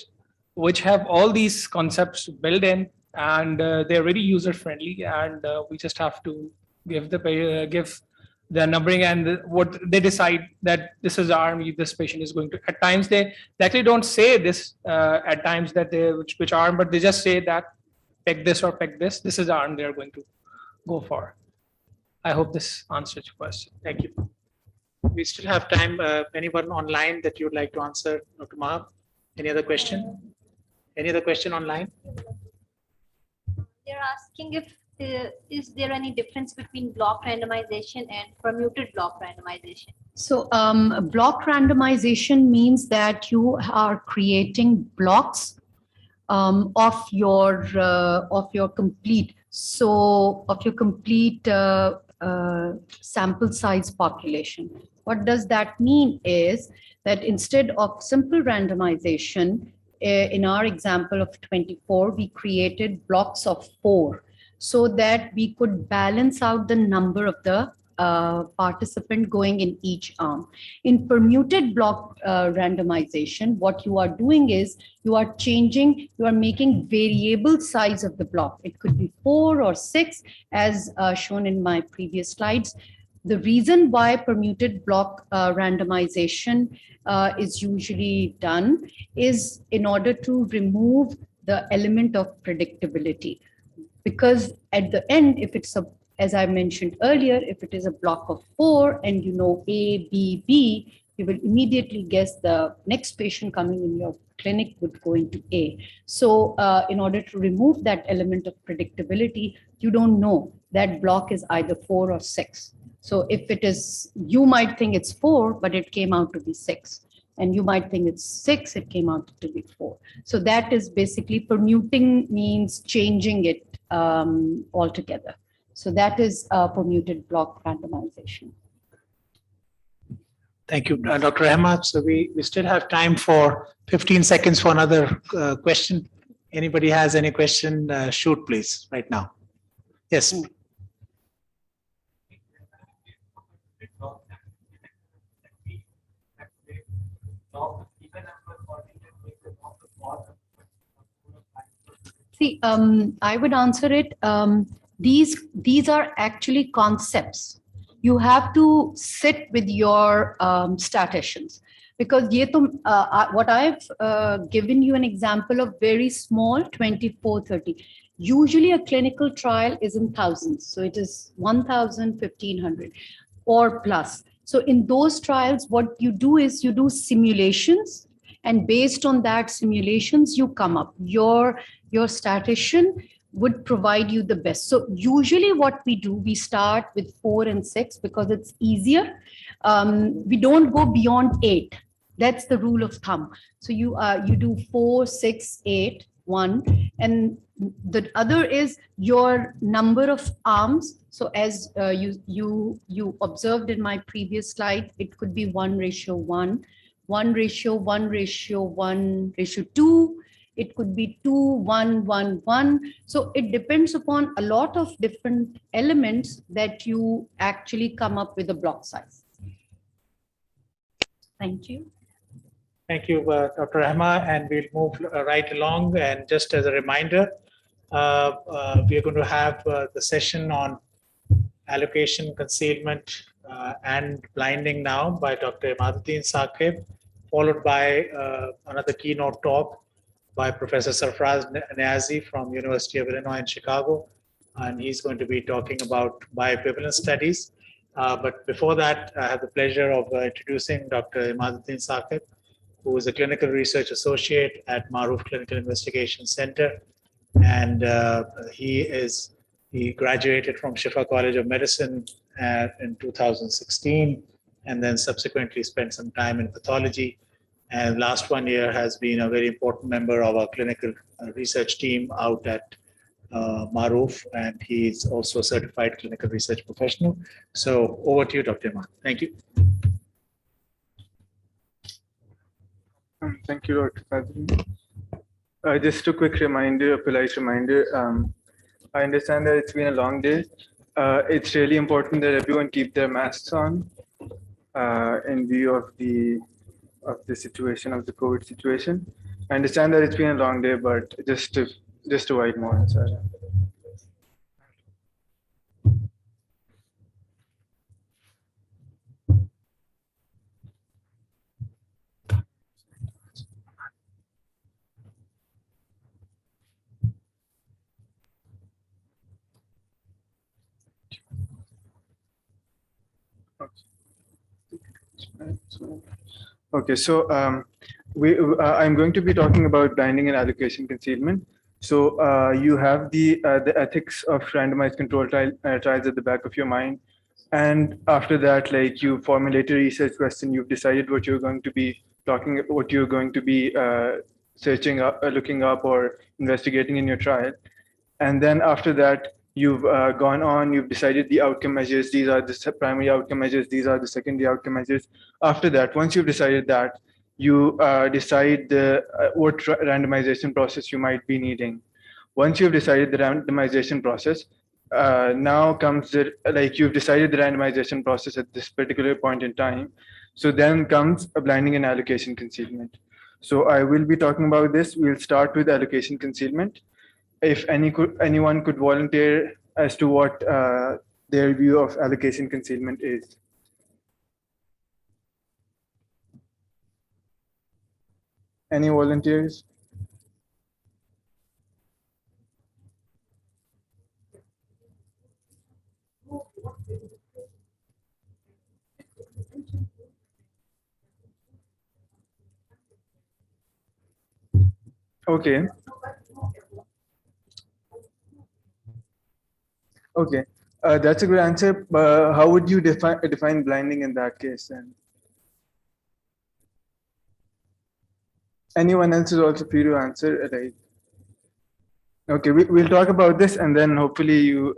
which have all these concepts built in, and they're very user friendly, and we just have to give the numbering and what they decide that this is the arm this patient is going to. At times they actually don't say this at times that they which arm, but they just say that pick this or pick this. This is the arm they're going to go for. I hope this answers your question. Thank you. We still have time. Anyone online that you'd like to answer, Dr. Mahab? Any other question? Any other question online? They're asking if is there any difference between block randomization and permuted block randomization? So block randomization means that you are creating blocks of your complete sample size population. What does that mean is that instead of simple randomization, in our example of 24, we created blocks of 4 so that we could balance out the number of the participant going in each arm. In permuted block randomization, what you are doing is you are making variable size of the block. It could be 4 or 6 as shown in my previous slides. The reason why permuted block randomization is usually done is in order to remove the element of predictability. Because at the end, if it's as I mentioned earlier, if it is a block of 4 and you know A, B, B, you will immediately guess the next patient coming in your clinic would go into A. So in order to remove that element of predictability, you don't know that block is either 4 or 6. So if it is, you might think it's 4, but it came out to be 6. And you might think it's 6, it came out to be 4. So that is basically permuting, means changing it altogether. So that is permuted block randomization. Thank you, Dr. Ahmad. So we still have time for 15 seconds for another question. Anybody has any question, shoot please, right now. Yes. See, I would answer it. These are actually concepts. You have to sit with your statisticians, because what I've given you an example of very small 24, 30. Usually a clinical trial is in thousands. So it is 1,000, 1,500 or plus. So in those trials, what you do is you do simulations, and based on that simulations, you come up. Your statistician would provide you the best. So usually what we do, we start with 4 and 6 because it's easier. We don't go beyond 8. That's the rule of thumb. So you do 4, 6, 8, 1, and the other is your number of arms. So as you observed in my previous slide, it could be 1:1, 1:1:1:2. It could be 2:1:1:1. So it depends upon a lot of different elements that you actually come up with a block size. Thank you. Thank you, Dr. Rahma, and we'll move right along. And just as a reminder, we are going to have the session on allocation, concealment, and blinding now by Dr. Imaduddin Saqib, followed by another keynote talk by Professor Sarfraz Niazi from University of Illinois in Chicago, and he's going to be talking about bioequivalence studies. But before that, I have the pleasure of introducing Dr. Imaduddin Saqib, who is a clinical research associate at Maroof Clinical Investigation Center, and he graduated from Shifa College of Medicine in 2016, and then subsequently spent some time in pathology. And last 1 year has been a very important member of our clinical research team out at Maruf, and he's also a certified clinical research professional. So over to you, Dr. Iman. Thank you. Thank you, Dr. Fadli. Just a quick reminder, a polite reminder. I understand that it's been a long day. It's really important that everyone keep their masks on in view of the situation of the COVID situation. I understand that it's been a long day, but just to avoid more. Sorry. Okay, so I'm going to be talking about blinding and allocation concealment. So you have the ethics of randomized control trials at the back of your mind, and after that, like you formulate a research question, you've decided what you're going to be what you're going to be searching up, looking up, or investigating in your trial, and then after that, you've gone on, you've decided the outcome measures. These are the primary outcome measures. These are the secondary outcome measures. After that, once you've decided that, you decide what randomization process you might be needing. Once you've decided the randomization process, now comes like you've decided the randomization process at this particular point in time. So then comes a blinding and allocation concealment. So I will be talking about this. We'll start with allocation concealment. If anyone could volunteer as to what their view of allocation concealment is. Any volunteers? Okay. Okay, that's a good answer. How would you define blinding in that case then? Anyone else is also free to answer, right? Okay, we'll talk about this, and then hopefully you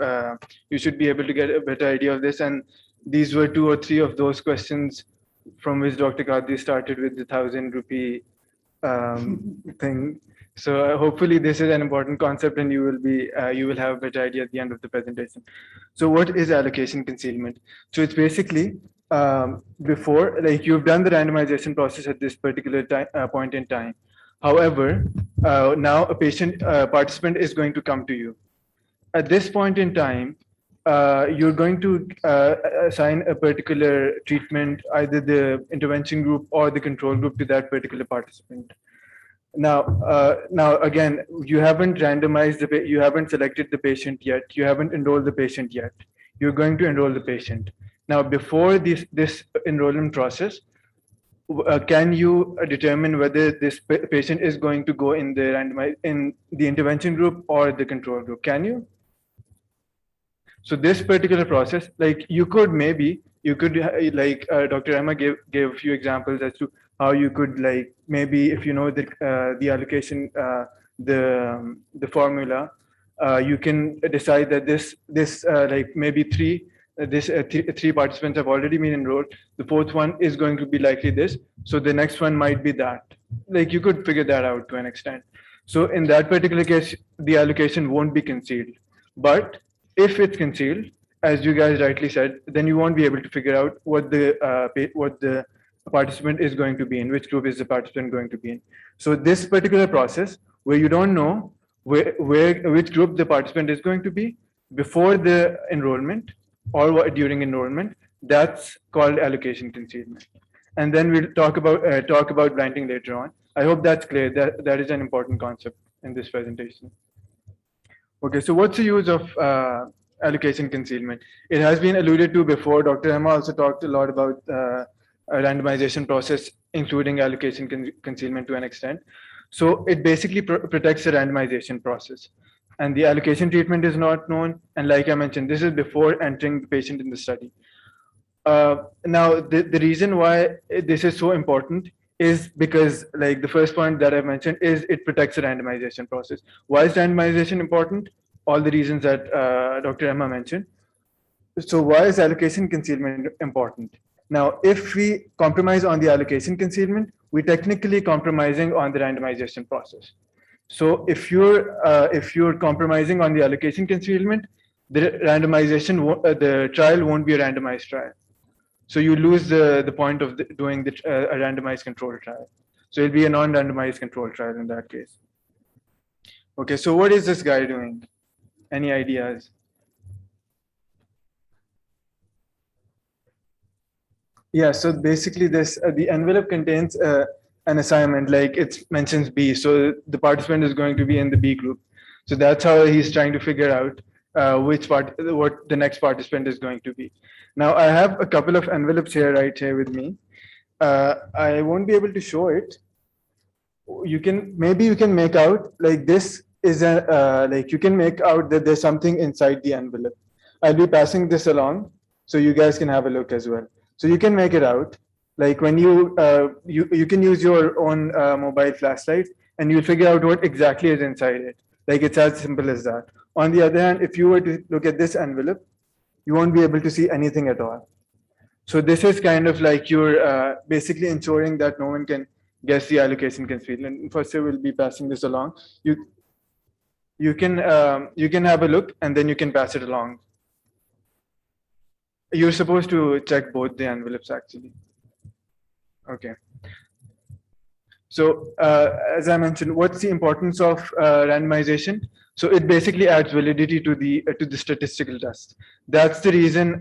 should be able to get a better idea of this. And these were 2 or 3 of those questions from which Dr. Kadri started with the 1,000 rupee thing. So hopefully this is an important concept, and you will have a better idea at the end of the presentation. So what is allocation concealment? So it's basically before, like you've done the randomization process at this particular point in time. However, now a participant is going to come to you. At this point in time, you're going to assign a particular treatment, either the intervention group or the control group, to that particular participant. Now again, you haven't randomized you haven't selected the patient yet. You haven't enrolled the patient yet. You're going to enroll the patient. Now, before this enrollment process, can you determine whether this patient is going to go in the intervention group or the control group? Can you? So this particular process, like you could like Dr. Emma gave a few examples as to how you could, like, maybe if you know the allocation, the formula, you can decide that this like maybe three participants have already been enrolled. The 4th one is going to be likely this, so the next one might be that. Like you could figure that out to an extent. So in that particular case, the allocation won't be concealed. But if it's concealed, as you guys rightly said, then you won't be able to figure out what the participant is going to be in, which group is the participant going to be in. So this particular process, where you don't know which group the participant is going to be before the enrollment or during enrollment, that's called allocation concealment. And then we'll talk about blinding later on. I hope that's clear. That is an important concept in this presentation. Okay, so what's the use of allocation concealment? It has been alluded to before. Dr. Emma also talked a lot about a randomization process, including allocation concealment to an extent. So it basically protects the randomization process. And the allocation treatment is not known. And like I mentioned, this is before entering the patient in the study. Now, the reason why this is so important is because, like the first point that I mentioned, is it protects the randomization process. Why is randomization important? all the reasons that Dr. Emma mentioned. So why is allocation concealment important? Now, if we compromise on the allocation concealment, we're technically compromising on the randomization process. So if you're compromising on the allocation concealment, the randomization, the trial won't be a randomized trial. So you lose the point of doing a randomized control trial. So it'll be a non-randomized control trial in that case. Okay, so what is this guy doing? Any ideas? Yeah, so basically this the envelope contains an assignment, like it mentions B. So the participant is going to be in the B group. So that's how he's trying to figure out what the next participant is going to be. Now I have a couple of envelopes here right here with me. I won't be able to show it. You can make out like this is a like you can make out that there's something inside the envelope. I'll be passing this along so you guys can have a look as well. So you can make it out. Like when you can use your own mobile flashlight and you'll figure out what exactly is inside it. Like it's as simple as that. On the other hand, if you were to look at this envelope, you won't be able to see anything at all. So this is kind of like you're basically ensuring that no one can guess the allocation concealment. And first, we'll be passing this along. You can have a look and then you can pass it along. You're supposed to check both the envelopes actually. Okay. So as I mentioned, what's the importance of randomization? So it basically adds validity to the statistical test. That's the reason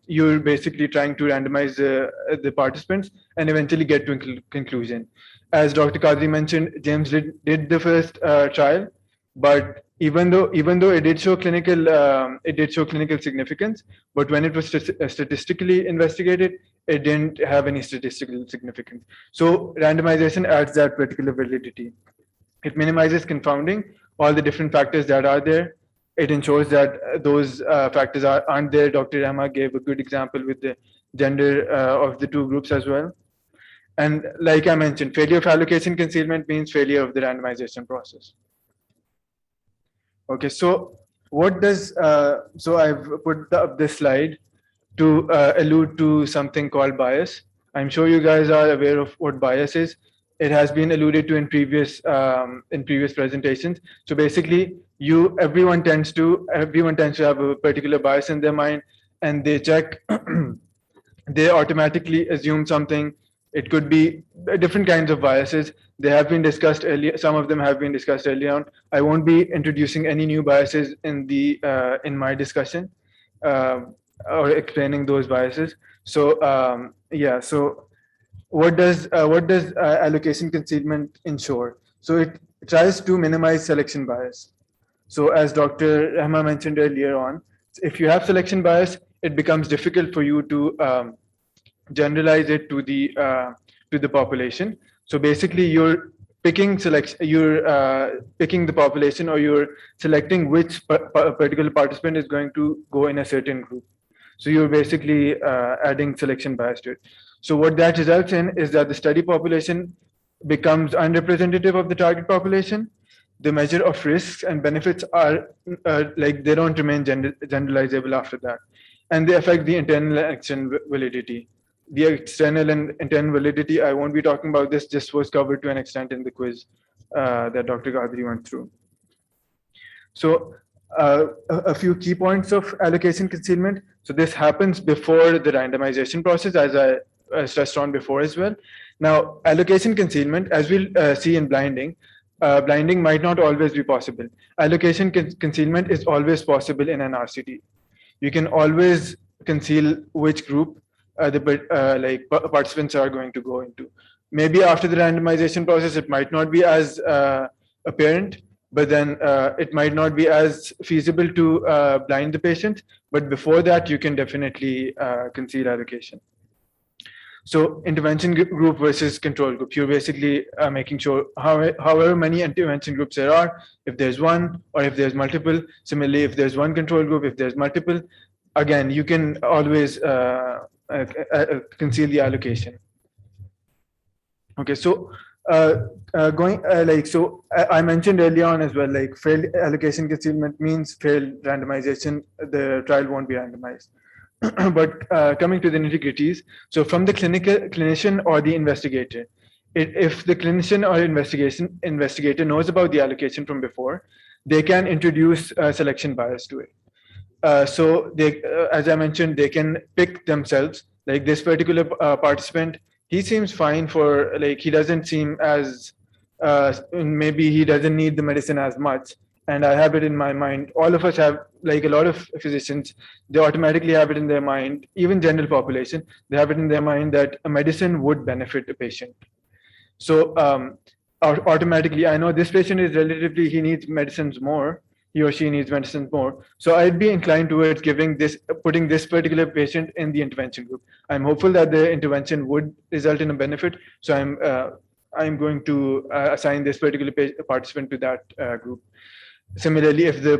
you're basically trying to randomize the participants and eventually get to a conclusion. As Dr. Qadri mentioned, James did the first trial, but even though it did show clinical significance, but when it was statistically investigated, it didn't have any statistical significance. So randomization adds that particular validity. It minimizes confounding all the different factors that are there. It ensures that those factors aren't there. Dr. Emma gave a good example with the gender of the two groups as well. And like I mentioned, failure of allocation concealment means failure of the randomization process. Okay, so what does, so I've put up this slide to allude to something called bias. I'm sure you guys are aware of what bias is. It has been alluded to in previous presentations. So basically, everyone tends to have a particular bias in their mind, and they check, they automatically assume something. It could be different kinds of biases. They have been discussed earlier. Some of them have been discussed earlier on. I won't be introducing any new biases in my discussion or explaining those biases. So yeah. So what does allocation concealment ensure? So it tries to minimize selection bias. So as Dr. Rahma mentioned earlier on, if you have selection bias, it becomes difficult for you to generalize it to the population. So basically, you're picking the population, or you're selecting which particular participant is going to go in a certain group. So you're basically adding selection bias to it. So what that results in is that the study population becomes unrepresentative of the target population. The measure of risks and benefits are like they don't remain generalizable after that, and they affect the internal and external validity. The external and internal validity, I won't be talking about this, just was covered to an extent in the quiz that Dr. Qadri went through. So a few key points of allocation concealment. So this happens before the randomization process, as I stressed on before as well. Now, allocation concealment, as we'll see in blinding, blinding might not always be possible. Allocation concealment is always possible in an RCT. You can always conceal which group the participants are going to go into. Maybe after the randomization process, it might not be as apparent, but then it might not be as feasible to blind the patient. But before that, you can definitely conceal allocation. So intervention group versus control group, you're basically making sure however many intervention groups there are, if there's one or if there's multiple. Similarly, if there's one control group, if there's multiple, again, you can always conceal the allocation. Okay, so I mentioned earlier on as well, like failed allocation concealment means failed randomization. The trial won't be randomized. But coming to the nitty-gritties, so from the clinician or the investigator, if the clinician or investigator knows about the allocation from before, they can introduce selection bias to it. So they, as I mentioned, they can pick themselves. Like this particular participant, he seems fine for, like, he doesn't seem as maybe he doesn't need the medicine as much. And I have it in my mind. All of us have, like a lot of physicians, they automatically have it in their mind. Even general population, they have it in their mind that a medicine would benefit a patient. So automatically, I know this patient is relatively, he needs medicines more. He or she needs medicines more. So I'd be inclined towards putting this particular patient in the intervention group. I'm hopeful that the intervention would result in a benefit. So I'm going to assign this particular participant to that group. Similarly, if the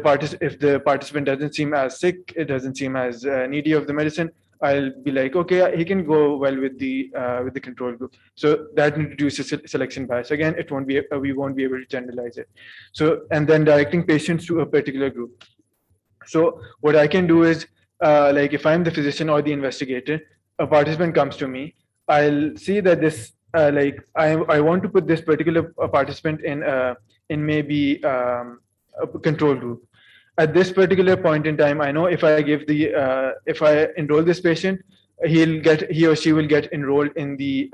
participant doesn't seem as sick, it doesn't seem as needy of the medicine, I'll be like, okay, he can go well with the control group. So that introduces selection bias. Again, we won't be able to generalize it. So, and then directing patients to a particular group. So what I can do is, like if I'm the physician or the investigator, a participant comes to me, I'll see that this, like I want to put this particular participant in maybe a control group. At this particular point in time, I know if I if I enroll this patient, he or she will get enrolled in the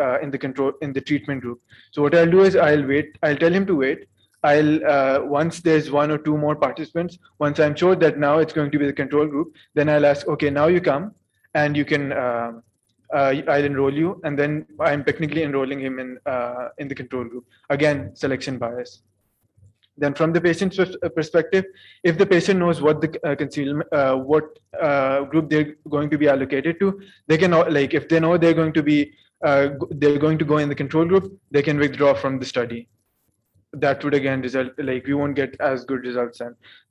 treatment group. So what I'll do is I'll tell him to wait. Once there's one or two more participants, once I'm sure that now it's going to be the control group, then I'll ask, okay, now you come and you can, I'll enroll you, and then I'm technically enrolling him in the control group. Again, selection bias. Then from the patient's perspective, if the patient knows what the group they're going to be allocated to, they can, like, if they know they're going to go in the control group, they can withdraw from the study. That would again result, like, we won't get as good results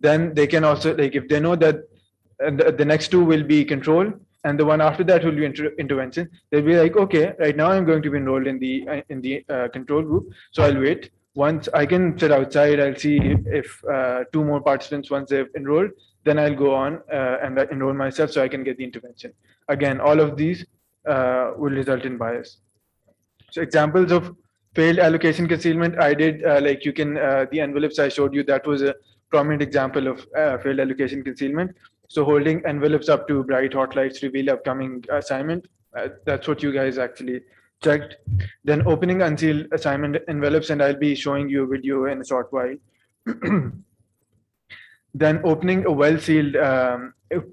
then they can also, like, if they know that the next two will be control and the one after that will be intervention, they'll be like, okay, right now I'm going to be enrolled in the control group, so I'll wait. Once I can sit outside, I'll see if two more participants, once they've enrolled, then I'll go on and enroll myself so I can get the intervention. Again, all of these will result in bias. So examples of failed allocation concealment, I did, like you can, the envelopes I showed you, that was a prominent example of failed allocation concealment. So holding envelopes up to bright hot lights reveal upcoming assignment. That's what you guys actually checked. Then opening unsealed assignment envelopes, and I'll be showing you a video in a short while. Then opening a well-sealed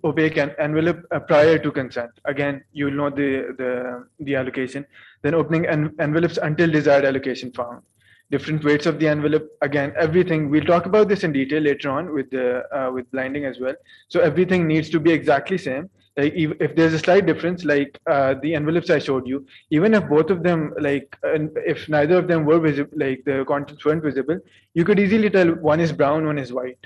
opaque envelope prior to consent. Again, you will know the allocation. Then opening envelopes until desired allocation found. Different weights of the envelope. Again, everything, we'll talk about this in detail later on with blinding as well. So everything needs to be exactly same. Like if there's a slight difference, like the envelopes I showed you, even if both of them, like if neither of them were visible, like the contents weren't visible, you could easily tell one is brown, one is white.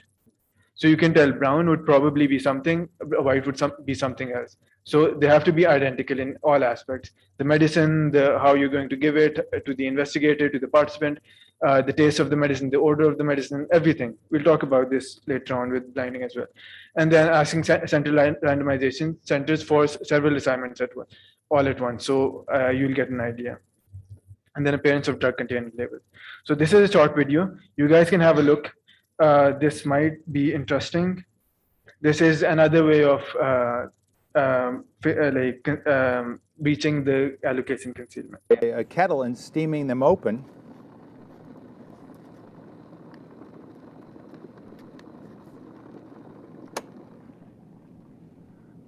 So you can tell brown would probably be something, white would be something else. So they have to be identical in all aspects. The medicine, how you're going to give it to the investigator, to the participant, the taste of the medicine, the order of the medicine, everything. We'll talk about this later on with blinding as well. And then asking central randomization centers for several assignments all at once. So you'll get an idea. And then appearance of drug containing label. So this is a short video. You guys can have a look. This might be interesting. This is another way of reaching the allocation concealment. A kettle and steaming them open.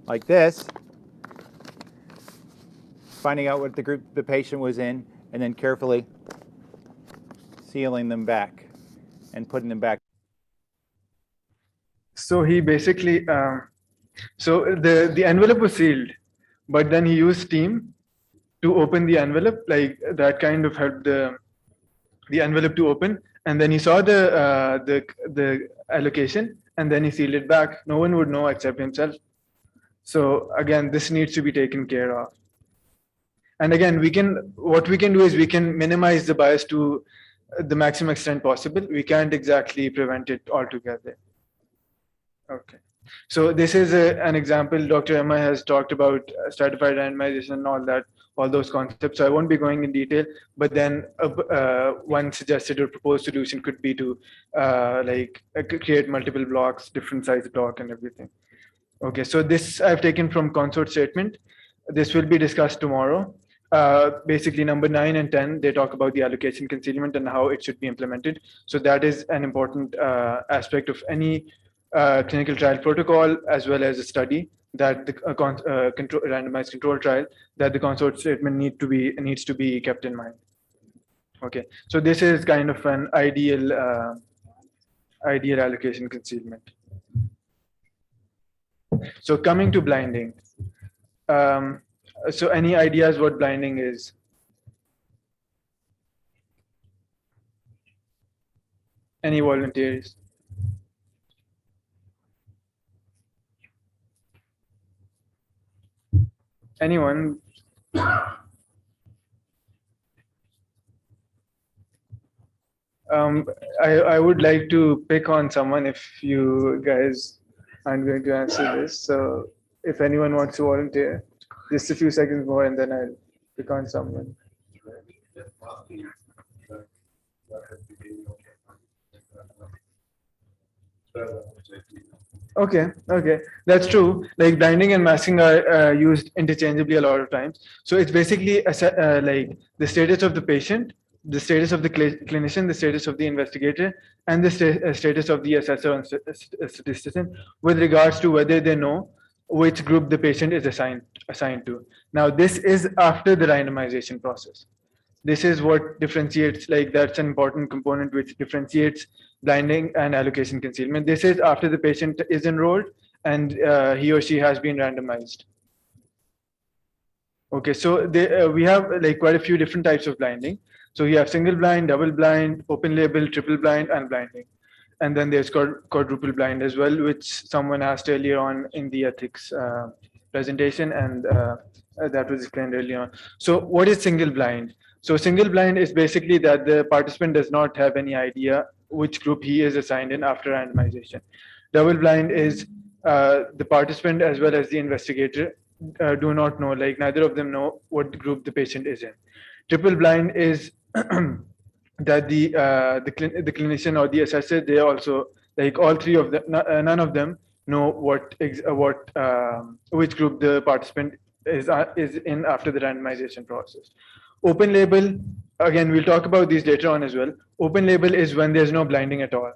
Like this, finding out what the patient was in, and then carefully sealing them back and putting them back. So he basically, so the envelope was sealed, but then he used steam to open the envelope. Like that kind of helped the envelope to open, and then he saw the allocation, and then he sealed it back. No one would know except himself. So again, this needs to be taken care of. And again, what we can do is we can minimize the bias to the maximum extent possible. We can't exactly prevent it altogether. Okay. So this is an example. Dr. Emma has talked about stratified randomization and all those concepts. So I won't be going in detail, but then one suggested or proposed solution could be to create multiple blocks, different size block and everything. Okay, so this I've taken from consort statement. This will be discussed tomorrow. Basically number 9 and 10, they talk about the allocation concealment and how it should be implemented. So that is an important aspect of any clinical trial protocol, as well as a study that the randomized control trial, that the consort statement needs to be kept in mind. Okay, so this is kind of an ideal allocation concealment. So coming to blinding. So any ideas what blinding is? Any volunteers? Anyone? I would like to pick on someone if you guys aren't going to answer this. So if anyone wants to volunteer, just a few seconds more and then I'll pick on someone. Okay, that's true. Like blinding and masking are used interchangeably a lot of times. So it's basically like the status of the patient, the status of the clinician, the status of the investigator, and the status of the assessor and statistician with regards to whether they know which group the patient is assigned to. Now, this is after the randomization process. This is what differentiates, like that's an important component which differentiates blinding and allocation concealment. This is after the patient is enrolled and he or she has been randomized. Okay, so we have like quite a few different types of blinding. So you have single blind, double blind, open label, triple blind, and blinding. And then there's quadruple blind as well, which someone asked earlier on in the ethics presentation, and that was explained earlier on. So what is single blind? So single blind is basically that the participant does not have any idea which group he is assigned in after randomization. Double blind is the participant as well as the investigator do not know, like neither of them know what group the patient is in. Triple blind is that the clinician or the assessor, they also, like all three of them, none of them know which group the participant is in after the randomization process. Open label, again, we'll talk about these later on as well. Open label is when there's no blinding at all.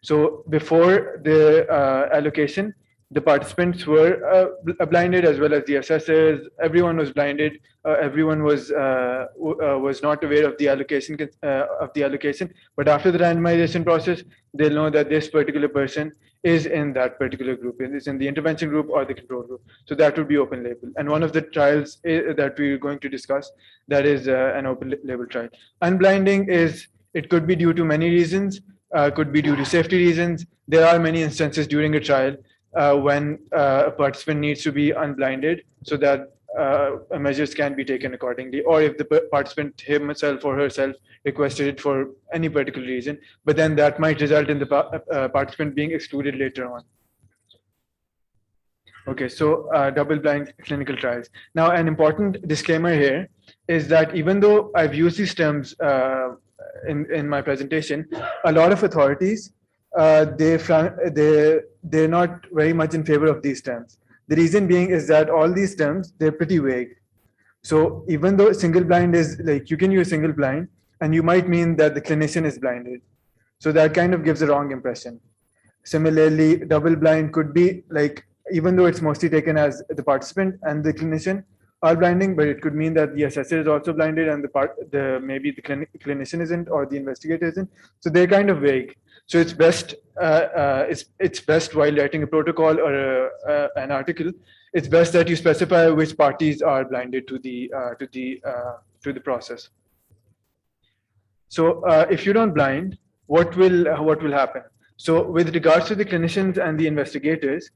So before the allocation, the participants were blinded as well as the assessors. Everyone was blinded. Everyone was not aware of the allocation But after the randomization process, they'll know that this particular person is in that particular group. It is in the intervention group or the control group. So that would be open label. And one of the trials that we're going to discuss, that is an open label trial. Unblinding is, it could be due to many reasons. Could be due to safety reasons. There are many instances during a trial when a participant needs to be unblinded so that measures can be taken accordingly, or if the participant himself or herself requested it for any particular reason, but then that might result in the participant being excluded later on. Okay, so double blind clinical trials. Now, an important disclaimer here is that even though I've used these terms in my presentation, a lot of authorities, they're not very much in favor of these terms. The reason being is that all these terms, they're pretty vague. So even though single blind is like, you can use single blind and you might mean that the clinician is blinded. So that kind of gives a wrong impression. Similarly, double blind could be like, even though it's mostly taken as the participant and the clinician are blinding, but it could mean that the assessor is also blinded and maybe the clinician isn't or the investigator isn't. So they're kind of vague. So it's best while writing a protocol or an article, it's best that you specify which parties are blinded to the process. So if you don't blind, what will happen? So with regards to the clinicians and the investigators,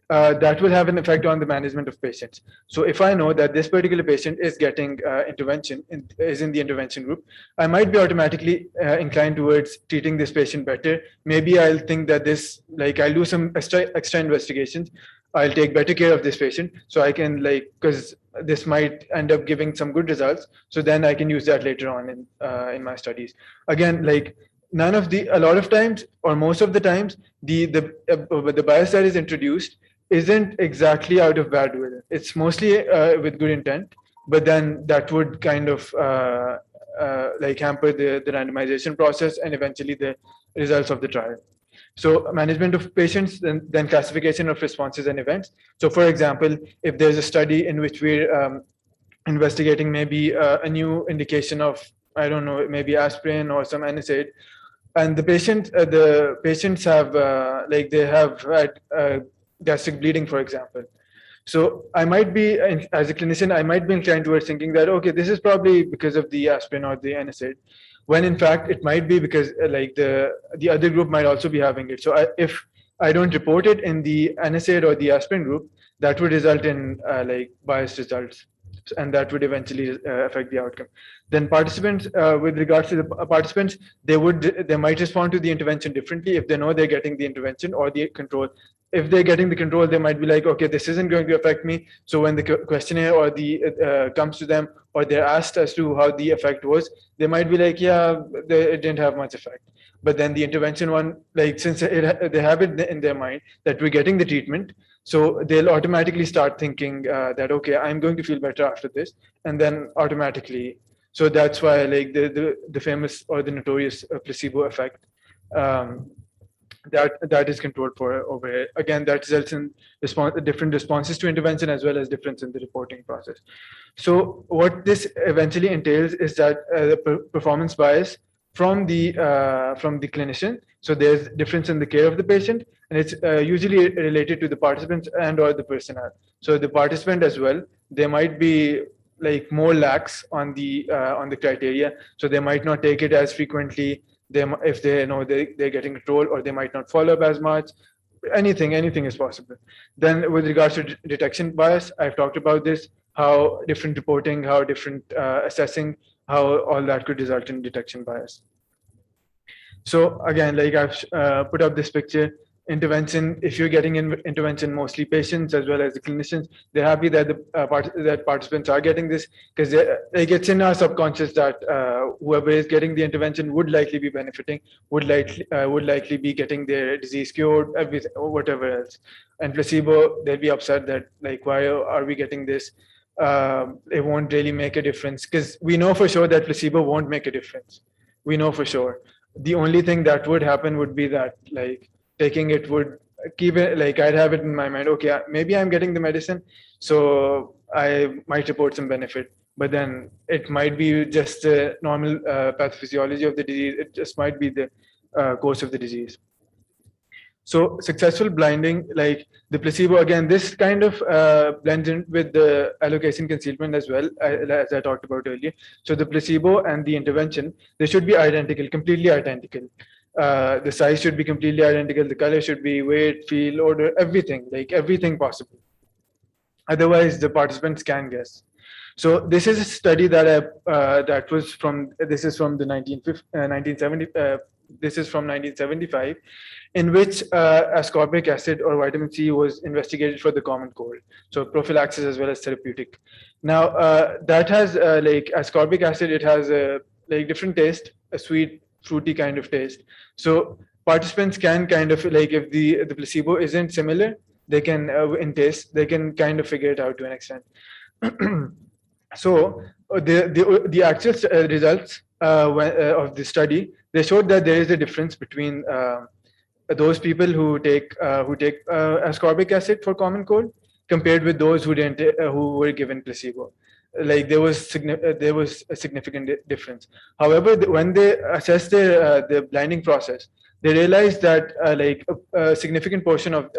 that will have an effect on the management of patients. So if I know that this particular patient is getting is in the intervention group, I might be automatically inclined towards treating this patient better. Maybe I'll think that I'll do some extra investigations. I'll take better care of this patient, so I can because this might end up giving some good results. So then I can use that later on in my studies. Again, a lot of times, or most of the times, the bias that is introduced isn't exactly out of bad will. It's mostly with good intent, but then that would kind of hamper the randomization process and eventually the results of the trial. So management of patients, then classification of responses and events. So for example, if there's a study in which we're investigating maybe a new indication of, I don't know, maybe aspirin or some NSAID, and the patients have they have had gastric bleeding, for example. So I might be, as a clinician, I might be inclined towards thinking that, okay, this is probably because of the aspirin or the NSAID, when in fact it might be because the other group might also be having it. So if I don't report it in the NSAID or the aspirin group, that would result in biased results, and that would eventually affect the outcome. Then participants, with regards to the participants, they might respond to the intervention differently if they know they're getting the intervention or the control. If they're getting the control, they might be like, okay, this isn't going to affect me. So when the questionnaire or the comes to them, or they're asked as to how the effect was, they might be like, yeah, it didn't have much effect. But then the intervention one, since they have it in their mind that we're getting the treatment, so they'll automatically start thinking that, okay, I'm going to feel better after this, and then automatically. So that's why the famous or the notorious placebo effect, that is controlled for over here. Again, that results in different responses to intervention as well as difference in the reporting process. So what this eventually entails is that the performance bias from the clinician. So there's difference in the care of the patient, and it's usually related to the participants and or the personnel. So the participant as well, they might be more lax on the criteria, so they might not take it as frequently. If they know they're getting control, or they might not follow up as much. Anything is possible. Then with regards to detection bias, I've talked about this, how different reporting, how different assessing, how all that could result in detection bias. So again, I've put up this picture. Intervention, if you're getting intervention, mostly patients as well as the clinicians, they're happy that that participants are getting this, because it's in our subconscious that whoever is getting the intervention would likely be benefiting, would likely be getting their disease cured, everything, whatever else. And placebo, they'll be upset that why are we getting this? It won't really make a difference, because we know for sure that placebo won't make a difference. We know for sure. The only thing that would happen would be that taking it would keep it, I'd have it in my mind, okay, maybe I'm getting the medicine, so I might report some benefit, but then it might be just the normal pathophysiology of the disease. It just might be the course of the disease. So successful blinding, the placebo, again, this kind of blends in with the allocation concealment as well, as I talked about earlier. So the placebo and the intervention, they should be identical, completely identical. The size should be completely identical. The color should be weight, feel, odor, everything, everything possible. Otherwise, the participants can guess. So this is a study that this is from the 1970. This is from 1975, in which ascorbic acid or vitamin C was investigated for the common cold. So prophylaxis as well as therapeutic. Now that has ascorbic acid. It has a different taste, a sweet, fruity kind of taste. So participants can kind of if the placebo isn't similar, they can in taste, they can kind of figure it out to an extent. So the actual results of the study, they showed that there is a difference between those people who take ascorbic acid for common cold compared with those who didn't, who were given placebo. There was a significant difference. However, when they assessed the blinding process, they realized that a significant proportion of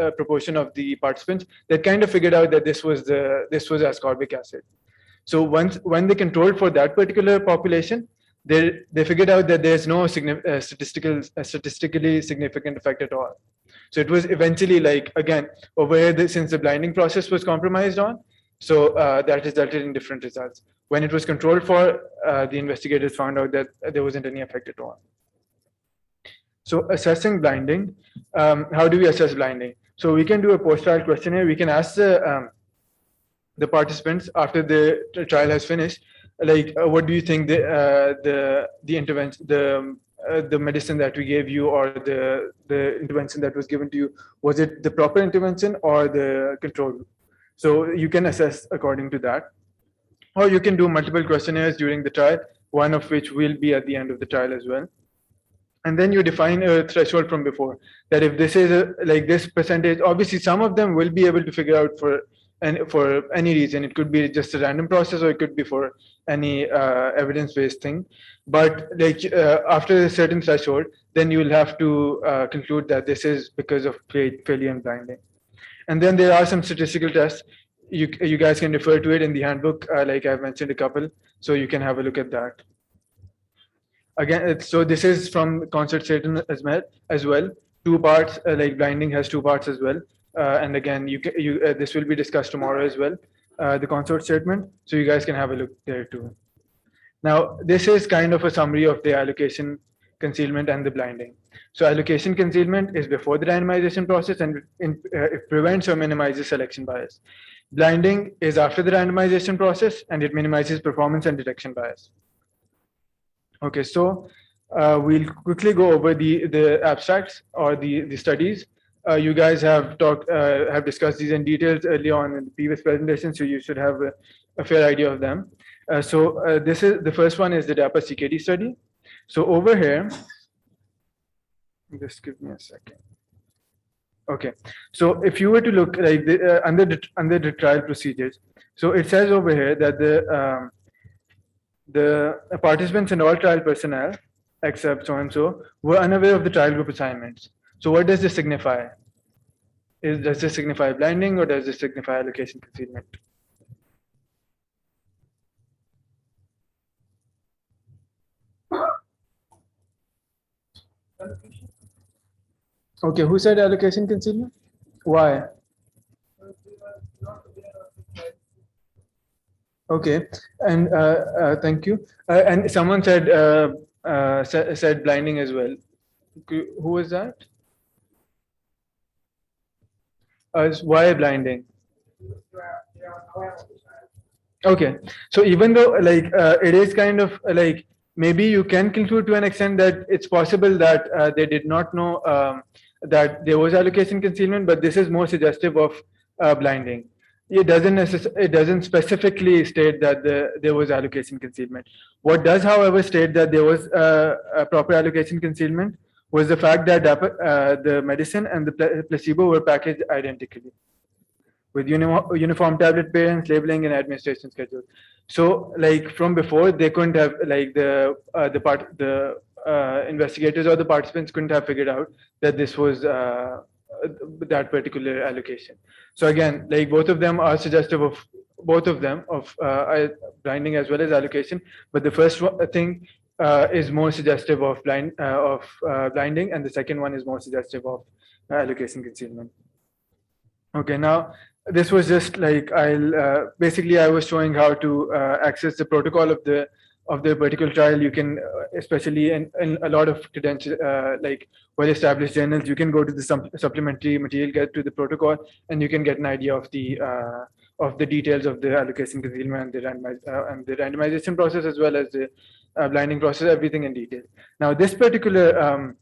the participants, they kind of figured out that this was ascorbic acid. So when they controlled for that particular population, they figured out that there's no statistically significant effect at all. So it was eventually like, again, over here, since the blinding process was compromised on, so that resulted in different results. When it was controlled for, the investigators found out that there wasn't any effect at all. So assessing blinding, how do we assess blinding? So we can do a post-trial questionnaire. We can ask the participants after the trial has finished, like, what do you think the intervention, the medicine that we gave you, or the intervention that was given to you, was it the proper intervention or the control group? So you can assess according to that. Or you can do multiple questionnaires during the trial, one of which will be at the end of the trial as well. And then you define a threshold from before, that if this is like this percentage, obviously some of them will be able to figure out for any reason. It could be just a random process, or it could be for any evidence-based thing. But like after a certain threshold, then you will have to conclude that this is because of failure and blinding. And then there are some statistical tests. You guys can refer to it in the handbook, like I've mentioned a couple, so you can have a look at that. Again, so this is from concert statement as well. 2 parts, like blinding has 2 parts as well. And again, this will be discussed tomorrow as well, the consort statement. So you guys can have a look there too. Now, this is kind of a summary of the allocation, concealment, and the blinding. So allocation concealment is before the randomization process, and it prevents or minimizes selection bias. Blinding is after the randomization process, and it minimizes performance and detection bias. Okay, so we'll quickly go over the abstracts or the studies. You guys have discussed these in details early on in the previous presentation, so you should have a fair idea of them. So this is the first one is the DAPA CKD study. So over here, just give me a second. Okay, so if you were to look like under the trial procedures, so it says over here that the participants and all trial personnel, except so and so, were unaware of the trial group assignments. So what does this signify? Does this signify blinding, or does this signify allocation concealment? Okay, who said allocation concealment? Why? Okay, and thank you. And someone said said blinding as well. Who was that? Why blinding? Okay, so even though like it is kind of like maybe you can conclude to an extent that it's possible that they did not know that there was allocation concealment, but this is more suggestive of blinding. It doesn't specifically state that there was allocation concealment. What does, however, state that there was a proper allocation concealment was the fact that the medicine and the placebo were packaged identically with uniform tablet pairs, labeling, and administration schedules. So, like from before, they couldn't have like the investigators or the participants couldn't have figured out that this was that particular allocation. So again, like both of them are suggestive of blinding as well as allocation, but the first thing is more suggestive of blinding, and the second one is more suggestive of allocation concealment. Okay, now this was just like basically I was showing how to access the protocol of the particular trial. You can especially in a lot of credential like well-established journals, you can go to the supplementary material, get to the protocol, and you can get an idea of the details of the allocation concealment and the randomization process, as well as the blinding process, everything in detail. Now this particular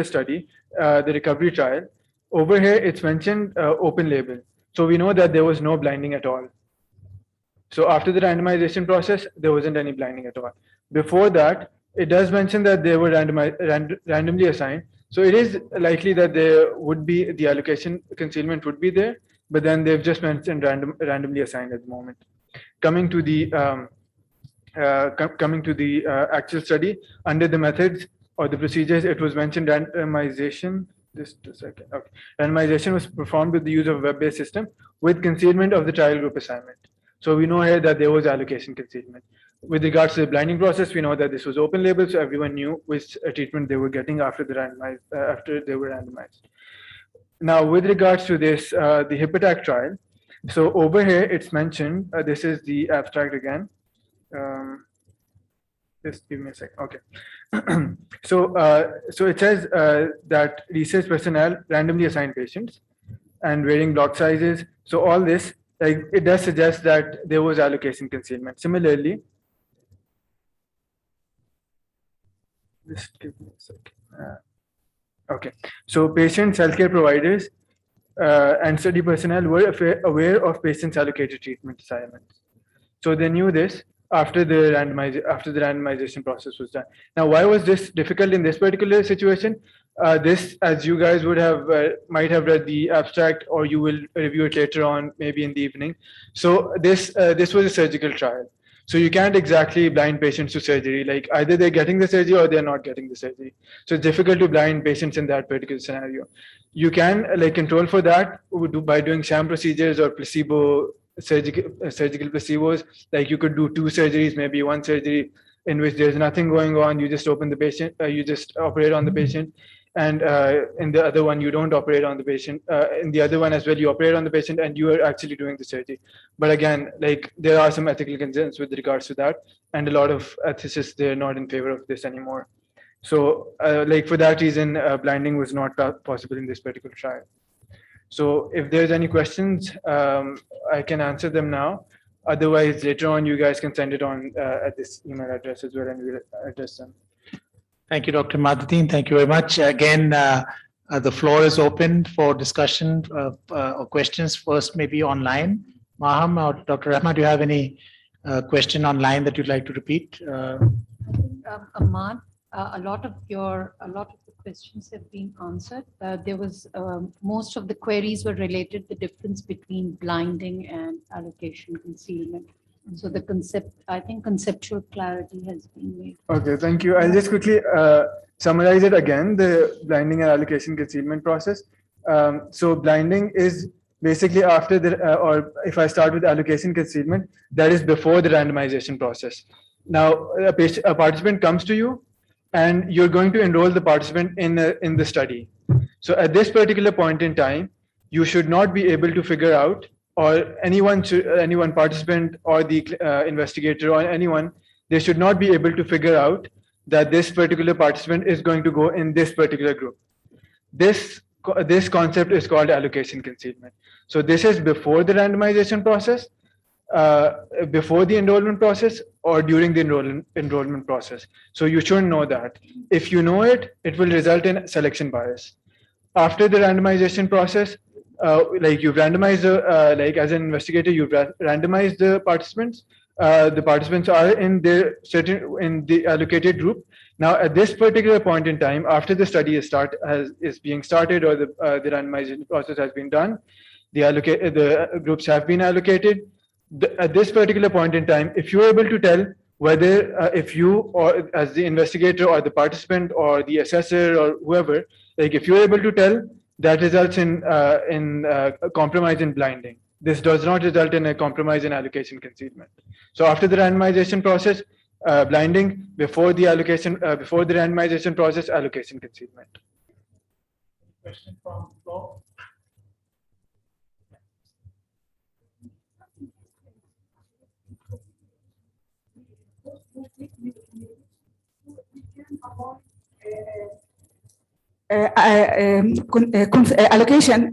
study, the recovery trial, over here it's mentioned open label. So we know that there was no blinding at all. So after the randomization process, there wasn't any blinding at all. Before that, it does mention that they were randomly assigned. So it is likely that there would be the allocation concealment would be there, but then they've just mentioned randomly assigned at the moment. Coming to the actual study, under the methods or the procedures, it was mentioned randomization. Just a second. Okay. Randomization was performed with the use of a web-based system with concealment of the trial group assignment. So we know here that there was allocation concealment. With regards to the blinding process, we know that this was open label, so everyone knew which treatment they were getting after they were randomized. Now, with regards to this, the HIPAATAC trial, so over here it's mentioned, this is the abstract again. Just give me a second. Okay. So it says that research personnel randomly assigned patients and varying block sizes. So all this, like, it does suggest that there was allocation concealment. Similarly, just give me a second. Okay. So patients, healthcare providers, and study personnel were aware of patients' allocated treatment assignments. So they knew this after the randomization process was done. Now, why was this difficult in this particular situation? This, as you guys would have might have read the abstract, or you will review it later on, maybe in the evening. So this was a surgical trial. So you can't exactly blind patients to surgery. Like, either they're getting the surgery or they're not getting the surgery. So it's difficult to blind patients in that particular scenario. You can control for that by doing sham procedures or placebo surgical placebos. Like, you could do 2 surgeries, maybe 1 surgery in which there's nothing going on. You just open the patient, you just operate on the patient. And in the other one, you don't operate on the patient. In the other one as well, you operate on the patient and you are actually doing the surgery. But again, there are some ethical concerns with regards to that. And a lot of ethicists, they're not in favor of this anymore. So for that reason, blinding was not possible in this particular trial. So if there's any questions, I can answer them now. Otherwise, later on, you guys can send it on at this email address as well, and we'll address them. Thank you, Dr. Madhuddin. Thank you very much. Again, the floor is open for discussion or questions. First, maybe online. Maham or Dr. Rahman, do you have any question online that you'd like to repeat? Ahmad, a lot of the questions have been answered. There was most of the queries were related the difference between blinding and allocation concealment. So the conceptual clarity has been made. Okay, thank you. I'll just quickly summarize it again, the blinding and allocation concealment process. So blinding is basically after or if I start with allocation concealment, that is before the randomization process. Now, a participant comes to you and you're going to enroll the participant in the study. So at this particular point in time, you should not be able to figure out, or anyone participant or the investigator or anyone, they should not be able to figure out that this particular participant is going to go in this particular group. This concept is called allocation concealment. So this is before the randomization process, before the enrollment process, or during the enrollment process. So you should know that. If you know it, it will result in selection bias. After the randomization process, you've randomized, as an investigator, you've randomized the participants. The participants are in the allocated group. Now, at this particular point in time, after the study is being started, or the randomization process has been done, the groups have been allocated. At this particular point in time, if you're able to tell whether if you, or as the investigator or the participant or the assessor or whoever, if you're able to tell, that results in a compromise in blinding. This does not result in a compromise in allocation concealment. So after the randomization process, blinding; before the randomization process, allocation concealment. Question from the floor. Allocation,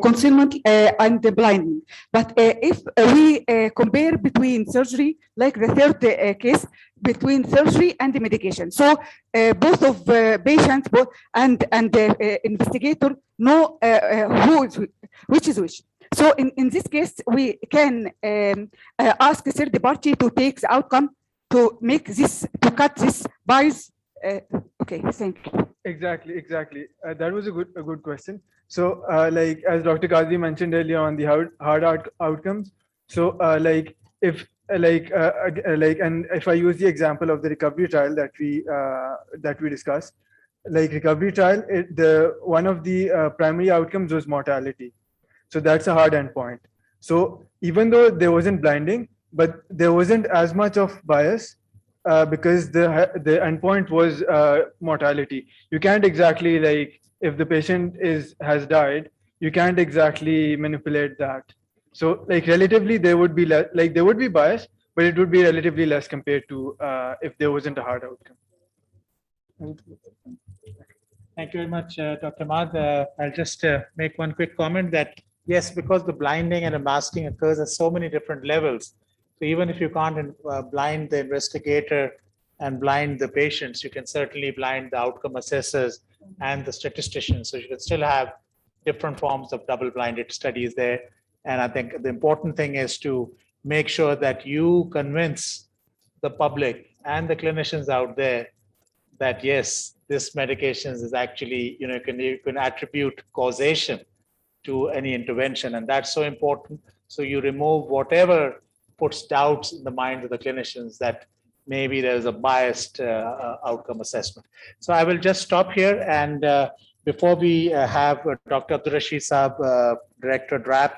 concealment, and the blinding. But if we compare between surgery, like the third case, between surgery and the medication, so both of patients and the investigator know which is which. So in this case, we can ask a third party to take the outcome to cut this bias. Okay, thank you. Exactly. That was a good question. So, as Dr. Qazi mentioned earlier on the hard outcomes. So, and if I use the example of the recovery trial that we discussed, recovery trial, one of the primary outcomes was mortality. So that's a hard endpoint. So even though there wasn't blinding, but there wasn't as much of bias because the endpoint was mortality. You can't exactly, like, if the patient has died, you can't exactly manipulate that. So like relatively there would be like there would be bias, but it would be relatively less compared to if there wasn't a hard outcome. Thank you very much, Dr. Ahmad. I'll just make one quick comment that yes, because the blinding and the masking occurs at so many different levels. So even if you can't blind the investigator and blind the patients, you can certainly blind the outcome assessors and the statisticians. So you can still have different forms of double-blinded studies there. And I think the important thing is to make sure that you convince the public and the clinicians out there that yes, this medications is actually, you can attribute causation to any intervention, and that's so important. So you remove whatever puts doubts in the minds of the clinicians that maybe there's a biased outcome assessment. So I will just stop here, and before we have Dr. Abdul Rashid Saab, Director DRAP,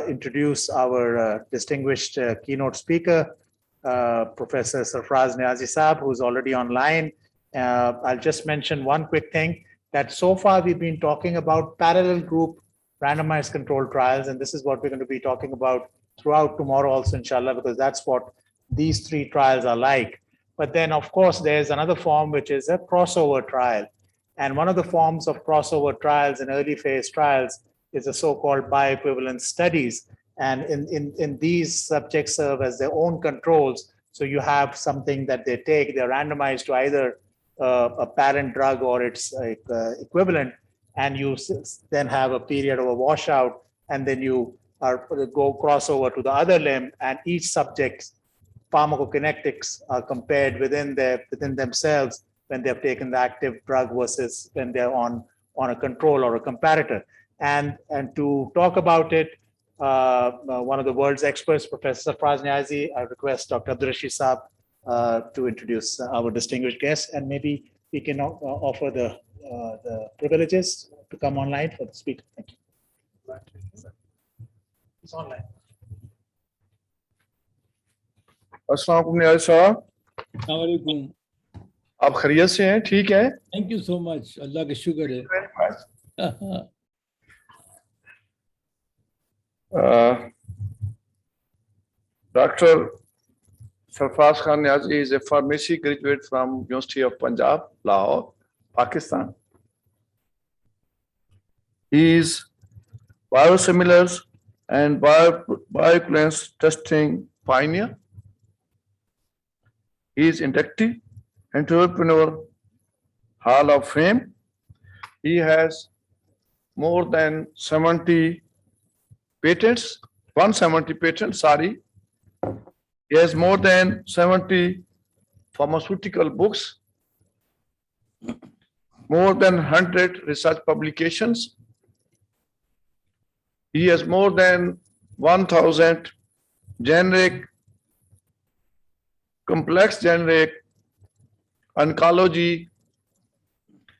introduce our distinguished keynote speaker, Professor Sarfraz Niazi Saab, who's already online. I'll just mention one quick thing, that so far we've been talking about parallel group randomized controlled trials, and this is what we're going to be talking about throughout tomorrow also, inshallah, because that's what these three trials are like. But then, of course, there's another form, which is a crossover trial. And one of the forms of crossover trials in early phase trials is the so-called bioequivalence studies. And in these, subjects serve as their own controls. So you have something that they take, they're randomized to either a parent drug or its equivalent, and you then have a period of a washout, and then you go crossover to the other limb, and each subject's pharmacokinetics are compared within themselves when they've taken the active drug versus when they're on a control or a comparator. And to talk about it, one of the world's experts, Professor Sarfraz Niazi, I request Dr. Abdul Rashid Saab to introduce our distinguished guest, and maybe we can offer the privileges to come online for the speaker. Thank you. It's online. अस्सलाम वालेकुम नियाज़ साहब, वालेकुम। आप खैरियत से हैं? ठीक है? थैंक यू सो मच, अल्लाह का शुक्र है। Dr. Sarfraz Khan Niazi is a pharmacy graduate from University of Punjab, Lahore, Pakistan. He is biosimilars and bioequivalence testing pioneer. He is inductee, Entrepreneur Hall of Fame. He has more than 70 patents, 170 patents, sorry. He has more than 70 pharmaceutical books, more than 100 research publications. He has more than 1,000 generic, complex generic, oncology,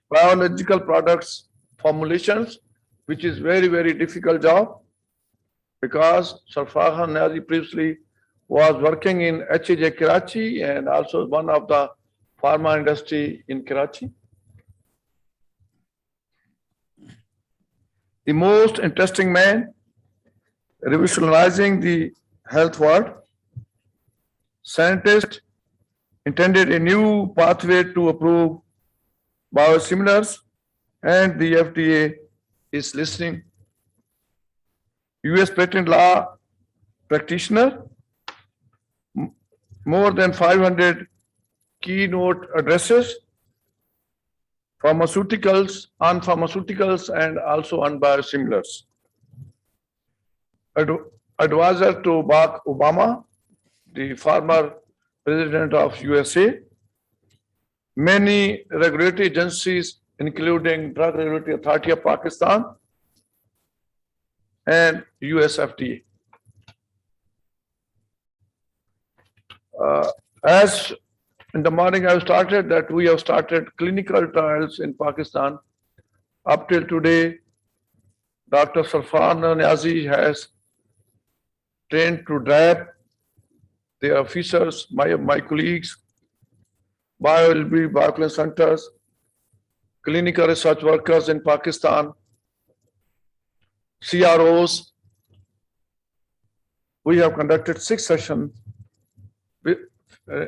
biological products formulations, which is very, very difficult job, because Sarfraz Khan Niazi previously was working in HJ Karachi and also one of the pharma industry in Karachi. The most interesting man, revolutionizing the health world. Scientist intended a new pathway to approve biosimilars, and the FDA is listening. US patent law practitioner, more than 500 keynote addresses, pharmaceuticals, on pharmaceuticals, and on biosimilars. Advisor to Barack Obama, the former president of USA. Many regulatory agencies, including Drug Regulatory Authority of Pakistan and US FDA. As in the morning I started that we have started clinical trials in Pakistan. Up till today, Dr. Sarfraz Niazi has trained to DRAP, their officers, my colleagues, bioequivalence centers, clinical research workers in Pakistan, CROs. We have conducted 6 sessions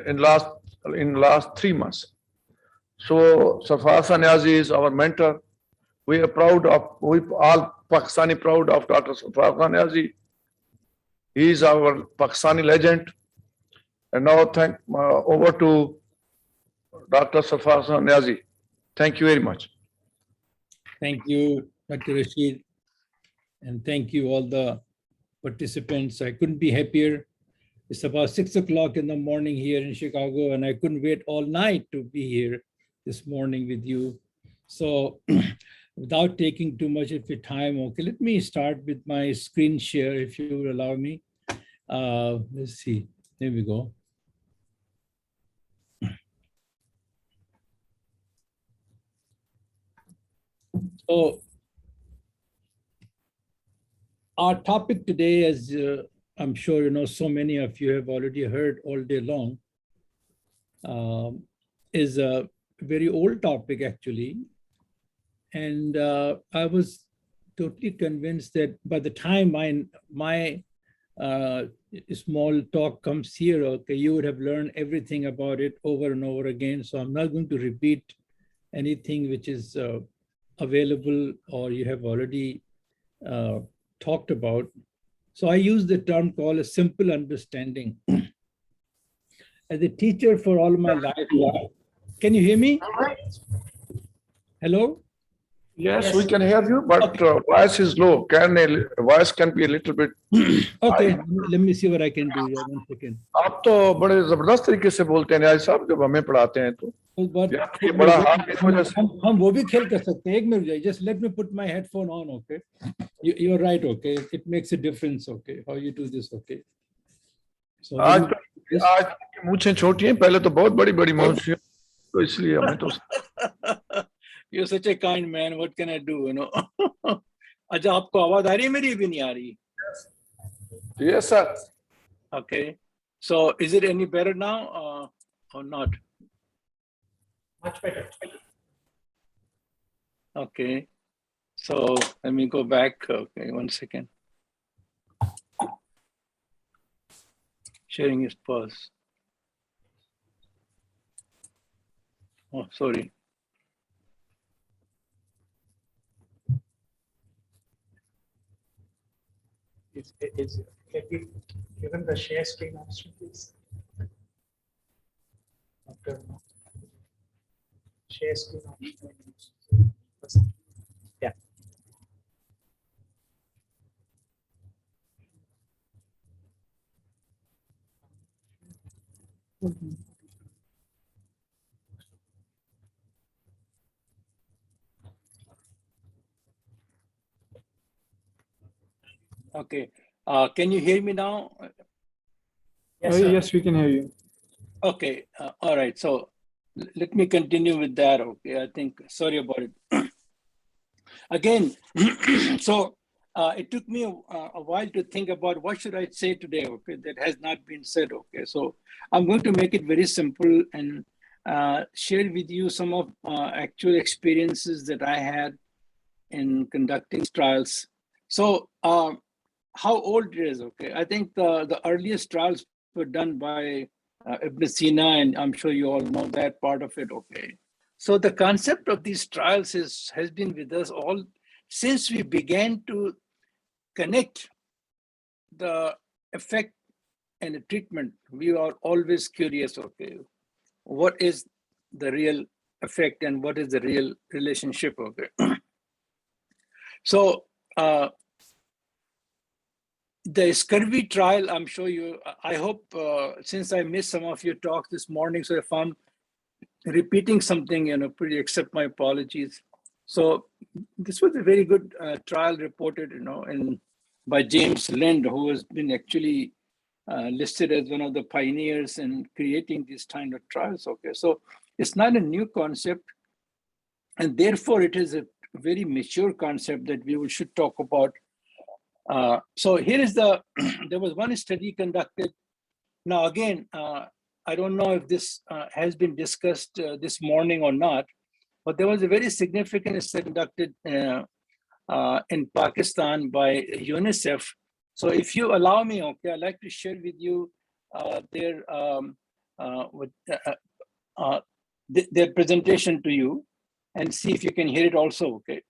in last 3 months. So Sarfraz Niazi is our mentor. We are proud of, we all Pakistani proud of Dr. Sarfraz Niazi. He is our Pakistani legend. And now over to Dr. Sarfraz Niazi. Thank you very much. Thank you, Dr. Rashid. And thank you all the participants. I couldn't be happier. It's about 6 o'clock in the morning here in Chicago, and I couldn't wait all night to be here this morning with you. So without taking too much of your time, okay, let me start with my screen share, if you will allow me. Let's see, there we go. So our topic today, as I'm sure you know, so many of you have already heard all day long, is a very old topic actually. And I was totally convinced that by the time my small talk comes here, okay, you would have learned everything about it over and over again. So I'm not going to repeat anything which is available or you have already talked about. So I use the term called a simple understanding. As a teacher for all my life, can you hear me? Hello? Yes, we can hear you, but voice is low. Voice can be a little bit. Okay, let me see what I can do. Yeah, 1 second. आप तो बड़े जबरदस्त तरीके से बोलते हैं न्याय साहब जब हमें पढ़ाते हैं तो ये बड़ा हाथ इस वजह से हम वो भी खेल कर सकते हैं. 1 minute, just let me put my headphone on, okay? You're right, okay? It makes a difference, okay? How you do this, okay? So आज की मूंछें छोटी हैं, पहले तो बहुत बड़ी मूंछें, तो इसलिए हमें तो You're such a kind man. What can I do, you know? अच्छा, आपको आवाज आ रही है? मेरी भी नहीं आ रही. Yes, sir. Okay. So is it any better now or not? Much better. Okay. So let me go back. Okay, 1 second. Sharing is pause. Oh, sorry. Can we given the share screen option, please? Share screen option. Yeah. Okay. Can you hear me now? Yes, yes, we can hear you. Okay. All right. So let me continue with that. Okay. I think, sorry about it. Again, so it took me a while to think about what should I say today, okay, that has not been said, okay. So I'm going to make it very simple and share with you some of actual experiences that I had in conducting trials. So how old it is, okay. I think the earliest trials were done by Ibn Sina, and I'm sure you all know that part of it, okay. So the concept of these trials has been with us all since we began to connect the effect and the treatment. We are always curious, okay, what is the real effect and what is the real relationship, okay. So the scurvy trial, I'm sure you, I hope, since I missed some of your talk this morning, so if I'm repeating something, you know, please accept my apologies. So this was a very good trial reported, you know, by James Lind, who has been actually listed as one of the pioneers in creating these kind of trials, okay. So it's not a new concept, and therefore it is a very mature concept that we should talk about So here is the, there was one study conducted. Now, again, I don't know if this has been discussed this morning or not, but there was a very significant study conducted in Pakistan by UNICEF. So if you allow me, okay, I'd like to share with you their presentation to you and see if you can hear it also, okay?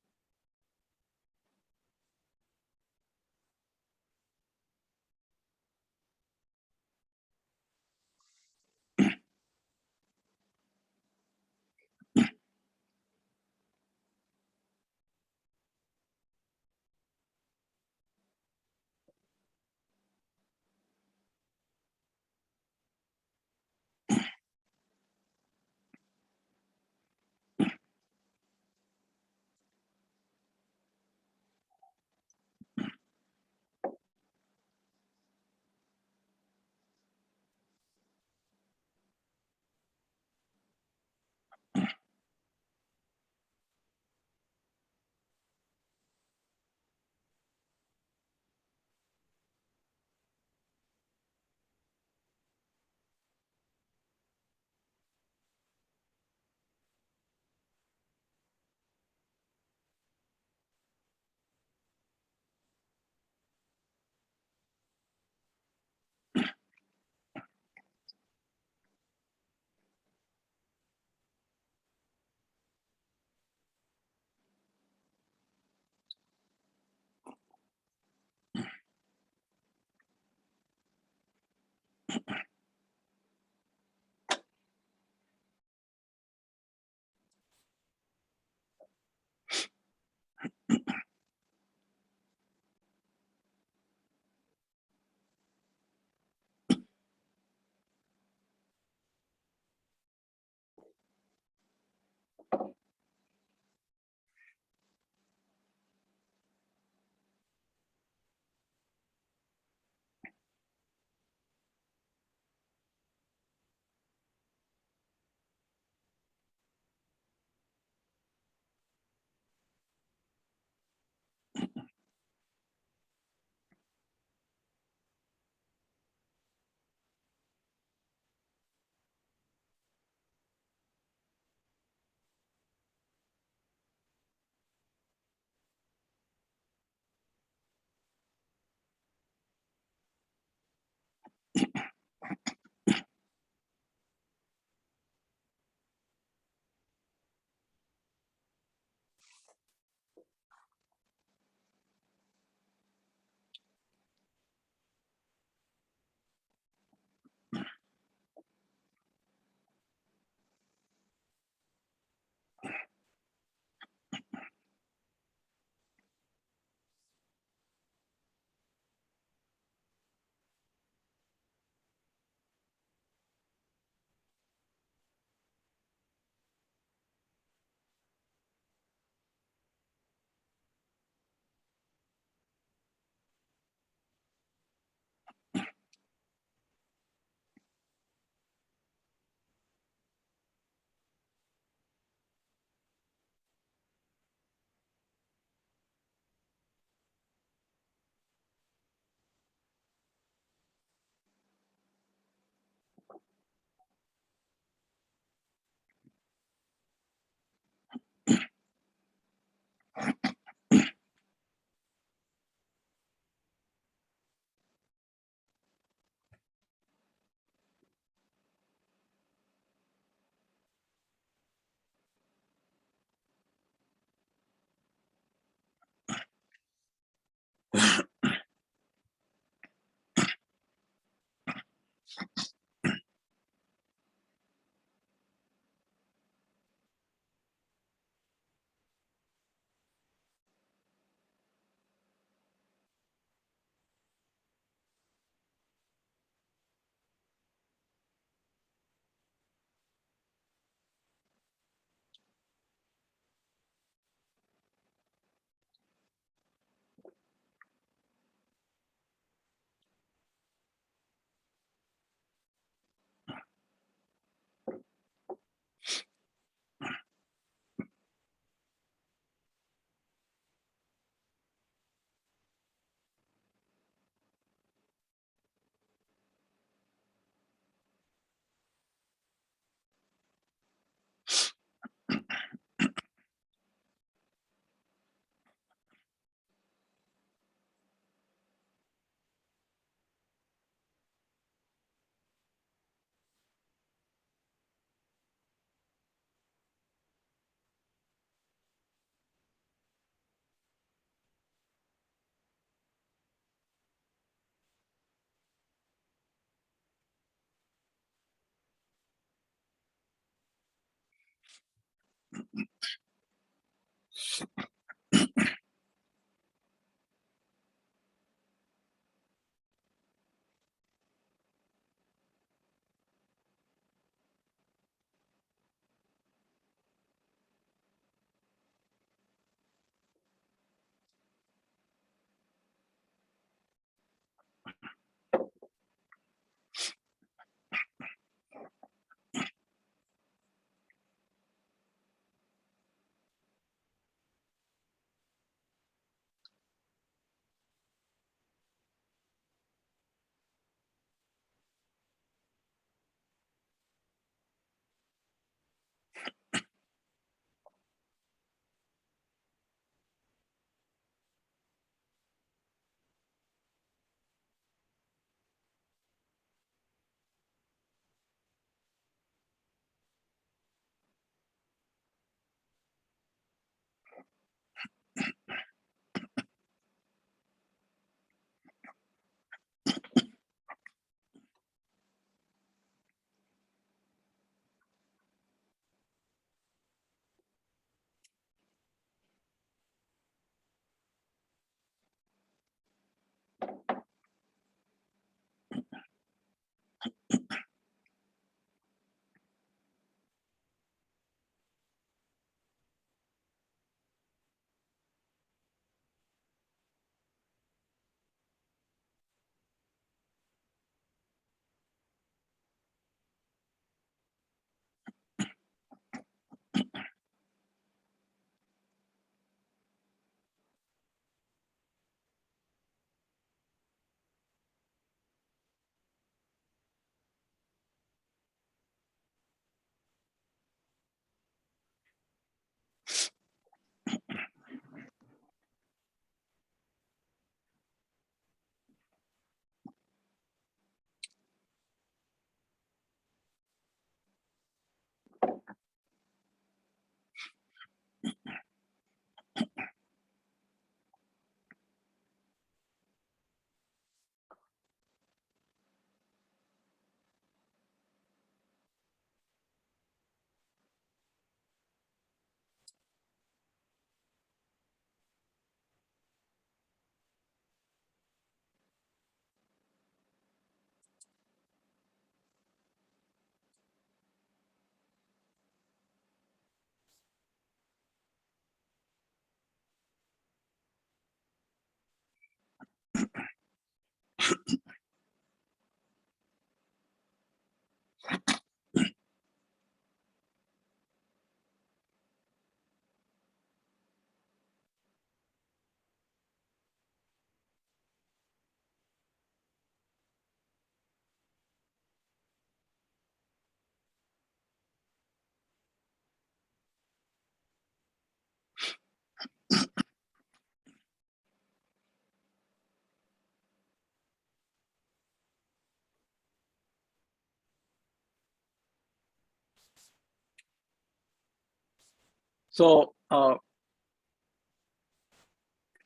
So,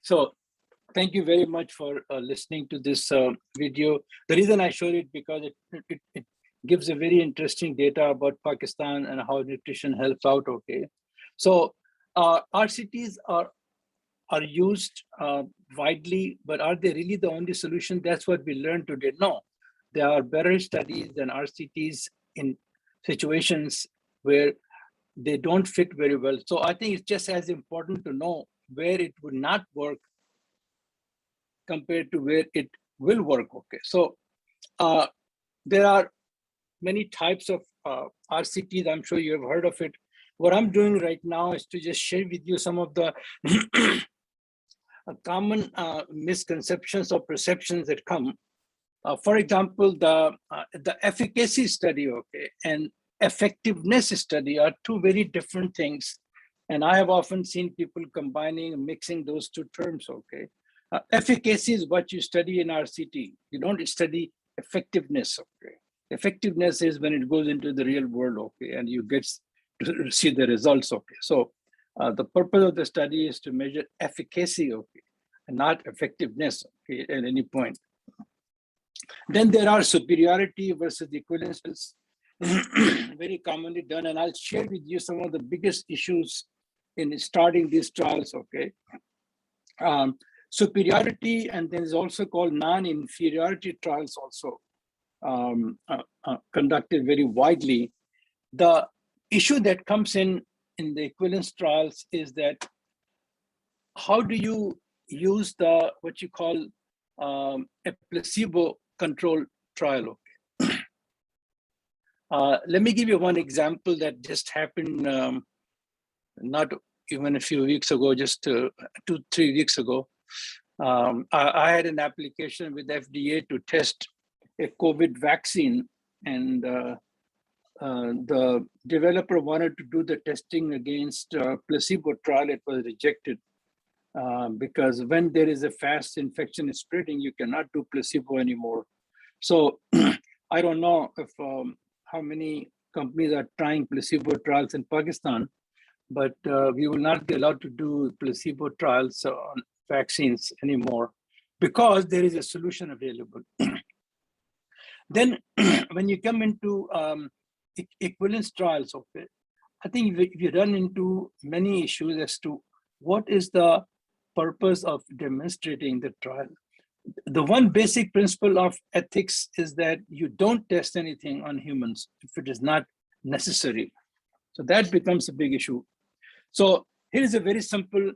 so thank you very much for listening to this video. The reason I showed it because it gives a very interesting data about Pakistan and how nutrition helps out. Okay, so RCTs are used widely, but are they really the only solution? That's what we learned today. No, there are better studies than RCTs in situations where they don't fit very well. So I think it's just as important to know where it would not work compared to where it will work. Okay, so there are many types of RCTs. I'm sure you have heard of it. What I'm doing right now is to just share with you some of the common misconceptions or perceptions that come. For example, the efficacy study, okay, and effectiveness study are two very different things. And I have often seen people combining and mixing those two terms, okay. Efficacy is what you study in RCT. You don't study effectiveness, okay. Effectiveness is when it goes into the real world, okay, and you get to see the results, okay. So the purpose of the study is to measure efficacy, okay, and not effectiveness, okay, at any point. Then there are superiority versus equivalence, very commonly done, and I'll share with you some of the biggest issues in starting these trials, okay. Superiority, and then is also called non-inferiority trials also conducted very widely. The issue that comes in the equivalence trials is that how do you use the what you call a placebo controlled trial, okay. Let me give you one example that just happened not even a few weeks ago, just 2-3 weeks ago. I had an application with FDA to test a COVID vaccine, and the developer wanted to do the testing against placebo trial. It was rejected because when there is a fast infection spreading, you cannot do placebo anymore. So I don't know if how many companies are trying placebo trials in Pakistan, but we will not be allowed to do placebo trials on vaccines anymore because there is a solution available. Then when you come into equivalence trials, okay, I think if you run into many issues as to what is the purpose of demonstrating the trial. The one basic principle of ethics is that you don't test anything on humans if it is not necessary. So that becomes a big issue. So here is a very simple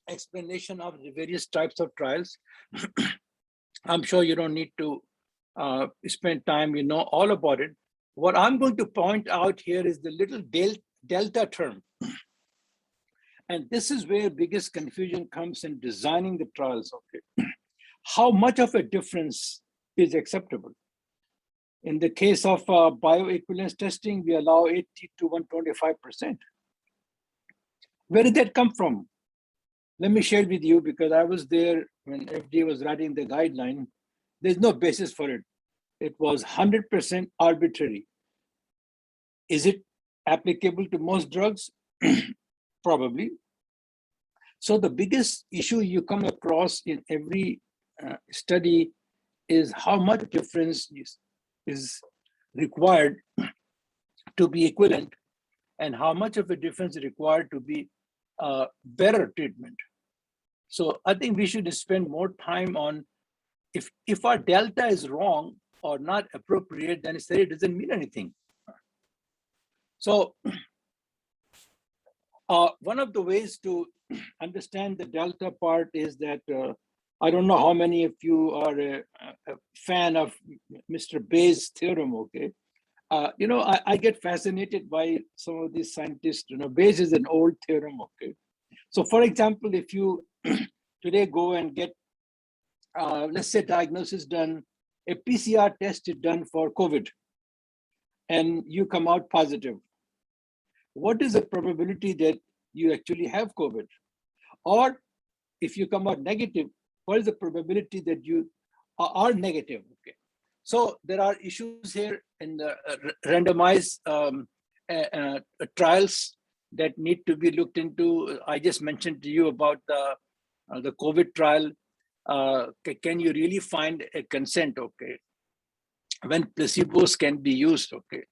explanation of the various types of trials. I'm sure you don't need to spend time, you know all about it. What I'm going to point out here is the little delta term. And this is where biggest confusion comes in designing the trials, okay. How much of a difference is acceptable? In the case of bioequivalence testing, we allow 80 to 125%. Where did that come from? Let me share with you, because I was there when FDA was writing the guideline. There's no basis for it. It was 100% arbitrary. Is it applicable to most drugs? Probably. So the biggest issue you come across in every study is how much difference is required to be equivalent, and how much of a difference is required to be better treatment. So I think we should spend more time on if our delta is wrong or not appropriate, then it doesn't mean anything. So one of the ways to understand the delta part is that I don't know how many of you are a fan of Mr. Bayes' theorem, okay? You know, I get fascinated by some of these scientists. You know, Bayes is an old theorem, okay? So for example, if you today go and get, let's say, diagnosis done, a PCR test is done for COVID, and you come out positive, what is the probability that you actually have COVID? Or if you come out negative, what is the probability that you are negative? Okay. So there are issues here in the randomized trials. that need to be looked into. I just mentioned to you about the COVID trial. Can you really find a consent, okay, when placebos can be used, okay?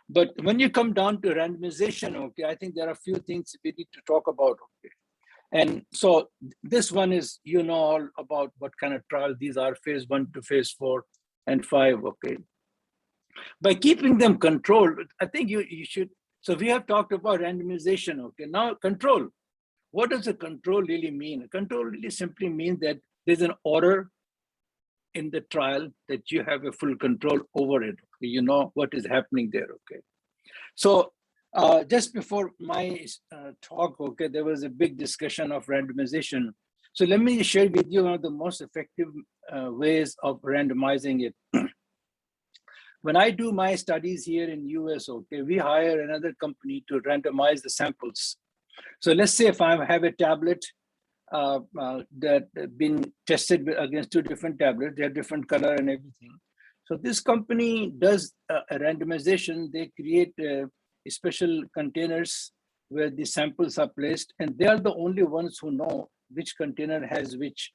But when you come down to randomization, okay, I think there are a few things we need to talk about, okay? And so this one is, you know, all about what kind of trial these are, phase 1 to phase 4 and 5, okay? By keeping them controlled, I think you should, so we have talked about randomization, okay? Now control. What does a control really mean? A control really simply means that there's an order in the trial that you have a full control over it. Okay? You know what is happening there, okay? So just before my talk, okay, there was a big discussion of randomization. So let me share with you one of the most effective ways of randomizing it. When I do my studies here in US, okay, we hire another company to randomize the samples. So let's say if I have a tablet that been tested against 2 different tablets, they have different color and everything. So this company does a randomization. They create special containers where the samples are placed, and they are the only ones who know which container has which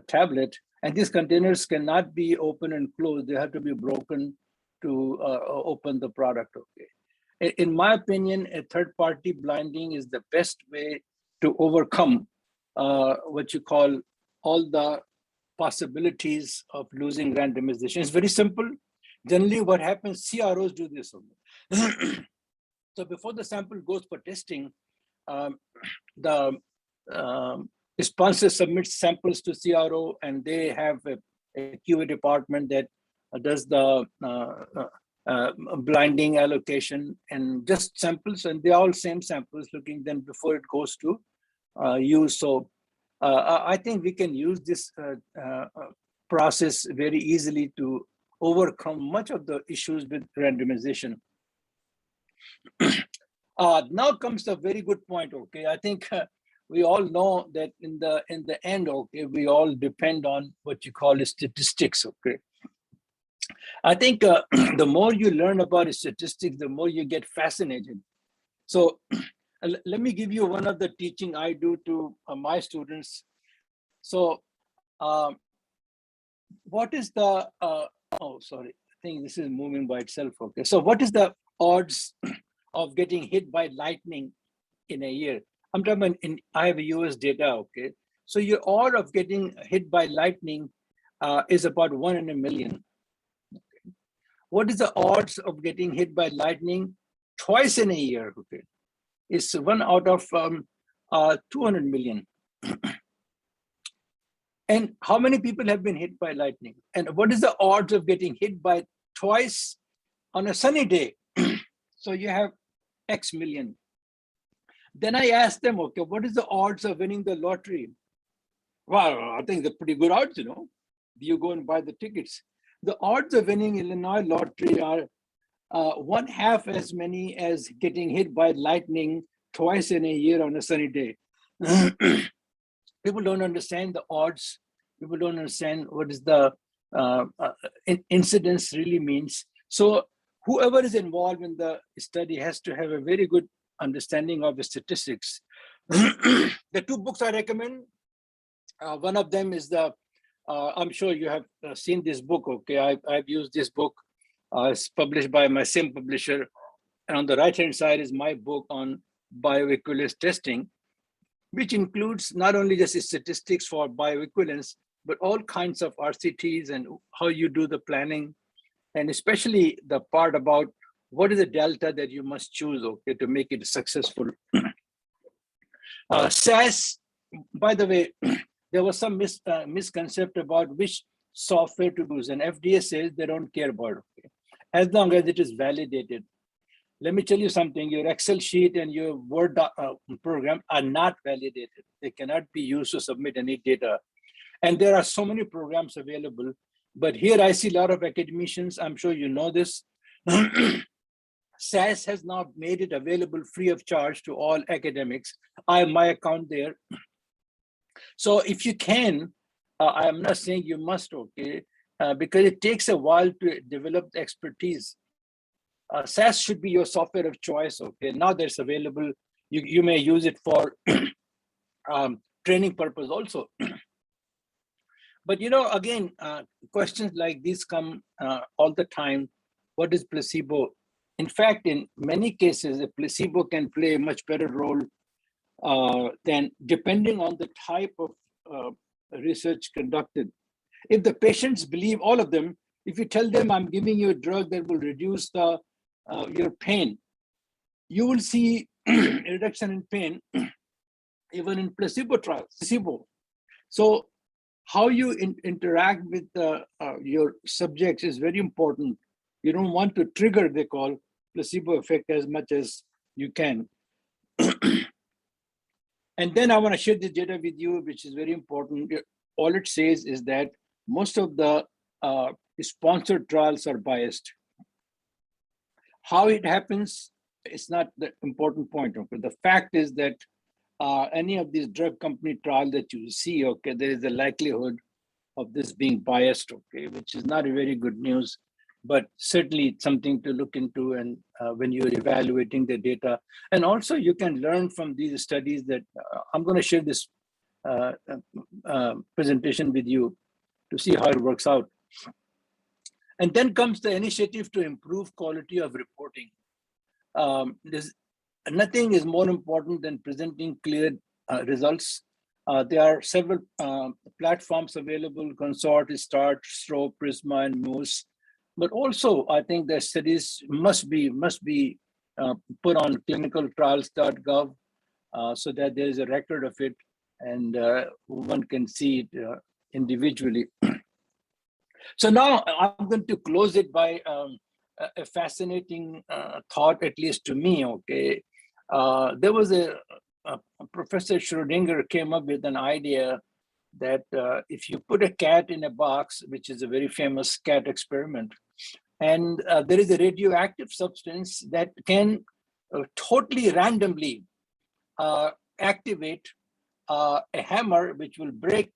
tablet. And these containers cannot be open and closed. They have to be broken to open the product, okay? In my opinion, a third-party blinding is the best way to overcome what you call all the possibilities of losing randomization. It's very simple. Generally, what happens, CROs do this. So before the sample goes for testing, the sponsor submits samples to CRO, and they have a QA department that does the blinding allocation and just samples, and they're all same samples looking then before it goes to use. So I think we can use this process very easily to overcome much of the issues with randomization. Now comes a very good point, okay? I think we all know that in the end, okay, we all depend on what you call statistics, okay? I think the more you learn about statistics, the more you get fascinated. So let me give you one of the teaching I do to my students. So what is the, oh, sorry, I think this is moving by itself, okay. So what is the odds of getting hit by lightning in a year? I'm talking about I have US data, okay. So your odds of getting hit by lightning is about 1 in a million. Okay. What is the odds of getting hit by lightning twice in a year, okay? It's 1 out of 200 million. And how many people have been hit by lightning? And what is the odds of getting hit by twice on a sunny day? So you have X million. Then I asked them, okay, what is the odds of winning the lottery? Well, I think they're pretty good odds, you know. You go and buy the tickets. The odds of winning Illinois lottery are 1/2 as many as getting hit by lightning twice in a year on a sunny day. People don't understand the odds. People don't understand what is the incidence really means. So whoever is involved in the study has to have a very good understanding of the statistics. The 2 books I recommend, one of them is the, I'm sure you have seen this book, okay? I've used this book. It's published by my same publisher. And on the right-hand side is my book on bioequivalence testing, which includes not only just statistics for bioequivalence, but all kinds of RCTs and how you do the planning, and especially the part about what is the delta that you must choose, okay, to make it successful. SAS, by the way, there was some misconception about which software to use, and FDA says they don't care about it, okay, as long as it is validated. Let me tell you something, your Excel sheet and your Word program are not validated. They cannot be used to submit any data. And there are so many programs available, but here I see a lot of academicians, I'm sure you know this. SAS has now made it available free of charge to all academics. I have my account there. So if you can, I'm not saying you must, okay, because it takes a while to develop the expertise. SAS should be your software of choice, okay? Now that's available. You may use it for training purpose also. But again, questions like these come all the time. What is placebo? In fact, in many cases, a placebo can play a much better role than, depending on the type of research conducted. If the patients believe, all of them, if you tell them I'm giving you a drug that will reduce your pain, you will see a reduction in pain even in placebo trials. So how you interact with your subjects is very important. You don't want to trigger, they call, placebo effect as much as you can. And then I want to share this data with you, which is very important. All it says is that most of the sponsored trials are biased. How it happens is not the important point. Okay? The fact is that any of these drug company trials that you see, okay, there is a likelihood of this being biased, okay, which is not a very good news, but certainly it's something to look into. And when you're evaluating the data, and also you can learn from these studies that I'm going to share this presentation with you to see how it works out. And then comes the initiative to improve quality of reporting. Nothing is more important than presenting clear results. There are several platforms available: Consort, START, STRO, Prisma, and Moose. But also, I think the studies must be put on clinicaltrials.gov so that there is a record of it and one can see it individually. So now I'm going to close it by a fascinating thought, at least to me. Okay, there was a Professor Schrodinger came up with an idea that if you put a cat in a box, which is a very famous cat experiment, and there is a radioactive substance that can totally randomly activate a hammer, which will break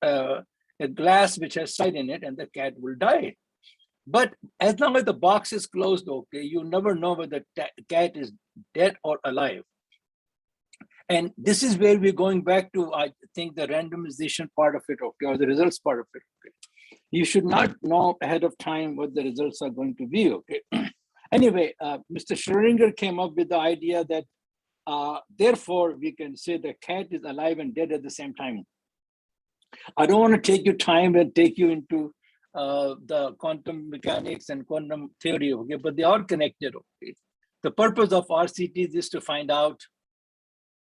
a glass which has sight in it, and the cat will die. But as long as the box is closed, okay, you never know whether the cat is dead or alive. And this is where we're going back to, I think, the randomization part of it, okay, or the results part of it. Okay. You should not know ahead of time what the results are going to be, okay. Anyway, Mr. Schrodinger came up with the idea that therefore we can say the cat is alive and dead at the same time. I don't want to take your time and take you into the quantum mechanics and quantum theory, okay, but they are connected, okay. The purpose of RCTs is to find out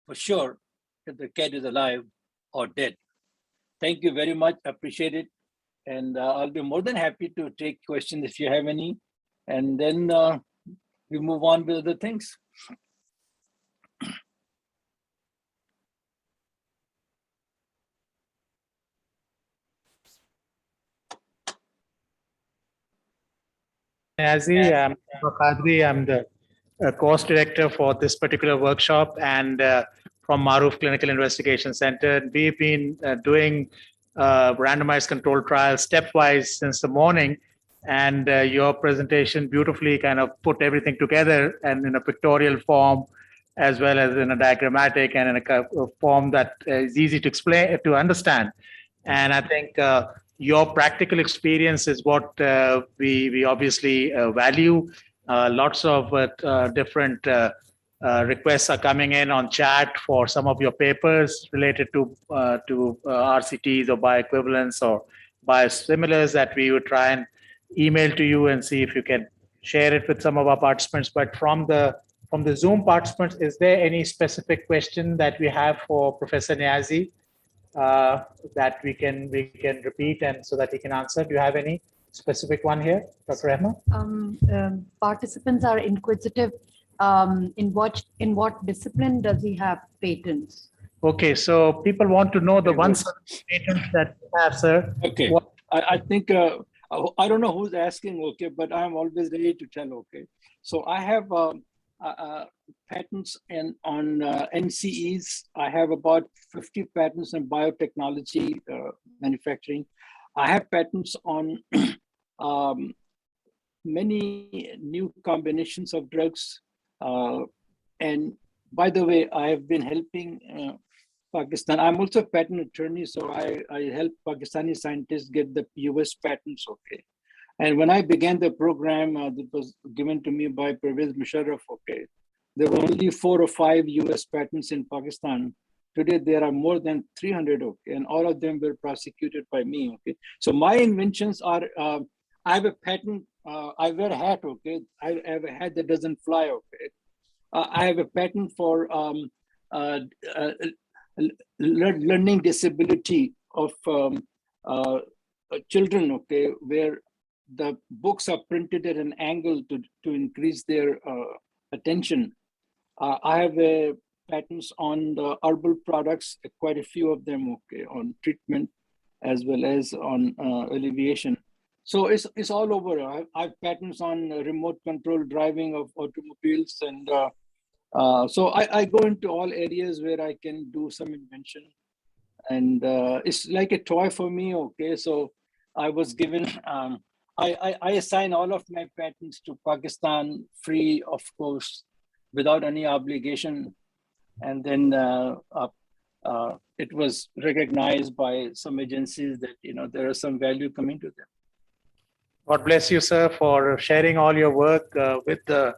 for sure if the cat is alive or dead. Thank you very much, appreciate it. And I'll be more than happy to take questions if you have any. And then we move on with other things. Niazi, I'm Qadri. I'm the course director for this particular workshop, and from Maruf Clinical Investigation Center. We've been doing randomized controlled trials stepwise since the morning, and your presentation beautifully kind of put everything together and in a pictorial form, as well as in a diagrammatic and in a form that is easy to explain, to understand. And I think your practical experience is what we obviously value. Lots of different requests are coming in on chat for some of your papers related to RCTs or bioequivalence or biosimilars that we would try and email to you and see if you can share it with some of our participants. But from the Zoom participants, is there any specific question that we have for Professor Niazi that we can repeat and so that he can answer? Do you have any specific one here, Dr. Rehma? Participants are inquisitive. In what discipline does he have patents? Okay, so people want to know the ones patents that you have, sir. Okay, I think I don't know who's asking. Okay, but I'm always ready to tell. Okay, so I have patents on NCEs. I have about 50 patents on biotechnology manufacturing. I have patents on many new combinations of drugs, and by the way, I have been helping Pakistan. I'm also a patent attorney, so I help Pakistani scientists get the US patents, okay. And when I began the program that was given to me by Pervez Musharraf, okay, there were only 4 or 5 US patents in Pakistan. Today, there are more than 300, okay, and all of them were prosecuted by me, okay. So my inventions are, I have a patent, I wear a hat, okay. I have a hat that doesn't fly, okay. I have a patent for learning disability of children, okay, where the books are printed at an angle to increase their attention. I have patents on the herbal products, quite a few of them, okay, on treatment as well as on alleviation. So it's all over. I have patents on remote control driving of automobiles, and so I go into all areas where I can do some invention, and it's like a toy for me, okay. So I was given, I assign all of my patents to Pakistan free, of course, without any obligation. And then it was recognized by some agencies that, you know, there is some value coming to them. God bless you, sir, for sharing all your work with the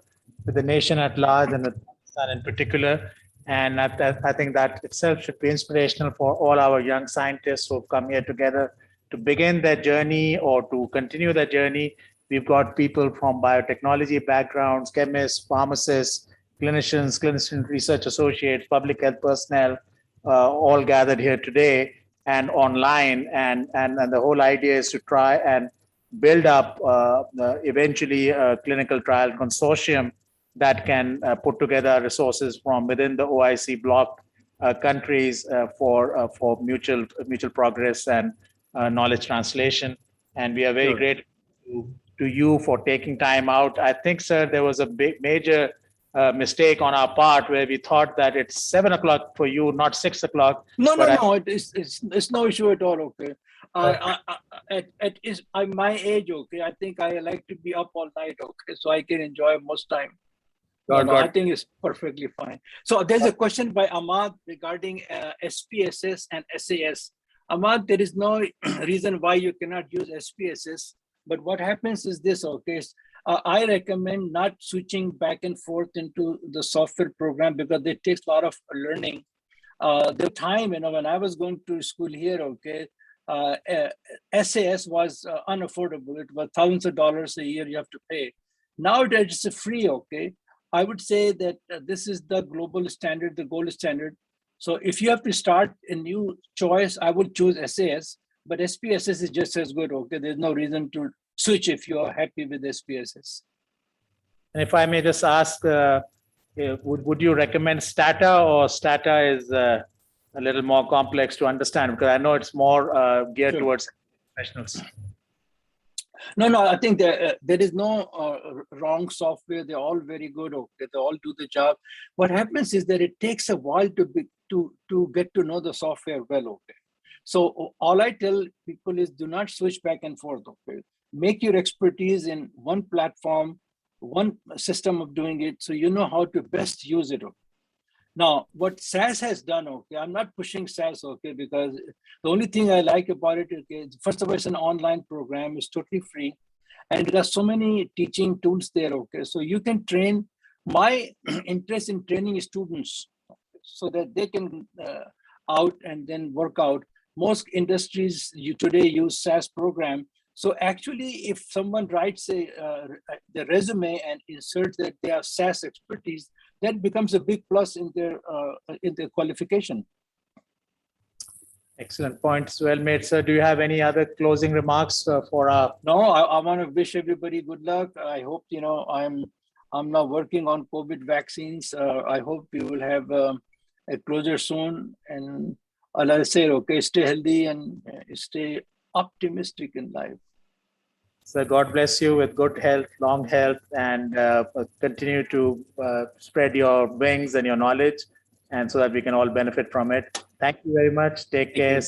nation at large and with Pakistan in particular. And I think that itself should be inspirational for all our young scientists who have come here together to begin their journey or to continue their journey. We've got people from biotechnology backgrounds, chemists, pharmacists, clinicians, clinician research associates, public health personnel, all gathered here today and online. And the whole idea is to try and build up eventually a clinical trial consortium that can put together resources from within the OIC bloc countries for mutual progress and knowledge translation. And we are very grateful to you for taking time out. I think, sir, there was a big major mistake on our part where we thought that it's 7 o'clock for you, not 6 o'clock. No, it's no issue at all, okay. At my age, okay, I think I like to be up all night, okay, so I can enjoy most time. I think it's perfectly fine. So there's a question by Ahmad regarding SPSS and SAS. Ahmad, there is no reason why you cannot use SPSS, but what happens is this, okay, I recommend not switching back and forth into the software program because it takes a lot of learning. The time, you know, when I was going to school here, okay, SAS was unaffordable. It was thousands of dollars a year you have to pay. Now that it's free, okay, I would say that this is the global standard, the gold standard. So if you have to start a new choice, I would choose SAS, but SPSS is just as good, okay? There's no reason to switch if you are happy with SPSS. And if I may just ask, would you recommend STATA, or STATA is a little more complex to understand? Because I know it's more geared towards professionals. No, I think there is no wrong software. They're all very good. Okay, they all do the job. What happens is that it takes a while to get to know the software well. Okay, so all I tell people is do not switch back and forth. Okay, make your expertise in one platform, one system of doing it, so you know how to best use it. Okay? Now, what SAS has done, okay, I'm not pushing SAS, okay, because the only thing I like about it, okay, first of all, it's an online program, it's totally free, and there are so many teaching tools there, okay, so you can train. My interest in training students so that they can out and then work out. Most industries today use SAS program. So actually, if someone writes the resume and inserts that they have SAS expertise, that becomes a big plus in their qualification. Excellent points, well made, sir. Do you have any other closing remarks for our? No, I want to wish everybody good luck. I hope, you know, I'm now working on COVID vaccines. I hope we will have a closure soon. And all I say, okay, stay healthy and stay optimistic in life. So God bless you with good health, long health, and continue to spread your wings and your knowledge, and so that we can all benefit from it. Thank you very much. Take care.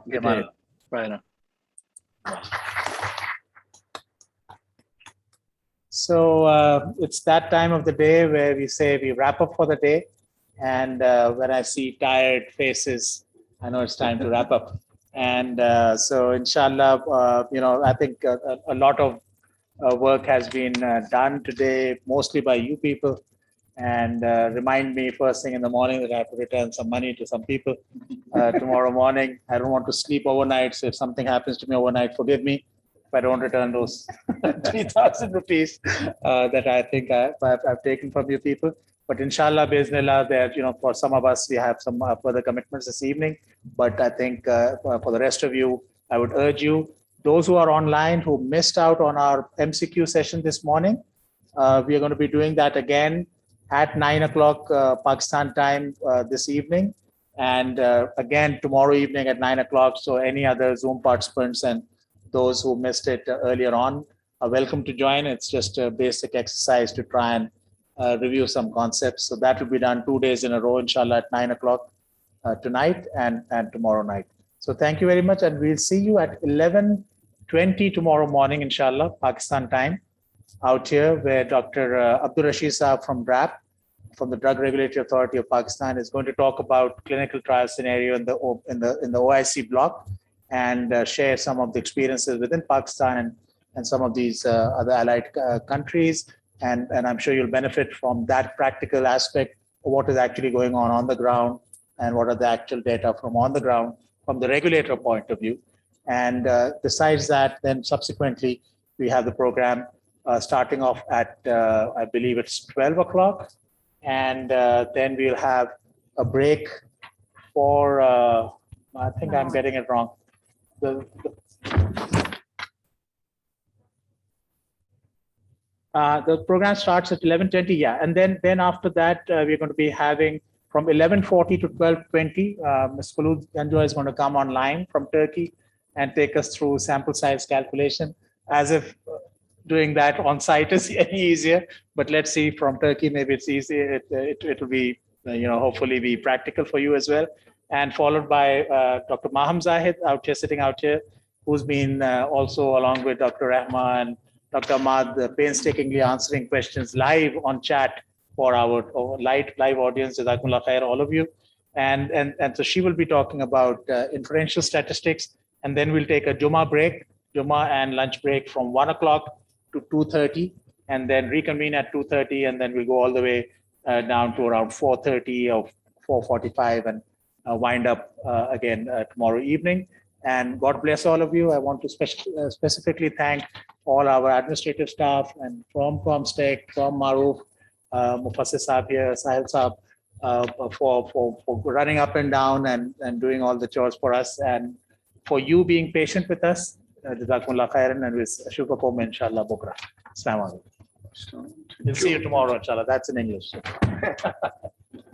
Good day. Bye now. So it's that time of the day where we say we wrap up for the day. And when I see tired faces, I know it's time to wrap up. And so, inshallah, I think a lot of work has been done today, mostly by you people. And remind me first thing in the morning that I have to return some money to some people tomorrow morning. I don't want to sleep overnight. So if something happens to me overnight, forgive me if I don't return those 3,000 rupees that I think I've taken from you people. But inshallah, biznillah, that, for some of us, we have some further commitments this evening. But I think for the rest of you, I would urge you, those who are online who missed out on our MCQ session this morning, we are going to be doing that again at 9 o'clock Pakistan time this evening. And again, tomorrow evening at 9 o'clock. So any other Zoom participants and those who missed it earlier on are welcome to join. It's just a basic exercise to try and review some concepts. So that will be done 2 days in a row, inshallah, at 9 o'clock tonight and tomorrow night. So thank you very much. And we'll see you at 11:20 tomorrow morning, inshallah, Pakistan time, out here, where Dr. Abdul Rashid Saab from DRAP, from the Drug Regulatory Authority of Pakistan, is going to talk about clinical trial scenario in the OIC block and share some of the experiences within Pakistan and some of these other allied countries. And I'm sure you'll benefit from that practical aspect of what is actually going on the ground and what are the actual data from on the ground from the regulator point of view. And besides that, then subsequently, we have the program starting off at, I believe it's 12 o'clock. And then we'll have a break for, I think I'm getting it wrong. The program starts at 11:20, yeah. And then after that, we're going to be having from 11:40 to 12:20, Ms. Khulud Ganjwa is going to come online from Turkey and take us through sample size calculation, as if doing that on site is any easier. But let's see, from Turkey, maybe it's easy. It will be, hopefully be practical for you as well. And followed by Dr. Maham Zahid sitting out here, who's been also along with Dr. Rahma and Dr. Ahmad painstakingly answering questions live on chat for our live audience. Jazakumullah khair, all of you. And so she will be talking about inferential statistics. And then we'll take a Jummah and lunch break from 1 o'clock to 2:30, and then reconvene at 2:30, and then we'll go all the way down to around 4:30 or 4:45 and wind up again tomorrow evening. And God bless all of you. I want to specifically thank all our administrative staff and from Comstech, from Maruf, Mufassir Saab here, Sahil Saab, for running up and down and doing all the chores for us, and for you being patient with us. Jazakumullah khairan, and we'll shukr inshallah bukra. Assalamu alaikum. We'll see you tomorrow, inshallah. That's in English.